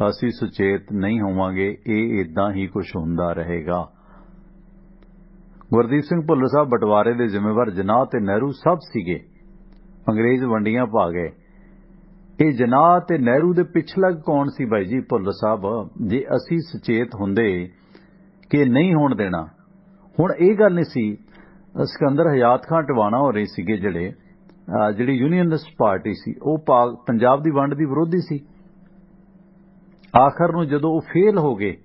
ਅਸੀਂ ਸੁਚੇਤ ਨਹੀਂ ਹੋਵਾਂਗੇ, ਇਹ ਇਦਾਂ ਹੀ ਕੁਝ ਹੁੰਦਾ ਰਹੇਗਾ। ਗੁਰਦੀਪ ਸਿੰਘ ਭੁੱਲਰ ਸਾਹਿਬ ਬਟਵਾਰੇ ਦੇ ਜ਼ਿੰਮੇਵਾਰ ਜਿਨਾਹ ਤੇ ਨਹਿਰੂ ਸਭ ਸੀਗੇ। ਅੰਗਰੇਜ਼ ਵੰਡੀਆਂ ਪਾ ਗਏ। ਇਹ ਜਿਨਾਹ ਤੇ ਨਹਿਰੂ ਦੇ ਪਿਛਲਾ ਕੌਣ ਸੀ ਬਾਈ ਜੀ? ਭੁੱਲਰ ਸਾਹਿਬ। ਜੇ ਅਸੀਂ ਸੁਚੇਤ ਹੁੰਦੇ ਕਿ ਨਹੀਂ ਹੋਣ ਦੇਣਾ। ਹੁਣ ਇਹ ਗੱਲ ਨਹੀਂ ਸੀ, ਸਿਕੰਦਰ ਹਯਾਤ ਖਾਂ ਟਿਵਾਣਾ ਹੋ ਰਹੇ ਸੀਗੇ ਜਿਹੜੀ ਯੂਨੀਅਨਿਸਟ ਪਾਰਟੀ ਸੀ, ਉਹ ਪੰਜਾਬ ਦੀ ਵੰਡ ਦੀ ਵਿਰੋਧੀ ਸੀ। ਆਖਰ ਨੂੰ ਜਦੋਂ ਉਹ ਫੇਲ ਹੋ ਗਏ,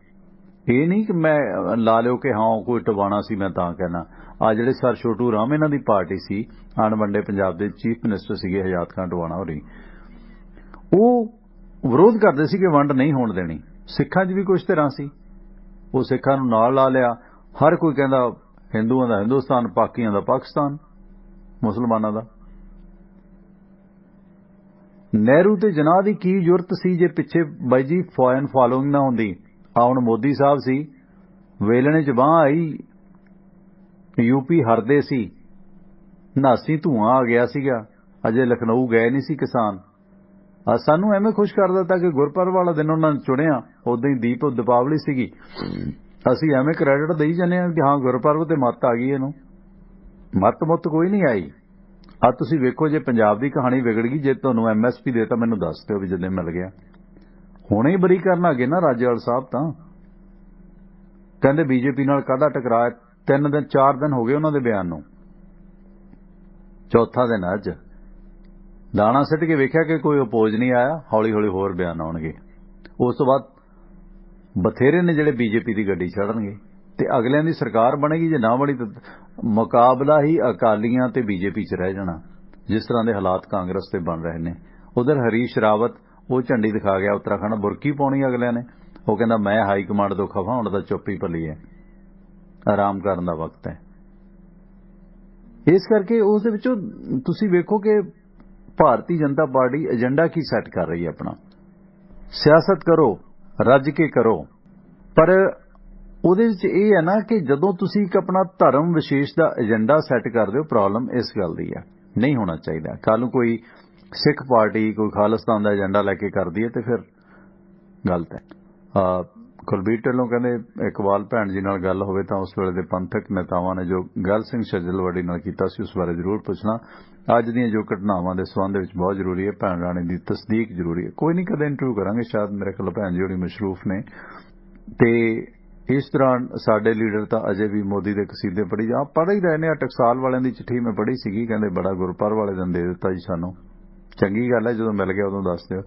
ਇਹ ਨਹੀਂ ਕਿ ਮੈਂ ਲਾ ਲਿਓ ਕਿ ਹਾਂ ਕੋਈ ਟਿਵਾਣਾ ਸੀ ਮੈਂ ਤਾਂ ਕਹਿਣਾ, ਆ ਜਿਹੜੇ ਸਰ ਛੋਟੂ ਰਾਮ ਇਹਨਾਂ ਦੀ ਪਾਰਟੀ ਸੀ, ਅਣਵੰਡੇ ਪੰਜਾਬ ਦੇ ਚੀਫ ਮਿਨਿਸਟਰ ਸੀਗੇ ਹਯਾਤ ਖਾਨ ਟਵਾਣਾ ਹੋਰੀ, ਉਹ ਵਿਰੋਧ ਕਰਦੇ ਸੀ ਕਿ ਵੰਡ ਨਹੀਂ ਹੋਣ ਦੇਣੀ। ਸਿੱਖਾਂ 'ਚ ਵੀ ਕੁਝ ਧਿਰਾਂ ਸੀ, ਉਹ ਸਿੱਖਾਂ ਨੂੰ ਨਾਲ ਲਾ ਲਿਆ। ਹਰ ਕੋਈ ਕਹਿੰਦਾ ਹਿੰਦੂਆਂ ਦਾ ਹਿੰਦੁਸਤਾਨ, ਪਾਕੀਆਂ ਦਾ ਪਾਕਿਸਤਾਨ, ਮੁਸਲਮਾਨਾਂ ਦਾ। ਨਹਿਰੂ ਤੇ ਜਿਨਾਹ ਦੀ ਕੀ ਜ਼ਰੂਰਤ ਸੀ ਜੇ ਪਿੱਛੇ ਬਾਈ ਜੀ ਫੋਰਨ ਫਾਲੋਇੰਗ ਨਾ ਹੁੰਦੀ। ਆ ਹੁਣ ਮੋਦੀ ਸਾਹਿਬ ਸੀ, ਵੇਲਣੇ 'ਚ ਬਾਂਹ ਆਈ, ਯੂਪੀ ਹਰਦੇ ਸੀ, ਨਾਸੀ ਧੂਆਂ ਆ ਗਿਆ ਸੀਗਾ, ਅਜੇ ਲਖਨਊ ਗਏ ਨਹੀਂ ਸੀ ਕਿਸਾਨ। ਸਾਨੂੰ ਐਵੇਂ ਖੁਸ਼ ਕਰ ਦਿੱਤਾ ਕਿ ਗੁਰਪੁਰਬ ਵਾਲਾ ਦਿਨ ਉਹਨਾਂ ਨੇ ਚੁਣਿਆ, ਉਦਾਂ ਹੀ ਦੀਪਾਵਲੀ ਸੀਗੀ, ਅਸੀਂ ਐਵੇਂ ਕ੍ਰੈਡਿਟ ਦੇਈ ਜਾਂਦੇ ਹਾਂ ਕਿ ਹਾਂ ਗੁਰਪੁਰਬ ਤੇ ਮੱਤ ਆ ਗਈ। ਇਹਨੂੰ ਮੱਤ ਮੁੱਤ ਕੋਈ ਨਹੀਂ ਆਈ। ਆ ਤੁਸੀਂ ਵੇਖੋ, ਜੇ ਪੰਜਾਬ ਦੀ ਕਹਾਣੀ ਵਿਗੜ ਗਈ, ਜੇ ਤੁਹਾਨੂੰ MSP ਦੇਤਾ ਮੈਨੂੰ ਦੱਸ ਦਿਓ ਵੀ ਜਦੋਂ ਮਿਲ ਗਿਆ। ਹੁਣੇ ਹੀ ਬਰੀ ਕਰਨ ਆ ਗਏ ਨਾ ਰਾਜੇਵਾਲ ਸਾਹਿਬ, ਤਾਂ ਕਹਿੰਦੇ ਬੀਜੇਪੀ ਨਾਲ ਕਾਹਦਾ ਟਕਰਾਅ। 3 ਦਿਨ 4 ਦਿਨ ਹੋ ਗਏ ਉਹਨਾਂ ਦੇ ਬਿਆਨ ਨੂੰ, ਚੌਥਾ ਦਿਨ ਅੱਜ। ਦਾਣਾ ਸਿੱਟ ਕੇ ਵੇਖਿਆ ਕਿ ਕੋਈ ਅਪੋਜ਼ ਨਹੀਂ ਆਇਆ, ਹੌਲੀ ਹੌਲੀ ਹੋਰ ਬਿਆਨ ਆਉਣਗੇ। ਉਸ ਤੋਂ ਬਾਅਦ ਬਥੇਰੇ ਨੇ ਜਿਹੜੇ ਬੀਜੇਪੀ ਦੀ ਗੱਡੀ ਚੜ੍ਹਨਗੇ ਤੇ ਅਗਲਿਆਂ ਦੀ ਸਰਕਾਰ ਬਣੇਗੀ। ਜੇ ਨਾ ਬਣੀ ਤਾਂ ਮੁਕਾਬਲਾ ਹੀ ਅਕਾਲੀਆਂ ਤੇ ਬੀਜੇਪੀ 'ਚ ਰਹਿ ਜਾਣਾ, ਜਿਸ ਤਰ੍ਹਾਂ ਦੇ ਹਾਲਾਤ ਕਾਂਗਰਸ ਦੇ ਬਣ ਰਹੇ ਨੇ। ਉਧਰ ਹਰੀਸ਼ ਰਾਵਤ ਉਹ ਝੰਡੀ ਦਿਖਾ ਗਿਆ ਉੱਤਰਾਖੰਡ, ਬੁਰਕੀ ਪਾਉਣੀ ਅਗਲਿਆਂ ਨੇ। ਉਹ ਕਹਿੰਦਾ ਮੈਂ ਹਾਈ ਕਮਾਂਡ ਤੋਂ ਖਫਾ, ਹੁਣ ਤਾਂ ਚੁੱਪ ਹੀ ਭਲੀ ਹੈ, ਆਰਾਮ ਕਰਨ ਦਾ ਵਕਤ ਹੈ। ਇਸ ਕਰਕੇ ਉਸ ਦੇ ਵਿੱਚੋਂ ਤੁਸੀਂ ਵੇਖੋ ਕਿ ਭਾਰਤੀ ਜਨਤਾ ਪਾਰਟੀ ਏਜੰਡਾ ਕੀ ਸੈੱਟ ਕਰ ਰਹੀ ਹੈ ਆਪਣਾ। ਸਿਆਸਤ ਕਰੋ, ਰੱਜ ਕੇ ਕਰੋ, ਪਰ ਉਹਦੇ ਵਿੱਚ ਇਹ ਹੈ ਨਾ ਕਿ ਜਦੋਂ ਤੁਸੀਂ ਇੱਕ ਆਪਣਾ ਧਰਮ ਵਿਸ਼ੇਸ਼ ਦਾ ਏਜੰਡਾ ਸੈੱਟ ਕਰਦੇ ਹੋ, ਪ੍ਰੋਬਲਮ ਇਸ ਗੱਲ ਦੀ ਹੈ, ਨਹੀਂ ਹੋਣਾ ਚਾਹੀਦਾ। ਕੱਲ ਨੂੰ ਕੋਈ ਸਿੱਖ ਪਾਰਟੀ ਕੋਈ ਖਾਲਿਸਤਾਨ ਦਾ ਏਜੰਡਾ ਲੈ ਕੇ ਕਰਦੀ ਹੈ ਤੇ ਫਿਰ ਗਲਤ ਹੈ। ਕੁਲਬੀਰ ਢਿੱਲੋਂ ਕਹਿੰਦੇ ਇਕਬਾਲ ਭੈਣ ਜੀ ਨਾਲ ਗੱਲ ਹੋਵੇ ਤਾਂ ਉਸ ਵੇਲੇ ਦੇ ਪੰਥਕ ਨੇਤਾਵਾਂ ਨੇ ਜੋ ਗੱਲ ਸਿੰਘ ਛੱਜਲਵਾੜੀ ਨਾਲ ਕੀਤਾ ਸੀ ਉਸ ਬਾਰੇ ਜ਼ਰੂਰ ਪੁੱਛਣਾ। ਅੱਜ ਦੀਆਂ ਜੋ ਘਟਨਾਵਾਂ ਦੇ ਸੰਬੰਧ ਵਿੱਚ ਬਹੁਤ ਜ਼ਰੂਰੀ ਹੈ, ਭੈਣ ਰਾਣੀ ਦੀ ਤਸਦੀਕ ਜ਼ਰੂਰੀ ਹੈ। ਕੋਈ ਨਹੀਂ, ਕਦੇ ਇੰਟਰਵਿਊ ਕਰਾਂਗੇ, ਸ਼ਾਇਦ ਮੇਰੇ ਖਿਆਲ ਭੈਣ ਜੀ ਹੋਣੀ ਮਸ਼ਰੂਫ ਨੇ। ਤੇ ਇਸ ਤਰ੍ਹਾਂ ਸਾਡੇ ਲੀਡਰ ਤਾਂ ਅਜੇ ਵੀ ਮੋਦੀ ਦੇ ਕਸੀਦੇ ਪੜ੍ਹੀ ਜਾ ਪੜ੍ਹ ਹੀ ਰਹੇ ਨੇ। ਟਕਸਾਲ ਵਾਲਿਆਂ ਦੀ ਚਿੱਠੀ ਮੈਂ ਪੜ੍ਹੀ ਸੀਗੀ, ਕਹਿੰਦੇ ਬੜਾ ਗੁਰਪੁਰਬ ਵਾਲੇ ਦਿਨ ਦੇ ਦਿੱਤਾ ਜੀ ਸਾਨੂੰ। ਚੰਗੀ ਗੱਲ ਹੈ, ਜਦੋਂ ਮਿਲ ਗਿਆ ਉਦੋਂ ਦੱਸ ਦਿਓ।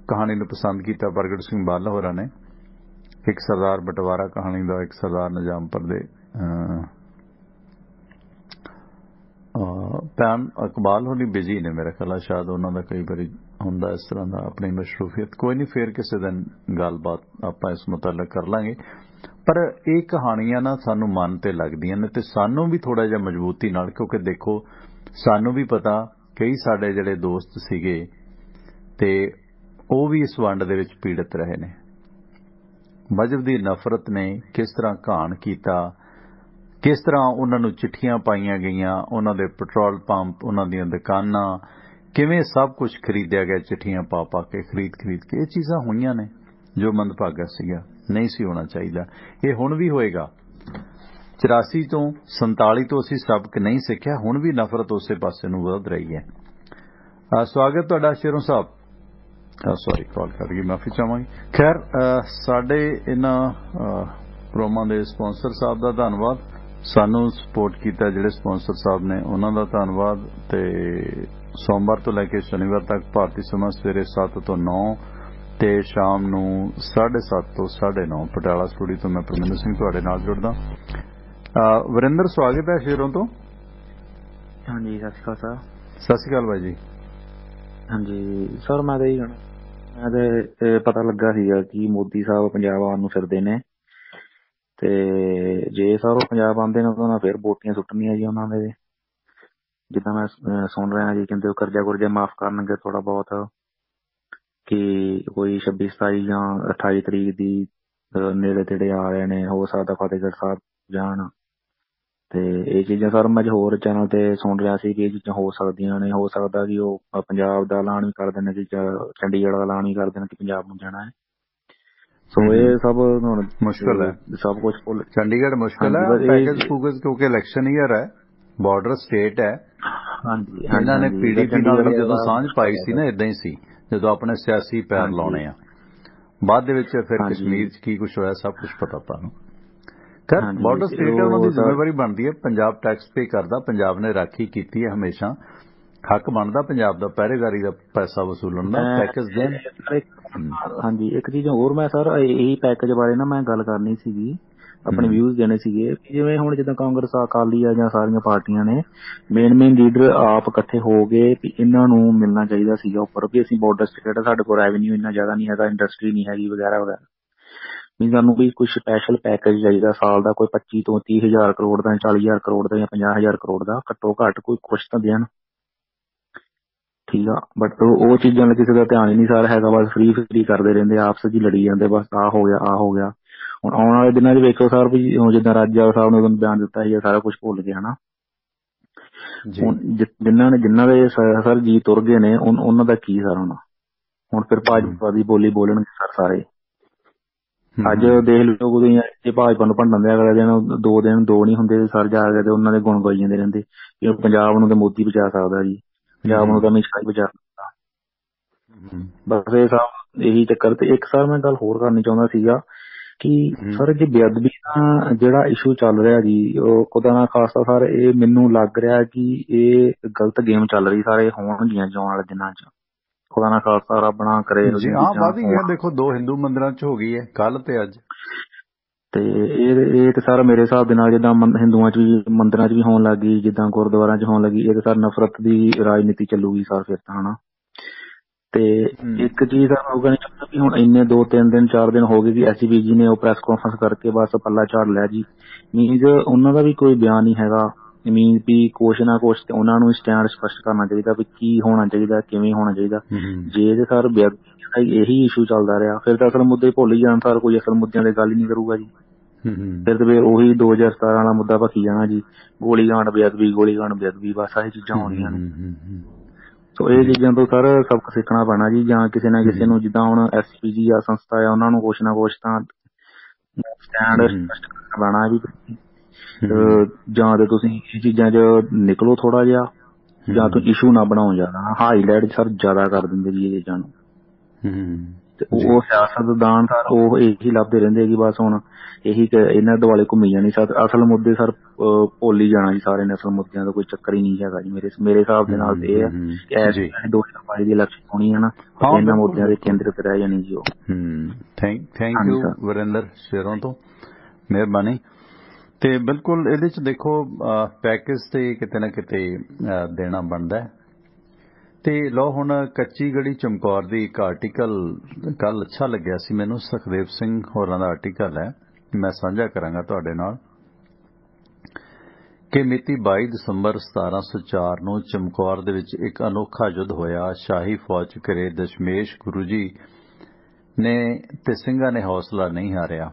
ਕਹਾਣੀ ਨੂੰ ਪਸੰਦ ਕੀਤਾ ਪ੍ਰਗਟ ਸਿੰਘ ਬਾਲਾ ਹੋਰਾਂ ਨੇ। ਇੱਕ ਸਰਦਾਰ ਬਟਵਾਰਾ ਕਹਾਣੀ ਦਾ, ਇੱਕ ਸਰਦਾਰ ਨਿਜ਼ਾਮਪੁਰ ਦੇ ਭੈਣ ਇਕਬਾਲ ਹੋਣੀ ਬਿਜੀ ਨੇ ਮੇਰੇ ਖਿਆਲ, ਸ਼ਾਇਦ ਉਹਨਾਂ ਦਾ ਕਈ ਵਾਰੀ ਹੁੰਦਾ ਇਸ ਤਰ੍ਹਾਂ ਦਾ ਆਪਣੀ ਮਸ਼ਰੂਫੀਅਤ। ਕੋਈ ਨਹੀਂ, ਫੇਰ ਕਿਸੇ ਦਿਨ ਗੱਲਬਾਤ ਆਪਾਂ ਇਸ ਮੁਤਲਕ ਕਰ ਲਾਂਗੇ। ਪਰ ਇਹ ਕਹਾਣੀਆਂ ਨਾ ਸਾਨੂੰ ਮਨ ਤੇ ਲੱਗਦੀਆਂ ਨੇ ਤੇ ਸਾਨੂੰ ਵੀ ਥੋੜਾ ਜਿਹਾ ਮਜ਼ਬੂਤੀ ਨਾਲ, ਕਿਉਂਕਿ ਦੇਖੋ ਸਾਨੂੰ ਵੀ ਪਤਾ ਕਈ ਸਾਡੇ ਜਿਹੜੇ ਦੋਸਤ ਸੀਗੇ ਤੇ ਉਹ ਵੀ ਇਸ ਵੰਡ ਦੇ ਵਿੱਚ ਪੀੜਤ ਰਹੇ ਨੇ। ਮਜ਼ਹਬ ਦੀ ਨਫ਼ਰਤ ਨੇ ਕਿਸ ਤਰ੍ਹਾਂ ਘਾਣ ਕੀਤਾ, ਕਿਸ ਤਰ੍ਹਾਂ ਉਹਨਾਂ ਨੂੰ ਚਿੱਠੀਆਂ ਪਾਈਆਂ ਗਈਆਂ, ਉਹਨਾਂ ਦੇ ਪੈਟਰੋਲ ਪੰਪ, ਉਹਨਾਂ ਦੀਆਂ ਦੁਕਾਨਾਂ, ਕਿਵੇਂ ਸਭ ਕੁਝ ਖਰੀਦਿਆ ਗਿਆ, ਚਿੱਠੀਆਂ ਪਾ ਪਾ ਕੇ, ਖਰੀਦ ਕੇ। ਇਹ ਚੀਜ਼ਾਂ ਹੋਈਆਂ ਨੇ ਜੋ ਮੰਦਭਾਗਾ ਸੀਗਾ, ਨਹੀਂ ਸੀ ਹੋਣਾ ਚਾਹੀਦਾ। ਇਹ ਹੁਣ ਵੀ ਹੋਏਗਾ। 84 ਤੋਂ 47 ਤੋਂ ਅਸੀਂ ਸਬਕ ਨਹੀਂ ਸਿੱਖਿਆ, ਹੁਣ ਵੀ ਨਫ਼ਰਤ ਉਸੇ ਪਾਸੇ ਨੂੰ ਵਧ ਰਹੀ ਹੈ। ਸਵਾਗਤ ਤੁਹਾਡਾ ਸ਼ੇਰੋਂ ਸਾਹਿਬ। ਸੌਰੀ, ਕਾਲ ਕਰ ਗਈ, ਮਾਫੀ ਚਾਹਾਂਗੀ। ਖੈਰ, ਸਾਡੇ ਇਹਨਾਂ ਪ੍ਰੋਗਰਾਮਾਂ ਦੇ ਸਪਾਂਸਰ ਸਾਹਿਬ ਦਾ ਧੰਨਵਾਦ, ਸਾਨੂੰ ਸਪੋਰਟ ਕੀਤਾ ਜਿਹੜੇ ਸਪਾਂਸਰ ਸਾਹਿਬ ਨੇ ਉਹਨਾਂ ਦਾ ਧੰਨਵਾਦ। ਤੇ ਸੋਮਵਾਰ ਤੋਂ ਲੈ ਕੇ ਸ਼ਨੀਵਾਰ ਤੱਕ ਭਾਰਤੀ ਸਮਾਂ ਸਵੇਰੇ 7 ਤੋਂ 9 ਤੇ ਸ਼ਾਮ ਨੂੰ 7:30 ਤੋਂ 9:30 ਪਟਿਆਲਾ ਸਟੂਡੀਓ ਤੋਂ ਮੈਂ ਪਰਮਿੰਦਰ ਸਿੰਘ ਤੁਹਾਡੇ ਨਾਲ ਜੁੜਦਾ। ਵਰਿੰਦਰ ਸਵਾਗਤ ਹੈ ਸ਼ੇਰੋਂ ਤੋਂ। ਹਾਂਜੀ, ਸਤਿ ਸ਼੍ਰੀ ਅਕਾਲ ਸਰ। ਸਤਿ ਸ਼੍ਰੀ ਅਕਾਲ ਬਾਈ ਜੀ। ਹਾਂਜੀ ਸਰ, ਮੈਂ ਤੇ ਪਤਾ ਲੱਗਾ ਸੀਗਾ ਕਿ ਮੋਦੀ ਸਾਹਿਬ ਪੰਜਾਬ ਆਉਣ ਨੂੰ ਫਿਰਦੇ ਨੇ, ਤੇ ਜੇ ਸਰ ਉਹ ਪੰਜਾਬ ਆਉਂਦੇ ਨੇ ਤਾਂ ਫਿਰ ਵੋਟੀਆਂ ਸੁੱਟਣੀਆਂ ਜੀ ਉਹਨਾਂ ਦੇ। ਜਿੱਦਾਂ ਮੈਂ ਸੁਣ ਰਿਹਾ ਜੀ, ਕਹਿੰਦੇ ਉਹ ਕਰਜ਼ਾ ਕੁਰਜ਼ਾ ਮਾਫ਼ ਕਰਨਗੇ ਥੋੜਾ ਬਹੁਤ, ਕਿ ਕੋਈ 26, 27 ਜਾਂ 28 ਤਰੀਕ ਦੀ ਨੇੜੇ ਤੇੜੇ ਆ ਰਹੇ ਨੇ, ਹੋ ਸਕਦਾ ਫਤਿਹਗੜ੍ਹ ਸਾਹਿਬ ਜਾਣ। ਤੇ ਇਹ ਚੀਜ਼ਾਂ ਸਰ ਮੈਂ ਹੋਰ ਚੈਨਲ ਤੇ ਸੁਣ ਰਿਹਾ ਸੀ ਕਿ ਇਹ ਚੀਜ਼ਾਂ ਹੋ ਸਕਦੀਆਂ ਨੇ। ਹੋ ਸਕਦਾ ਕਿ ਉਹ ਪੰਜਾਬ ਦਾ ਐਲਾਨ ਵੀ ਕਰ ਦੇਣ, ਕਿ ਚੰਡੀਗੜ੍ਹ ਦਾ ਐਲਾਨ ਵੀ ਕਰ ਦੇਣ ਕਿ ਪੰਜਾਬ ਨੂੰ ਜਾਣਾ ਹੈ। ਸੋ ਇਹ ਸਭ ਹੁਣ ਮੁਸ਼ਕਿਲ ਹੈ, ਸਭ ਕੁਝ ਚੰਡੀਗੜ੍ਹ ਮੁਸ਼ਕਿਲ ਹੈ। ਪੈਕੇਜ ਫੂਕੇਜ ਕਿਉਂਕਿ ਇਲੈਕਸ਼ਨ ਈਅਰ ਹੈ, ਬਾਰਡਰ ਸਟੇਟ ਹੈ। ਹਾਂਜੀ, ਇਹਨਾਂ ਨੇ PDP ਨਾਲ ਵੀ ਜਦੋਂ ਸਾਂਝ ਪਾਈ ਸੀ ਨਾ, ਇਦਾਂ ਹੀ ਸੀ ਜਦੋਂ ਆਪਣੇ ਸਿਆਸੀ ਪੈਰ ਲਾਉਣੇ ਆ। ਬਾਅਦ ਦੇ ਵਿੱਚ ਫਿਰ ਕਸ਼ਮੀਰ 'ਚ ਕੀ ਕੁਝ ਹੋਇਆ ਸਭ ਕੁਝ ਪਤਾ ਤੁਹਾਨੂੰ। ਖੈਰ, ਬਾਰਡਰ ਸਟੇਟ ਹੈ, ਉਹਨਾਂ ਦੀ ਜ਼ਿੰਮੇਵਾਰੀ ਬਣਦੀ ਹੈ। ਪੰਜਾਬ ਟੈਕਸ ਪੇ ਕਰਦਾ, ਪੰਜਾਬ ਨੇ ਰਾਖੀ ਕੀਤੀ ਹੈ ਹਮੇਸ਼ਾ, ਹੱਕ ਬਣਦਾ ਪੰਜਾਬ ਦਾ ਪਹਿਰੇਦਾਰੀ ਦਾ ਪੈਸਾ ਵਸੂਲਣ ਦਾ, ਪੈਕੇਜ ਦੇਣ। ਹਾਂਜੀ, ਇੱਕ ਚੀਜ਼ ਹੋਰ ਮੈਂ ਸਰ ਇਹੀ ਪੈਕੇਜ ਬਾਰੇ ਨਾ ਮੈਂ ਗੱਲ ਕਰਨੀ ਸੀਗੀ ਆਪਣੇ ਵਿਊਜ਼ ਦੇਣੇ ਸੀਗੇ। ਜਿਵੇਂ ਹੁਣ ਜਿੱਦਾਂ ਕਾਂਗਰਸ, ਅਕਾਲੀ ਆ ਜਾਂ ਸਾਰੀਆਂ ਪਾਰਟੀਆਂ ਨੇ ਮੇਨ ਲੀਡਰ ਆਪ ਇਕੱਠੇ ਹੋ ਗਏ ਵੀ ਇਹਨਾਂ ਨੂੰ ਮਿਲਣਾ ਚਾਹੀਦਾ ਸੀਗਾ ਉੱਪਰ, ਵੀ ਅਸੀਂ ਬਾਰਡਰ ਸਟੇਟ, ਸਾਡੇ ਕੋਲ ਰੈਵਨਿਊ ਇੰਨਾ ਜ਼ਿਆਦਾ ਨਹੀਂ ਹੈਗਾ, ਇੰਡਸਟਰੀ ਨਹੀਂ ਹੈਗੀ ਵਗੈਰਾ ਵਗੈਰਾ, ਵੀ ਸਾਨੂੰ ਵੀ ਕੋਈ ਸਪੈਸ਼ਲ ਪੈਕੇਜ ਚਾਹੀਦਾ ਸਾਲ ਦਾ, ਕੋਈ 25 ਤੋਂ 30 ਹਜ਼ਾਰ ਕਰੋੜ ਦਾ, 40,000 ਕਰੋੜ ਦਾ ਜਾਂ 50,000 ਕਰੋੜ ਦਾ, ਘੱਟੋ ਘੱਟ ਕੋਈ ਕੁਛ ਤਾਂ ਦੇਣ। ਠੀਕ ਆ, ਬਟ ਉਹ ਚੀਜ਼ਾਂ ਦਾ ਕਿਸੇ ਦਾ ਧਿਆਨ ਹੀ ਨਹੀਂ ਸਰ ਹੈਗਾ, ਬਸ ਫ੍ਰੀ ਕਰਦੇ ਰਹਿੰਦੇ, ਆਪਸ ਵਿੱਚ ਲੜੀ ਜਾਂਦੇ, ਬਸ ਆਹ ਹੋ ਗਿਆ ਆਹ ਹੋ ਗਿਆ। ਹੁਣ ਆਉਣ ਵਾਲੇ ਦਿਨਾਂ 'ਚ ਵੇਖੋ ਸਰ ਵੀ ਜਿੱਦਾਂ ਰਾਜਾ ਸਾਹਿਬ ਨੇ ਉਦੋਂ ਬਿਆਨ ਦਿੱਤਾ ਸੀ ਸਾਰਾ ਕੁਝ ਭੁੱਲ ਗਿਆ ਹਨਾ। ਹੁਣ ਜਿਨ੍ਹਾਂ ਦੇ ਸਰ ਜੀ ਤੁਰ ਗਏ ਨੇ ਉਹਨਾਂ ਦਾ ਕੀ ਸਰ ਹੋਣਾ। ਹੁਣ ਫਿਰ ਭਾਜਪਾ ਦੀ ਬੋਲੀ ਬੋਲਣਗੇ ਸਰ ਸਾਰੇ। ਅੱਜ ਦੇਖ ਲਓ ਕੋਈ ਜੇ ਭਾਜਪਾ ਨੂੰ ਭੰਡਣ ਦੇ ਅਗਲੇ ਦਿਨ 2 ਦਿਨ 2 ਨਹੀਂ ਹੁੰਦੇ ਸਰ ਜਾ ਕੇ ਤੇ ਉਹਨਾਂ ਦੇ ਗੁਣ ਗਾਈ ਜਾਂਦੇ ਰਹਿੰਦੇ ਕਿ ਪੰਜਾਬ ਨੂੰ ਤਾਂ ਮੋਦੀ ਬਚਾ ਸਕਦਾ ਜੀ, ਪੰਜਾਬ ਨੂੰ ਤਾਂ ਅਮਿਤ ਸ਼ਾਹ ਬਚਾ ਸਕਦਾ। ਬਸ ਇਹ ਸਭ ਇਹੀ ਚੱਕਰ। ਤੇ ਇੱਕ ਸਰ ਮੈਂ ਗੱਲ ਹੋਰ ਕਰਨੀ ਚਾਹੁੰਦਾ ਸੀਗਾ ਕਿ ਸਰ ਜੇ ਬੇਅਦਬੀ ਦਾ ਜਿਹੜਾ ਇਸ਼ੂ ਚੱਲ ਰਿਹਾ ਜੀ, ਉਹ ਖੁਦਾ ਨਾ ਖਾਸਤਾ ਸਰ ਇਹ ਮੈਨੂੰ ਲੱਗ ਰਿਹਾ ਕਿ ਇਹ ਗਲਤ ਗੇਮ ਚੱਲ ਰਹੀ ਸਾਰੇ ਹੋਣਗੀਆਂ ਆਉਣ ਵਾਲੇ ਦਿਨਾਂ 'ਚ। ਖੁਦਾ ਨਾ ਖਾਸਤਾ ਰੱਬ ਨਾ ਕਰੇ। ਦੇਖੋ 2 ਹਿੰਦੂ ਮੰਦਿਰਾਂ 'ਚ ਹੋ ਗਈ ਹੈ ਕੱਲ ਤੇ ਅੱਜ। ਤੇ ਇਹ ਤੇ ਸਰ ਮੇਰੇ ਹਿਸਾਬ ਦੇ ਨਾਲ ਜਿੱਦਾਂ ਹਿੰਦੂਆਂ 'ਚ ਵੀ ਮੰਦਿਰਾਂ 'ਚ ਵੀ ਹੋਣ ਲੱਗ ਗਈ, ਜਿੱਦਾਂ ਗੁਰਦੁਆਰਿਆਂ 'ਚ ਹੋਣ ਲੱਗੀ, ਇਹ ਤੇ ਸਰ ਨਫ਼ਰਤ ਦੀ ਰਾਜਨੀਤੀ ਚੱਲੂਗੀ ਸਰ ਫਿਰ ਤਾਂ ਹਨਾ। ਤੇ ਇੱਕ ਚੀਜ਼ ਦਾ ਮੈਂ ਕਹਿਣਾ ਚਾਹੁੰਦਾ ਵੀ ਹੁਣ ਇੰਨੇ 2-3 ਦਿਨ 4 ਦਿਨ ਹੋ ਗਏ ਕਿ SCPG ਨੇ ਉਹ ਪ੍ਰੈਸ ਕਾਨਫਰੰਸ ਕਰਕੇ ਬਸ ਪੱਲਾ ਝਾੜ ਲਿਆ ਜੀ। ਮੀਨਜ਼ ਉਹਨਾਂ ਦਾ ਵੀ ਕੋਈ ਬਿਆਨ ਨਹੀਂ ਹੈਗਾ। ਮੀਨਜ਼ ਵੀ ਕੁਛ ਨਾ ਕੁਛ ਤੇ ਉਹਨਾਂ ਨੂੰ ਸਟੈਂਡ ਸਪਸ਼ਟ ਕਰਨਾ ਚਾਹੀਦਾ ਵੀ ਕੀ ਹੋਣਾ ਚਾਹੀਦਾ, ਕਿਵੇਂ ਹੋਣਾ ਚਾਹੀਦਾ। ਜੇ ਇਹਦੇ ਸਰ ਇਹੀ ਇਸ਼ੂ ਚੱਲਦਾ ਰਿਹਾ ਫਿਰ ਤਾਂ ਅਸਲ ਮੁੱਦੇ ਭੁੱਲ ਹੀ ਜਾਣ ਸਰ, ਕੋਈ ਅਸਲ ਮੁੱਦਿਆਂ ਦੀ ਗੱਲ ਹੀ ਨਹੀਂ ਕਰੂਗਾ ਜੀ। ਫਿਰ ਤੇ ਉਹੀ 2017 ਵਾਲਾ ਮੁੱਦਾ ਭਖੀ ਜਾਣਾ ਜੀ, ਗੋਲੀकांड ਬੇਅਦਬੀ ਬਸ ਆਹੀ ਚੀਜ਼ਾਂ ਹੋਣੀਆਂ ਨੇ। ਸੋ ਇਹ ਚੀਜ਼ਾਂ ਤੋਂ ਸਰ ਸਬਕ ਸਿੱਖਣਾ ਪੈਣਾ ਜੀ, ਜਾਂ ਕਿਸੇ ਨਾ ਕਿਸੇ ਨੂੰ ਜਿੱਦਾਂ ਹੁਣ SCPG ਆ ਸੰਸਥਾ ਆ ਉਹਨਾਂ ਨੂੰ ਕੁਛ ਨਾ ਕੁਛ ਤਾਂ ਸਟੈਂਡ ਸਪਸ਼ਟ ਕਰਨਾ ਪੈਣਾ ਵੀ ਜਾਂ ਤੇ ਤੁਸੀਂ ਇਹ ਚੀਜ਼ਾਂ 'ਚ ਨਿਕਲੋ ਥੋੜਾ ਜਿਹਾ, ਜਾਂ ਤੁਸੀਂ ਇਸ਼ੂ ਨਾ ਬਣਾਓ ਜ਼ਿਆਦਾ। ਹਾਈਲਾਈਟ ਸਰ ਜ਼ਿਆਦਾ ਕਰ ਦਿੰਦੇ ਜੀ ਇਹ ਚੀਜ਼ਾਂ ਨੂੰ। ਤੇ ਉਹ ਸਿਆਸਤਦਾਨ ਸਰ ਉਹ ਇਹੀ ਲੱਭਦੇ ਰਹਿੰਦੇ ਕਿ ਬਸ ਹੁਣ ਇਹੀ ਇਹਨਾਂ ਦੁਆਲੇ ਘੁੰਮੀ ਜਾਣੀ ਸਰ। ਅਸਲ ਮੁੱਦੇ ਸਰ ਭੁੱਲ ਹੀ ਜਾਣਾ ਜੀ ਸਾਰਿਆਂ ਨੇ, ਅਸਲ ਮੁੱਦਿਆਂ ਦਾ ਕੋਈ ਚੱਕਰ ਹੀ ਨਹੀਂ ਹੈਗਾ ਜੀ ਮੇਰੇ ਹਿਸਾਬ ਦੇ ਨਾਲ। ਤੇ ਇਹ ਹੈ ਕਿ 2022 ਦੀ ਇਲੈਕਸ਼ਨ ਹੋਣੀ ਹੈ ਨਾ, ਇਹਨਾਂ ਮੁੱਦਿਆਂ ਦੇ ਕੇਂਦਰ ਤੇ ਰਹਿ ਜਾਣੀ ਜੀ ਉਹ। ਥੈਂਕ ਯੂ ਵਰਿੰਦਰ ਸ਼ੇਰੋਂ ਤੋਂ, ਮਿਹਰਬਾਨੀ। ਤੇ ਬਿਲਕੁਲ ਇਹਦੇ 'ਚ ਦੇਖੋ ਪੈਕੇਜ ਤੇ ਕਿਤੇ ਨਾ ਕਿਤੇ ਦੇਣਾ ਬਣਦਾ। ਤੇ ਲਓ ਹੁਣ ਕੱਚੀ ਗੜੀ ਚਮਕੌਰ ਦੀ ਇੱਕ ਆਰਟੀਕਲ ਕੱਲ ਅੱਛਾ ਲੱਗਿਆ ਸੀ ਮੈਨੂੰ, ਸੁਖਦੇਵ ਸਿੰਘ ਹੋਰਾਂ ਦਾ ਆਰਟੀਕਲ ਹੈ, ਮੈਂ ਸਾਂਝਾ ਕਰਾਂਗਾ ਤੁਹਾਡੇ ਨਾਲ ਕਿ ਮਿਤੀ 22 ਦਸੰਬਰ 1704 ਨੂੰ ਚਮਕੌਰ ਦੇ ਵਿੱਚ ਇੱਕ ਅਨੋਖਾ ਯੁੱਧ ਹੋਇਆ। ਸ਼ਾਹੀ ਫੌਜ 'ਚ ਘਿਰੇ ਦਸ਼ਮੇਸ਼ ਗੁਰੂ ਜੀ ਨੇ ਤੇ ਸਿੰਘਾਂ ਨੇ ਹੌਸਲਾ ਨਹੀਂ ਹਾਰਿਆ।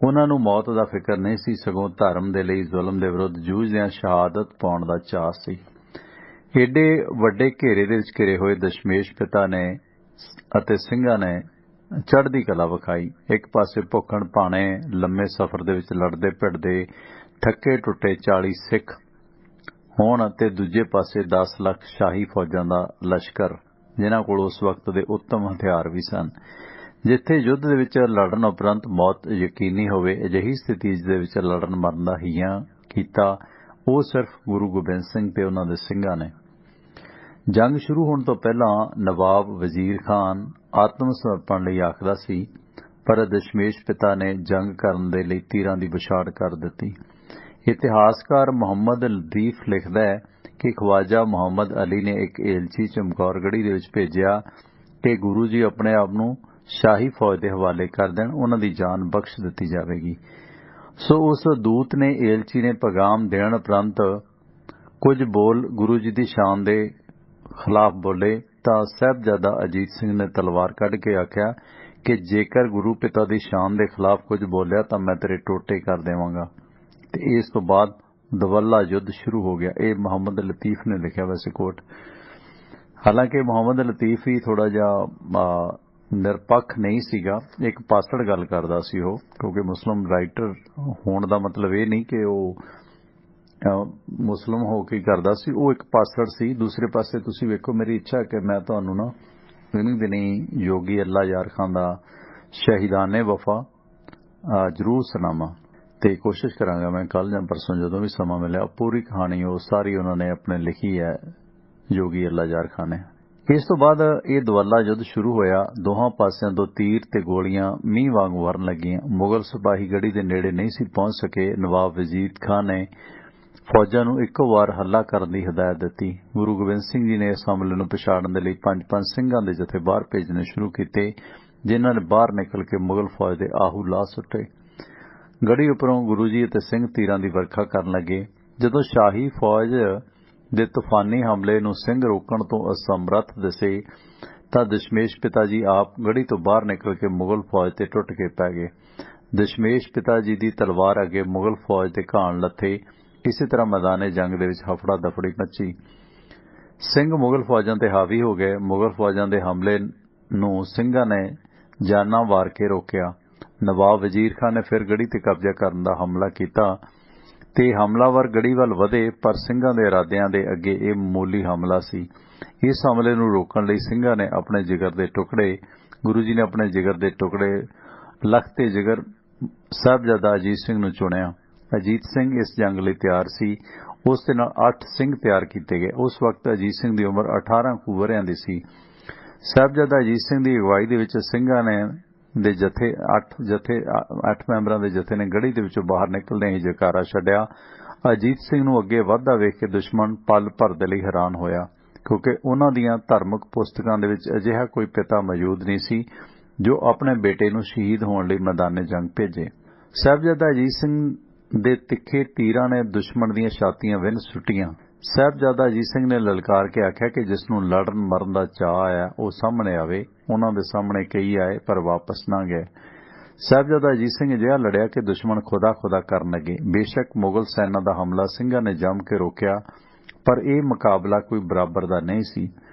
ਉਹਨਾਂ ਨੂੰ ਮੌਤ ਦਾ ਫਿਕਰ ਨਹੀਂ ਸੀ, ਸਗੋਂ ਧਰਮ ਦੇ ਲਈ ਜ਼ੁਲਮ ਦੇ ਵਿਰੁੱਧ ਜੂਝਦਿਆਂ ਸ਼ਹਾਦਤ ਪਾਉਣ ਦਾ ਚਾਅ ਸੀ। ਏਡੇ ਵੱਡੇ ਘੇਰੇ ਦੇ ਵਿੱਚ ਘਿਰੇ ਹੋਏ ਦਸ਼ਮੇਸ਼ ਪਿਤਾ ਨੇ ਅਤੇ ਸਿੰਘਾਂ ਨੇ ਚੜ੍ਹਦੀ ਕਲਾ ਵਿਖਾਈ। ਇੱਕ ਪਾਸੇ ਭੁੱਖਣ ਭਾਣੇ ਲੰਮੇ ਸਫ਼ਰ ਦੇ ਵਿੱਚ ਲੜਦੇ ਭਿੜਦੇ ਥੱਕੇ ਟੁੱਟੇ 40 ਸਿੱਖ ਹੋਣ ਅਤੇ ਦੂਜੇ ਪਾਸੇ 10 ਲੱਖ ਸ਼ਾਹੀ ਫੌਜਾਂ ਦਾ ਲਸ਼ਕਰ, ਜਿਨ੍ਹਾਂ ਕੋਲ ਉਸ ਵਕਤ ਦੇ ਉੱਤਮ ਹਥਿਆਰ ਵੀ ਸਨ। ਜਿੱਥੇ ਯੁੱਧ ਦੇ ਵਿੱਚ ਲੜਨ ਉਪਰੰਤ ਮੌਤ ਯਕੀਨੀ ਹੋਵੇ, ਅਜਿਹੀ ਸਥਿਤੀ ਦੇ ਵਿੱਚ ਲੜਨ ਮਰਨ ਦਾ ਹੀਆਂ ਕੀਤਾ ਉਹ ਸਿਰਫ ਗੁਰੂ ਗੋਬਿੰਦ ਸਿੰਘ ਤੇ ਉਹਨਾਂ ਦੇ ਸਿੰਘਾਂ ਨੇ। ਜੰਗ ਸ਼ੁਰੂ ਹੋਣ ਤੋਂ ਪਹਿਲਾਂ ਨਵਾਬ ਵਜ਼ੀਰ ਖਾਨ ਆਤਮ ਸਮਰਪਣ ਲਈ ਆਖਦਾ ਸੀ, ਪਰ ਦਸ਼ਮੇਸ਼ ਪਿਤਾ ਨੇ ਜੰਗ ਕਰਨ ਦੇ ਲਈ ਤੀਰਾਂ ਦੀ ਵਿਛਾੜ ਕਰ ਦਿੱਤੀ। ਇਤਿਹਾਸਕਾਰ ਮੁਹੰਮਦ ਲਤੀਫ ਲਿਖਦਾ ਹੈ ਕਿ ਖਵਾਜਾ ਮੁਹੰਮਦ ਅਲੀ ਨੇ ਇੱਕ ਏਲਚੀ ਚਮਕੌਰਗੜ੍ਹੀ ਦੇ ਵਿੱਚ ਭੇਜਿਆ ਕਿ ਗੁਰੂ ਜੀ ਆਪਣੇ ਆਪ ਨੂੰ ਸ਼ਾਹੀ ਫੌਜ ਦੇ ਹਵਾਲੇ ਕਰ ਦੇਣ, ਉਹਨਾਂ ਦੀ ਜਾਨ ਬਖਸ਼ ਦਿੱਤੀ ਜਾਵੇਗੀ। ਸੋ ਉਸ ਦੂਤ ਨੇ ਏਲਚੀ ਨੇ ਪੈਗਾਮ ਦੇਣ ਉਪਰੰਤ ਕੁਝ ਬੋਲ ਗੁਰੂ ਜੀ ਦੀ ਸ਼ਾਨ ਦੇ ਖਿਲਾਫ ਬੋਲੇ ਤਾਂ ਸਾਹਿਬਜ਼ਾਦਾ ਅਜੀਤ ਸਿੰਘ ਨੇ ਤਲਵਾਰ ਕੱਢ ਕੇ ਆਖਿਆ ਕਿ ਜੇਕਰ ਗੁਰੂ ਪਿਤਾ ਦੀ ਸ਼ਾਨ ਦੇ ਖਿਲਾਫ ਕੁਝ ਬੋਲਿਆ ਤਾਂ ਮੈਂ ਤੇਰੇ ਟੋਟੇ ਕਰ ਦੇਵਾਂਗਾ। ਤੇ ਇਸ ਤੋਂ ਬਾਅਦ ਦਵੱਲਾ ਯੁੱਧ ਸ਼ੁਰੂ ਹੋ ਗਿਆ। ਇਹ ਮੁਹੰਮਦ ਲਤੀਫ ਨੇ ਲਿਖਿਆ ਵੈਸੇ ਕੋਟ। ਹਾਲਾਂਕਿ ਮੁਹੰਮਦ ਲਤੀਫ ਹੀ ਥੋੜਾ ਜਿਹਾ ਨਿਰਪੱਖ ਨਹੀਂ ਸੀਗਾ, ਇੱਕ ਪਾਸੜ ਗੱਲ ਕਰਦਾ ਸੀ ਉਹ, ਕਿਉਂਕਿ ਮੁਸਲਿਮ ਰਾਈਟਰ ਹੋਣ ਦਾ ਮਤਲਬ ਇਹ ਨਹੀਂ ਕਿ ਉਹ ਮੁਸਲਿਮ ਹੋ ਕੇ ਕਰਦਾ ਸੀ, ਉਹ ਇੱਕ ਪਾਸੜ ਸੀ। ਦੂਸਰੇ ਪਾਸੇ ਤੁਸੀਂ ਵੇਖੋ, ਮੇਰੀ ਇੱਛਾ ਕਿ ਮੈਂ ਤੁਹਾਨੂੰ ਨਾ ਦਿਨੀ ਦਿਨੀ ਯੋਗੀ ਅੱਲਾ ਯਾਰ ਖਾਨ ਦਾ ਸ਼ਹੀਦਾਨੇ ਵਫਾ ਜ਼ਰੂਰ ਸੁਣਾਵਾਂ, ਤੇ ਕੋਸ਼ਿਸ਼ ਕਰਾਂਗਾ ਮੈਂ ਕੱਲ ਜਾਂ ਪਰਸੋਂ ਜਦੋਂ ਵੀ ਸਮਾਂ ਮਿਲਿਆ। ਪੂਰੀ ਕਹਾਣੀ ਉਹ ਸਾਰੀ ਉਹਨਾਂ ਨੇ ਆਪਣੇ ਲਿਖੀ ਹੈ ਯੋਗੀ ਅੱਲਾ ਯਾਰ ਖਾਨ ਨੇ। ਇਸ ਤੋਂ ਬਾਅਦ ਇਹ ਦੁਆਲਾ ਯੁੱਧ ਸ਼ੁਰੂ ਹੋਇਆ। ਦੋਹਾਂ ਪਾਸਿਆਂ ਤੋਂ ਤੀਰ ਤੇ ਗੋਲੀਆਂ ਮੀਂਹ ਵਾਂਗ ਵਰਨ ਲੱਗੀਆਂ। ਮੁਗਲ ਸਿਪਾਹੀ ਗੜ੍ਹੀ ਦੇ ਨੇੜੇ ਨਹੀਂ ਸੀ ਪਹੁੰਚ ਸਕੇ। ਨਵਾਬ ਵਜੀਦ ਖਾਨ ਨੇ ਫੌਜਾਂ ਨੂੰ ਇੱਕੋ ਵਾਰ ਹੱਲਾ ਕਰਨ ਦੀ ਹਦਾਇਤ ਦਿੱਤੀ। ਗੁਰੂ ਗੋਬਿੰਦ ਸਿੰਘ ਜੀ ਨੇ ਇਸ ਹਮਲੇ ਨੂੰ ਪਛਾੜਨ ਦੇ ਲਈ 5-5 ਸਿੰਘਾਂ ਦੇ ਜਥੇ ਬਾਹਰ ਭੇਜਣੇ ਸ਼ੁਰੂ ਕੀਤੇ, ਜਿਨ੍ਹਾਂ ਨੇ ਬਾਹਰ ਨਿਕਲ ਕੇ ਮੁਗਲ ਫੌਜ ਦੇ ਆਹੂ ਲਾ ਸੁੱਟੇ। ਗੜ੍ਹੀ ਉੱਪਰੋਂ ਗੁਰੂ ਜੀ ਅਤੇ ਸਿੰਘ ਤੀਰਾਂ ਦੀ ਵਰਖਾ ਕਰਨ ਲੱਗੇ। ਜਦੋਂ ਸ਼ਾਹੀ ਫੌਜ ਦੇ ਤੂਫਾਨੀ ਹਮਲੇ ਨੂੰ ਸਿੰਘ ਰੋਕਣ ਤੋਂ ਅਸਮਰੱਥ ਦਿਸੇ ਤਾਂ ਦਸ਼ਮੇਸ਼ ਪਿਤਾ ਜੀ ਆਪ ਗੜ੍ਹੀ ਤੋਂ ਬਾਹਰ ਨਿਕਲ ਕੇ ਮੁਗਲ ਫੌਜ ਤੇ ਟੁੱਟ ਕੇ ਪੈ ਗਏ। ਦਸ਼ਮੇਸ਼ ਪਿਤਾ ਜੀ ਦੀ ਤਲਵਾਰ ਅੱਗੇ ਮੁਗਲ ਫੌਜ ਦੇ ਘਾਣ ਲੱਥੇ। ਇਸੇ ਤਰ੍ਹਾਂ ਮੈਦਾਨੇ ਜੰਗ ਦੇ ਵਿੱਚ ਹਫੜਾ ਦਫੜੀ ਮੱਚੀ। ਸਿੰਘ ਮੁਗਲ ਫੌਜਾਂ ਤੇ ਹਾਵੀ ਹੋ ਗਏ। ਮੁਗਲ ਫੌਜਾਂ ਦੇ ਹਮਲੇ ਨੂੰ ਸਿੰਘਾਂ ਨੇ ਜਾਨਾਂ ਵਾਰ ਕੇ ਰੋਕਿਆ। ਨਵਾਬ ਵਜ਼ੀਰ ਖਾਨ ਨੇ ਫਿਰ ਗੜ੍ਹੀ ਤੇ ਕਬਜ਼ਾ ਕਰਨ ਦਾ ਹਮਲਾ ਕੀਤਾ ਤੇ ਹਮਲਾਵਰ ਗੜ੍ਹੀ ਵੱਲ ਵਧੇ, ਪਰ ਸਿੰਘਾਂ ਦੇ ਇਰਾਦਿਆਂ ਦੇ ਅੱਗੇ ਇਹ ਮਾਮੂਲੀ ਹਮਲਾ ਸੀ। ਇਸ ਹਮਲੇ ਨੂੰ ਰੋਕਣ ਲਈ ਸਿੰਘਾਂ ਨੇ ਆਪਣੇ ਜਿਗਰ ਦੇ ਟੁਕੜੇ ਗੁਰੂ ਜੀ ਨੇ ਆਪਣੇ ਜਿਗਰ ਦੇ ਟੁਕੜੇ ਲਖਤੇ ਜਿਗਰ ਸਾਹਿਬਜ਼ਾਦਾ ਅਜੀਤ ਸਿੰਘ ਨੂੰ ਚੁਣਿਆ। ਅਜੀਤ ਸਿੰਘ ਇਸ ਜੰਗ ਲਈ ਤਿਆਰ ਸੀ। ਉਸ ਦੇ ਨਾਲ 8 ਸਿੰਘ ਤਿਆਰ ਕੀਤੇ ਗਏ। ਉਸ ਵਕਤ ਅਜੀਤ ਸਿੰਘ ਦੀ ਉਮਰ 18 ਕੁ ਵਰ੍ਹਿਆਂ ਦੀ ਸੀ। ਸਾਹਿਬਜ਼ਾਦਾ ਅਜੀਤ ਸਿੰਘ ਦੀ ਅਗਵਾਈ ਦੇ ਵਿੱਚ ਸਿੰਘਾਂ ਨੇ ਦੇ ਜਥੇ 8 ਮੈਂਬਰਾਂ ਦੇ ਜਥੇ ਨੇ ਗੜ੍ਹੀ ਦੇ ਵਿੱਚੋਂ ਬਾਹਰ ਨਿਕਲਦੇ ਹੀ ਜੈਕਾਰਾ ਛੱਡਿਆ। ਅਜੀਤ ਸਿੰਘ ਨੂੰ ਅੱਗੇ ਵਧਦਾ ਵੇਖ ਕੇ ਦੁਸ਼ਮਣ ਪਲ ਭਰ ਦੇ ਲਈ ਹੈਰਾਨ ਹੋਇਆ, ਕਿਉਂਕਿ ਉਹਨਾਂ ਦੀਆਂ ਧਾਰਮਿਕ ਪੁਸਤਕਾਂ ਦੇ ਵਿੱਚ ਅਜਿਹਾ ਕੋਈ ਪਿਤਾ ਮੌਜੂਦ ਨਹੀਂ ਸੀ ਜੋ ਆਪਣੇ ਬੇਟੇ ਨੂੰ ਸ਼ਹੀਦ ਹੋਣ ਲਈ ਮੈਦਾਨੇ ਜੰਗ ਭੇਜੇ। ਸਾਹਿਬਜ਼ਾਦਾ ਅਜੀਤ ਸਿੰਘ ਦੇ ਤਿੱਖੇ ਤੀਰਾਂ ਨੇ ਦੁਸ਼ਮਣ ਦੀਆਂ ਛਾਤੀਆਂ ਵਿੰਨ ਸੁੱਟੀਆਂ। ਸਾਹਿਬਜ਼ਾਦਾ ਅਜੀਤ ਸਿੰਘ ਨੇ ਲਲਕਾਰ ਕੇ ਆਖਿਆ ਕਿ ਜਿਸ ਨੂੰ ਲੜਨ ਮਰਨ ਦਾ ਚਾਅ ਆਇਆ ਉਹ ਸਾਹਮਣੇ ਆਵੇ। ਉਹਨਾਂ ਦੇ ਸਾਹਮਣੇ ਕਈ ਆਏ ਪਰ ਵਾਪਸ ਨਾ ਗਏ। ਸਾਹਿਬਜ਼ਾਦਾ ਅਜੀਤ ਸਿੰਘ ਅਜਿਹਾ ਲੜਿਆ ਕਿ ਦੁਸ਼ਮਣ ਖੁਦਾ ਕਰਨ ਲੱਗੇ। ਬੇਸ਼ੱਕ ਮੁਗਲ ਸੈਨਾ ਦਾ ਹਮਲਾ ਸਿੰਘਾਂ ਨੇ ਜੰਮ ਕੇ ਰੋਕਿਆ, ਪਰ ਇਹ ਮੁਕਾਬਲਾ ਕੋਈ ਬਰਾਬਰ ਦਾ ਨਹੀਂ ਸੀ।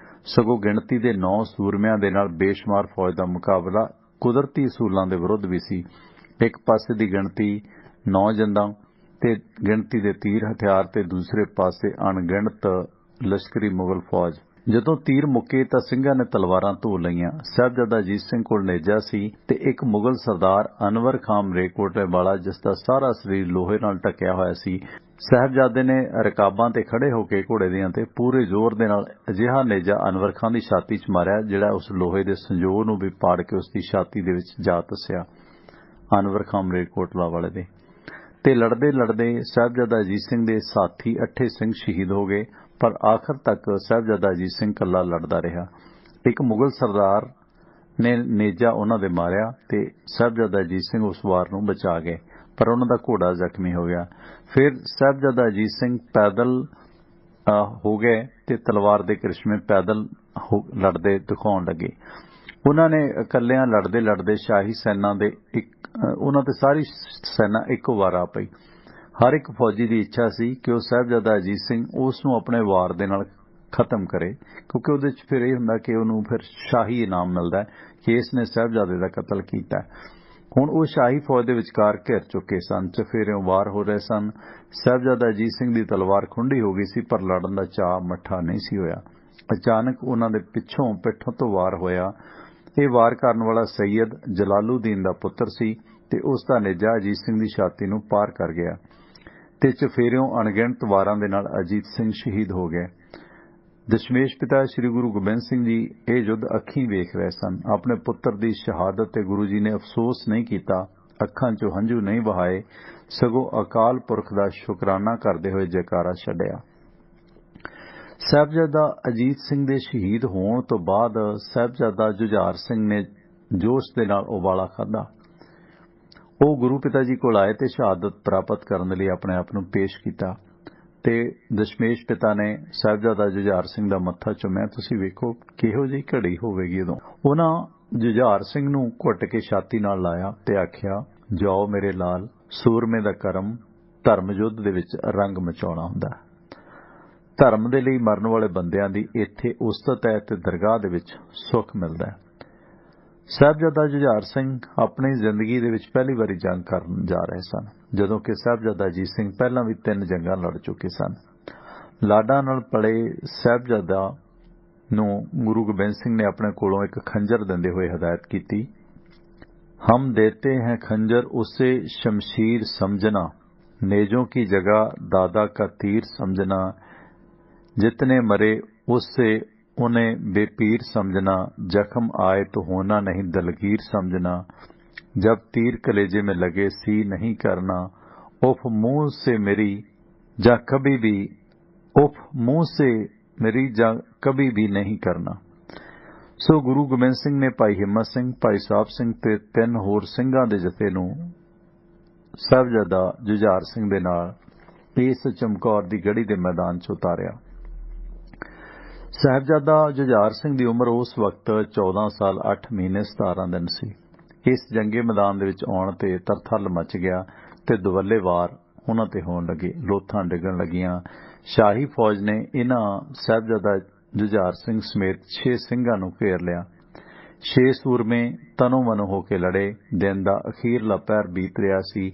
ਸਗੋਂ ਗਿਣਤੀ ਦੇ 9 ਸੂਰਮਿਆਂ ਦੇ ਨਾਲ ਬੇਸ਼ੁਮਾਰ ਫੌਜ ਦਾ ਮੁਕਾਬਲਾ ਕੁਦਰਤੀ ਅਸੂਲਾਂ ਦੇ ਵਿਰੁੱਧ ਵੀ ਸੀ। ਇੱਕ ਪਾਸੇ ਦੀ ਗਿਣਤੀ 9 ਜੰਦਾਂ ਤੇ ਗਿਣਤੀ ਦੇ ਤੀਰ ਹਥਿਆਰ ਤੇ ਦੂਸਰੇ ਪਾਸੇ ਅਣਗਿਣਤ ਲਸ਼ਕਰੀ ਮੁਗਲ ਫੌਜ। ਜਦੋਂ ਤੀਰ ਮੁੱਕੇ ਤਾਂ ਸਿੰਘਾਂ ਨੇ ਤਲਵਾਰਾਂ ਧੋ ਲਈਆਂ। ਸਾਹਿਬਜ਼ਾਦਾ ਅਜੀਤ ਸਿੰਘ ਕੋਲ ਨੇਜਾ ਸੀ ਤੇ ਇੱਕ ਮੁਗਲ ਸਰਦਾਰ ਅਨਵਰ ਖਾਨ ਮਰੇਕੋਟਲੇ ਵਾਲਾ, ਜਿਸ ਦਾ ਸਾਰਾ ਸਰੀਰ ਲੋਹੇ ਨਾਲ ਢਕਿਆ ਹੋਇਆ ਸੀ। ਸਾਹਿਬਜ਼ਾਦੇ ਨੇ ਰਕਾਬਾਂ ਤੇ ਖੜੇ ਹੋ ਕੇ ਘੋੜੇ ਦੀਆਂ ਤੇ ਪੂਰੇ ਜ਼ੋਰ ਦੇ ਨਾਲ ਅਜਿਹਾ ਨੇਜਾ ਅਨਵਰ ਖਾਨ ਦੀ ਛਾਤੀ 'ਚ ਮਾਰਿਆ, ਜਿਹੜਾ ਉਸ ਲੋਹੇ ਦੇ ਸੰਜੋਗ ਨੂੰ ਵੀ ਪਾੜ ਕੇ ਉਸ ਦੀ ਛਾਤੀ ਦੇ ਵਿੱਚ ਜਾ ਧੱਸਿਆ। ਅਨਵਰ ਖਾਨ ਮਰੇਕੋਟਲਾ ਵਾਲੇ ਦੇ ਤੇ ਲੜਦੇ ਸਾਹਿਬਜ਼ਾਦਾ ਅਜੀਤ ਸਿੰਘ ਦੇ ਸਾਥੀ 8 ਸਿੰਘ ਸ਼ਹੀਦ ਹੋ ਗਏ, ਪਰ ਆਖਰ ਤੱਕ ਸਾਹਿਬਜ਼ਾਦਾ ਅਜੀਤ ਸਿੰਘ ਇਕੱਲਾ ਲੜਦਾ ਰਿਹਾ। ਇੱਕ ਮੁਗਲ ਸਰਦਾਰ ਨੇ ਨੇਜਾ ਉਹਨਾਂ ਦੇ ਮਾਰਿਆ ਤੇ ਸਾਹਿਬਜ਼ਾਦਾ ਅਜੀਤ ਸਿੰਘ ਉਸ ਵਾਰ ਨੂੰ ਬਚਾ ਗਏ, ਪਰ ਉਹਨਾਂ ਦਾ ਘੋੜਾ ਜ਼ਖਮੀ ਹੋ ਗਿਆ। ਫਿਰ ਸਾਹਿਬਜ਼ਾਦਾ ਅਜੀਤ ਸਿੰਘ ਪੈਦਲ ਹੋ ਗਏ ਤੇ ਤਲਵਾਰ ਦੇ ਕ੍ਰਿਸ਼ਮੇ ਪੈਦਲ ਲੜਦੇ ਦਿਖਾਉਣ ਲੱਗੇ। ਉਹਨਾਂ ਨੇ ਇਕੱਲਿਆਂ ਲੜਦੇ ਸ਼ਾਹੀ ਸੈਨਾ ਦੇ ਉਹਨਾਂ ਤੇ ਸਾਰੀ ਸੈਨਾ ਇੱਕੋ ਵਾਰ ਆ ਪਈ। ਹਰ ਇੱਕ ਫੌਜੀ ਦੀ ਇੱਛਾ ਸੀ ਕਿ ਉਹ ਸਾਹਿਬਜ਼ਾਦਾ ਅਜੀਤ ਸਿੰਘ ਉਸ ਨੂੰ ਆਪਣੇ ਵਾਰ ਦੇ ਨਾਲ ਖਤਮ ਕਰੇ, ਕਿਉਂਕਿ ਉਹਦੇ 'ਚ ਫਿਰ ਇਹ ਹੁੰਦਾ ਕਿ ਉਹਨੂੰ ਫਿਰ ਸ਼ਾਹੀ ਇਨਾਮ ਮਿਲਦਾ ਕਿ ਇਸ ਨੇ ਸਾਹਿਬਜ਼ਾਦੇ ਦਾ ਕਤਲ ਕੀਤਾ। ਹੁਣ ਉਹ ਸ਼ਾਹੀ ਫੌਜ ਦੇ ਵਿਚਕਾਰ ਘਿਰ ਚੁੱਕੇ ਸਨ। ਚਫੇਰਿਓਂ ਵਾਰ ਹੋ ਰਹੇ ਸਨ। ਸਾਹਿਬਜ਼ਾਦਾ ਅਜੀਤ ਸਿੰਘ ਦੀ ਤਲਵਾਰ ਖੁੰਡੀ ਹੋ ਗਈ ਸੀ, ਪਰ ਲੜਨ ਦਾ ਚਾਅ ਮੱਠਾ ਨਹੀਂ ਸੀ ਹੋਇਆ। ਅਚਾਨਕ ਉਹਨਾਂ ਦੇ ਪਿੱਠੋਂ ਤੋਂ ਵਾਰ ਹੋਇਆ। ਇਹ ਵਾਰ ਕਰਨ ਵਾਲਾ ਸੈਯਦ ਜਲਾਲੂਦੀਨ ਦਾ ਪੁੱਤਰ ਸੀ ਤੇ ਉਸ ਦਾ ਨੇਜਾ ਅਜੀਤ ਸਿੰਘ ਦੀ ਛਾਤੀ ਨੂੰ ਪਾਰ ਕਰ ਗਿਆ ਤੇ ਚਫੇਰਿਓਂ ਅਣਗਿਣਤ ਵਾਰਾਂ ਦੇ ਨਾਲ ਅਜੀਤ ਸਿੰਘ ਸ਼ਹੀਦ ਹੋ ਗਏ। ਦਸ਼ਮੇਸ਼ ਪਿਤਾ ਸ੍ਰੀ ਗੁਰੂ ਗੋਬਿੰਦ ਸਿੰਘ ਜੀ ਇਹ ਯੁੱਧ ਅੱਖੀਂ ਵੇਖ ਰਹੇ ਸਨ। ਆਪਣੇ ਪੁੱਤਰ ਦੀ ਸ਼ਹਾਦਤ ਤੇ ਗੁਰੂ ਜੀ ਨੇ ਅਫਸੋਸ ਨਹੀਂ ਕੀਤਾ, ਅੱਖਾਂ 'ਚੋਂ ਹੰਝੂ ਨਹੀਂ ਵਹਾਏ, ਸਗੋਂ ਅਕਾਲ ਪੁਰਖ ਦਾ ਸ਼ੁਕਰਾਨਾ ਕਰਦੇ ਹੋਏ ਜੈਕਾਰਾ ਛੱਡਿਆ। ਸਾਹਿਬਜ਼ਾਦਾ ਅਜੀਤ ਸਿੰਘ ਦੇ ਸ਼ਹੀਦ ਹੋਣ ਤੋਂ ਬਾਅਦ ਸਾਹਿਬਜ਼ਾਦਾ ਜੁਝਾਰ ਸਿੰਘ ਨੇ ਜੋਸ਼ ਦੇ ਨਾਲ ਉਬਾਲਾ ਖਾਧਾ। ਉਹ ਗੁਰੂ ਪਿਤਾ ਜੀ ਕੋਲ ਆਏ ਤੇ ਸ਼ਹਾਦਤ ਪ੍ਰਾਪਤ ਕਰਨ ਲਈ ਆਪਣੇ ਆਪ ਨੂੰ ਪੇਸ਼ ਕੀਤਾ ਤੇ ਦਸ਼ਮੇਸ਼ ਪਿਤਾ ਨੇ ਸਾਹਿਬਜ਼ਾਦਾ ਜੁਝਾਰ ਸਿੰਘ ਦਾ ਮੱਥਾ ਚੁੰਮਿਆ। ਤੁਸੀਂ ਵੇਖੋ ਕਿਹੋ ਜਿਹੀ ਘੜੀ ਹੋਵੇਗੀ ਉਦੋਂ। ਉਹਨਾਂ ਜੁਝਾਰ ਸਿੰਘ ਨੂੰ ਘੁੱਟ ਕੇ ਛਾਤੀ ਨਾਲ ਲਾਇਆ ਤੇ ਆਖਿਆ, ਜਾਓ ਮੇਰੇ ਲਾਲ, ਸੂਰਮੇ ਦਾ ਕਰਮ ਧਰਮ ਯੁੱਧ ਦੇ ਵਿੱਚ ਰੰਗ ਮਚਾਉਣਾ ਹੁੰਦਾ। ਧਰਮ ਦੇ ਲਈ ਮਰਨ ਵਾਲੇ ਬੰਦਿਆਂ ਦੀ ਇੱਥੇ ਉਸਤਤ ਹੈ ਤੇ ਦਰਗਾਹ ਦੇ ਵਿੱਚ ਸੁੱਖ ਮਿਲਦਾ ਹੈ। ਸਾਹਿਬਜ਼ਾਦਾ ਜੁਝਾਰ ਸਿੰਘ ਆਪਣੀ ਜ਼ਿੰਦਗੀ ਦੇ ਵਿੱਚ ਪਹਿਲੀ ਵਾਰੀ ਜੰਗ ਕਰਨ ਜਾ ਰਹੇ ਸਨ, ਜਦੋਂ ਕਿ ਸਾਹਿਬਜ਼ਾਦਾ ਅਜੀਤ ਸਿੰਘ ਪਹਿਲਾਂ ਵੀ 3 ਜੰਗਾਂ ਲੜ ਚੁੱਕੇ ਸਨ। ਲਾਡਾਂ ਨਾਲ ਪਲੇ ਸਾਹਿਬਜ਼ਾਦਾ ਨੂੰ ਗੁਰੂ ਗੋਬਿੰਦ ਸਿੰਘ ਨੇ ਆਪਣੇ ਕੋਲੋਂ ਇੱਕ ਖੰਜਰ ਦਿੰਦੇ ਹੋਏ ਹਦਾਇਤ ਕੀਤੀ, ਹਮ ਦੇਤੇ हैं खंजर उसे शमशीर समझना, नेजों की जगह दादा का तीर समझना, जितने मरे उससे उन्हें बेपीर समझना, जख्म आए तो होना नहीं दलगीर समझना, जब तीर कलेजे में लगे सी नहीं करना, उफ मुंह से मेरी जा कभी भी, उफ मुंह से मेरी जा कभी भी नहीं करना। सो गुरु गोबिंद सिंह ने भाई हिम्मत सिंह, भाई साहब सिंह ते 3 होर ਸਿੰਘਾਂ ਦੇ ਜਥੇ ਨੂੰ ਸਾਹਿਬਜ਼ਾਦਾ ਜੁਝਾਰ ਸਿੰਘ ਦੇ ਨਾਲ ਇਸ ਚਮਕੌਰ ਦੀ ਗੜੀ ਦੇ ਮੈਦਾਨ 'ਚ ਉਤਾਰਿਆ। ਸਾਹਿਬਜ਼ਾਦਾ ਜੁਝਾਰ ਸਿੰਘ ਦੀ ਉਮਰ ਉਸ ਵਕਤ 14 ਸਾਲ 8 ਮਹੀਨੇ 17 ਦਿਨ ਸੀ। ਇਸ ਜੰਗੇ ਮੈਦਾਨ ਦੇ ਵਿੱਚ ਆਉਣ ਤੇ ਤਰਥੱਲ ਮਚ ਗਿਆ ਤੇ ਦੁਵੱਲੇ ਵਾਰ ਉਹਨਾਂ ਤੇ ਹੋਣ ਲੱਗੇ, ਲੋਥਾਂ ਡਿੱਗਣ ਲੱਗੀਆਂ। ਸ਼ਾਹੀ ਫੌਜ ਨੇ ਇਹਨਾਂ ਸਾਹਿਬਜ਼ਾਦਾ ਜੁਝਾਰ ਸਿੰਘ ਸਮੇਤ 6 ਸਿੰਘਾਂ ਨੂੰ ਘੇਰ ਲਿਆ। 6 ਸੂਰਮੇ ਤਨੋ ਮਨੋ ਹੋ ਕੇ ਲੜੇ। ਦਿਨ ਦਾ ਅਖੀਰਲਾ ਪਹਿਰ ਬੀਤ ਰਿਹਾ ਸੀ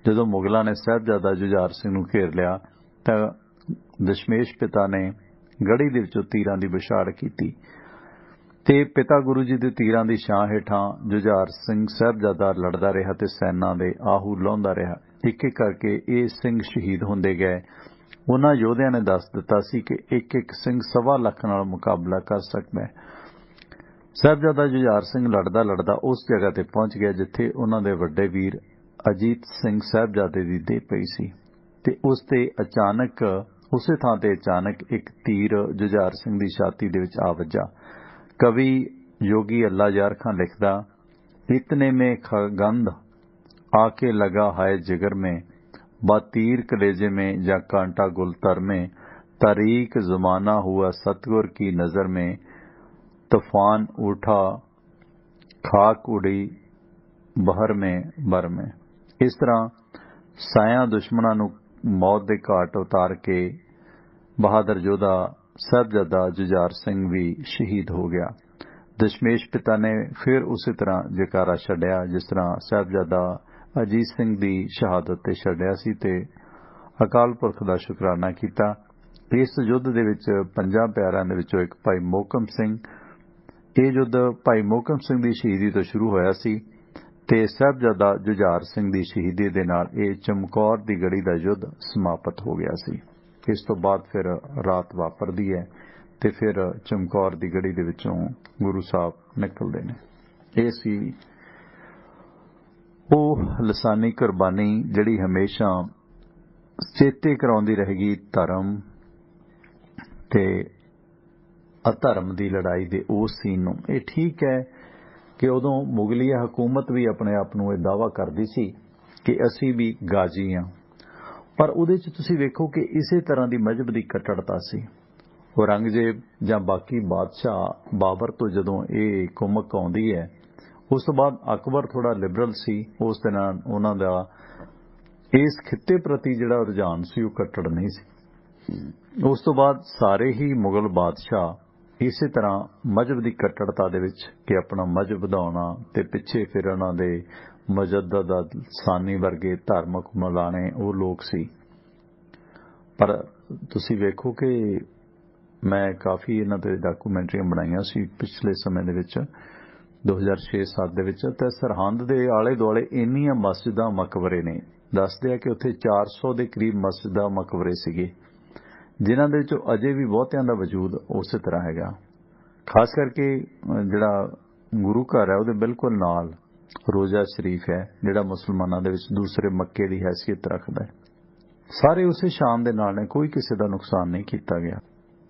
ਜਦੋਂ ਮੁਗਲਾਂ ਨੇ ਸਾਹਿਬਜ਼ਾਦਾ ਜੁਝਾਰ ਸਿੰਘ ਨੂੰ ਘੇਰ ਲਿਆ ਤਾਂ ਦਸ਼ਮੇਸ਼ ਪਿਤਾ ਨੇ ਗੜੀ ਦੇ ਵਿੱਚੋਂ ਤੀਰਾਂ ਦੀ ਵਿਛਾੜ ਕੀਤੀ ਤੇ ਪਿਤਾ ਗੁਰੂ ਜੀ ਦੇ ਤੀਰਾਂ ਦੀ ਛਾਂ ਹੇਠਾਂ ਜੁਝਾਰ ਸਿੰਘ ਸਾਹਿਬਜ਼ਾਦਾ ਲੜਦਾ ਰਿਹਾ ਤੇ ਸੈਨਾ ਦੇ ਆਹੂ ਲਾਉਂਦਾ ਰਿਹਾ। ਇੱਕ ਇੱਕ ਕਰਕੇ ਇਹ ਸਿੰਘ ਸ਼ਹੀਦ ਹੁੰਦੇ ਗਏ। ਉਹਨਾਂ ਯੋਧਿਆਂ ਨੇ ਦੱਸ ਦਿੱਤਾ ਸੀ ਕਿ ਇੱਕ ਇੱਕ ਸਿੰਘ 1.25 ਲੱਖ ਨਾਲ ਮੁਕਾਬਲਾ ਕਰ ਸਕਦਾ ਹੈ। ਸਾਹਿਬਜ਼ਾਦਾ ਜੁਝਾਰ ਸਿੰਘ ਲੜਦਾ ਲੜਦਾ ਉਸ ਜਗ੍ਹਾ ਤੇ ਪਹੁੰਚ ਗਿਆ ਜਿੱਥੇ ਉਹਨਾਂ ਦੇ ਵੱਡੇ ਵੀਰ ਅਜੀਤ ਸਿੰਘ ਸਾਹਿਬਜ਼ਾਦੇ ਦੀ ਦੇਹ ਪਈ ਸੀ ਤੇ ਉਸੇ ਥਾਂ ਤੇ ਅਚਾਨਕ ਇੱਕ ਤੀਰ ਜੁਝਾਰ ਸਿੰਘ ਦੀ ਛਾਤੀ ਦੇ ਵਿੱਚ ਆ ਵੱਜਾ। ਕਵੀ योगी अल्लाह यार खां लिखदा, इतने में खगंध आके लगा है जिगर में, बातीर कलेजे में या कांटा गुलतर में, तारीक ज़माना हुआ सतगुर की नज़र में, तूफान उठा खाक उड़ी बहर में बर में। इस तरह साया दुश्मनों नूं मौत दे घाट उतार के बहादुर योधा साहिबजादा जुझार सिंह भी शहीद हो गया। दशमेश पिता ने फिर उसी तरह जयकारा छड्डिया जिस तरह साहिबजादा अजीत सिंह की शहादत ते छड्डिया सी ते अकाल पुरख का शुकराना किया। इस युद्ध दे विच 5 प्यारिਆਂ ਦੇ ਵਿੱਚੋਂ एक भाई मोहकम सिंह, ये युद्ध भाई मोहकम सिंह की शहीदी तो शुरू होया सी ते साहिबजादा जुझार सिंह की शहीदी दे नाल ये चमकौर की गढ़ी का युद्ध समाप्त हो गया सी। इस तो बाद फिर रात वापरदी है ते फिर चमकौर की गढ़ी दे विचों गुरु साहब निकलते हैं। ये सी ਉਹ ਲਸਾਨੀ ਕੁਰਬਾਨੀ ਜਿਹੜੀ ਹਮੇਸ਼ਾ ਚੇਤੇ ਕਰਾਉਂਦੀ ਰਹੇਗੀ ਧਰਮ ਤੇ ਅਧਰਮ ਦੀ ਲੜਾਈ ਦੇ ਉਸ ਸੀਨ ਨੂੰ। ਇਹ ਠੀਕ ਹੈ ਕਿ ਉਦੋਂ ਮੁਗਲੀਆ ਹਕੂਮਤ ਵੀ ਆਪਣੇ ਆਪ ਨੂੰ ਇਹ ਦਾਅਵਾ ਕਰਦੀ ਸੀ ਕਿ ਅਸੀਂ ਵੀ ਗਾਜ਼ੀ ਹਾਂ, ਪਰ ਉਹਦੇ 'ਚ ਤੁਸੀਂ ਵੇਖੋ ਕਿ ਇਸੇ ਤਰ੍ਹਾਂ ਦੀ ਮਜ਼ਹਬ ਦੀ ਕੱਟੜਤਾ ਸੀ। ਔਰੰਗਜ਼ੇਬ ਜਾਂ ਬਾਕੀ ਬਾਦਸ਼ਾਹ ਬਾਬਰ ਤੋਂ ਜਦੋਂ ਇਹ ਕੁਮਕ ਆਉਂਦੀ ਹੈ, ਉਸ ਤੋਂ ਬਾਅਦ ਅਕਬਰ ਥੋੜਾ ਲਿਬਰਲ ਸੀ, ਉਸ ਦੇ ਨਾਲ ਉਹਨਾਂ ਦਾ ਇਸ ਖਿੱਤੇ ਪ੍ਰਤੀ ਜਿਹੜਾ ਰੁਝਾਨ ਸੀ ਉਹ ਕੱਟੜ ਨਹੀਂ ਸੀ। ਉਸ ਤੋਂ ਬਾਅਦ ਸਾਰੇ ਹੀ ਮੁਗਲ ਬਾਦਸ਼ਾਹ ਇਸੇ ਤਰ੍ਹਾਂ ਮਜ਼ਹਬ ਦੀ ਕੱਟੜਤਾ ਦੇ ਵਿੱਚ ਕਿ ਆਪਣਾ ਮਜ਼ਹਬ ਵਧਾਉਣਾ ਤੇ ਪਿੱਛੇ ਫਿਰ ਉਹਨਾਂ ਦੇ ਮਜੱਦਦ ਸਾਨੀ ਵਰਗੇ ਧਾਰਮਿਕ ਮੌਲਾਣੇ ਉਹ ਲੋਕ ਸੀ। ਪਰ ਤੁਸੀਂ ਵੇਖੋ ਕਿ ਮੈਂ ਕਾਫੀ ਇਹਨਾਂ ਤੇ ਡਾਕੂਮੈਂਟਰੀਆਂ ਬਣਾਈਆਂ ਸੀ ਪਿਛਲੇ ਸਮੇਂ ਦੇ ਵਿੱਚ 2006-07 ਦੇ ਵਿੱਚ, ਤੇ ਸਰਹੰਦ ਦੇ ਆਲੇ ਦੁਆਲੇ ਇੰਨੀਆਂ ਮਸਜਿਦਾਂ ਮਕਬਰੇ ਨੇ, ਦੱਸਦੇ ਆ ਕਿ ਉੱਥੇ 400 ਦੇ ਕਰੀਬ ਮਸਜਿਦਾਂ ਮਕਬਰੇ ਸੀਗੇ ਜਿਨ੍ਹਾਂ ਦੇ ਵਿੱਚੋਂ ਅਜੇ ਵੀ ਬਹੁਤਿਆਂ ਦਾ ਵਜੂਦ ਉਸੇ ਤਰ੍ਹਾਂ ਹੈਗਾ। ਖਾਸ ਕਰਕੇ ਜਿਹੜਾ ਗੁਰੂ ਘਰ ਹੈ ਉਹਦੇ ਬਿਲਕੁਲ ਨਾਲ ਰੋਜ਼ਾ ਸ਼ਰੀਫ ਹੈ ਜਿਹੜਾ ਮੁਸਲਮਾਨਾਂ ਦੇ ਵਿੱਚ ਦੂਸਰੇ ਮੱਕੇ ਦੀ ਹੈਸੀਅਤ ਰੱਖਦਾ ਹੈ। ਸਾਰੇ ਉਸੇ ਸ਼ਾਨ ਦੇ ਨਾਲ ਨੇ, ਕੋਈ ਕਿਸੇ ਦਾ ਨੁਕਸਾਨ ਨਹੀਂ ਕੀਤਾ ਗਿਆ।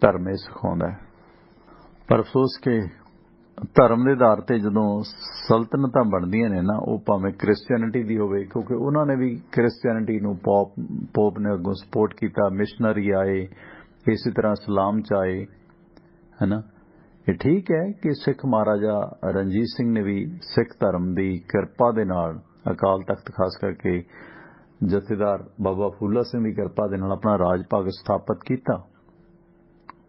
ਧਰਮ ਇਹ ਸਿਖਾਉਂਦਾ ਹੈ। ਪਰ ਅਫਸੋਸ ਕਿ ਧਰਮ ਦੇ ਆਧਾਰ ਤੇ ਜਦੋਂ ਸਲਤਨਤਾਂ ਬਣਦੀਆਂ ਨੇ ਨਾ, ਉਹ ਭਾਵੇਂ ਕ੍ਰਿਸਚੀਅਨਿਟੀ ਦੀ ਹੋਵੇ, ਕਿਉਂਕਿ ਉਹਨਾਂ ਨੇ ਵੀ ਕ੍ਰਿਸਚੀਅਨਿਟੀ ਨੂੰ ਪੋਪ ਨੇ ਅੱਗੋਂ ਸਪੋਰਟ ਕੀਤਾ, ਮਿਸ਼ਨਰੀ ਆਏ, ਇਸੇ ਤਰ੍ਹਾਂ ਇਸਲਾਮ ਚ ਆਏ, ਹੈ ਨਾ। ਇਹ ਠੀਕ ਹੈ ਕਿ ਸਿੱਖ ਮਹਾਰਾਜਾ ਰਣਜੀਤ ਸਿੰਘ ਨੇ ਵੀ ਸਿੱਖ ਧਰਮ ਦੀ ਕਿਰਪਾ ਦੇ ਨਾਲ ਅਕਾਲ ਤਖਤ ਖਾਸ ਕਰਕੇ ਜਥੇਦਾਰ ਬਾਬਾ ਫੂਲਾ ਸਿੰਘ ਦੀ ਕਿਰਪਾ ਦੇ ਨਾਲ ਆਪਣਾ ਰਾਜ ਭਾਗ ਸਥਾਪਿਤ ਕੀਤਾ।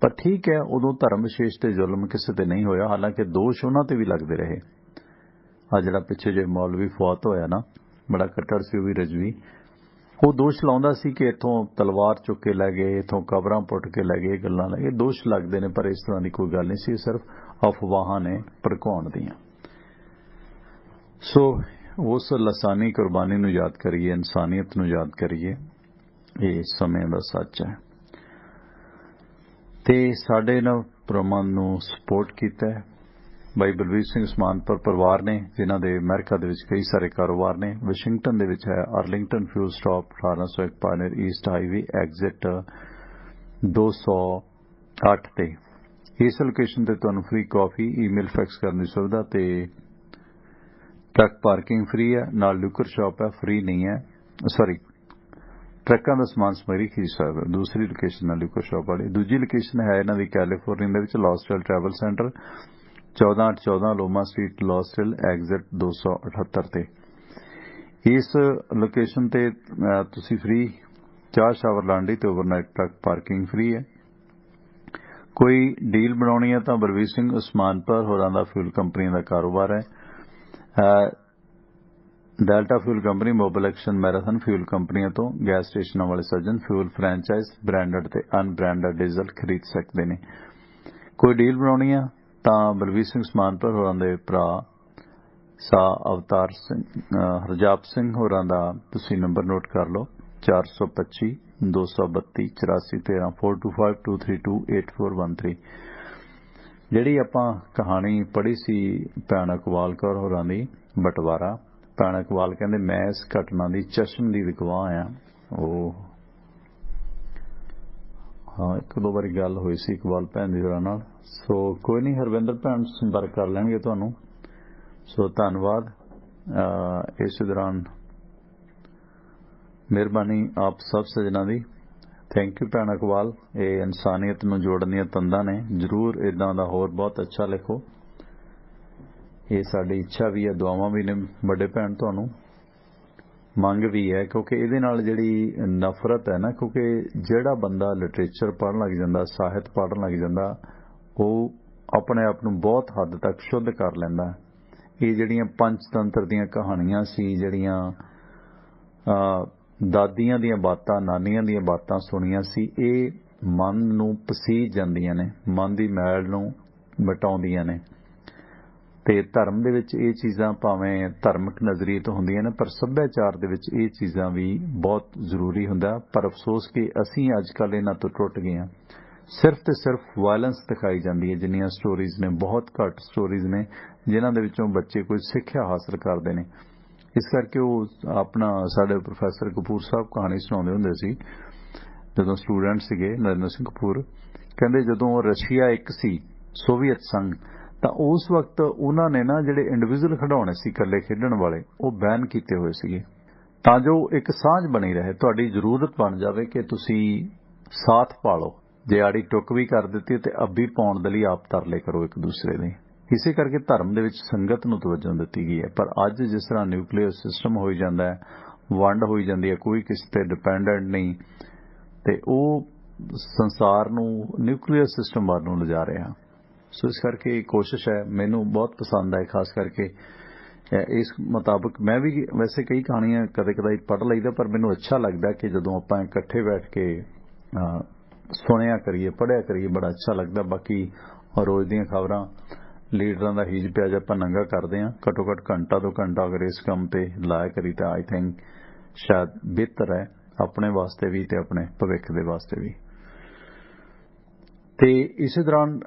ਪਰ ਠੀਕ ਹੈ, ਉਦੋਂ ਧਰਮ ਵਿਸ਼ੇਸ਼ ਤੇ ਜ਼ੁਲਮ ਕਿਸੇ ਤੇ ਨਹੀਂ ਹੋਇਆ, ਹਾਲਾਂਕਿ ਦੋਸ਼ ਉਹਨਾਂ ਤੇ ਵੀ ਲੱਗਦੇ ਰਹੇ। ਆ ਜਿਹੜਾ ਪਿੱਛੇ ਜੇ ਮੌਲਵੀ ਫੌਤ ਹੋਇਆ ਨਾ, ਬੜਾ ਕੱਟੜ ਸੀ ਉਹ ਵੀ ਰਜਵੀ, ਉਹ ਦੋਸ਼ ਲਾਉਂਦਾ ਸੀ ਕਿ ਇੱਥੋਂ ਤਲਵਾਰ ਚੁੱਕ ਕੇ ਲੈ ਗਏ, ਇੱਥੋਂ ਕਬਰਾਂ ਪੁੱਟ ਕੇ ਲੈ ਗਏ, ਗੱਲਾਂ ਲੈ ਗਏ। ਦੋਸ਼ ਲੱਗਦੇ ਨੇ ਪਰ ਇਸ ਤਰ੍ਹਾਂ ਦੀ ਕੋਈ ਗੱਲ ਨਹੀਂ ਸੀ, ਸਿਰਫ ਅਫਵਾਹਾਂ ਨੇ ਭੜਕਾਉਣ ਦੀਆਂ। ਸੋ ਉਸ ਲਸਾਨੀ ਕੁਰਬਾਨੀ ਨੂੰ ਯਾਦ ਕਰੀਏ, ਇਨਸਾਨੀਅਤ ਨੂੰ ਯਾਦ ਕਰੀਏ, ਇਹ ਸਮੇਂ ਦਾ ਸੱਚ ਹੈ। ਤੇ ਸਾਡੇ ਨਾਲ ਪ੍ਰੋਗਰਾਮਾਂ ਨੂੰ ਸਪੋਰਟ ਕੀਤਾ ਹੈ। ਬਾਈ ਬਲਵੀਰ ਸਿੰਘ ਸਮਾਨਪੁਰ ਪਰਿਵਾਰ ਨੇ, ਜਿਨ੍ਹਾਂ ਦੇ ਅਮਰੀਕਾ ਦੇ ਵਿੱਚ ਕਈ ਸਾਰੇ ਕਾਰੋਬਾਰ ਨੇ। ਵਾਸ਼ਿੰਗਟਨ ਦੇ ਵਿੱਚ ਹੈ Arlington fuel stop 1801 Pioneer East Highway exit 208 ਤੇ। ਇਸ ਲੋਕੇਸ਼ਨ ਤੇ ਤੁਹਾਨੂੰ ਫ੍ਰੀ ਕਾਫੀ, ਈਮੇਲ, ਫੈਕਸ ਕਰਨ ਦੀ ਸੁਵਿਧਾ ਤੇ ਟਰੱਕ ਪਾਰਕਿੰਗ ਫ੍ਰੀ ਹੈ। ਨਾਲ ਲਿਕਰ ਸ਼ਾਪ ਹੈ, ਫ੍ਰੀ ਨਹੀਂ ਹੈ, ਸੌਰੀ ਟਰੱਕਾਂ ਦਾ ਸਮਾਨ ਸਮਗਰੀ ਖਰੀਦ ਸਕਦੇ ਹੋ। ਦੂਸਰੀ ਲੋਕੇਸ਼ਨ ਹੈ ਲਿਕਰ ਸ਼ਾਪ ਵਾਲੀ। ਦੂਜੀ ਲੋਕੇਸ਼ਨ ਹੈ ਇਹਨਾਂ ਦੀ ਕੈਲੀਫੋਰਨੀਆ ਦੇ ਵਿੱਚ ਲਾਸਟਲ ਟਰੈਵਲ ਸੈਂਟਰ 1414 ਲੋਮਾ ਸਟਰੀਟ ਲਾਸਟਲ ਐਗਜ਼ਿਟ 278 ਤੇ। ਇਸ ਲੋਕੇਸ਼ਨ ਤੇ ਤੁਸੀਂ ਫ੍ਰੀ ਚਾਹ ਸ਼ਾਵਰ ਲਾਂਡਰੀ ਤੇ ਓਵਰਨਾਈਟ ਟਰੱਕ ਪਾਰਕਿੰਗ ਫ੍ਰੀ ਹੈ। ਕੋਈ ਡੀਲ ਬਣਾਉਣੀ ਹੈ ਤਾਂ ਬਲਵੀਰ ਸਿੰਘ ਉਸਮਾਨਪੁਰ ਹੋਰਾਂ ਦਾ ਫਿਊਲ ਕੰਪਨੀ ਦਾ ਕਾਰੋਬਾਰ ਹੈ। Delta fuel company, Mobil Exxon, Marathon fuel ਕੰਪਨੀਆਂ ਤੋਂ ਗੈਸ ਸਟੇਸ਼ਨਾਂ ਵਾਲੇ ਸੱਜਣ ਫਿਊਲ ਫਰੈਂਚਾਈਜ਼ ਬ੍ਰਾਂਡਡ ਤੇ ਅਨਬ੍ਰਾਂਡਡ ਡੀਜ਼ਲ ਖਰੀਦ ਸਕਦੇ ਨੇ। ਕੋਈ ਡੀਲ ਬਣਾਉਣੀ ਆ ਤਾਂ ਬਲਵੀਰ ਸਿੰਘ ਉਸਮਾਨਪੁਰ ਹੋਰਾਂ ਦੇ ਭਰਾ ਸਾਹ ਅਵਤਾਰ ਸਿੰਘ, ਹਰਜਾਪ ਸਿੰਘ ਹੋਰਾਂ ਦਾ ਤੁਸੀਂ ਨੰਬਰ ਨੋਟ ਕਰ ਲਓ 425 232 84 13 425 232 8413। ਜਿਹੜੀ ਆਪਾਂ ਕਹਾਣੀ ਪੜ੍ਹੀ ਸੀ ਭੈਣ ਇਕਬਾਲ ਕੌਰ ਹੋਰਾਂ ਦੀ ਬਟਵਾਰਾ, ਭੈਣ ਇਕਬਾਲ ਕਹਿੰਦੇ ਮੈਂ ਇਸ ਘਟਨਾ ਦੀ ਚਸ਼ਮਦੀਦ ਗਵਾਹ ਆ। ਉਹ ਹਾਂ, ਇੱਕ ਦੋ ਵਾਰੀ ਗੱਲ ਹੋਈ ਸੀ ਇਕਬਾਲ ਭੈਣ ਦੀ ਹੋਰਾਂ ਨਾਲ। ਸੋ ਕੋਈ ਨਹੀਂ, ਹਰਵਿੰਦਰ ਭੈਣ ਸੰਪਰਕ ਕਰ ਲੈਣਗੇ ਤੁਹਾਨੂੰ। ਸੋ ਧੰਨਵਾਦ। ਇਸ ਦੌਰਾਨ ਮਿਹਰਬਾਨੀ ਆਪ ਸਭ ਸੱਜਣਾਂ ਦੀ। ਥੈਂਕ ਯੂ ਭੈਣ ਇਕਬਾਲ। ਇਹ ਇਨਸਾਨੀਅਤ ਨੂੰ ਜੋੜਨ ਦੀਆਂ ਤੰਦਾਂ ਨੇ। ਜ਼ਰੂਰ ਇੱਦਾਂ ਦਾ ਹੋਰ ਬਹੁਤ ਅੱਛਾ ਲਿਖੋ। ਇਹ ਸਾਡੀ ਇੱਛਾ ਵੀ ਹੈ, ਦੁਆਵਾਂ ਵੀ ਨੇ ਵੱਡੇ ਭੈਣ, ਤੁਹਾਨੂੰ ਮੰਗ ਵੀ ਹੈ, ਕਿਉਂਕਿ ਇਹਦੇ ਨਾਲ ਜਿਹੜੀ ਨਫ਼ਰਤ ਹੈ ਨਾ, ਕਿਉਂਕਿ ਜਿਹੜਾ ਬੰਦਾ ਲਿਟਰੇਚਰ ਪੜ੍ਹਨ ਲੱਗ ਜਾਂਦਾ, ਸਾਹਿਤ ਪੜ੍ਹਨ ਲੱਗ ਜਾਂਦਾ, ਉਹ ਆਪਣੇ ਆਪ ਨੂੰ ਬਹੁਤ ਹੱਦ ਤੱਕ ਸ਼ੁੱਧ ਕਰ ਲੈਂਦਾ। ਇਹ ਜਿਹੜੀਆਂ ਪੰਚਤੰਤਰ ਦੀਆਂ ਕਹਾਣੀਆਂ ਸੀ, ਜਿਹੜੀਆਂ ਦਾਦੀਆਂ ਦੀਆਂ ਬਾਤਾਂ, ਨਾਨੀਆਂ ਦੀਆਂ ਬਾਤਾਂ ਸੁਣੀਆਂ ਸੀ, ਇਹ ਮਨ ਨੂੰ ਪਸੀਜ ਜਾਂਦੀਆਂ ਨੇ, ਮਨ ਦੀ ਮੈਲ ਨੂੰ ਮਿਟਾਉਂਦੀਆਂ ਨੇ। ਤੇ ਧਰਮ ਦੇ ਵਿੱਚ ਇਹ ਚੀਜ਼ਾਂ ਭਾਵੇਂ ਧਾਰਮਿਕ ਨਜ਼ਰੀਏ ਤੋਂ ਹੁੰਦੀਆਂ ਨੇ, ਪਰ ਸੱਭਿਆਚਾਰ ਦੇ ਵਿੱਚ ਇਹ ਚੀਜ਼ਾਂ ਵੀ ਬਹੁਤ ਜ਼ਰੂਰੀ ਹੁੰਦਾ। ਪਰ ਅਫਸੋਸ ਕਿ ਅਸੀਂ ਅੱਜ ਕੱਲ੍ਹ ਇਹਨਾਂ ਤੋਂ ਟੁੱਟ ਗਏ ਹਾਂ। ਸਿਰਫ ਤੇ ਸਿਰਫ ਵਾਇਲੈਂਸ ਦਿਖਾਈ ਜਾਂਦੀ ਹੈ। ਜਿੰਨੀਆਂ ਸਟੋਰੀਜ਼ ਨੇ, ਬਹੁਤ ਘੱਟ ਸਟੋਰੀਜ਼ ਨੇ ਜਿਨ੍ਹਾਂ ਦੇ ਵਿੱਚੋਂ ਬੱਚੇ ਕੋਈ ਸਿੱਖਿਆ ਹਾਸਲ ਕਰਦੇ ਨੇ। ਇਸ ਕਰਕੇ ਉਹ ਆਪਣਾ ਸਾਡੇ ਪ੍ਰੋਫੈਸਰ ਕਪੂਰ ਸਾਹਿਬ ਕਹਾਣੀ ਸੁਣਾਉਂਦੇ ਹੁੰਦੇ ਸੀ ਜਦੋਂ ਸਟੂਡੈਂਟ ਸੀਗੇ, ਨਰਿੰਦਰ ਸਿੰਘ ਕਪੂਰ, ਕਹਿੰਦੇ ਜਦੋਂ ਰਸ਼ੀਆ ਇੱਕ ਸੀ, ਸੋਵੀਅਤ ਸੰਘ, ਤਾਂ ਉਸ ਵਕਤ ਉਹਨਾਂ ਨੇ ਨਾ ਜਿਹੜੇ ਇੰਡੀਵਿਜੂਅਲ ਖਿਡੌਣੇ ਸੀ ਇਕੱਲੇ ਖੇਡਣ ਵਾਲੇ, ਉਹ ਬੈਨ ਕੀਤੇ ਹੋਏ ਸੀਗੇ, ਤਾਂ ਜੋ ਇੱਕ ਸਾਂਝ ਬਣੀ ਰਹੇ। ਤੁਹਾਡੀ ਜ਼ਰੂਰਤ ਬਣ ਜਾਵੇ ਕਿ ਤੁਸੀਂ ਸਾਥ ਪਾਲੋ। ਜੇ ਆੜੀ ਟੁੱਕ ਵੀ ਕਰ ਦਿੱਤੀ ਤੇ ਅੱਬੀ ਪਾਉਣ ਦੇ ਲਈ ਆਪ ਤਰਲੇ ਕਰੋ ਇੱਕ ਦੂਸਰੇ ਦੇ। ਇਸੇ ਕਰਕੇ ਧਰਮ ਦੇ ਵਿੱਚ ਸੰਗਤ ਨੂੰ ਤਵੱਜੋ ਦਿੱਤੀ ਗਈ ਹੈ। ਪਰ ਅੱਜ ਜਿਸ ਤਰ੍ਹਾਂ ਨਿਊਕਲੀਅਰ ਸਿਸਟਮ ਹੋਈ ਜਾਂਦਾ ਹੈ, ਵੰਡ ਹੋਈ ਜਾਂਦੀ ਹੈ, ਕੋਈ ਕਿਸੇ ਤੇ ਡਿਪੈਂਡੈਂਟ ਨਹੀਂ, ਤੇ ਉਹ ਸੰਸਾਰ ਨੂੰ ਨਿਊਕਲੀਅਰ ਸਿਸਟਮ ਵੱਲ ਨੂੰ ਲਿਜਾ ਰਿਹਾ। ਸੋ ਇਸ ਕਰਕੇ ਕੋਸ਼ਿਸ਼ ਹੈ, ਮੈਨੂੰ ਬਹੁਤ ਪਸੰਦ ਹੈ, ਖਾਸ ਕਰਕੇ ਇਸ ਮੁਤਾਬਕ ਮੈਂ ਵੀ ਵੈਸੇ ਕਈ ਕਹਾਣੀਆਂ ਕਦੇ ਕਦਾਈ ਪੜ੍ਹ ਲਈਦਾ, ਪਰ ਮੈਨੂੰ ਅੱਛਾ ਲੱਗਦਾ ਕਿ ਜਦੋਂ ਆਪਾਂ ਇਕੱਠੇ ਬੈਠ ਕੇ ਸੁਣਿਆ ਕਰੀਏ, ਪੜ੍ਹਿਆ ਕਰੀਏ, ਬੜਾ ਅੱਛਾ ਲੱਗਦਾ। ਬਾਕੀ ਰੋਜ਼ ਦੀਆਂ ਖਬਰਾਂ, ਲੀਡਰਾਂ ਦਾ ਹੀਜ ਪਿਆਜ ਆਪਾਂ ਨੰਗਾ ਕਰਦੇ ਹਾਂ। ਘੱਟੋ ਘੱਟ ਘੰਟਾ ਤੋਂ ਘੰਟਾ ਅਗਰ ਇਸ ਕੰਮ ਤੇ ਲਾਇਆ ਕਰੀ ਤਾਂ ਆਈ ਥਿੰਕ ਸ਼ਾਇਦ ਬਿਹਤਰ ਹੈ, ਆਪਣੇ ਵਾਸਤੇ ਵੀ ਤੇ ਆਪਣੇ ਭਵਿੱਖ ਦੇ ਵਾਸਤੇ ਵੀ। ਤੇ ਇਸੇ ਦੌਰਾਨ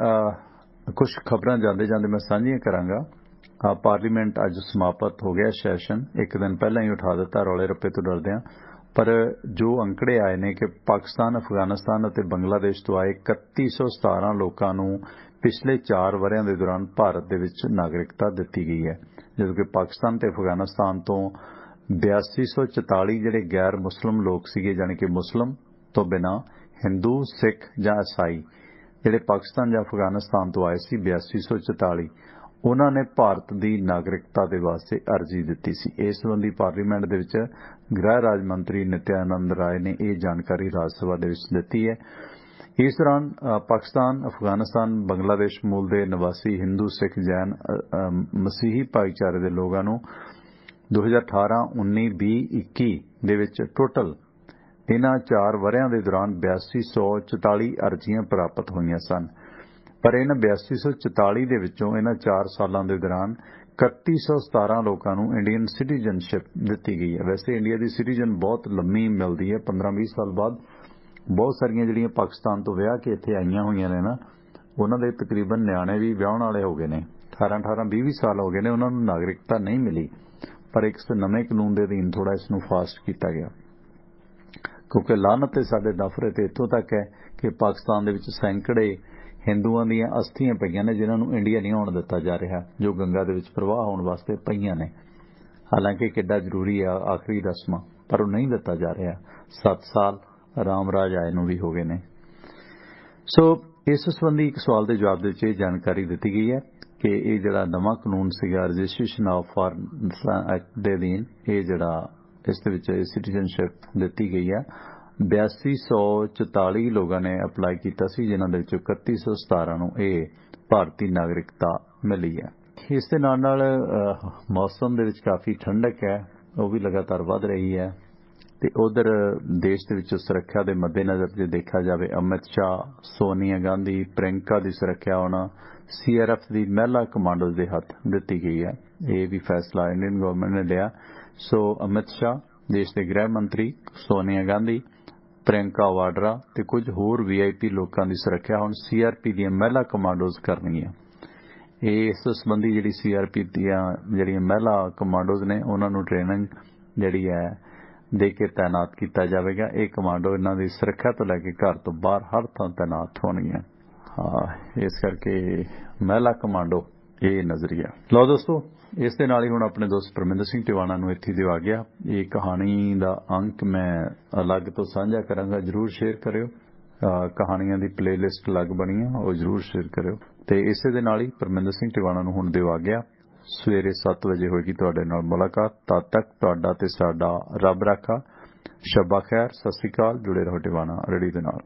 ਕੁਝ ਖਬਰਾਂ ਜਾਂਦੇ ਜਾਂਦੇ ਮੈਂ ਸਾਂਝੀਆਂ ਕਰਾਂਗਾ। ਪਾਰਲੀਮੈਂਟ ਅੱਜ ਸਮਾਪਤ ਹੋ ਗਿਆ ਸੈਸ਼ਨ, ਇੱਕ ਦਿਨ ਪਹਿਲਾਂ ਹੀ ਉਠਾ ਦਿੱਤਾ ਰੌਲੇ ਰੱਪੇ ਤੋਂ ਡਰਦਿਆਂ। ਪਰ ਜੋ ਅੰਕੜੇ ਆਏ ਨੇ ਕਿ ਪਾਕਿਸਤਾਨ, ਅਫਗਾਨਿਸਤਾਨ ਅਤੇ ਬੰਗਲਾਦੇਸ਼ ਤੋਂ ਆਏ 3117 ਲੋਕਾਂ ਨੂੰ ਪਿਛਲੇ 4 ਵਰ੍ਹਿਆਂ ਦੇ ਦੌਰਾਨ ਭਾਰਤ ਦੇ ਵਿੱਚ ਨਾਗਰਿਕਤਾ ਦਿੱਤੀ ਗਈ ਹੈ, ਜਦੋਂ ਕਿ ਪਾਕਿਸਤਾਨ ਤੇ ਅਫਗਾਨਿਸਤਾਨ ਤੋਂ 8244 ਜਿਹੜੇ ਗੈਰ ਮੁਸਲਿਮ ਲੋਕ ਸੀਗੇ, ਜਾਣੀ ਕਿ ਮੁਸਲਿਮ ਤੋਂ ਬਿਨਾਂ ਹਿੰਦੂ, ਸਿੱਖ ਜਾਂ ਈਸਾਈ, ਜਿਹੜੇ ਪਾਕਿਸਤਾਨ ਜਾਂ ਅਫਗਾਨਿਸਤਾਨ ਤੋਂ ਆਏ ਸੀ 8244, ਉਹਨਾਂ ਨੇ ਭਾਰਤ ਦੀ ਨਾਗਰਿਕਤਾ ਦੇ ਵਾਸਤੇ ਅਰਜ਼ੀ ਦਿੱਤੀ ਸੀ। ਇਸ ਸੰਬੰਧੀ ਪਾਰਲੀਮੈਂਟ ਦੇ ਵਿੱਚ ਗ੍ਰਹਿ ਰਾਜ ਮੰਤਰੀ ਨਿਤਿਆਨੰਦ ਰਾਏ ਨੇ ਇਹ ਜਾਣਕਾਰੀ ਰਾਜ ਸਭਾ ਦੇ ਵਿੱਚ ਦਿੱਤੀ ਹੈ। ਇਸ ਦੌਰਾਨ ਪਾਕਿਸਤਾਨ, ਅਫਗਾਨਿਸਤਾਨ, ਬੰਗਲਾਦੇਸ਼ ਮੂਲ ਦੇ ਨਿਵਾਸੀ ਹਿੰਦੂ, ਸਿੱਖ, ਜੈਨ, ਮਸੀਹੀ ਭਾਈਚਾਰੇ ਦੇ ਲੋਕਾਂ ਨੂੰ 2018, 19, 20, 21 ਦੇ ਵਿੱਚ ਟੋਟਲ ਇਹਨਾਂ 4 ਵਰ੍ਹਿਆਂ ਦੇ ਦੌਰਾਨ 8244 ਅਰਜ਼ੀਆਂ ਪ੍ਰਾਪਤ ਹੋਈਆਂ ਸਨ। ਪਰ ਇਹਨਾਂ 8244 ਦੇ ਵਿੱਚੋਂ ਇਹਨਾਂ 4 ਸਾਲਾਂ ਦੇ ਦੌਰਾਨ 3117 ਲੋਕਾਂ ਨੂੰ ਇੰਡੀਅਨ ਸਿਟੀਜ਼ਨਸ਼ਿਪ ਦਿੱਤੀ ਗਈ ਹੈ। ਵੈਸੇ ਇੰਡੀਆ ਦੀ ਸਿਟੀਜ਼ਨ ਬਹੁਤ ਲੰਮੀ ਮਿਲਦੀ ਹੈ, 15-20 ਸਾਲ ਬਾਅਦ। ਬਹੁਤ ਸਾਰੀਆਂ ਜਿਹੜੀਆਂ ਪਾਕਿਸਤਾਨ ਤੋਂ ਵਿਆਹ ਕੇ ਇੱਥੇ ਆਈਆਂ ਹੋਈਆਂ ਨੇ ਨਾ, ਉਹਨਾਂ ਦੇ ਤਕਰੀਬਨ ਨਿਆਣੇ ਵੀ ਵਿਆਹਣ ਵਾਲੇ ਹੋ ਗਏ ਨੇ, 18 20 ਸਾਲ ਹੋ ਗਏ ਨੇ, ਉਹਨਾਂ ਨੂੰ ਨਾਗਰਿਕਤਾ ਨਹੀਂ ਮਿਲੀ। ਪਰ ਇੱਕ ਨਵੇਂ ਕਾਨੂੰਨ ਦੇ ਅਧੀਨ ਥੋੜਾ ਇਸ ਨੂੰ ਫਾਸਟ ਕੀਤਾ ਗਿਆ, ਕਿਉਂਕਿ ਲਾਹਨਤ ਤੇ ਸਾਡੇ ਨਫ਼ਰਤ ਇੱਥੋਂ ਤੱਕ ਹੈ ਕਿ ਪਾਕਿਸਤਾਨ ਦੇ ਵਿੱਚ ਸੈਂਕੜੇ ਹਿੰਦੂਆਂ ਦੀਆਂ ਅਸਥੀਆਂ ਪਈਆਂ ਨੇ ਜਿਨ੍ਹਾਂ ਨੂੰ ਇੰਡੀਆ ਨਹੀਂ ਆਉਣ ਦਿੱਤਾ ਜਾ ਰਿਹਾ, ਜੋ ਗੰਗਾ ਦੇ ਵਿੱਚ ਪ੍ਰਵਾਹ ਹੋਣ ਵਾਸਤੇ ਪਈਆਂ ਨੇ। ਹਾਲਾਂਕਿ ਕਿੱਡਾ ਜ਼ਰੂਰੀ ਆ ਆਖਰੀ ਰਸਮਾਂ, ਪਰ ਉਹ ਨਹੀਂ ਦਿੱਤਾ ਜਾ ਰਿਹਾ। 7 ਸਾਲ ਰਾਮ ਰਾਜ ਆਏ ਨੂੰ ਵੀ ਹੋ ਗਏ ਨੇ। ਸੋ ਇਸ ਸੰਬੰਧੀ ਇੱਕ ਸਵਾਲ ਦੇ ਜਵਾਬ ਦੇ ਵਿੱਚ ਇਹ ਜਾਣਕਾਰੀ ਦਿੱਤੀ ਗਈ ਹੈ ਕਿ ਇਹ ਜਿਹੜਾ ਨਵਾਂ ਕਾਨੂੰਨ ਸੀਗਾ ਰਜਿਸਟ੍ਰੇਸ਼ਨ ਆਫ ਫਾਰਨ ਐਕਟ ਦੇ ਅਧੀਨ, ਇਹ ਜਿਹੜਾ ਇਸ ਦੇ ਵਿੱਚ ਸਿਟੀਜ਼ਨਸ਼ਿਪ ਦਿੱਤੀ ਗਈ ਹੈ। 8244 ਲੋਕਾਂ ਨੇ ਅਪਲਾਈ ਕੀਤਾ ਸੀ, ਜਿਨ੍ਹਾਂ ਦੇ ਵਿੱਚੋਂ 3117 ਨੂੰ ਇਹ ਭਾਰਤੀ ਨਾਗਰਿਕਤਾ ਮਿਲੀ ਹੈ। ਇਸ ਦੇ ਨਾਲ ਨਾਲ ਮੌਸਮ ਦੇ ਵਿੱਚ ਕਾਫੀ ਠੰਡਕ ਹੈ, ਉਹ ਵੀ ਲਗਾਤਾਰ ਵੱਧ ਰਹੀ ਹੈ। ਤੇ ਉਧਰ ਦੇਸ਼ ਦੇ ਵਿੱਚ ਸੁਰੱਖਿਆ ਦੇ ਮੱਦੇਨਜ਼ਰ ਜੇ ਦੇਖਿਆ ਜਾਵੇ, ਅਮਿਤ ਸ਼ਾਹ, ਸੋਨੀਆ ਗਾਂਧੀ, ਪ੍ਰਿੰਕਾ ਦੀ ਸੁਰੱਖਿਆ ਹੁਣ CRF ਦੀ ਮਹਿਲਾ ਕਮਾਂਡੋਜ਼ ਦੇ ਹੱਥ ਦਿੱਤੀ ਗਈ ਹੈ। ਇਹ ਵੀ ਫੈਸਲਾ ਇੰਡੀਅਨ ਗਵਰਨਮੈਂਟ ਨੇ ਲਿਆ। ਸੋ ਅਮਿਤ ਸ਼ਾਹ, ਦੇਸ਼ ਦੇ ਗ੍ਰਹਿ ਮੰਤਰੀ, ਸੋਨੀਆ ਗਾਂਧੀ, ਪ੍ਰਿੰਕਾ ਵਾਡਰਾ ਤੇ ਕੁਝ ਹੋਰ VIP ਲੋਕਾਂ ਦੀ ਸੁਰੱਖਿਆ ਹੁਣ CRP ਦੀਆਂ ਮਹਿਲਾ ਕਮਾਂਡੋਜ਼ ਕਰਨਗੀਆਂ। ਇਸ ਸੰਬੰਧੀ ਜਿਹੜੀ CRP ਦੀਆਂ ਜਿਹੜੀਆਂ ਮਹਿਲਾ ਕਮਾਂਡੋਜ਼ ਨੇ, ਉਹਨਾਂ ਨੂੰ ਟ੍ਰੇਨਿੰਗ ਜਿਹੜੀ ਹੈ ਦੇ ਕੇ ਤਾਇਨਾਤ ਕੀਤਾ ਜਾਵੇਗਾ। ਇਹ ਕਮਾਂਡੋ ਇਹਨਾਂ ਦੀ ਸੁਰੱਖਿਆ ਤੋਂ ਲੈ ਕੇ ਘਰ ਤੋਂ ਬਾਹਰ ਹਰ ਥਾਂ ਤਾਇਨਾਤ ਹੋਣਗੀਆਂ। ਇਸ ਕਰਕੇ ਮਹਿਲਾ ਕਮਾਂਡੋ ਇਹ ਨਜ਼ਰੀਆ। ਲਓ ਦੋਸਤੋ, ਇਸ ਦੇ ਨਾਲ ਹੀ ਹੁਣ ਆਪਣੇ ਦੋਸਤ ਪਰਮਿੰਦਰ ਸਿੰਘ ਟਿਵਾਣਾ ਨੂੰ ਇੱਥੇ ਦਿਵਾ ਗਿਆ। ਇਹ ਕਹਾਣੀ ਦਾ ਅੰਕ ਮੈਂ ਅਲੱਗ ਤੋਂ ਸਾਂਝਾ ਕਰਾਂਗਾ, ਜ਼ਰੂਰ ਸ਼ੇਅਰ ਕਰਿਓ। ਕਹਾਣੀਆਂ ਦੀ ਪਲੇਲਿਸਟ ਅਲੱਗ ਬਣੀ ਆ, ਉਹ ਜ਼ਰੂਰ ਸ਼ੇਅਰ ਕਰਿਓ। ਤੇ ਇਸੇ ਦੇ ਨਾਲ ਹੀ ਪਰਮਿੰਦਰ ਸਿੰਘ ਟਿਵਾਣਾ ਨੂੰ ਹੁਣ ਦਿਵਾ ਗਿਆ। ਸਵੇਰੇ 7 ਵਜੇ ਹੋਏਗੀ ਤੁਹਾਡੇ ਨਾਲ ਮੁਲਾਕਾਤ। ਤਦ ਤੱਕ ਤੁਹਾਡਾ ਤੇ ਸਾਡਾ ਰੱਬ ਰਾਖਾ। ਸ਼ਬਾ ਖੈਰ, ਸਤਿ ਸ੍ਰੀ ਅਕਾਲ। ਜੁੜੇ ਰਹੋ ਟਿਵਾਣਾ ਰੇਡੀਓ ਦੇ ਨਾਲ।